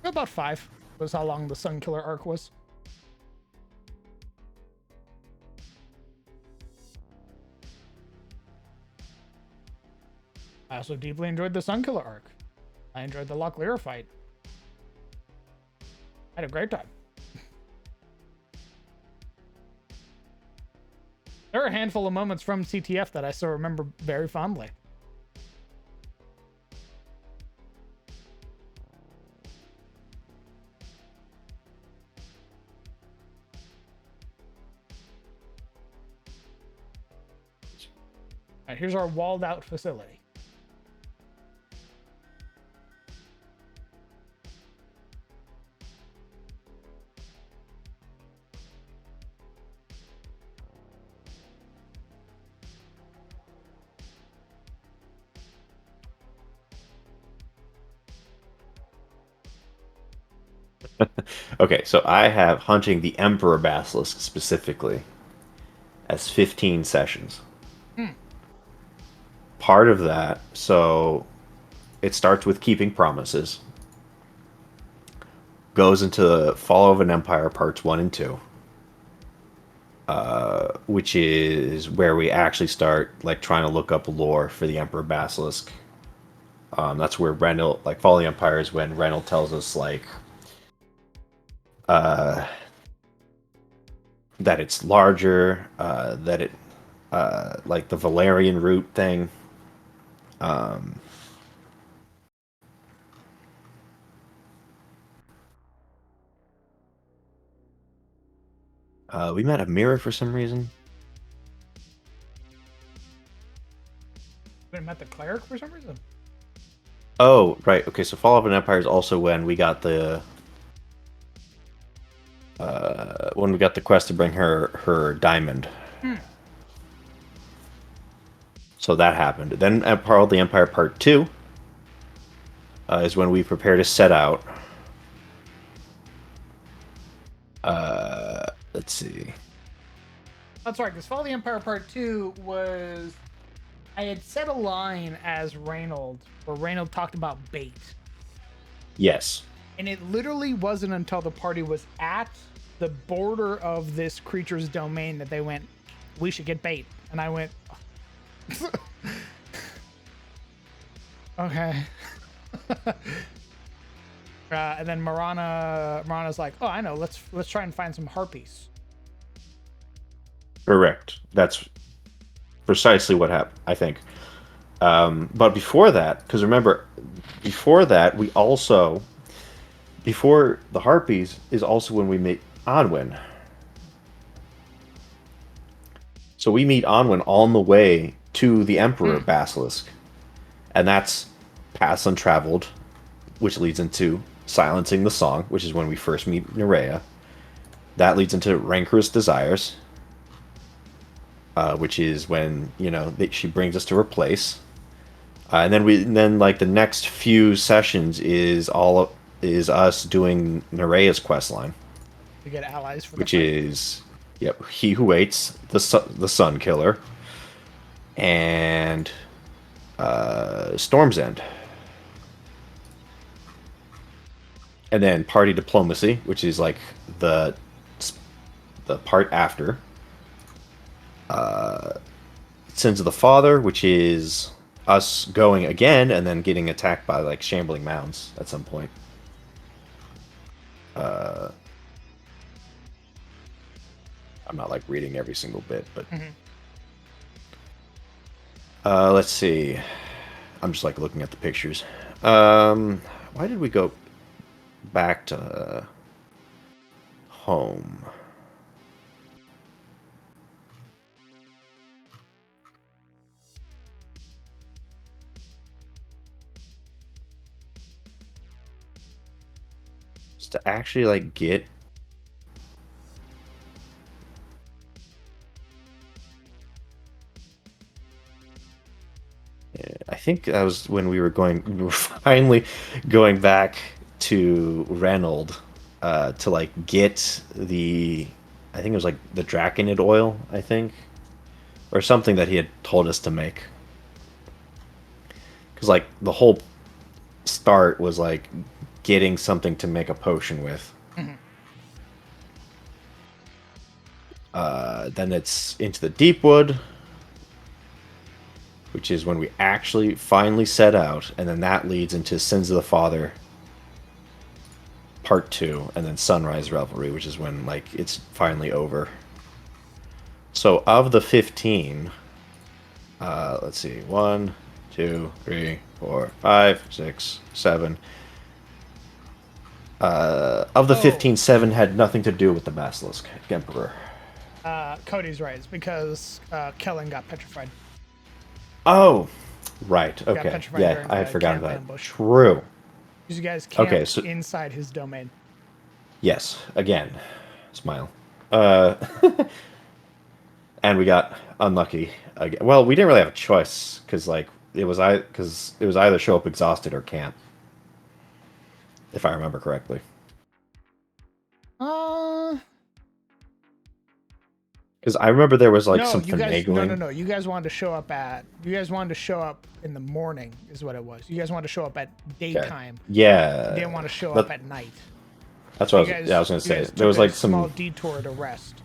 About 5 was how long the Sunkiller arc was. I also deeply enjoyed the Sunkiller arc. I enjoyed the Locklear fight. I had a great time. There are a handful of moments from CTF that I still remember very fondly. right, here's our walled out facility. Okay, so I have hunting the Emperor Basilisk specifically as 15 sessions. Part of that, so it starts with keeping promises, goes into Fall of an Empire parts 1 and 2, which is where we actually start like trying to look up lore for the Emperor Basilisk. That's where Reynold, like Fall of the Empire is when Reynold tells us like that it's larger, that it like the Valerian root thing. We met a mirror for some reason. We met the cleric for some reason. Oh, right. Okay, so Fall of an Empire is also when we got the quest to bring her diamond. So that happened. Then at Fall of the Empire Part 2 is when we prepare to set out. Let's see. That's right, because Fall of the Empire Part 2 was... I had set a line as Reynold, where Reynold talked about bait. Yes. And it literally wasn't until the party was at the border of this creature's domain that they went, we should get bait. And I went, okay. And then Marana's like, oh, I know, let's try and find some harpies. Correct. That's precisely what happened, I think. But before that, because remember, before that, we also, before the harpies, is also when we meet Onwin. So we meet Onwin on the way to the Emperor Basilisk. And that's Paths Untraveled, which leads into Silencing the Song, which is when we first meet Nerea. That leads into Rancorous Desires, which is when, you know, she brings us to her place. And then like the next few sessions is us doing Nerea's quest line. To get allies for which is He Who Waits, the Sun Killer, and Storm's End. And then Party Diplomacy, which is like the part after. Sins of the Father, which is us going again and then getting attacked by like shambling mounds at some point. I'm not like reading every single bit, but let's see. I'm just like looking at the pictures. Why did we go back to home? Just to actually like get I think that was when we were finally going back to Reynold to like get I think it was like the Draconid oil, I think, or something that he had told us to make. Because like the whole start was like getting something to make a potion with. Then it's into the Deepwood, which is when we actually finally set out, and then that leads into Sins of the Father Part 2, and then Sunrise Revelry, which is when like it's finally over. So of the 15, let's see, 1, 2, 3, 4, 5, 6, 7. Of the 15, 7 had nothing to do with the Basilisk Emperor. Cody's right. It's because Kellen got petrified. Oh, right. Got Okay. petrified Yeah, during I had the forgotten camp that. ambush. True. Because you guys camped Okay, so- inside his domain. Yes. Again, smile. Uh, and we got unlucky. Again. Well, we didn't really have a choice because like it was either show up exhausted or camp, if I remember correctly. Because I remember there was like no, some you guys, finagling. no. You guys wanted to show up in the morning, is what it was. You guys wanted to show up at daytime. Yeah. You didn't want to show That- up at night. That's what You I was. guys- Yeah, I was gonna you say guys there was took a like some. small detour to rest.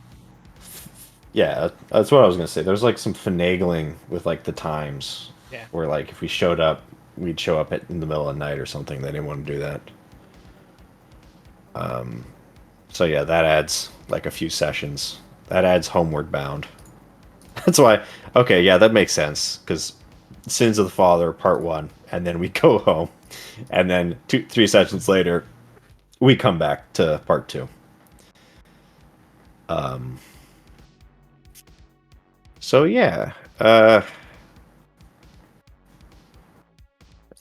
Yeah, that's what I was gonna say. There's like some finagling with like the times. Yeah. Where like if we showed up, we'd show up in the middle of the night or something. They didn't want to do that. So yeah, that adds like a few sessions. That adds Homeward Bound. That's why. Okay, yeah, that makes sense because Sins of the Father Part 1, and then we go home, and then 3 sessions later, we come back to Part 2. So yeah,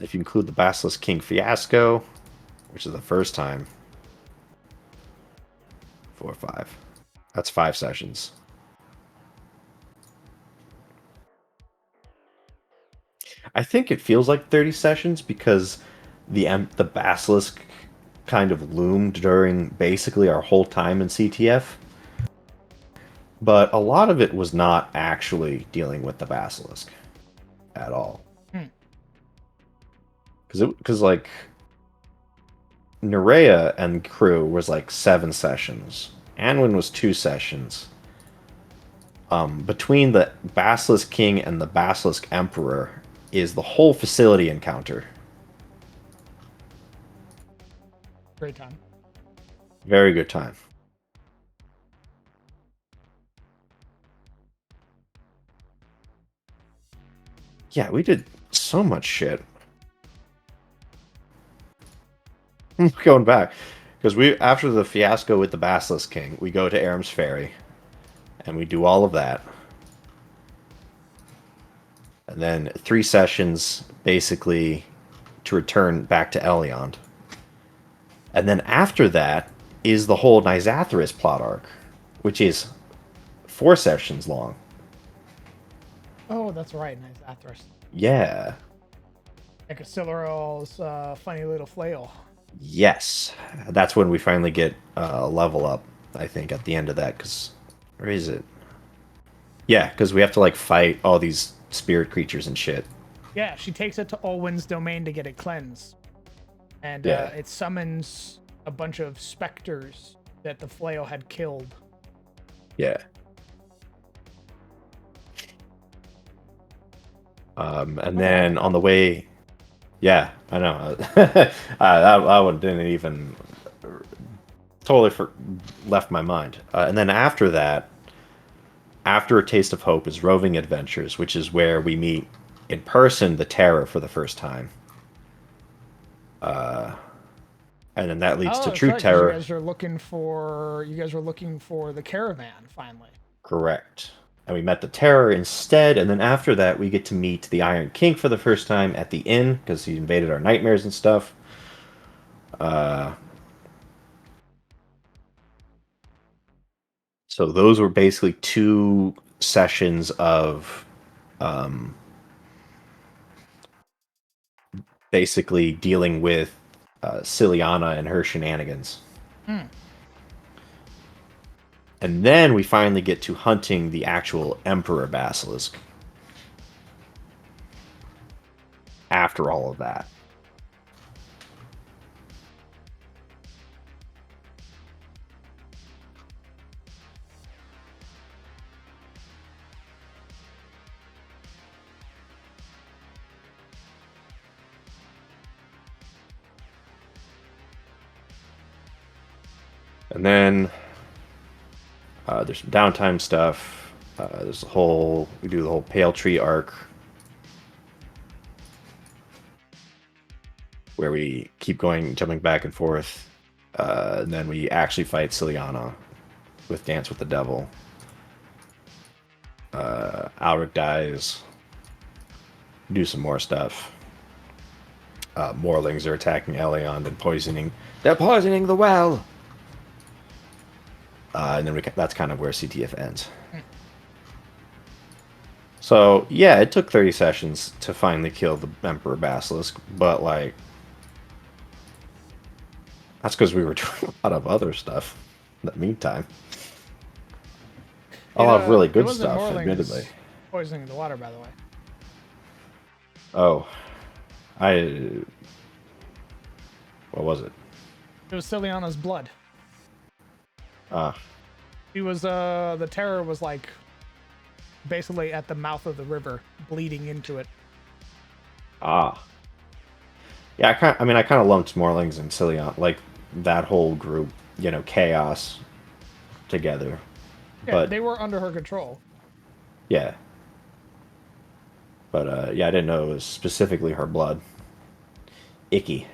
if you include the Basilisk King fiasco, which is the first time, 4 or 5. That's 5 sessions. I think it feels like 30 sessions because the Basilisk kind of loomed during basically our whole time in CTF. But a lot of it was not actually dealing with the Basilisk at all. Because like Nerea and crew was like 7 sessions. Anwin was 2 sessions. Between the Basilisk King and the Basilisk Emperor is the whole facility encounter. Great time. Very good time. Yeah, we did so much shit. Going back, because we after the fiasco with the Basilisk King, we go to Aram's Ferry, and we do all of that, and then 3 sessions basically to return back to Eliond, and then after that is the whole Nizathris plot arc, which is 4 sessions long. Oh, that's right, nice Athras. Yeah. Like a Silural's funny little flail. Yes, that's when we finally get a level up. I think at the end of that, because where is it? Yeah, because we have to like fight all these spirit creatures and shit. Yeah, she takes it to Olwyn's domain to get it cleansed, and Yeah. it summons a bunch of specters that the flail had killed. Yeah. And then on the way, yeah, I know. that one didn't even totally left my mind. And then after that, after A Taste of Hope is Roving Adventures, which is where we meet in person the Terror for the first time. And then that leads to that's True right, 'cause Terror. You guys are looking for the caravan finally. Correct. And we met the Terror instead, and then after that we get to meet the Iron King for the first time at the inn, because he invaded our nightmares and stuff. So those were basically 2 sessions of basically dealing with Ciliana and her shenanigans. And then we finally get to hunting the actual Emperor Basilisk. After all of that. And then there's some downtime stuff. There's we do the whole Pale Tree arc, where we keep jumping back and forth. And then we actually fight Ciliana with Dance with the Devil. Alric dies. do some more stuff. Morlings are attacking Elion and poisoning. They're poisoning the well. And then that's kind of where CTF ends. So yeah, it took 30 sessions to finally kill the Emperor Basilisk, but like that's because we were doing a lot of other stuff in the meantime. A lot of really good stuff, admittedly. Poisoning the water, by the way. Oh, what was it? It was Ciliana's blood. Ah. He was the terror was like basically at the mouth of the river, bleeding into it. Ah. Yeah, I kind of lumped Morlings and Ciliana, like that whole group, you know, chaos together. Yeah, but they were under her control. Yeah. But yeah, I didn't know it was specifically her blood. Icky.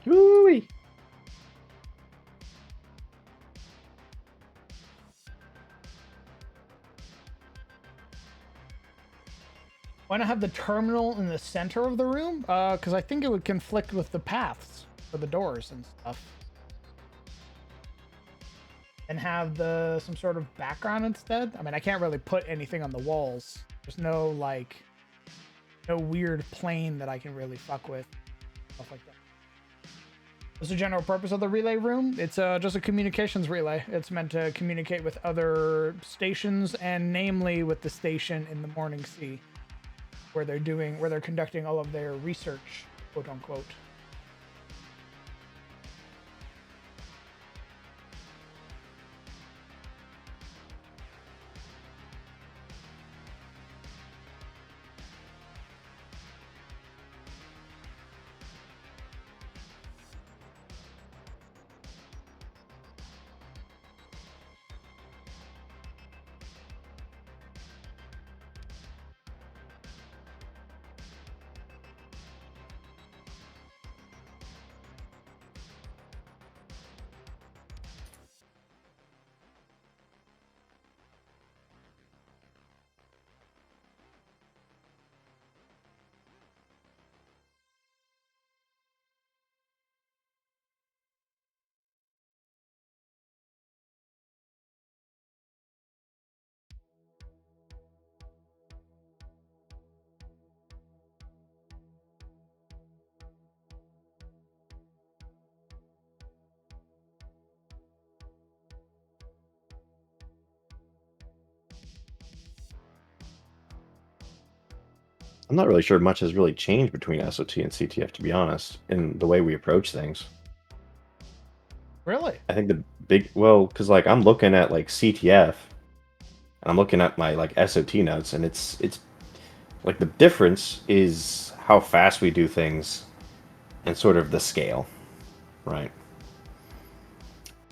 Woo-wee. Why not have the terminal in the center of the room? Because I think it would conflict with the paths for the doors and stuff. And have some sort of background instead. I mean, I can't really put anything on the walls. There's no weird plane that I can really fuck with. Stuff like that. What's the general purpose of the relay room? It's just a communications relay. It's meant to communicate with other stations, and namely with the station in the Morning Sea, where they're conducting all of their research, quote unquote. I'm not really sure much has really changed between SOT and CTF, to be honest, in the way we approach things. Really? I think because like I'm looking at like CTF, and I'm looking at my like SOT notes, and it's like the difference is how fast we do things, and sort of the scale, right?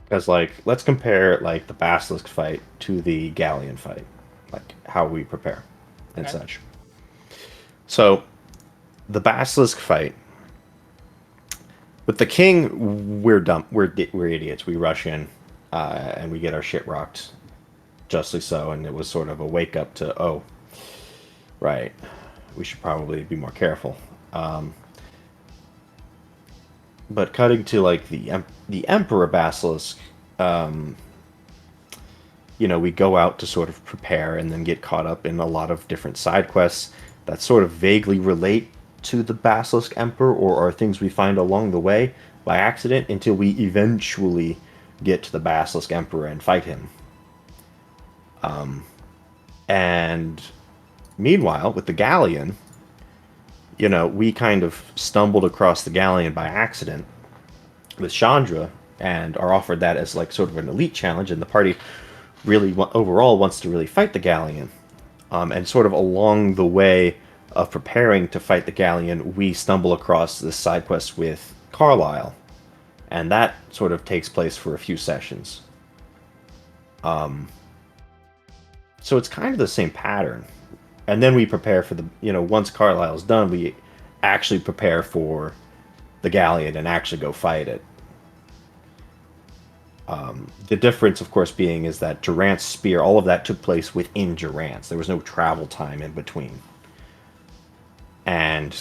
Because like let's compare like the Basilisk fight to the Galleon fight, like how we prepare and such. So, the Basilisk fight with the King, we're dumb. We're idiots. We rush in, and we get our shit rocked, justly so. And it was sort of a wake up to, oh, right, we should probably be more careful. But cutting to like the Emperor Basilisk, you know, we go out to sort of prepare and then get caught up in a lot of different side quests that sort of vaguely relate to the Basilisk Emperor or are things we find along the way by accident until we eventually get to the Basilisk Emperor and fight him. And meanwhile, with the Galleon, you know, we kind of stumbled across the Galleon by accident with Chandra and are offered that as like sort of an elite challenge, and the party really overall wants to really fight the Galleon. And sort of along the way of preparing to fight the Galleon, we stumble across this side quest with Carlisle. And that sort of takes place for a few sessions. So it's kind of the same pattern. And then we prepare for the, you know, once Carlisle's done, we actually prepare for the galleon and actually go fight it. The difference, of course, being is that Durant's spear, all of that took place within Durant's. There was no travel time in between. And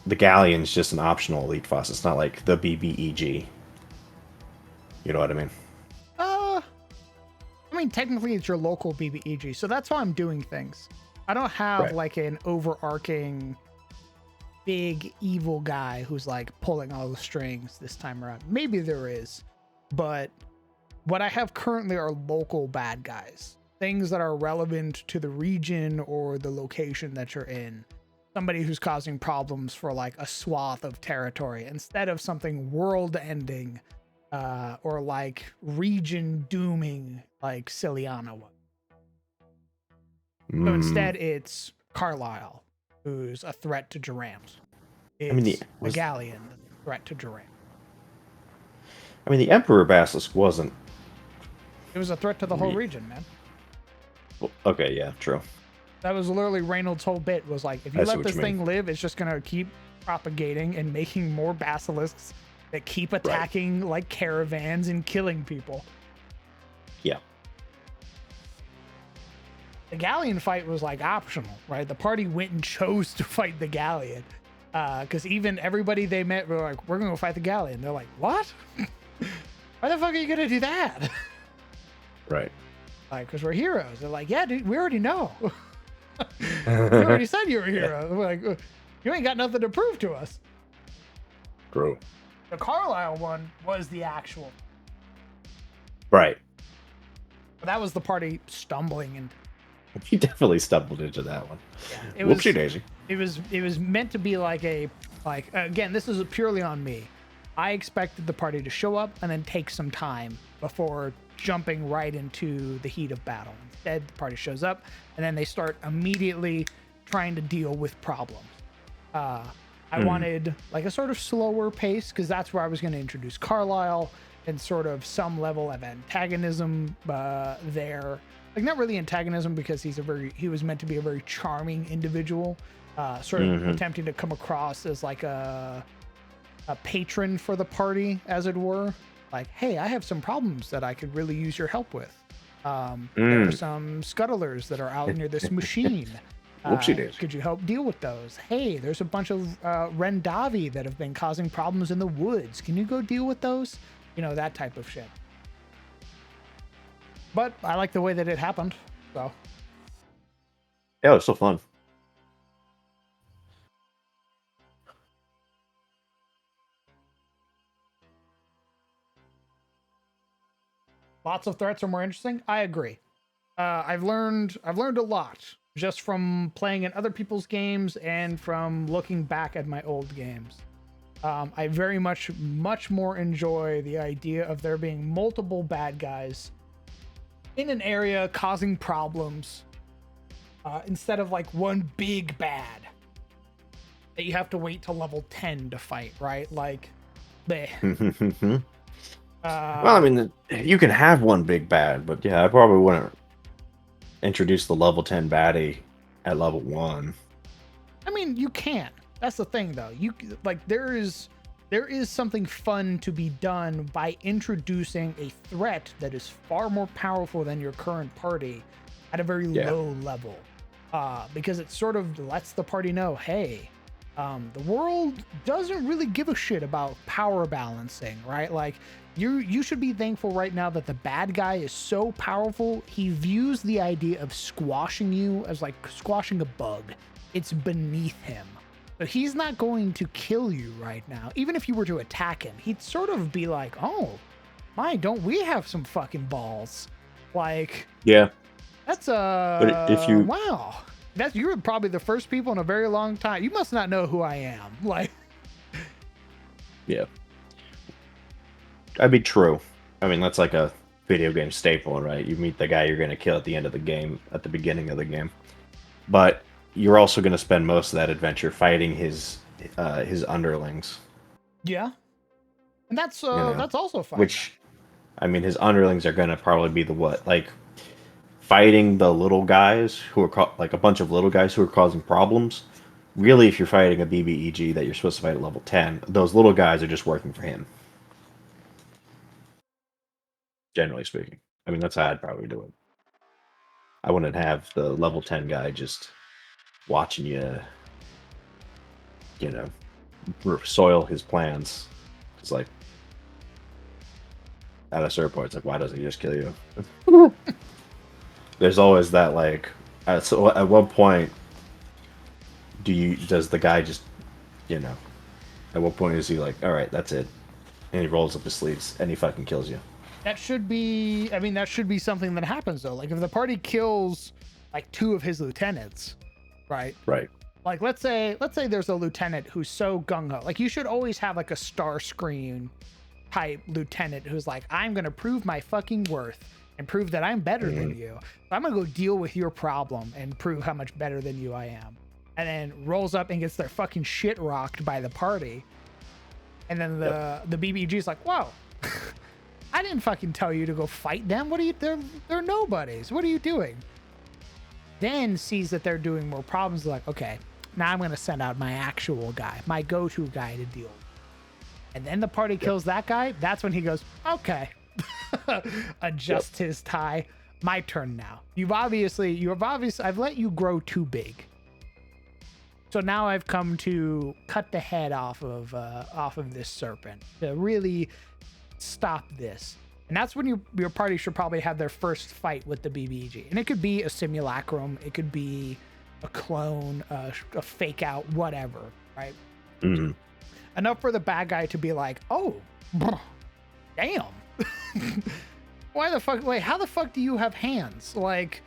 the galleon's just an optional elite fuss. It's not like the BBEG. You know what I mean? I mean, technically it's your local BBEG, so that's how I'm doing things. I don't have Right. like an overarching big evil guy who's like pulling all the strings this time around. Maybe there is, but what I have currently are local bad guys, things that are relevant to the region or the location that you're in. Somebody who's causing problems for like a swath of territory instead of something world ending or like region dooming like Ciliana was. So instead, it's Carlisle, who's a threat to Durant. It's the Galleon, a threat to Durant. I mean, the Emperor Basilisk wasn't. It was a threat to the whole region, man. Okay, yeah, true. That was literally Reynolds' whole bit, was like, if you I see let what this you mean. thing live, it's just going to keep propagating and making more basilisks that keep attacking like caravans and killing people. Yeah. The Galleon fight was like optional, right? The party went and chose to fight the Galleon. Because even everybody they met were like, we're going to go fight the Galleon. They're like, what? Why the fuck are you going to do that? Right. Like, because we're heroes. They're like, yeah, dude, we already know. You already said you were a hero. We're like, you ain't got nothing to prove to us. True. The Carlisle one was the actual. Right. That was the party stumbling, and He definitely stumbled into that one. it was Whoopsie daisy. it was meant to be like again, this is purely on me. I expected the party to show up and then take some time before jumping right into the heat of battle. Instead, the party shows up and then they start immediately trying to deal with problems. I wanted like a sort of slower pace because that's where I was going to introduce Carlisle and sort of some level of antagonism there. Like not really antagonism because he was meant to be a very charming individual, sort of attempting to come across as like a patron for the party, as it were. Like, hey, I have some problems that I could really use your help with. There are some scuttlers that are out near this machine. Whoopsie daisy. Could you help deal with those? Hey, there's a bunch of Rendavi that have been causing problems in the woods. Can you go deal with those? You know, that type of shit. But I like the way that it happened. So Yeah, it was so fun. lots of threats are more interesting. I agree. I've learned a lot just from playing in other people's games and from looking back at my old games. I very much more enjoy the idea of there being multiple bad guys in an area causing problems instead of like one big bad that you have to wait till level 10 to fight, right? Like, bleh. Well, I mean, you can have one big bad, but yeah, I probably wouldn't introduce the level 10 baddie at level 1. I mean, you can. That's the thing, though. You like there is something fun to be done by introducing a threat that is far more powerful than your current party at a very low level, because it sort of lets the party know, hey, the world doesn't really give a shit about power balancing, right? Like you should be thankful right now that the bad guy is so powerful. He views the idea of squashing you as like squashing a bug. It's beneath him. So he's not going to kill you right now. Even if you were to attack him, he'd sort of be like, oh, my, don't we have some fucking balls? Like, Yeah. that's But if you- wow. You're probably the first people in a very long time. You must not know who I am. Like, Yeah. That'd be true. I mean, that's like a video game staple, right? You meet the guy you're going to kill at the end of the game, at the beginning of the game. But you're also going to spend most of that adventure fighting his underlings, yeah. And that's know, that's also fun. which, I mean, his underlings are going to probably be the what? Like, fighting the little guys who are like a bunch of little guys who are causing problems really, if you're fighting a BBEG that you're supposed to fight at level 10, those little guys are just working for him. Generally speaking. I mean, that's how I'd probably do it. I wouldn't have the level 10 guy just watching you, you know, soil his plans. It's like, at a certain point, it's like, why doesn't he just kill you? There's always that, like, so at what point does the guy just, you know, at what point is he like, all right, that's it, and he rolls up his sleeves and he fucking kills you? That should be, I mean, that should be something that happens though. Like if the party kills like 2 of his lieutenants, right? Right. Like let's say there's a lieutenant who's so gung-ho. Like you should always have like a Starscream type lieutenant who's like, I'm gonna prove my fucking worth and prove that I'm better than you. So I'm gonna go deal with your problem and prove how much better than you I am. And then rolls up and gets their fucking shit rocked by the party. And then the BBG's like, whoa, I didn't fucking tell you to go fight them. What are you, they're nobodies. What are you doing? Then sees that they're doing more problems. Like, okay, now I'm going to send out my actual guy, my go-to guy to deal with. And then the party kills that guy. That's when he goes, okay, adjust his tie. My turn now. You've obviously, I've let you grow too big. So now I've come to cut the head off of this serpent to really stop this. And that's when your party should probably have their first fight with the BBG. And it could be a simulacrum, it could be a clone, a fake out, whatever, right? Mm-hmm. Enough for the bad guy to be like, oh, damn. Why the fuck? Wait, how the fuck do you have hands? Like,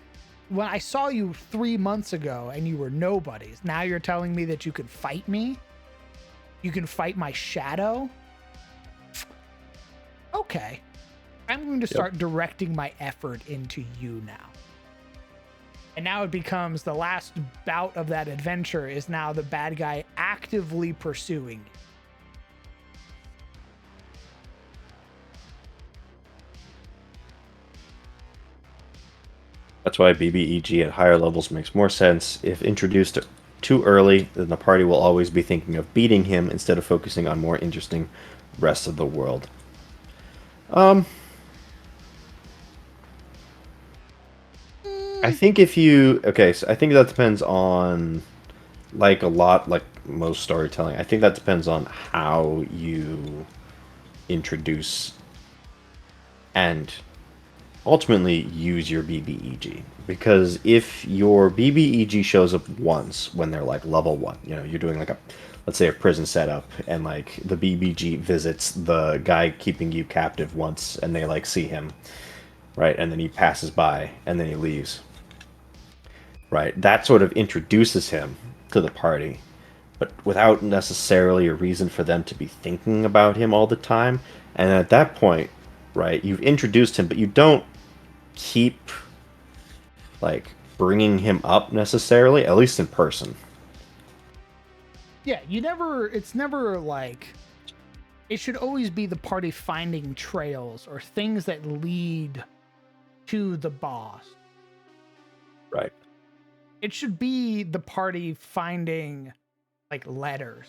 when I saw you 3 months ago and you were nobodies, now you're telling me that you can fight me? You can fight my shadow? Okay. I'm going to start directing my effort into you now. And now it becomes the last bout of that adventure is now the bad guy actively pursuing you. That's why BBEG at higher levels makes more sense. If introduced too early, then the party will always be thinking of beating him instead of focusing on more interesting rest of the world. I think so I think that depends on, like most storytelling, I think that depends on how you introduce and ultimately use your BBEG. Because if your BBEG shows up once when they're like level 1, you know, you're doing like let's say a prison setup, and like the BBG visits the guy keeping you captive once and they like see him, right? And then he passes by and then he leaves. Right, that sort of introduces him to the party, but without necessarily a reason for them to be thinking about him all the time. And at that point, right, you've introduced him, but you don't keep, like, bringing him up necessarily, at least in person. Yeah, it's never like, it should always be the party finding trails or things that lead to the boss. Right. It should be the party finding like letters,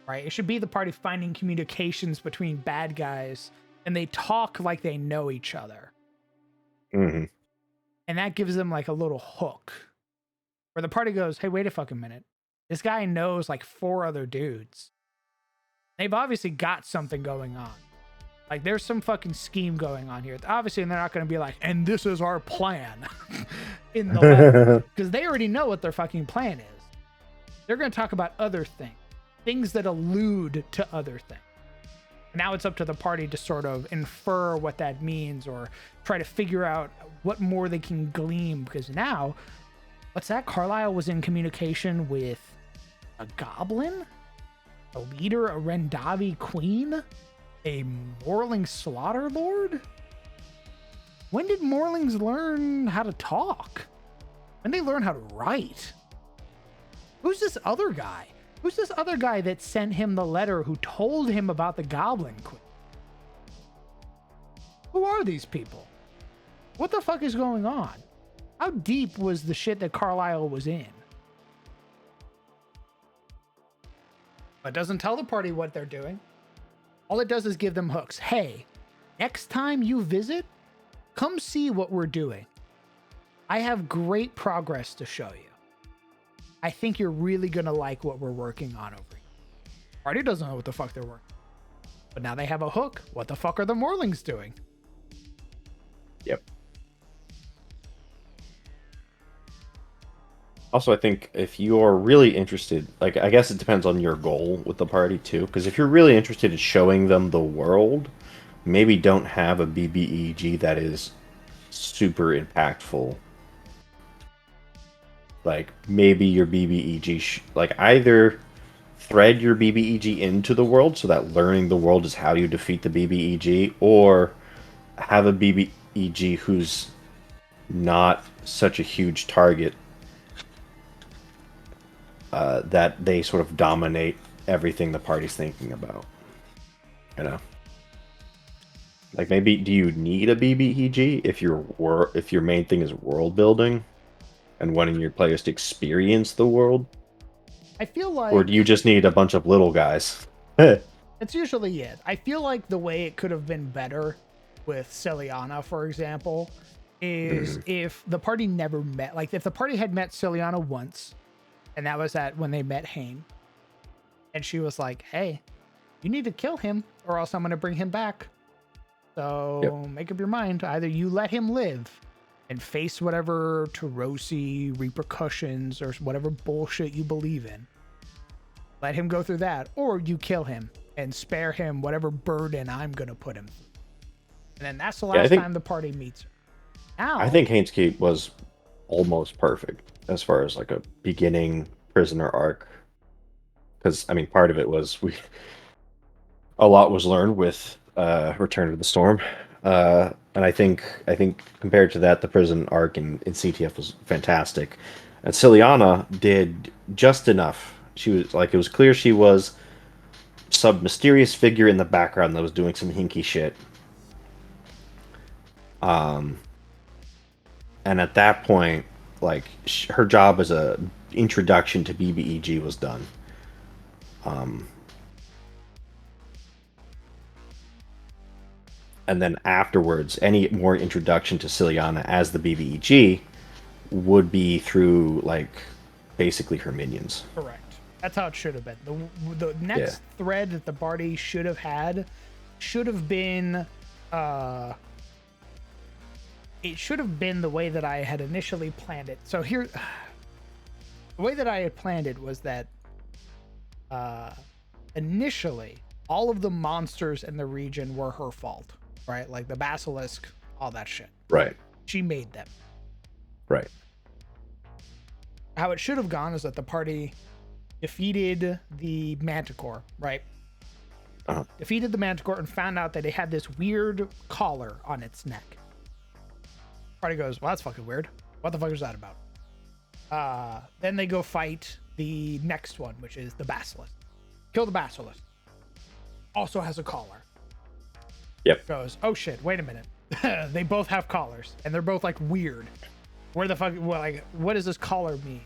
right? It should be the party finding communications between bad guys and they talk like they know each other. Mm-hmm. And that gives them like a little hook where the party goes, hey, wait a fucking minute. This guy knows like 4 other dudes. They've obviously got something going on. Like there's some fucking scheme going on here. Obviously, and they're not going to be like, and this is our plan in the letter, because they already know what their fucking plan is. They're going to talk about other things that allude to other things. Now it's up to the party to sort of infer what that means or try to figure out what more they can glean, because now, what's that? Carlisle was in communication with a goblin, a leader, a Rendavi queen, a Morling Slaughter Lord? When did Morlings learn how to talk? When did they learn how to write? Who's this other guy? Who's this other guy that sent him the letter who told him about the Goblin Queen? Who are these people? What the fuck is going on? How deep was the shit that Carlisle was in? It doesn't tell the party what they're doing. All it does is give them hooks. Hey, next time you visit, come see what we're doing. I have great progress to show you. I think you're really going to like what we're working on over here. Party doesn't know what the fuck they're working on. But now they have a hook. What the fuck are the Morlings doing? Yep. Also, I think if you're really interested, like, I guess it depends on your goal with the party too. Because if you're really interested in showing them the world, maybe don't have a BBEG that is super impactful. Like, maybe your BBEG, like, either thread your BBEG into the world so that learning the world is how you defeat the BBEG, or have a BBEG who's not such a huge target that they sort of dominate everything the party's thinking about. You know? Like, maybe, do you need a BBEG if your main thing is world building and wanting your players to experience the world? I feel like... Or do you just need a bunch of little guys? It's usually it. I feel like the way it could have been better with Celiana, for example, is if the party never met. Like, if the party had met Celiana once, and that was when they met Hain, and she was like, hey, you need to kill him, or else I'm going to bring him back. So make up your mind. Either you let him live and face whatever Tarosi repercussions or whatever bullshit you believe in. Let him go through that, or you kill him and spare him whatever burden I'm going to put him through. And then that's the last time the party meets her. Now, I think Hain's Keep was almost perfect as far as like a beginning prisoner arc. Because, I mean, part of it was a lot was learned with Return to the Storm. And I think compared to that, the prison arc in CTF was fantastic. And Celiana did just enough. She was like, it was clear she was some mysterious figure in the background that was doing some hinky shit. And at that point, like, her job as a introduction to BBEG was done. And then afterwards, any more introduction to Celiana as the BBEG would be through, like, basically her minions. Correct. That's how it should have been. The next thread that the party should have had should have been... it should have been the way that I had initially planned it. So here... The way that I had planned it was that... initially, all of the monsters in the region were her fault. Right? Like the basilisk, all that shit. Right. She made them. Right. How it should have gone is that the party defeated the Manticore, right? Defeated the Manticore and found out that it had this weird collar on its neck. Party goes, well, that's fucking weird. What the fuck is that about? Then they go fight the next one, which is the basilisk. Kill the basilisk. Also has a collar. Yep. Goes, oh shit, wait a minute. They both have collars and they're both like weird. Where the fuck, well, like, what does this collar mean?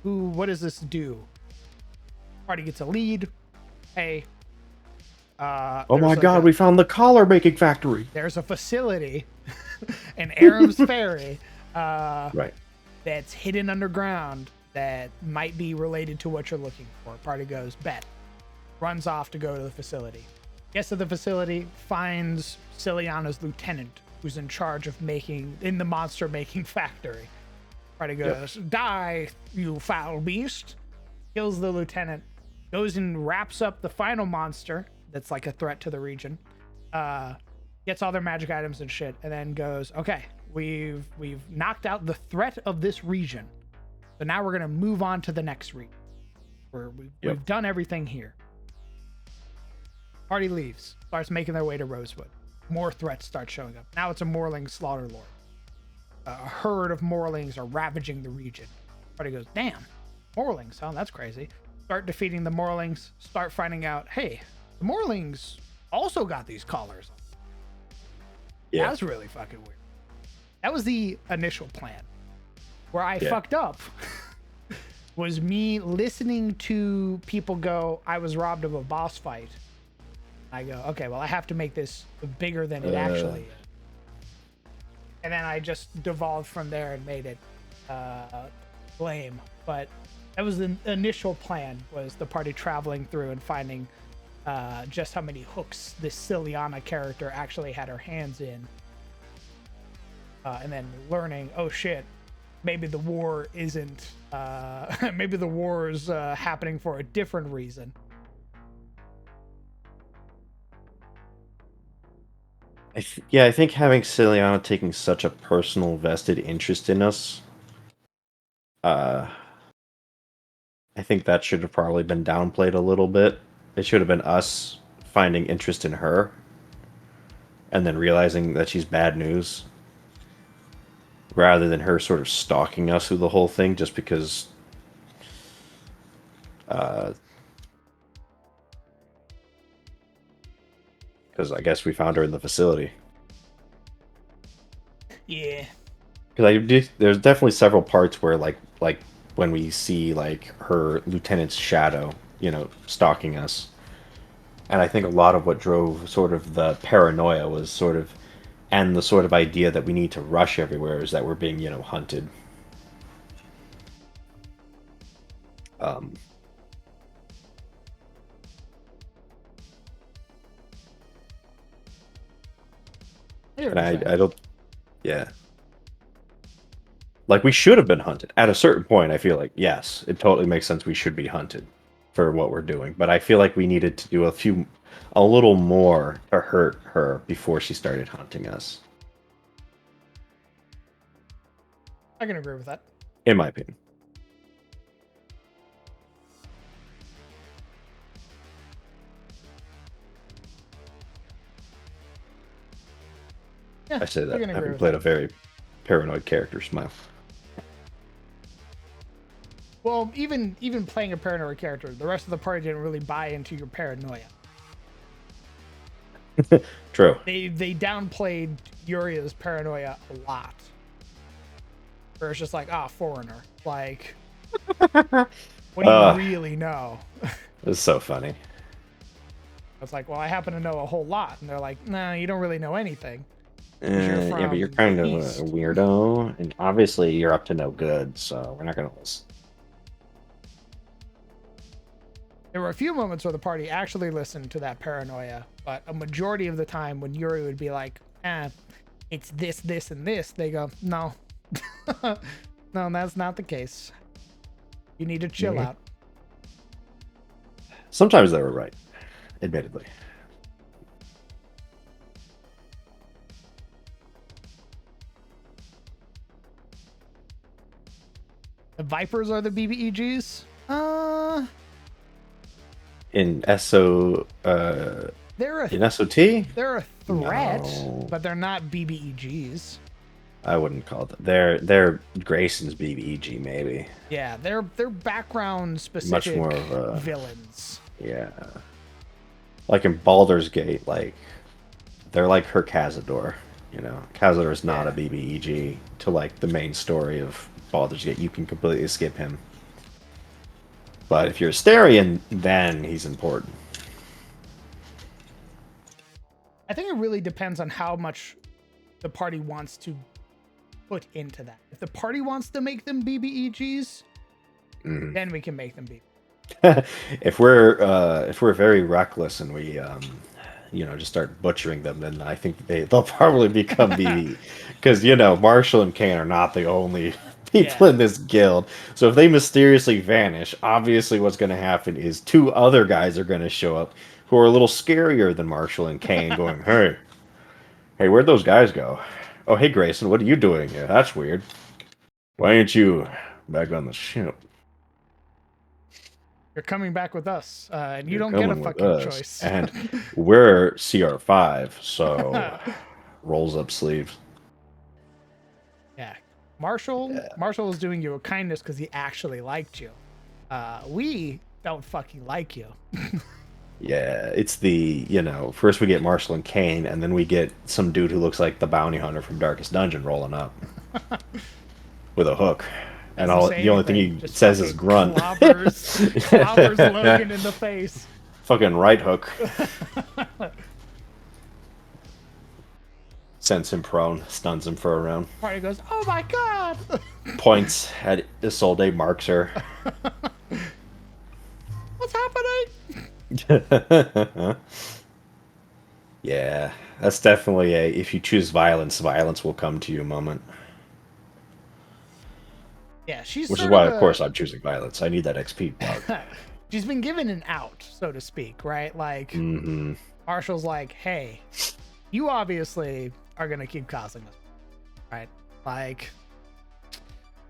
What does this do? Party gets a lead. Hey. Oh my god, we found the collar making factory. There's a facility in Aram's Ferry right. that's hidden underground that might be related to what you're looking for. Party goes, bet. Runs off to go to the facility. Gets to the facility, finds Celiana's lieutenant, who's in charge of in the monster-making factory. Party goes, die, you foul beast. Kills the lieutenant. Goes and wraps up the final monster that's like a threat to the region. Gets all their magic items and shit, and then goes, okay, we've knocked out the threat of this region. So now we're going to move on to the next region. We've done everything here. Party leaves, starts making their way to Rosewood. More threats start showing up. Now it's a Morling slaughter lord. A herd of Morlings are ravaging the region. Party goes, damn, Morlings, huh? That's crazy. Start defeating the Morlings. Start finding out, hey, the Morlings also got these collars. Yeah. That's really fucking weird. That was the initial plan. Where I fucked up was me listening to people go, I was robbed of a boss fight. I go, okay, well, I have to make this bigger than it actually is. And then I just devolved from there and made it lame. But that was the initial plan, was the party traveling through and finding just how many hooks this Ciliana character actually had her hands in. And then learning, oh shit, maybe the war isn't, maybe the war is happening for a different reason. I think having Ciliana taking such a personal, vested interest in us, I think that should have probably been downplayed a little bit. It should have been us finding interest in her, and then realizing that she's bad news, rather than her sort of stalking us through the whole thing just because I guess we found her in the facility. Yeah. Because there's definitely several parts where like when we see like her lieutenant's shadow, stalking us. And I think a lot of what drove sort of the paranoia was sort of, and the sort of idea that we need to rush everywhere is that we're being, hunted. And I don't, yeah. Like, we should have been hunted. At a certain point, I feel like, yes, it totally makes sense we should be hunted for what we're doing. But I feel like we needed to do a little more to hurt her before she started hunting us. I can agree with that. In my opinion. Yeah, I say that can agree having with played that. a very paranoid character, Smile. Well, even playing a paranoid character, the rest of the party didn't really buy into your paranoia. True. They downplayed Yuria's paranoia a lot. Where it's just like, foreigner. Like, what do you really know? It's so funny. It's like, well, I happen to know a whole lot. And they're like, nah, you don't really know anything. Yeah, but you're kind of a weirdo, and obviously you're up to no good, so we're not going to listen. There were a few moments where the party actually listened to that paranoia, but a majority of the time when Yuri would be like, it's this, this, and this, they go, no. No, that's not the case. You need to chill out. Sometimes they were right, admittedly. The Vipers are the BBEGs? In SO, They're a in SOT? they're a threat, No. but they're not BBEGs. I wouldn't call it that. They're Grayson's BBEG, maybe. Yeah, they're background specific Much more of a villains. Yeah. Like in Baldur's Gate, like they're like her Cazador. Cazador is not a BBEG to like the main story of Baldur's Gate. You can completely skip him. But if you're Astarion, then he's important. I think it really depends on how much the party wants to put into that. If the party wants to make them BBEGs, then we can make them BB. If we're very reckless and we just start butchering them, then I think they'll probably become BB. Because Marshall and Kane are not the only people in this guild. So if they mysteriously vanish, obviously what's going to happen is two other guys are going to show up who are a little scarier than Marshall and Kane, going, hey, where'd those guys go? Oh, hey, Grayson, what are you doing here? That's weird. Why aren't you back on the ship? You're coming back with us, and you You're don't get a coming with fucking us, choice. And we're CR5, so rolls up sleeves. Yeah. Marshall is doing you a kindness because he actually liked you. We don't fucking like you. Yeah, it's the, first we get Marshall and Kane, and then we get some dude who looks like the bounty hunter from Darkest Dungeon rolling up with a hook. And Doesn't all say the only thing anything, he just says is fucking grunt. clobbers Logan in the face. Fucking right hook. Sends him prone, stuns him for a round. Party goes, oh my god! Points at Isolde, marks her. What's happening? Yeah, that's definitely a if you choose violence, violence will come to you moment. Yeah, she's Which is sort why, of of course, I'm choosing violence. I need that XP bug. She's been given an out, so to speak, right? Like, Mm-hmm. Marshall's like, hey, you obviously are gonna keep causing us, right? Like,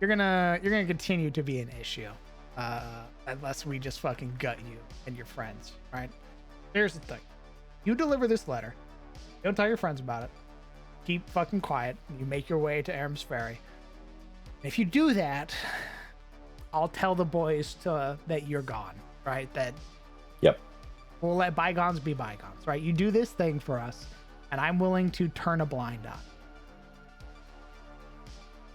you're gonna continue to be an issue, unless we just fucking gut you and your friends, right? Here's the thing: you deliver this letter, don't tell your friends about it, keep fucking quiet, you make your way to Aram's Ferry. If you do that, I'll tell the boys that you're gone, right? That Yep. we'll let bygones be bygones, right? You do this thing for us, and I'm willing to turn a blind eye.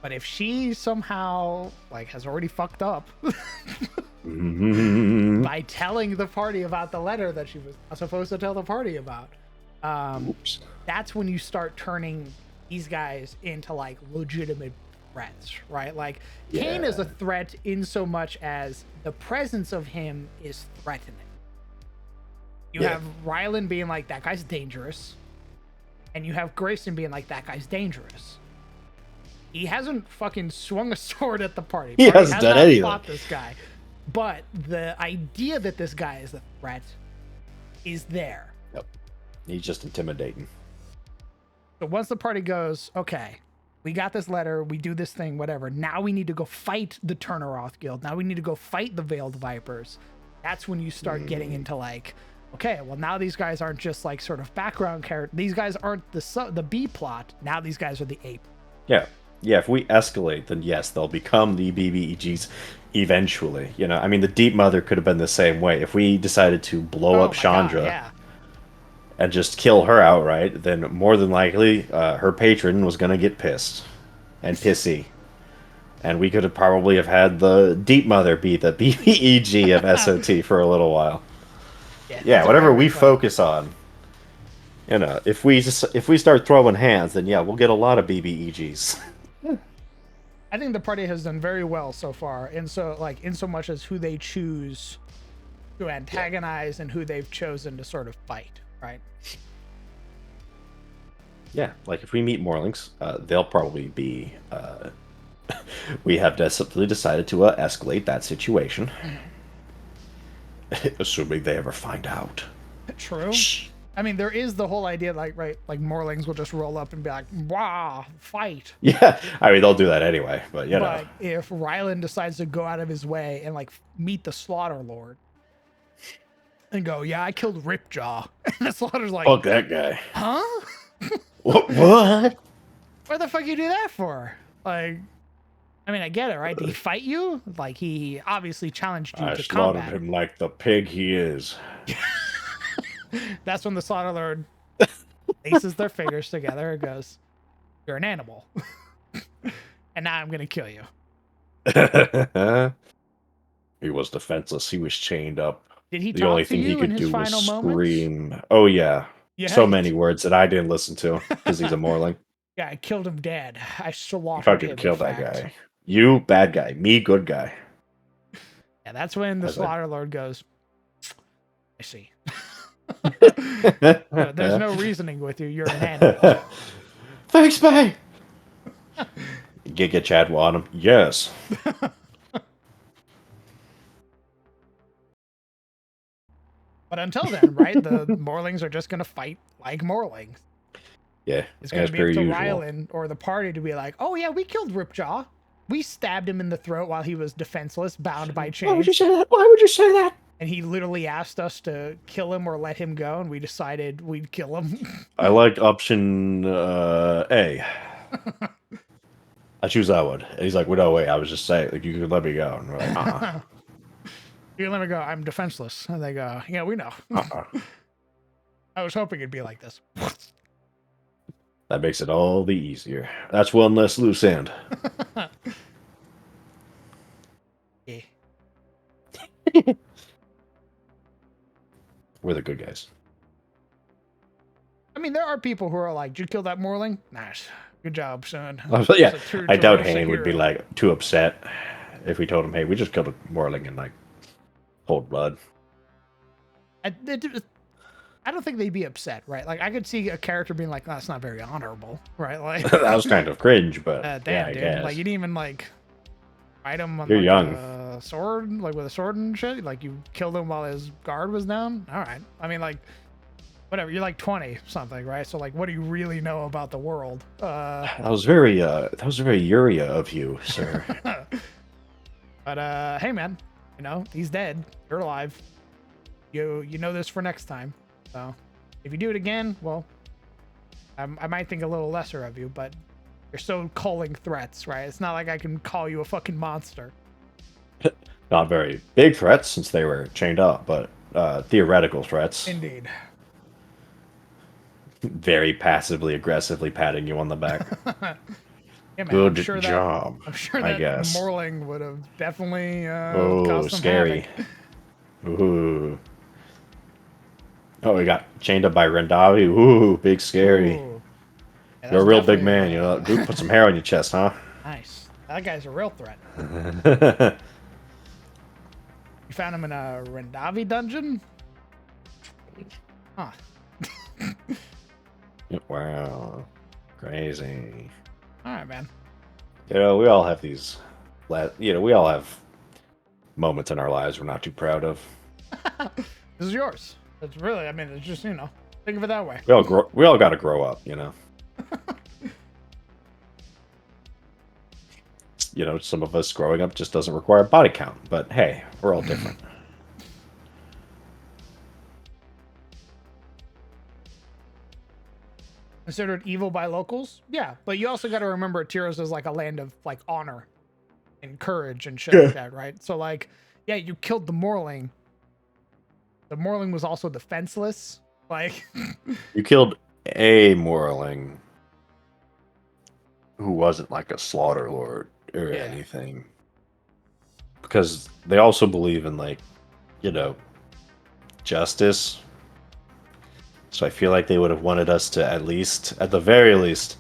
But if she somehow has already fucked up Mm-hmm. by telling the party about the letter that she was not supposed to tell the party about, Oops. that's when you start turning these guys into legitimate threats, right? Like, Kane is a threat in so much as the presence of him is threatening. You have Rylan being like, that guy's dangerous. And you have Grayson being like, that guy's dangerous. He hasn't fucking swung a sword at the party. He Party hasn't has done not anything. fought this guy. But the idea that this guy is a threat is there. Yep. He's just intimidating. So once the party goes, okay, we got this letter, we do this thing, whatever. Now we need to go fight the Turneroth Guild. Now we need to go fight the Veiled Vipers. That's when you start getting into okay, well now these guys aren't just sort of background characters. These guys aren't the B plot. Now these guys are the A. Yeah. Yeah, if we escalate, then yes, they'll become the BBEGs eventually. I mean, the Deep Mother could have been the same way. If we decided to blow up my Chandra God, yeah. and just kill her outright, then more than likely her patron was going to get pissed and pissy. And we could have probably had the Deep Mother be the BBEG of SOT for a little while. Yeah, whatever we focus on. If we start throwing hands, then yeah, we'll get a lot of BBEGs. I think the party has done very well so far, and so in so much as who they choose to antagonize and who they've chosen to sort of fight, right? Yeah, if we meet Morlings, they'll probably be. We have decided to escalate that situation, assuming they ever find out. True. I mean, there is the whole idea, Morlings will just roll up and be like, "Wow, fight!" Yeah, I mean they'll do that anyway, but But if Rylan decides to go out of his way and meet the Slaughter Lord and go, "Yeah, I killed Ripjaw," and the Slaughter's like, fuck that guy. "Huh? What? What the fuck you do that for?" I mean, I get it, right? Did he fight you? He obviously challenged you I to slaughtered combat. him like the pig he is. That's when the Slaughter Lord laces their fingers together and goes, "You're an animal. And now I'm going to kill you." He was defenseless. He was chained up. Did he The talk only to thing he you in could his do was final moments? scream. Oh yeah. Yeah, So many words that I didn't listen to because he's a Morling. Yeah, I killed him dead. I slaughtered Fucking him. kill in that fact. guy. You bad guy. Me good guy. Yeah, that's when the I was like- Slaughter Lord goes, "I see. There's no reasoning with you. You're an animal." Thanks, Bay. Get Chad on him. Yes. But until then, right, the Morlings are just going to fight like Morlings. Yeah. It's going as to per be up to usual. Rylan or the party to be like, "Oh, yeah, we killed Ripjaw. We stabbed him in the throat while he was defenseless, bound by chains. Why would you say that? Why would you say that? And he literally asked us to kill him or let him go, and we decided we'd kill him." I like option A. I choose that one. And he's like, well, no, wait, I was just saying, you could let me go. And we're like, uh-uh. You let me go. I'm defenseless. And they go, "Yeah, we know." I was hoping it'd be like this. That makes it all the easier. That's one less loose end. We're the good guys. I mean, there are people who are like, "Did you kill that Morling? Nice, good job, son." Yeah, That's a true I doubt Tarosa Hayne would be hero. like too upset if we told him, "Hey, we just killed a Morling in like cold blood." I don't think they'd be upset, right? Like, I could see a character being like, "Oh, that's not very honorable," right? Like, That was kind of cringe, but damn, yeah, I dude. guess. Like, you didn't even like fight him on You're like young. a sword, like with a sword and shit. Like, you killed him while his guard was down. All right. I mean, like, whatever. You're like 20 something, right? So, like, what do you really know about the world? That was very Yuria of you, sir. But hey, man, you know he's dead. You're alive. You know this for next time. So, if you do it again, well, I might think a little lesser of you, but you're so calling threats, right? It's not like I can call you a fucking monster. Not very big threats since they were chained up, but theoretical threats. Indeed. Very passively aggressively patting you on the back. Yeah, man, Good I'm sure job. I'm sure I that guess. Morling would have definitely Oh, caused some scary. havoc. Ooh. Oh, we got chained up by Rendavi. Ooh, big scary. Ooh. Yeah, You're a that's real big definitely, man. You know, dude, put some hair on your chest, huh? Nice. That guy's a real threat. You found him in a Rendavi dungeon? Huh. Wow. Crazy. All right, man. You know, we all have these, we all have moments in our lives we're not too proud of. This is yours. It's really, I mean, it's just, you know, think of it that way. We all got to grow up, you know. You know, some of us growing up just doesn't require body count, but hey, we're all different. Considered evil by locals? Yeah, but you also got to remember Tyros is like a land of like honor and courage and shit like that, right? So like, yeah, you killed the Morling. The Morling was also defenseless. Like, You killed a Morling who wasn't like a slaughter lord or Yeah. anything. Because they also believe in, like, you know, justice. So I feel like they would have wanted us to at the very least,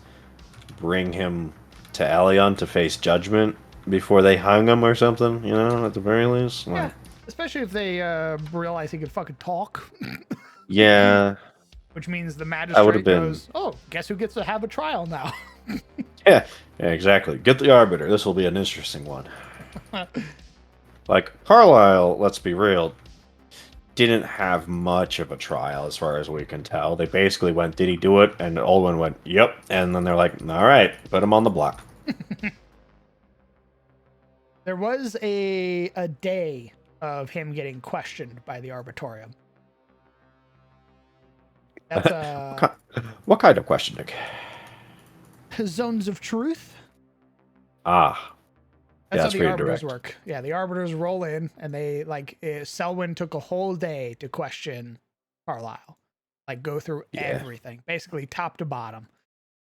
bring him to Elion to face judgment before they hung him or something, you know, at the very least. yeah, Like, especially if they realize he could fucking talk. yeah. Which means the would've magistrate been- goes, "Oh, guess who gets to have a trial now?" Yeah, exactly. Get the Arbiter. This will be an interesting one. Like, Carlisle, let's be real, didn't have much of a trial as far as we can tell. They basically went, did he do it? And Olwen went, yep. And then they're like, all right, put him on the block. There was a day of him getting questioned by the Arbitorium. That's What kind of questioning? zones of truth. Ah, That's that's how the pretty arbiters direct. work. Yeah, the arbiters roll in, and they Selwyn took a whole day to question Carlisle, like go through Yeah. everything, basically top to bottom.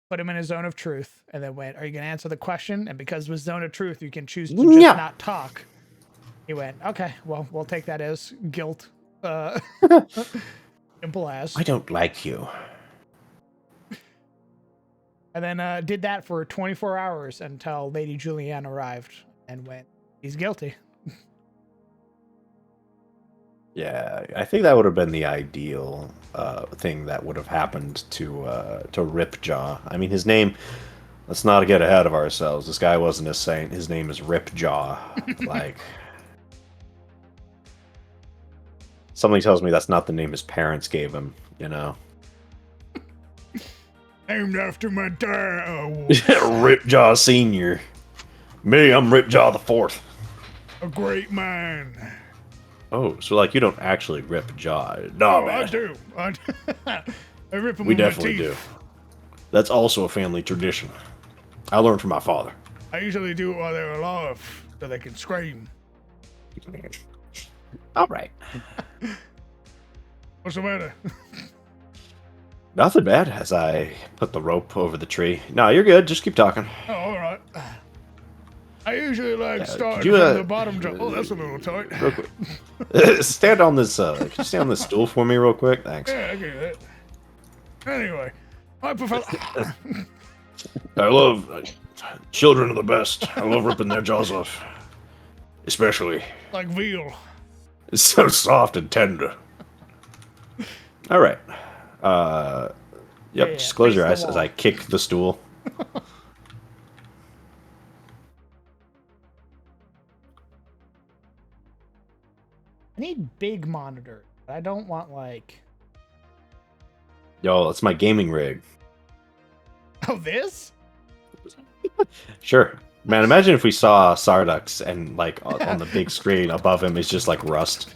Put him in a zone of truth, and then went, "Are you going to answer the question?" And because with zone of truth, you can choose to just Yeah. not talk. He went, "Okay, well, we'll take that as guilt." Simple as. I don't like you. And then did that for 24 hours until Lady Julianne arrived and went, "He's guilty." Yeah, I think that would have been the ideal thing that would have happened to Ripjaw. I mean, his name. Let's not get ahead of ourselves. This guy wasn't a saint. His name is Ripjaw. Like, something tells me that's not the name his parents gave him. You know, Named after my dad. Ripjaw Senior. Me, I'm Ripjaw the Fourth. A great man. Oh, so like you don't actually rip jaw? No, Oh, man. I do. I rip him We with my definitely do. teeth. That's also a family tradition. I learned from my father. I usually do it while they're alive, so they can scream. All right. What's the matter? Nothing bad. As I put the rope over the tree. No, you're good. Just keep talking. Oh, all right. I usually like Yeah, starting could you, from the bottom drop. Oh, that's a little tight. Real quick. Stand on this. Could you stand on this stool for me, real quick? Thanks. Yeah, I get it. Anyway, I prefer. I love children are the best. I love ripping their jaws off, especially. like veal. It's so soft and tender. All right. Yep. Yeah, Just close face your the eyes as wall. I kick the stool. I need big monitors. I don't want like. Yo, it's my gaming rig. Oh, this? Sure. Man, imagine if we saw Sardux and like on the big screen above him is just like rust.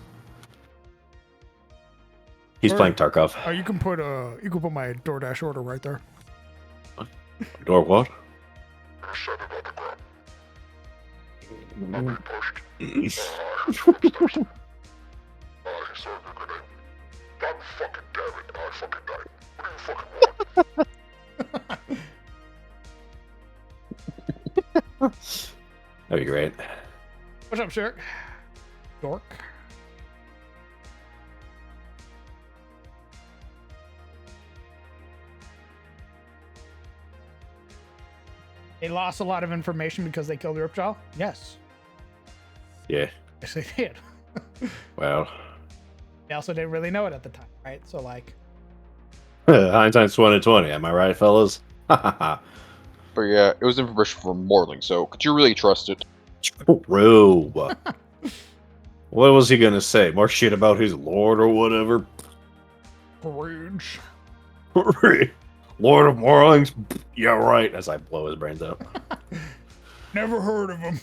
He's playing Tarkov. Oh, you can put my DoorDash order right there. Or what? That'd be great. What's up, Shirk? Dork. They lost a lot of information because they killed Ripjaw? Yes. Yeah. Yes, they did. Well, They also didn't really know it at the time, right? So, like, hindsight's 2020. Am I right, fellas? But yeah, it was information from Morling, so could you really trust it? True. What was he gonna say? More shit about his lord or whatever? Rage. Lord of Morlings? Yeah, right. As I blow his brains out. Never heard of him.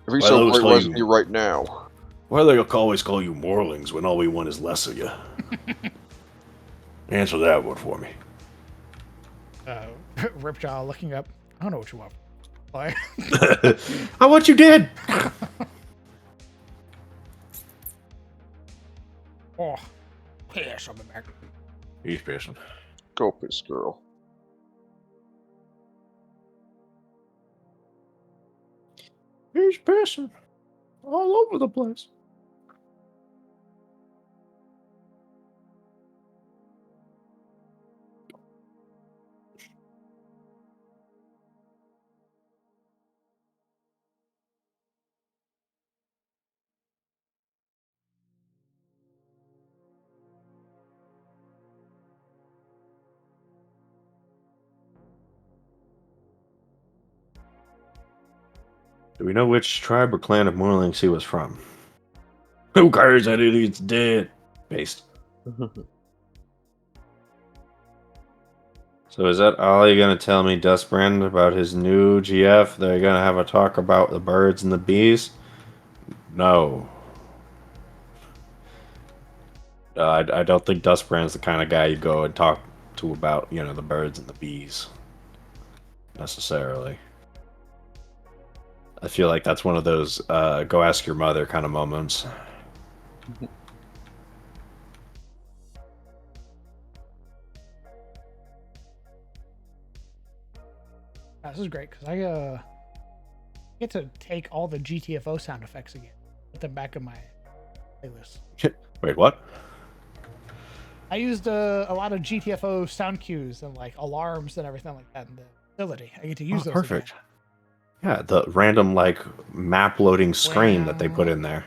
If you Well, so those great tell you- resume right now. Why do they always call you Morlings when all we want is less of you? Answer that one for me. Ripjaw looking up. I don't know what you want. Why? How what you did? Oh, yes, I'm back. He's pissing. Go piss, girl. He's pissing. All over the place. Do we know which tribe or clan of Morlings he was from? Who cares? That idiot's dead. Based. So is that all you're gonna tell me, Dustbrand, about his new GF? They're gonna have a talk about the birds and the bees? No. I don't think Dustbrand's the kind of guy you go and talk to about, you know, the birds and the bees. Necessarily. I feel like that's one of those go ask your mother kind of moments. This is great because I get to take all the GTFO sound effects again, put them back in my playlist. Wait, what? I used a lot of GTFO sound cues and like alarms and everything like that in the facility. I get to use those. Perfect. Yeah, the random like map loading screen that they put in there.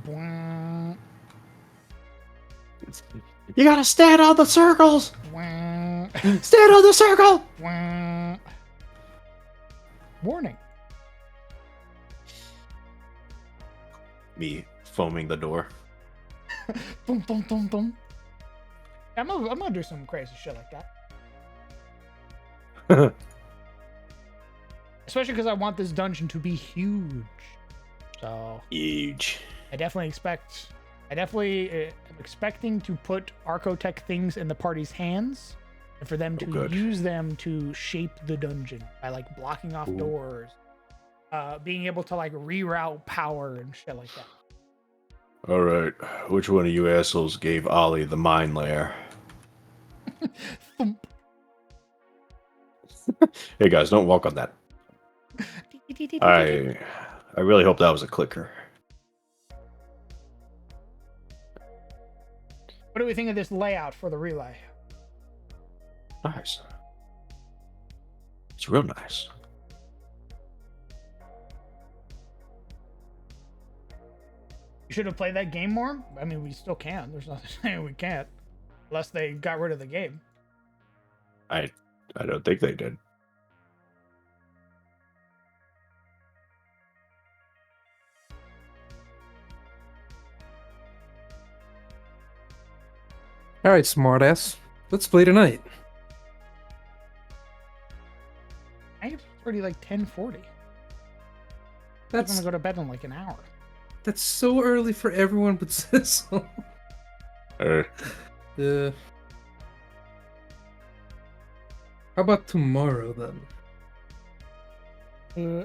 Again. You gotta stand on the circles. Bwah, Stand on the circle. bwah. Warning. Me foaming the door. Boom, boom, boom, boom. I'm gonna do some crazy shit like that. Especially because I want this dungeon to be huge. So Huge. I definitely am expecting to put Archotech things in the party's hands and for them to good. use them to shape the dungeon by like blocking off Ooh. doors, being able to like reroute power and shit like that. All right, which one of you assholes gave Ollie the mine layer? Thump. Hey guys, don't walk on that. I really hope that was a clicker. What do we think of this layout for the relay? Nice. It's real nice. You should have played that game more. I mean, we still can. There's nothing saying we can't, unless they got rid of the game. I don't think they did. All right, smartass. Let's play tonight. I think it's already like 10:40. I'm That's gonna go to bed in like an hour. that's so early for everyone but Cecil. Uh, How about tomorrow then?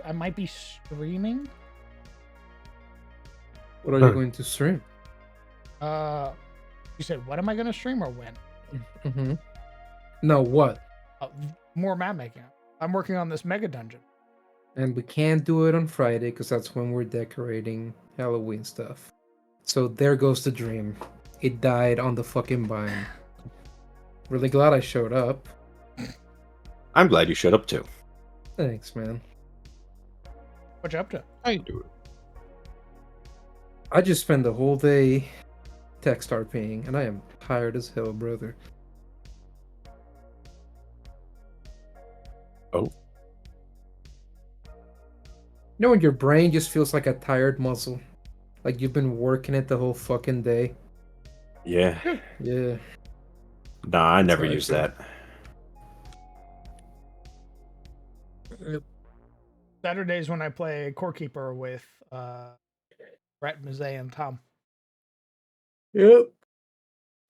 I might be streaming. What are you going to stream? You said what am I gonna stream or when? Mm-hmm. No, what? More map making. I'm working on this mega dungeon. And we can't do it on Friday because that's when we're decorating Halloween stuff. So there goes the dream. It died on the fucking vine. Really glad I showed up. I'm glad you showed up too. Thanks, man. What you up to? I do it. I just spent the whole day text RPing, and I am tired as hell, brother. Oh. You know when your brain just feels like a tired muscle? Like you've been working it the whole fucking day? Yeah. Yeah. Nah, I never how I use feel. that. Saturdays when I play Core Keeper with Brett, Mazay, and Tom. Yep.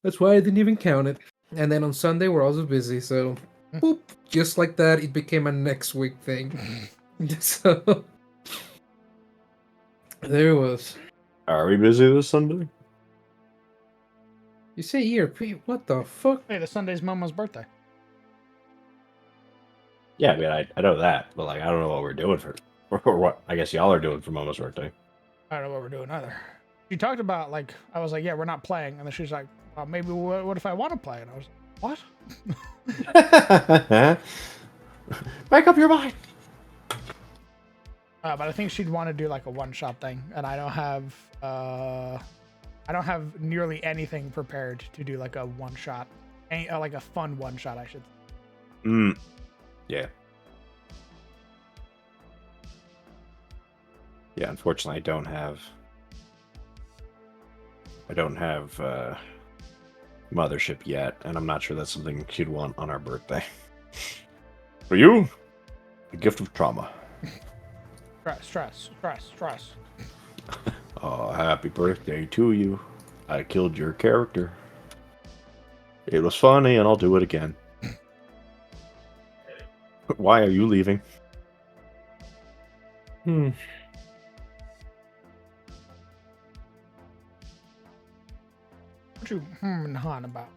That's why I didn't even count it. And then on Sunday we're also busy, so boop, just like that, it became a next week thing. So there it was. Are we busy this Sunday? You say ERP? What the fuck? Hey, the Sunday's Momo's birthday. Yeah, I mean, I know that, but like, I don't know what we're doing for, or what I guess y'all are doing for Momo's birthday. I don't know what we're doing either. She talked about like I was like, yeah, we're not playing, and then she's like, well, maybe what if I want to play? And I was like, what? Make up your mind. But I think she'd want to do like a one-shot thing, and I don't have nearly anything prepared to do like a one-shot, like a fun one-shot, I should. Yeah. Yeah, unfortunately, I don't have Mothership yet, and I'm not sure that's something she'd want on our birthday. For you, a gift of trauma. Stress. Oh, happy birthday to you. I killed your character. It was funny, and I'll do it again. Why are you leaving? What you and Han about?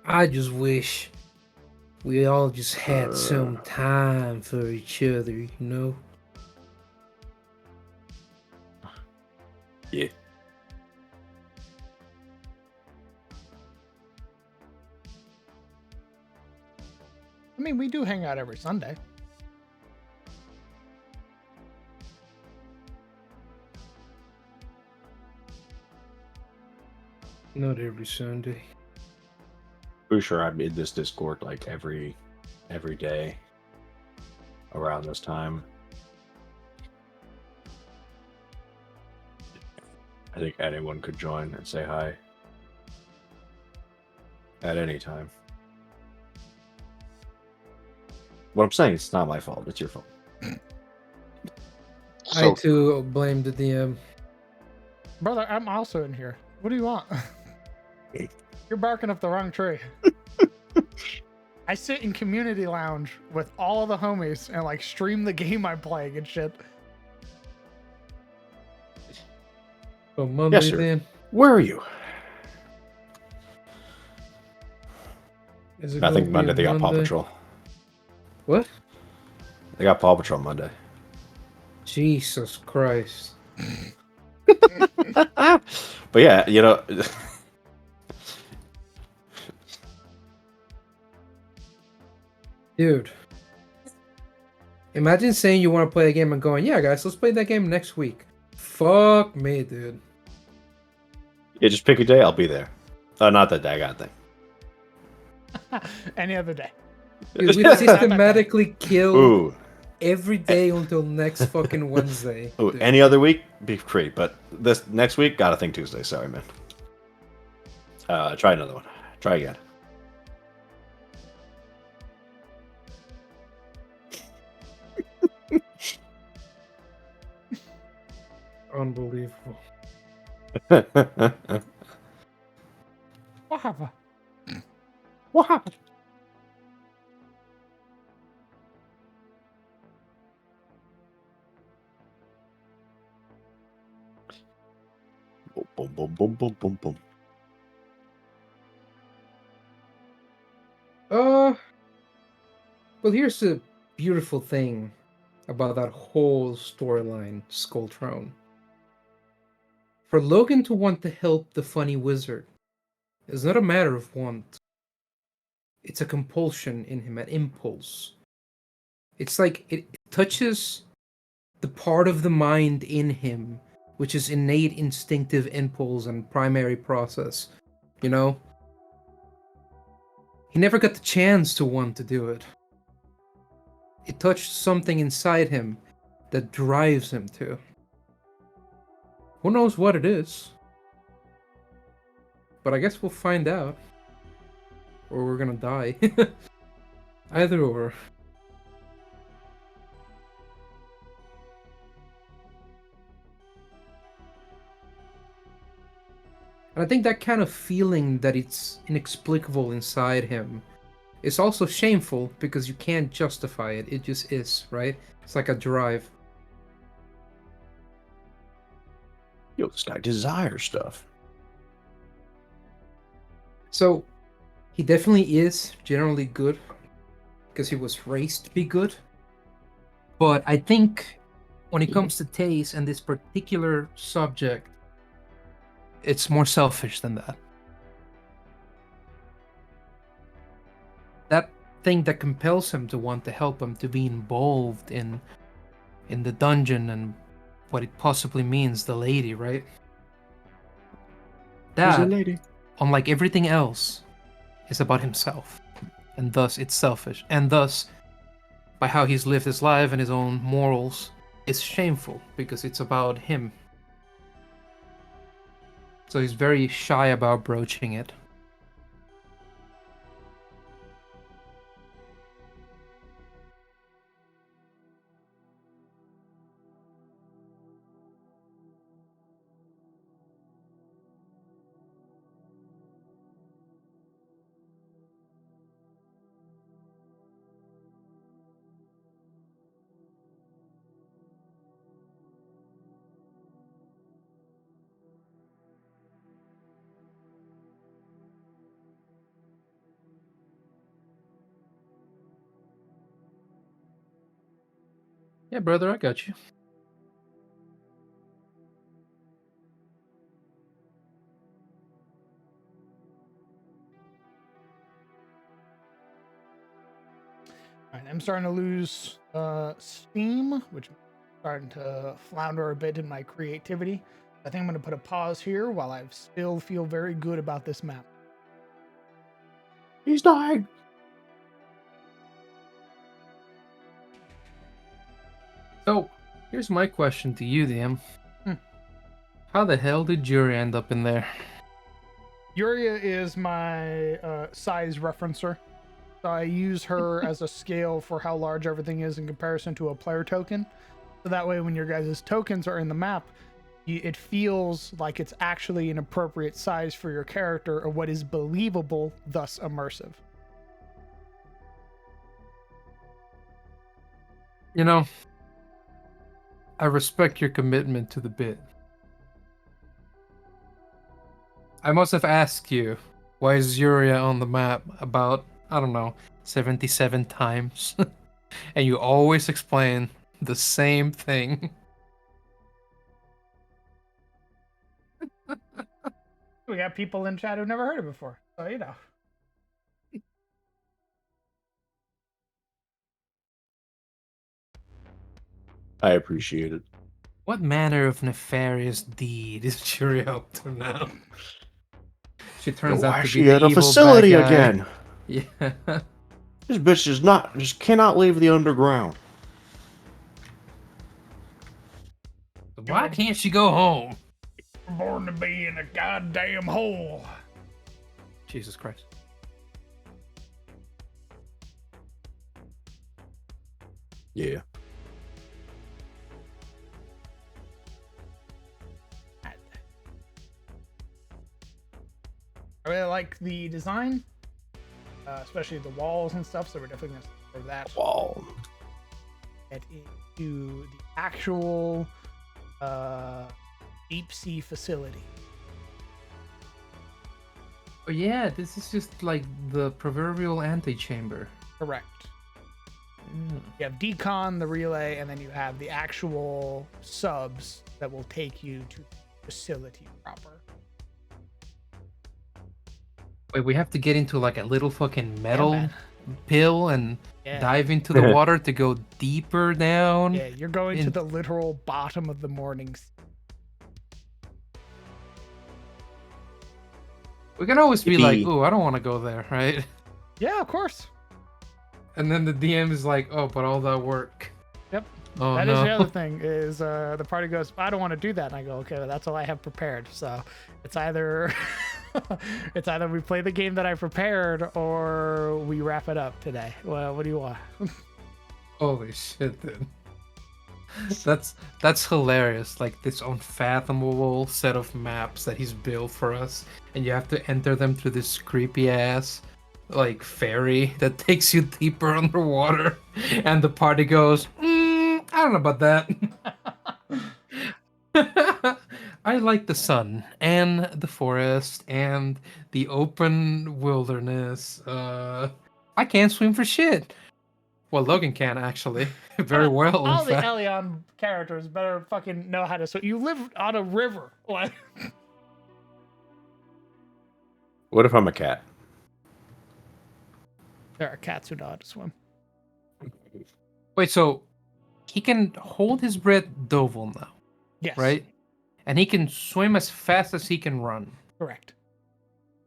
I just wish we all just had some time for each other, you know? Yeah. I mean, we do hang out every Sunday. Not every Sunday. Pretty sure I'm in this Discord like every day around this time. I think anyone could join and say hi at any time. What I'm saying, it's not my fault. It's your fault. So I too blame the DM. Brother, I'm also in here. What do you want? You're barking up the wrong tree. I sit in community lounge with all the homies and like stream the game I'm playing and shit. So Monday Yes, sir. then. Where are you? Is it I gonna think be Monday they got Paw Monday? Patrol. What? They got Paw Patrol Monday. Jesus Christ. But yeah, you know, Dude. Imagine saying you want to play a game and going, yeah, guys, let's play that game next week. Fuck me, dude. yeah, just pick a day. I'll be there. Not that day. I got a thing. Any other day. Dude, we systematically kill Ooh, every day until next fucking Wednesday. ooh. dude. Any other week, be free. But this next week, got a thing Tuesday. Sorry, man. Try another one. Try again. Unbelievable. What happened? What happened? Boom, boom, boom, boom, boom, boom, boom. Well, here's the beautiful thing about that whole storyline, Skullthrone. For Logan to want to help the funny wizard is not a matter of want. It's a compulsion in him, an impulse. It's like it touches the part of the mind in him, which is innate instinctive impulse and primary process. You know? He never got the chance to want to do it. It touched something inside him that drives him to. Who knows what it is? But I guess we'll find out. Or we're gonna die. Either or. And I think that kind of feeling that it's inexplicable inside him is also shameful because you can't justify it. It just is, right? It's like a drive. Yo, this guy desires stuff. So, he definitely is generally good because he was raised to be good. But I think when it comes to taste and this particular subject, it's more selfish than that. That thing that compels him to want to help him to be involved in the dungeon and what it possibly means, the lady, right? He's a That, lady. unlike everything else, is about himself. And thus it's selfish. And thus, by how he's lived his life and his own morals, it's shameful because it's about him. So he's very shy about broaching it. Yeah, brother, I got you. All right, I'm starting to lose steam, which is starting to flounder a bit in my creativity. I think I'm going to put a pause here while I still feel very good about this map. He's dying. So, here's my question to you, DM. Hmm. How the hell did Yuri end up in there? Yuria is my size referencer. So I use her as a scale for how large everything is in comparison to a player token. So that way, when your guys' tokens are in the map, it feels like it's actually an appropriate size for your character or what is believable, thus immersive. You know, I respect your commitment to the bit. I must have asked you, why is Yuria on the map about I don't know, 77 times. And you always explain the same thing. We got people in chat who've never heard it before, so you know. I appreciate it. What manner of nefarious deed is Shuri up to now? She turns out Why to is she be the at a evil facility bad guy. again? Yeah. This bitch just cannot leave the underground. Why can't she go home? Born to be in a goddamn hole. Jesus Christ. Yeah. I really like the design, especially the walls and stuff. So we're definitely gonna for that. Wow. Get into the actual deep sea facility. Oh yeah, this is just like the proverbial antechamber. Correct. You have decon, the relay, and then you have the actual subs that will take you to the facility proper. Wait, we have to get into like a little fucking metal man. pill and Yeah. dive into the water to go deeper down. Yeah, you're going to in- the literal bottom of the mornings. We can always be like, Yippee. "Ooh, I don't want to go there," right? Yeah, of course. And then the DM is like, "Oh, but all that work." Yep. Oh That no. is the other thing is the party goes, I don't want to do that. And I go, okay, well, that's all I have prepared. So it's either it's either we play the game that I prepared or we wrap it up today. Well, what do you want? Holy shit, dude. That's hilarious. Like this unfathomable set of maps that he's built for us, and you have to enter them through this creepy ass like ferry that takes you deeper underwater, and the party goes, I don't know about that. I like the sun and the forest and the open wilderness. I can't swim for shit. Well, Logan can actually very well. All In the fact. Elion characters better fucking know how to swim. You live on a river. Like, What if I'm a cat? there are cats who know how to swim. Wait, so he can hold his breath Doval now, Yes. right? And he can swim as fast as he can run. Correct.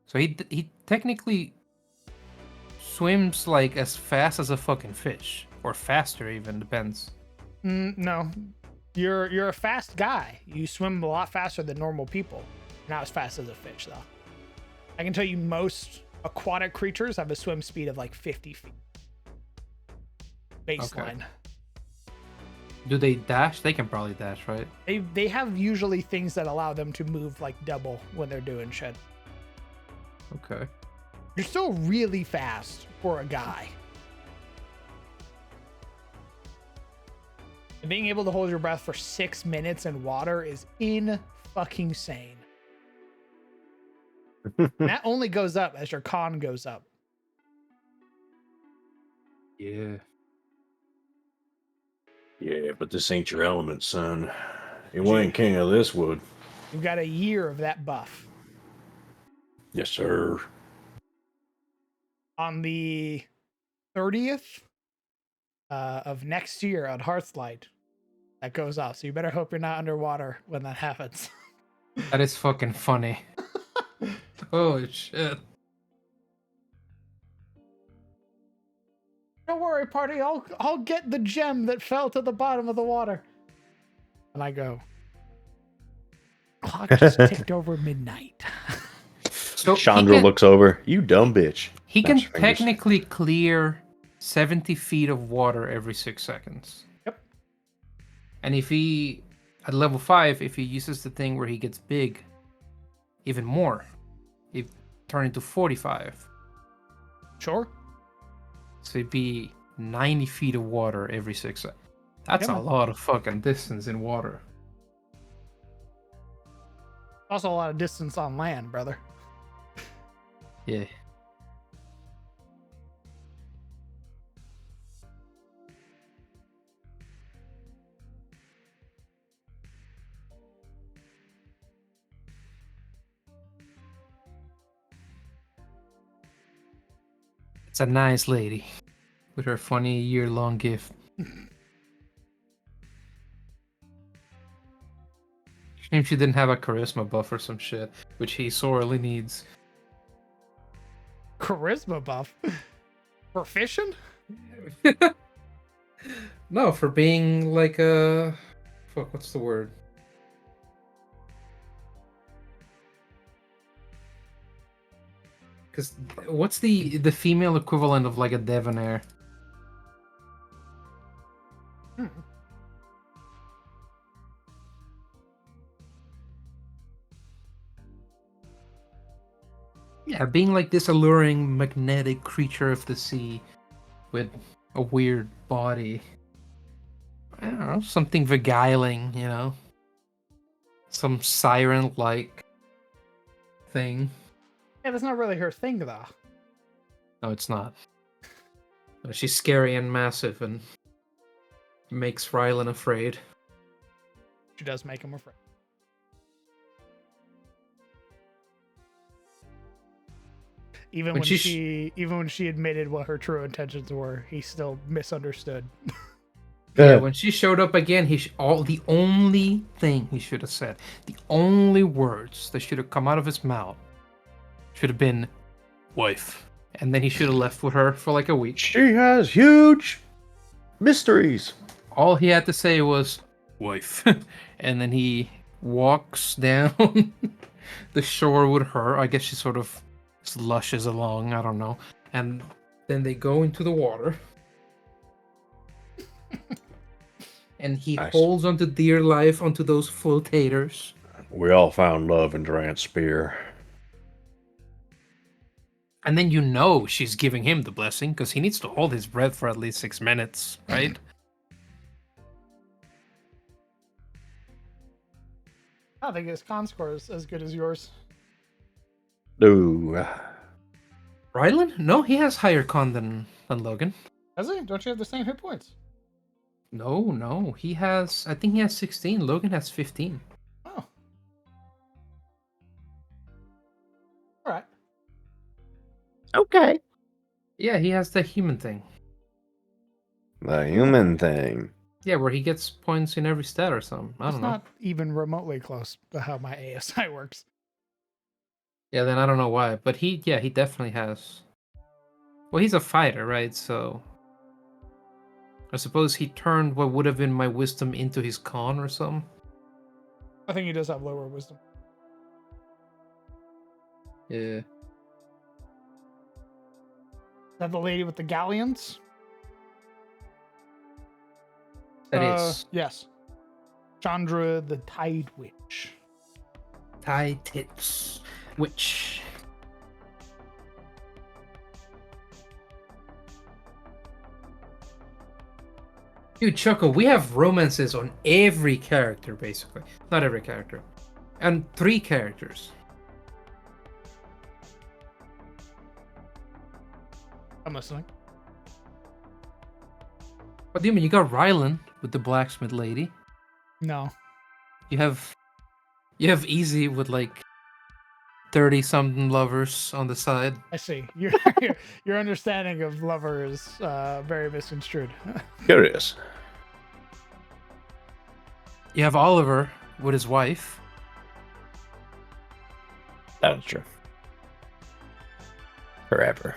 So he technically swims like as fast as a fucking fish, or faster even, depends. No, you're a fast guy. You swim a lot faster than normal people. Not as fast as a fish, though. I can tell you most aquatic creatures have a swim speed of like 50 feet. Baseline. Do they dash? They can probably dash, right? They have usually things that allow them to move like double when they're doing shit. Okay. You're still really fast for a guy. And being able to hold your breath for 6 minutes in water is fucking sane. And that only goes up as your con goes up. Yeah. Yeah, but this ain't your element, son. You ain't king of this wood. You've got a year of that buff. Yes, sir. On the 30th of next year on Hearthlight, that goes off. So you better hope you're not underwater when that happens. That is fucking funny. Holy shit. Don't worry, party. I'll get the gem that fell to the bottom of the water. And I go, clock just ticked over midnight. So Chandra looks over. You dumb bitch. He can Snaps your fingers. technically clear 70 feet of water every 6 seconds. Yep. And if he, at level 5, if he uses the thing where he gets big, even more, it turn into 45. Sure. So it'd be 90 feet of water every 6 seconds. That's Yeah, a man. lot of fucking distance in water. Also a lot of distance on land, brother. Yeah. It's a nice lady with her funny year-long gift. Shame she didn't have a charisma buff or some shit, which he sorely needs. Charisma buff. For fishing? No, for being like a... Fuck, what's the word? Because what's the female equivalent of like a debonair? Yeah, being like this alluring magnetic creature of the sea with a weird body. I don't know, something beguiling, you know? Some siren-like thing. Yeah, that's not really her thing, though. No, it's not. But she's scary and massive and makes Rylan afraid. She does make him afraid. Even When when she even when she admitted what her true intentions were, he still misunderstood. Yeah, when she showed up again, the only thing he should have said, the only words that should have come out of his mouth should have been wife. And then he should have left with her for like a week. She has huge mysteries. All he had to say was wife. And then he walks down the shore with her. I guess she sort of slushes along, I don't know. And then they go into the water. And he Nice. holds onto dear life onto those flotators. We all found love in Durant's spear. And then you know she's giving him the blessing because he needs to hold his breath for at least 6 minutes, right? I don't think his con score is as good as yours. No. Rylan? No, he has higher con than Logan. Does he? Don't you have the same hit points? No. He has, I think he has 16. Logan has 15. Oh. Alright. Okay. Yeah, he has the human thing. The human thing. Yeah, where he gets points in every stat or something. I It's don't know. not even remotely close to how my ASI works. Yeah, then I don't know why. But he definitely has. Well, he's a fighter, right? So I suppose he turned what would have been my wisdom into his con or something. I think he does have lower wisdom. Yeah. Is that the lady with the galleons? That is Yes. Chandra the Tide Witch. Tie Tits Witch. Dude, Choco, we have romances on every character, basically. Not every character. And 3 characters. I'm listening. What do you mean? You got Rylan with the blacksmith lady. No. You have Easy with like 30-something lovers on the side. I see. Your understanding of lover is very misconstrued. Curious. You have Oliver with his wife. That is true. Forever.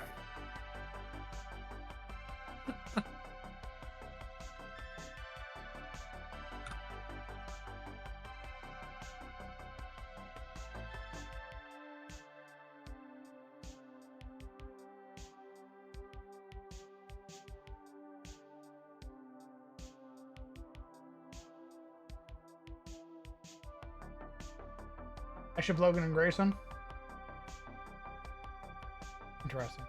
Bishop Logan and Grayson. Interesting.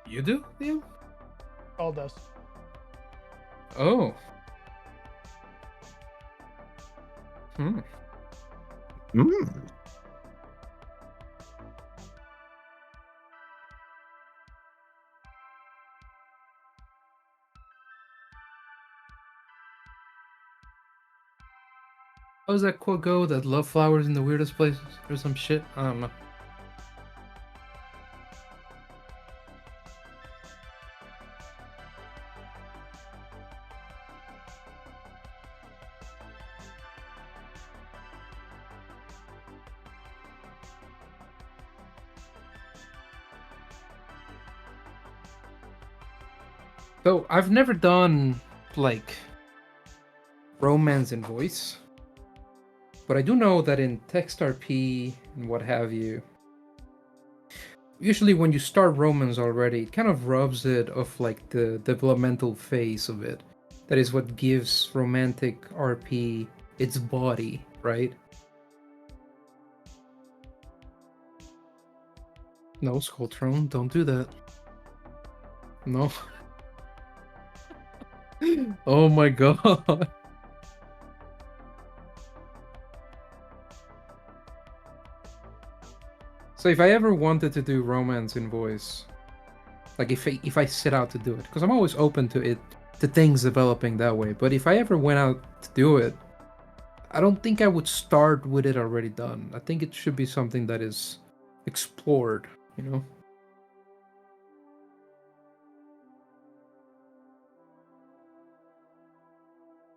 You do, Liam? All does. Oh. How does that quote go? That love flowers in the weirdest places or some shit? I don't know. So I've never done like romance in voice, but I do know that in text RP and what have you, usually when you start romance already, it kind of rubs it off like the developmental phase of it. That is what gives romantic RP its body, right? No, Skullthrone, don't do that. No. Oh my god. So if I ever wanted to do romance in voice, like if I set out to do it, because I'm always open to it, to things developing that way, but if I ever went out to do it, I don't think I would start with it already done. I think it should be something that is explored, you know?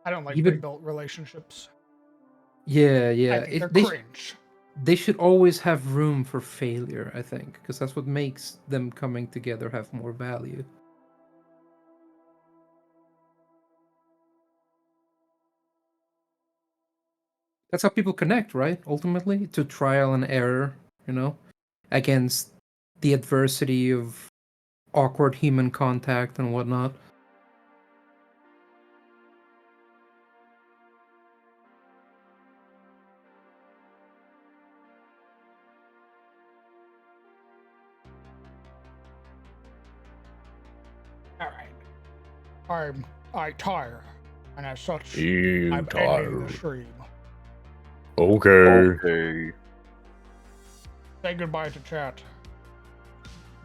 I don't like Even- pre-built relationships. Yeah, I yeah. think they're They cringe. they should always have room for failure, I think, because that's what makes them coming together have more value. That's how people connect, right? Ultimately, to trial and error, you know, against the adversity of awkward human contact and whatnot. All right. I tire, and as such, You I'm ending the stream. Okay. Okay. Say goodbye to chat.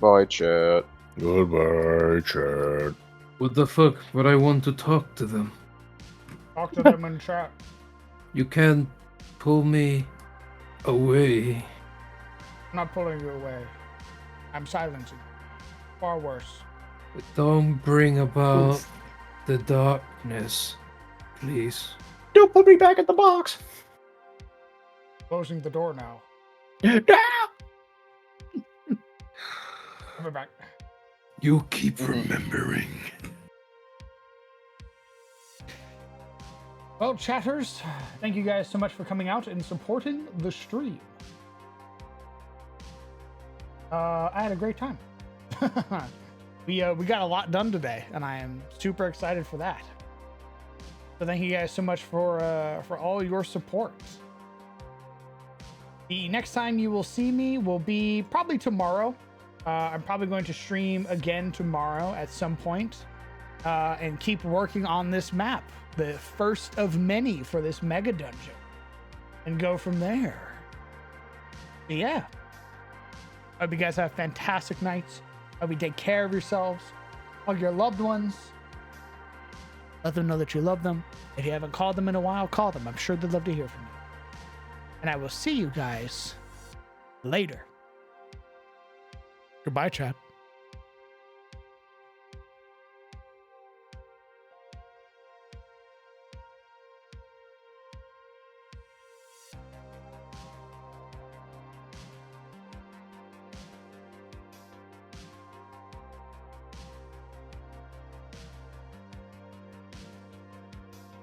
Bye, chat. Goodbye, chat. What the fuck? But I want to talk to them. Talk to them in chat. You can't pull me away. I'm not pulling you away. I'm silencing you. Far worse. Don't bring about the darkness, please. Don't put me back in the box. Closing the door now. I'll be back. You keep remembering. Well, chatters, thank you guys so much for coming out and supporting the stream. I had a great time. we got a lot done today, and I am super excited for that. So thank you guys so much for all your support. The next time you will see me will be probably tomorrow. I'm probably going to stream again tomorrow at some point, and keep working on this map, the first of many for this mega dungeon, and go from there. But yeah. Hope you guys have fantastic nights. Hope you take care of yourselves, hug your loved ones. Let them know that you love them. If you haven't called them in a while, call them. I'm sure they'd love to hear from you. And I will see you guys later. Goodbye, chat.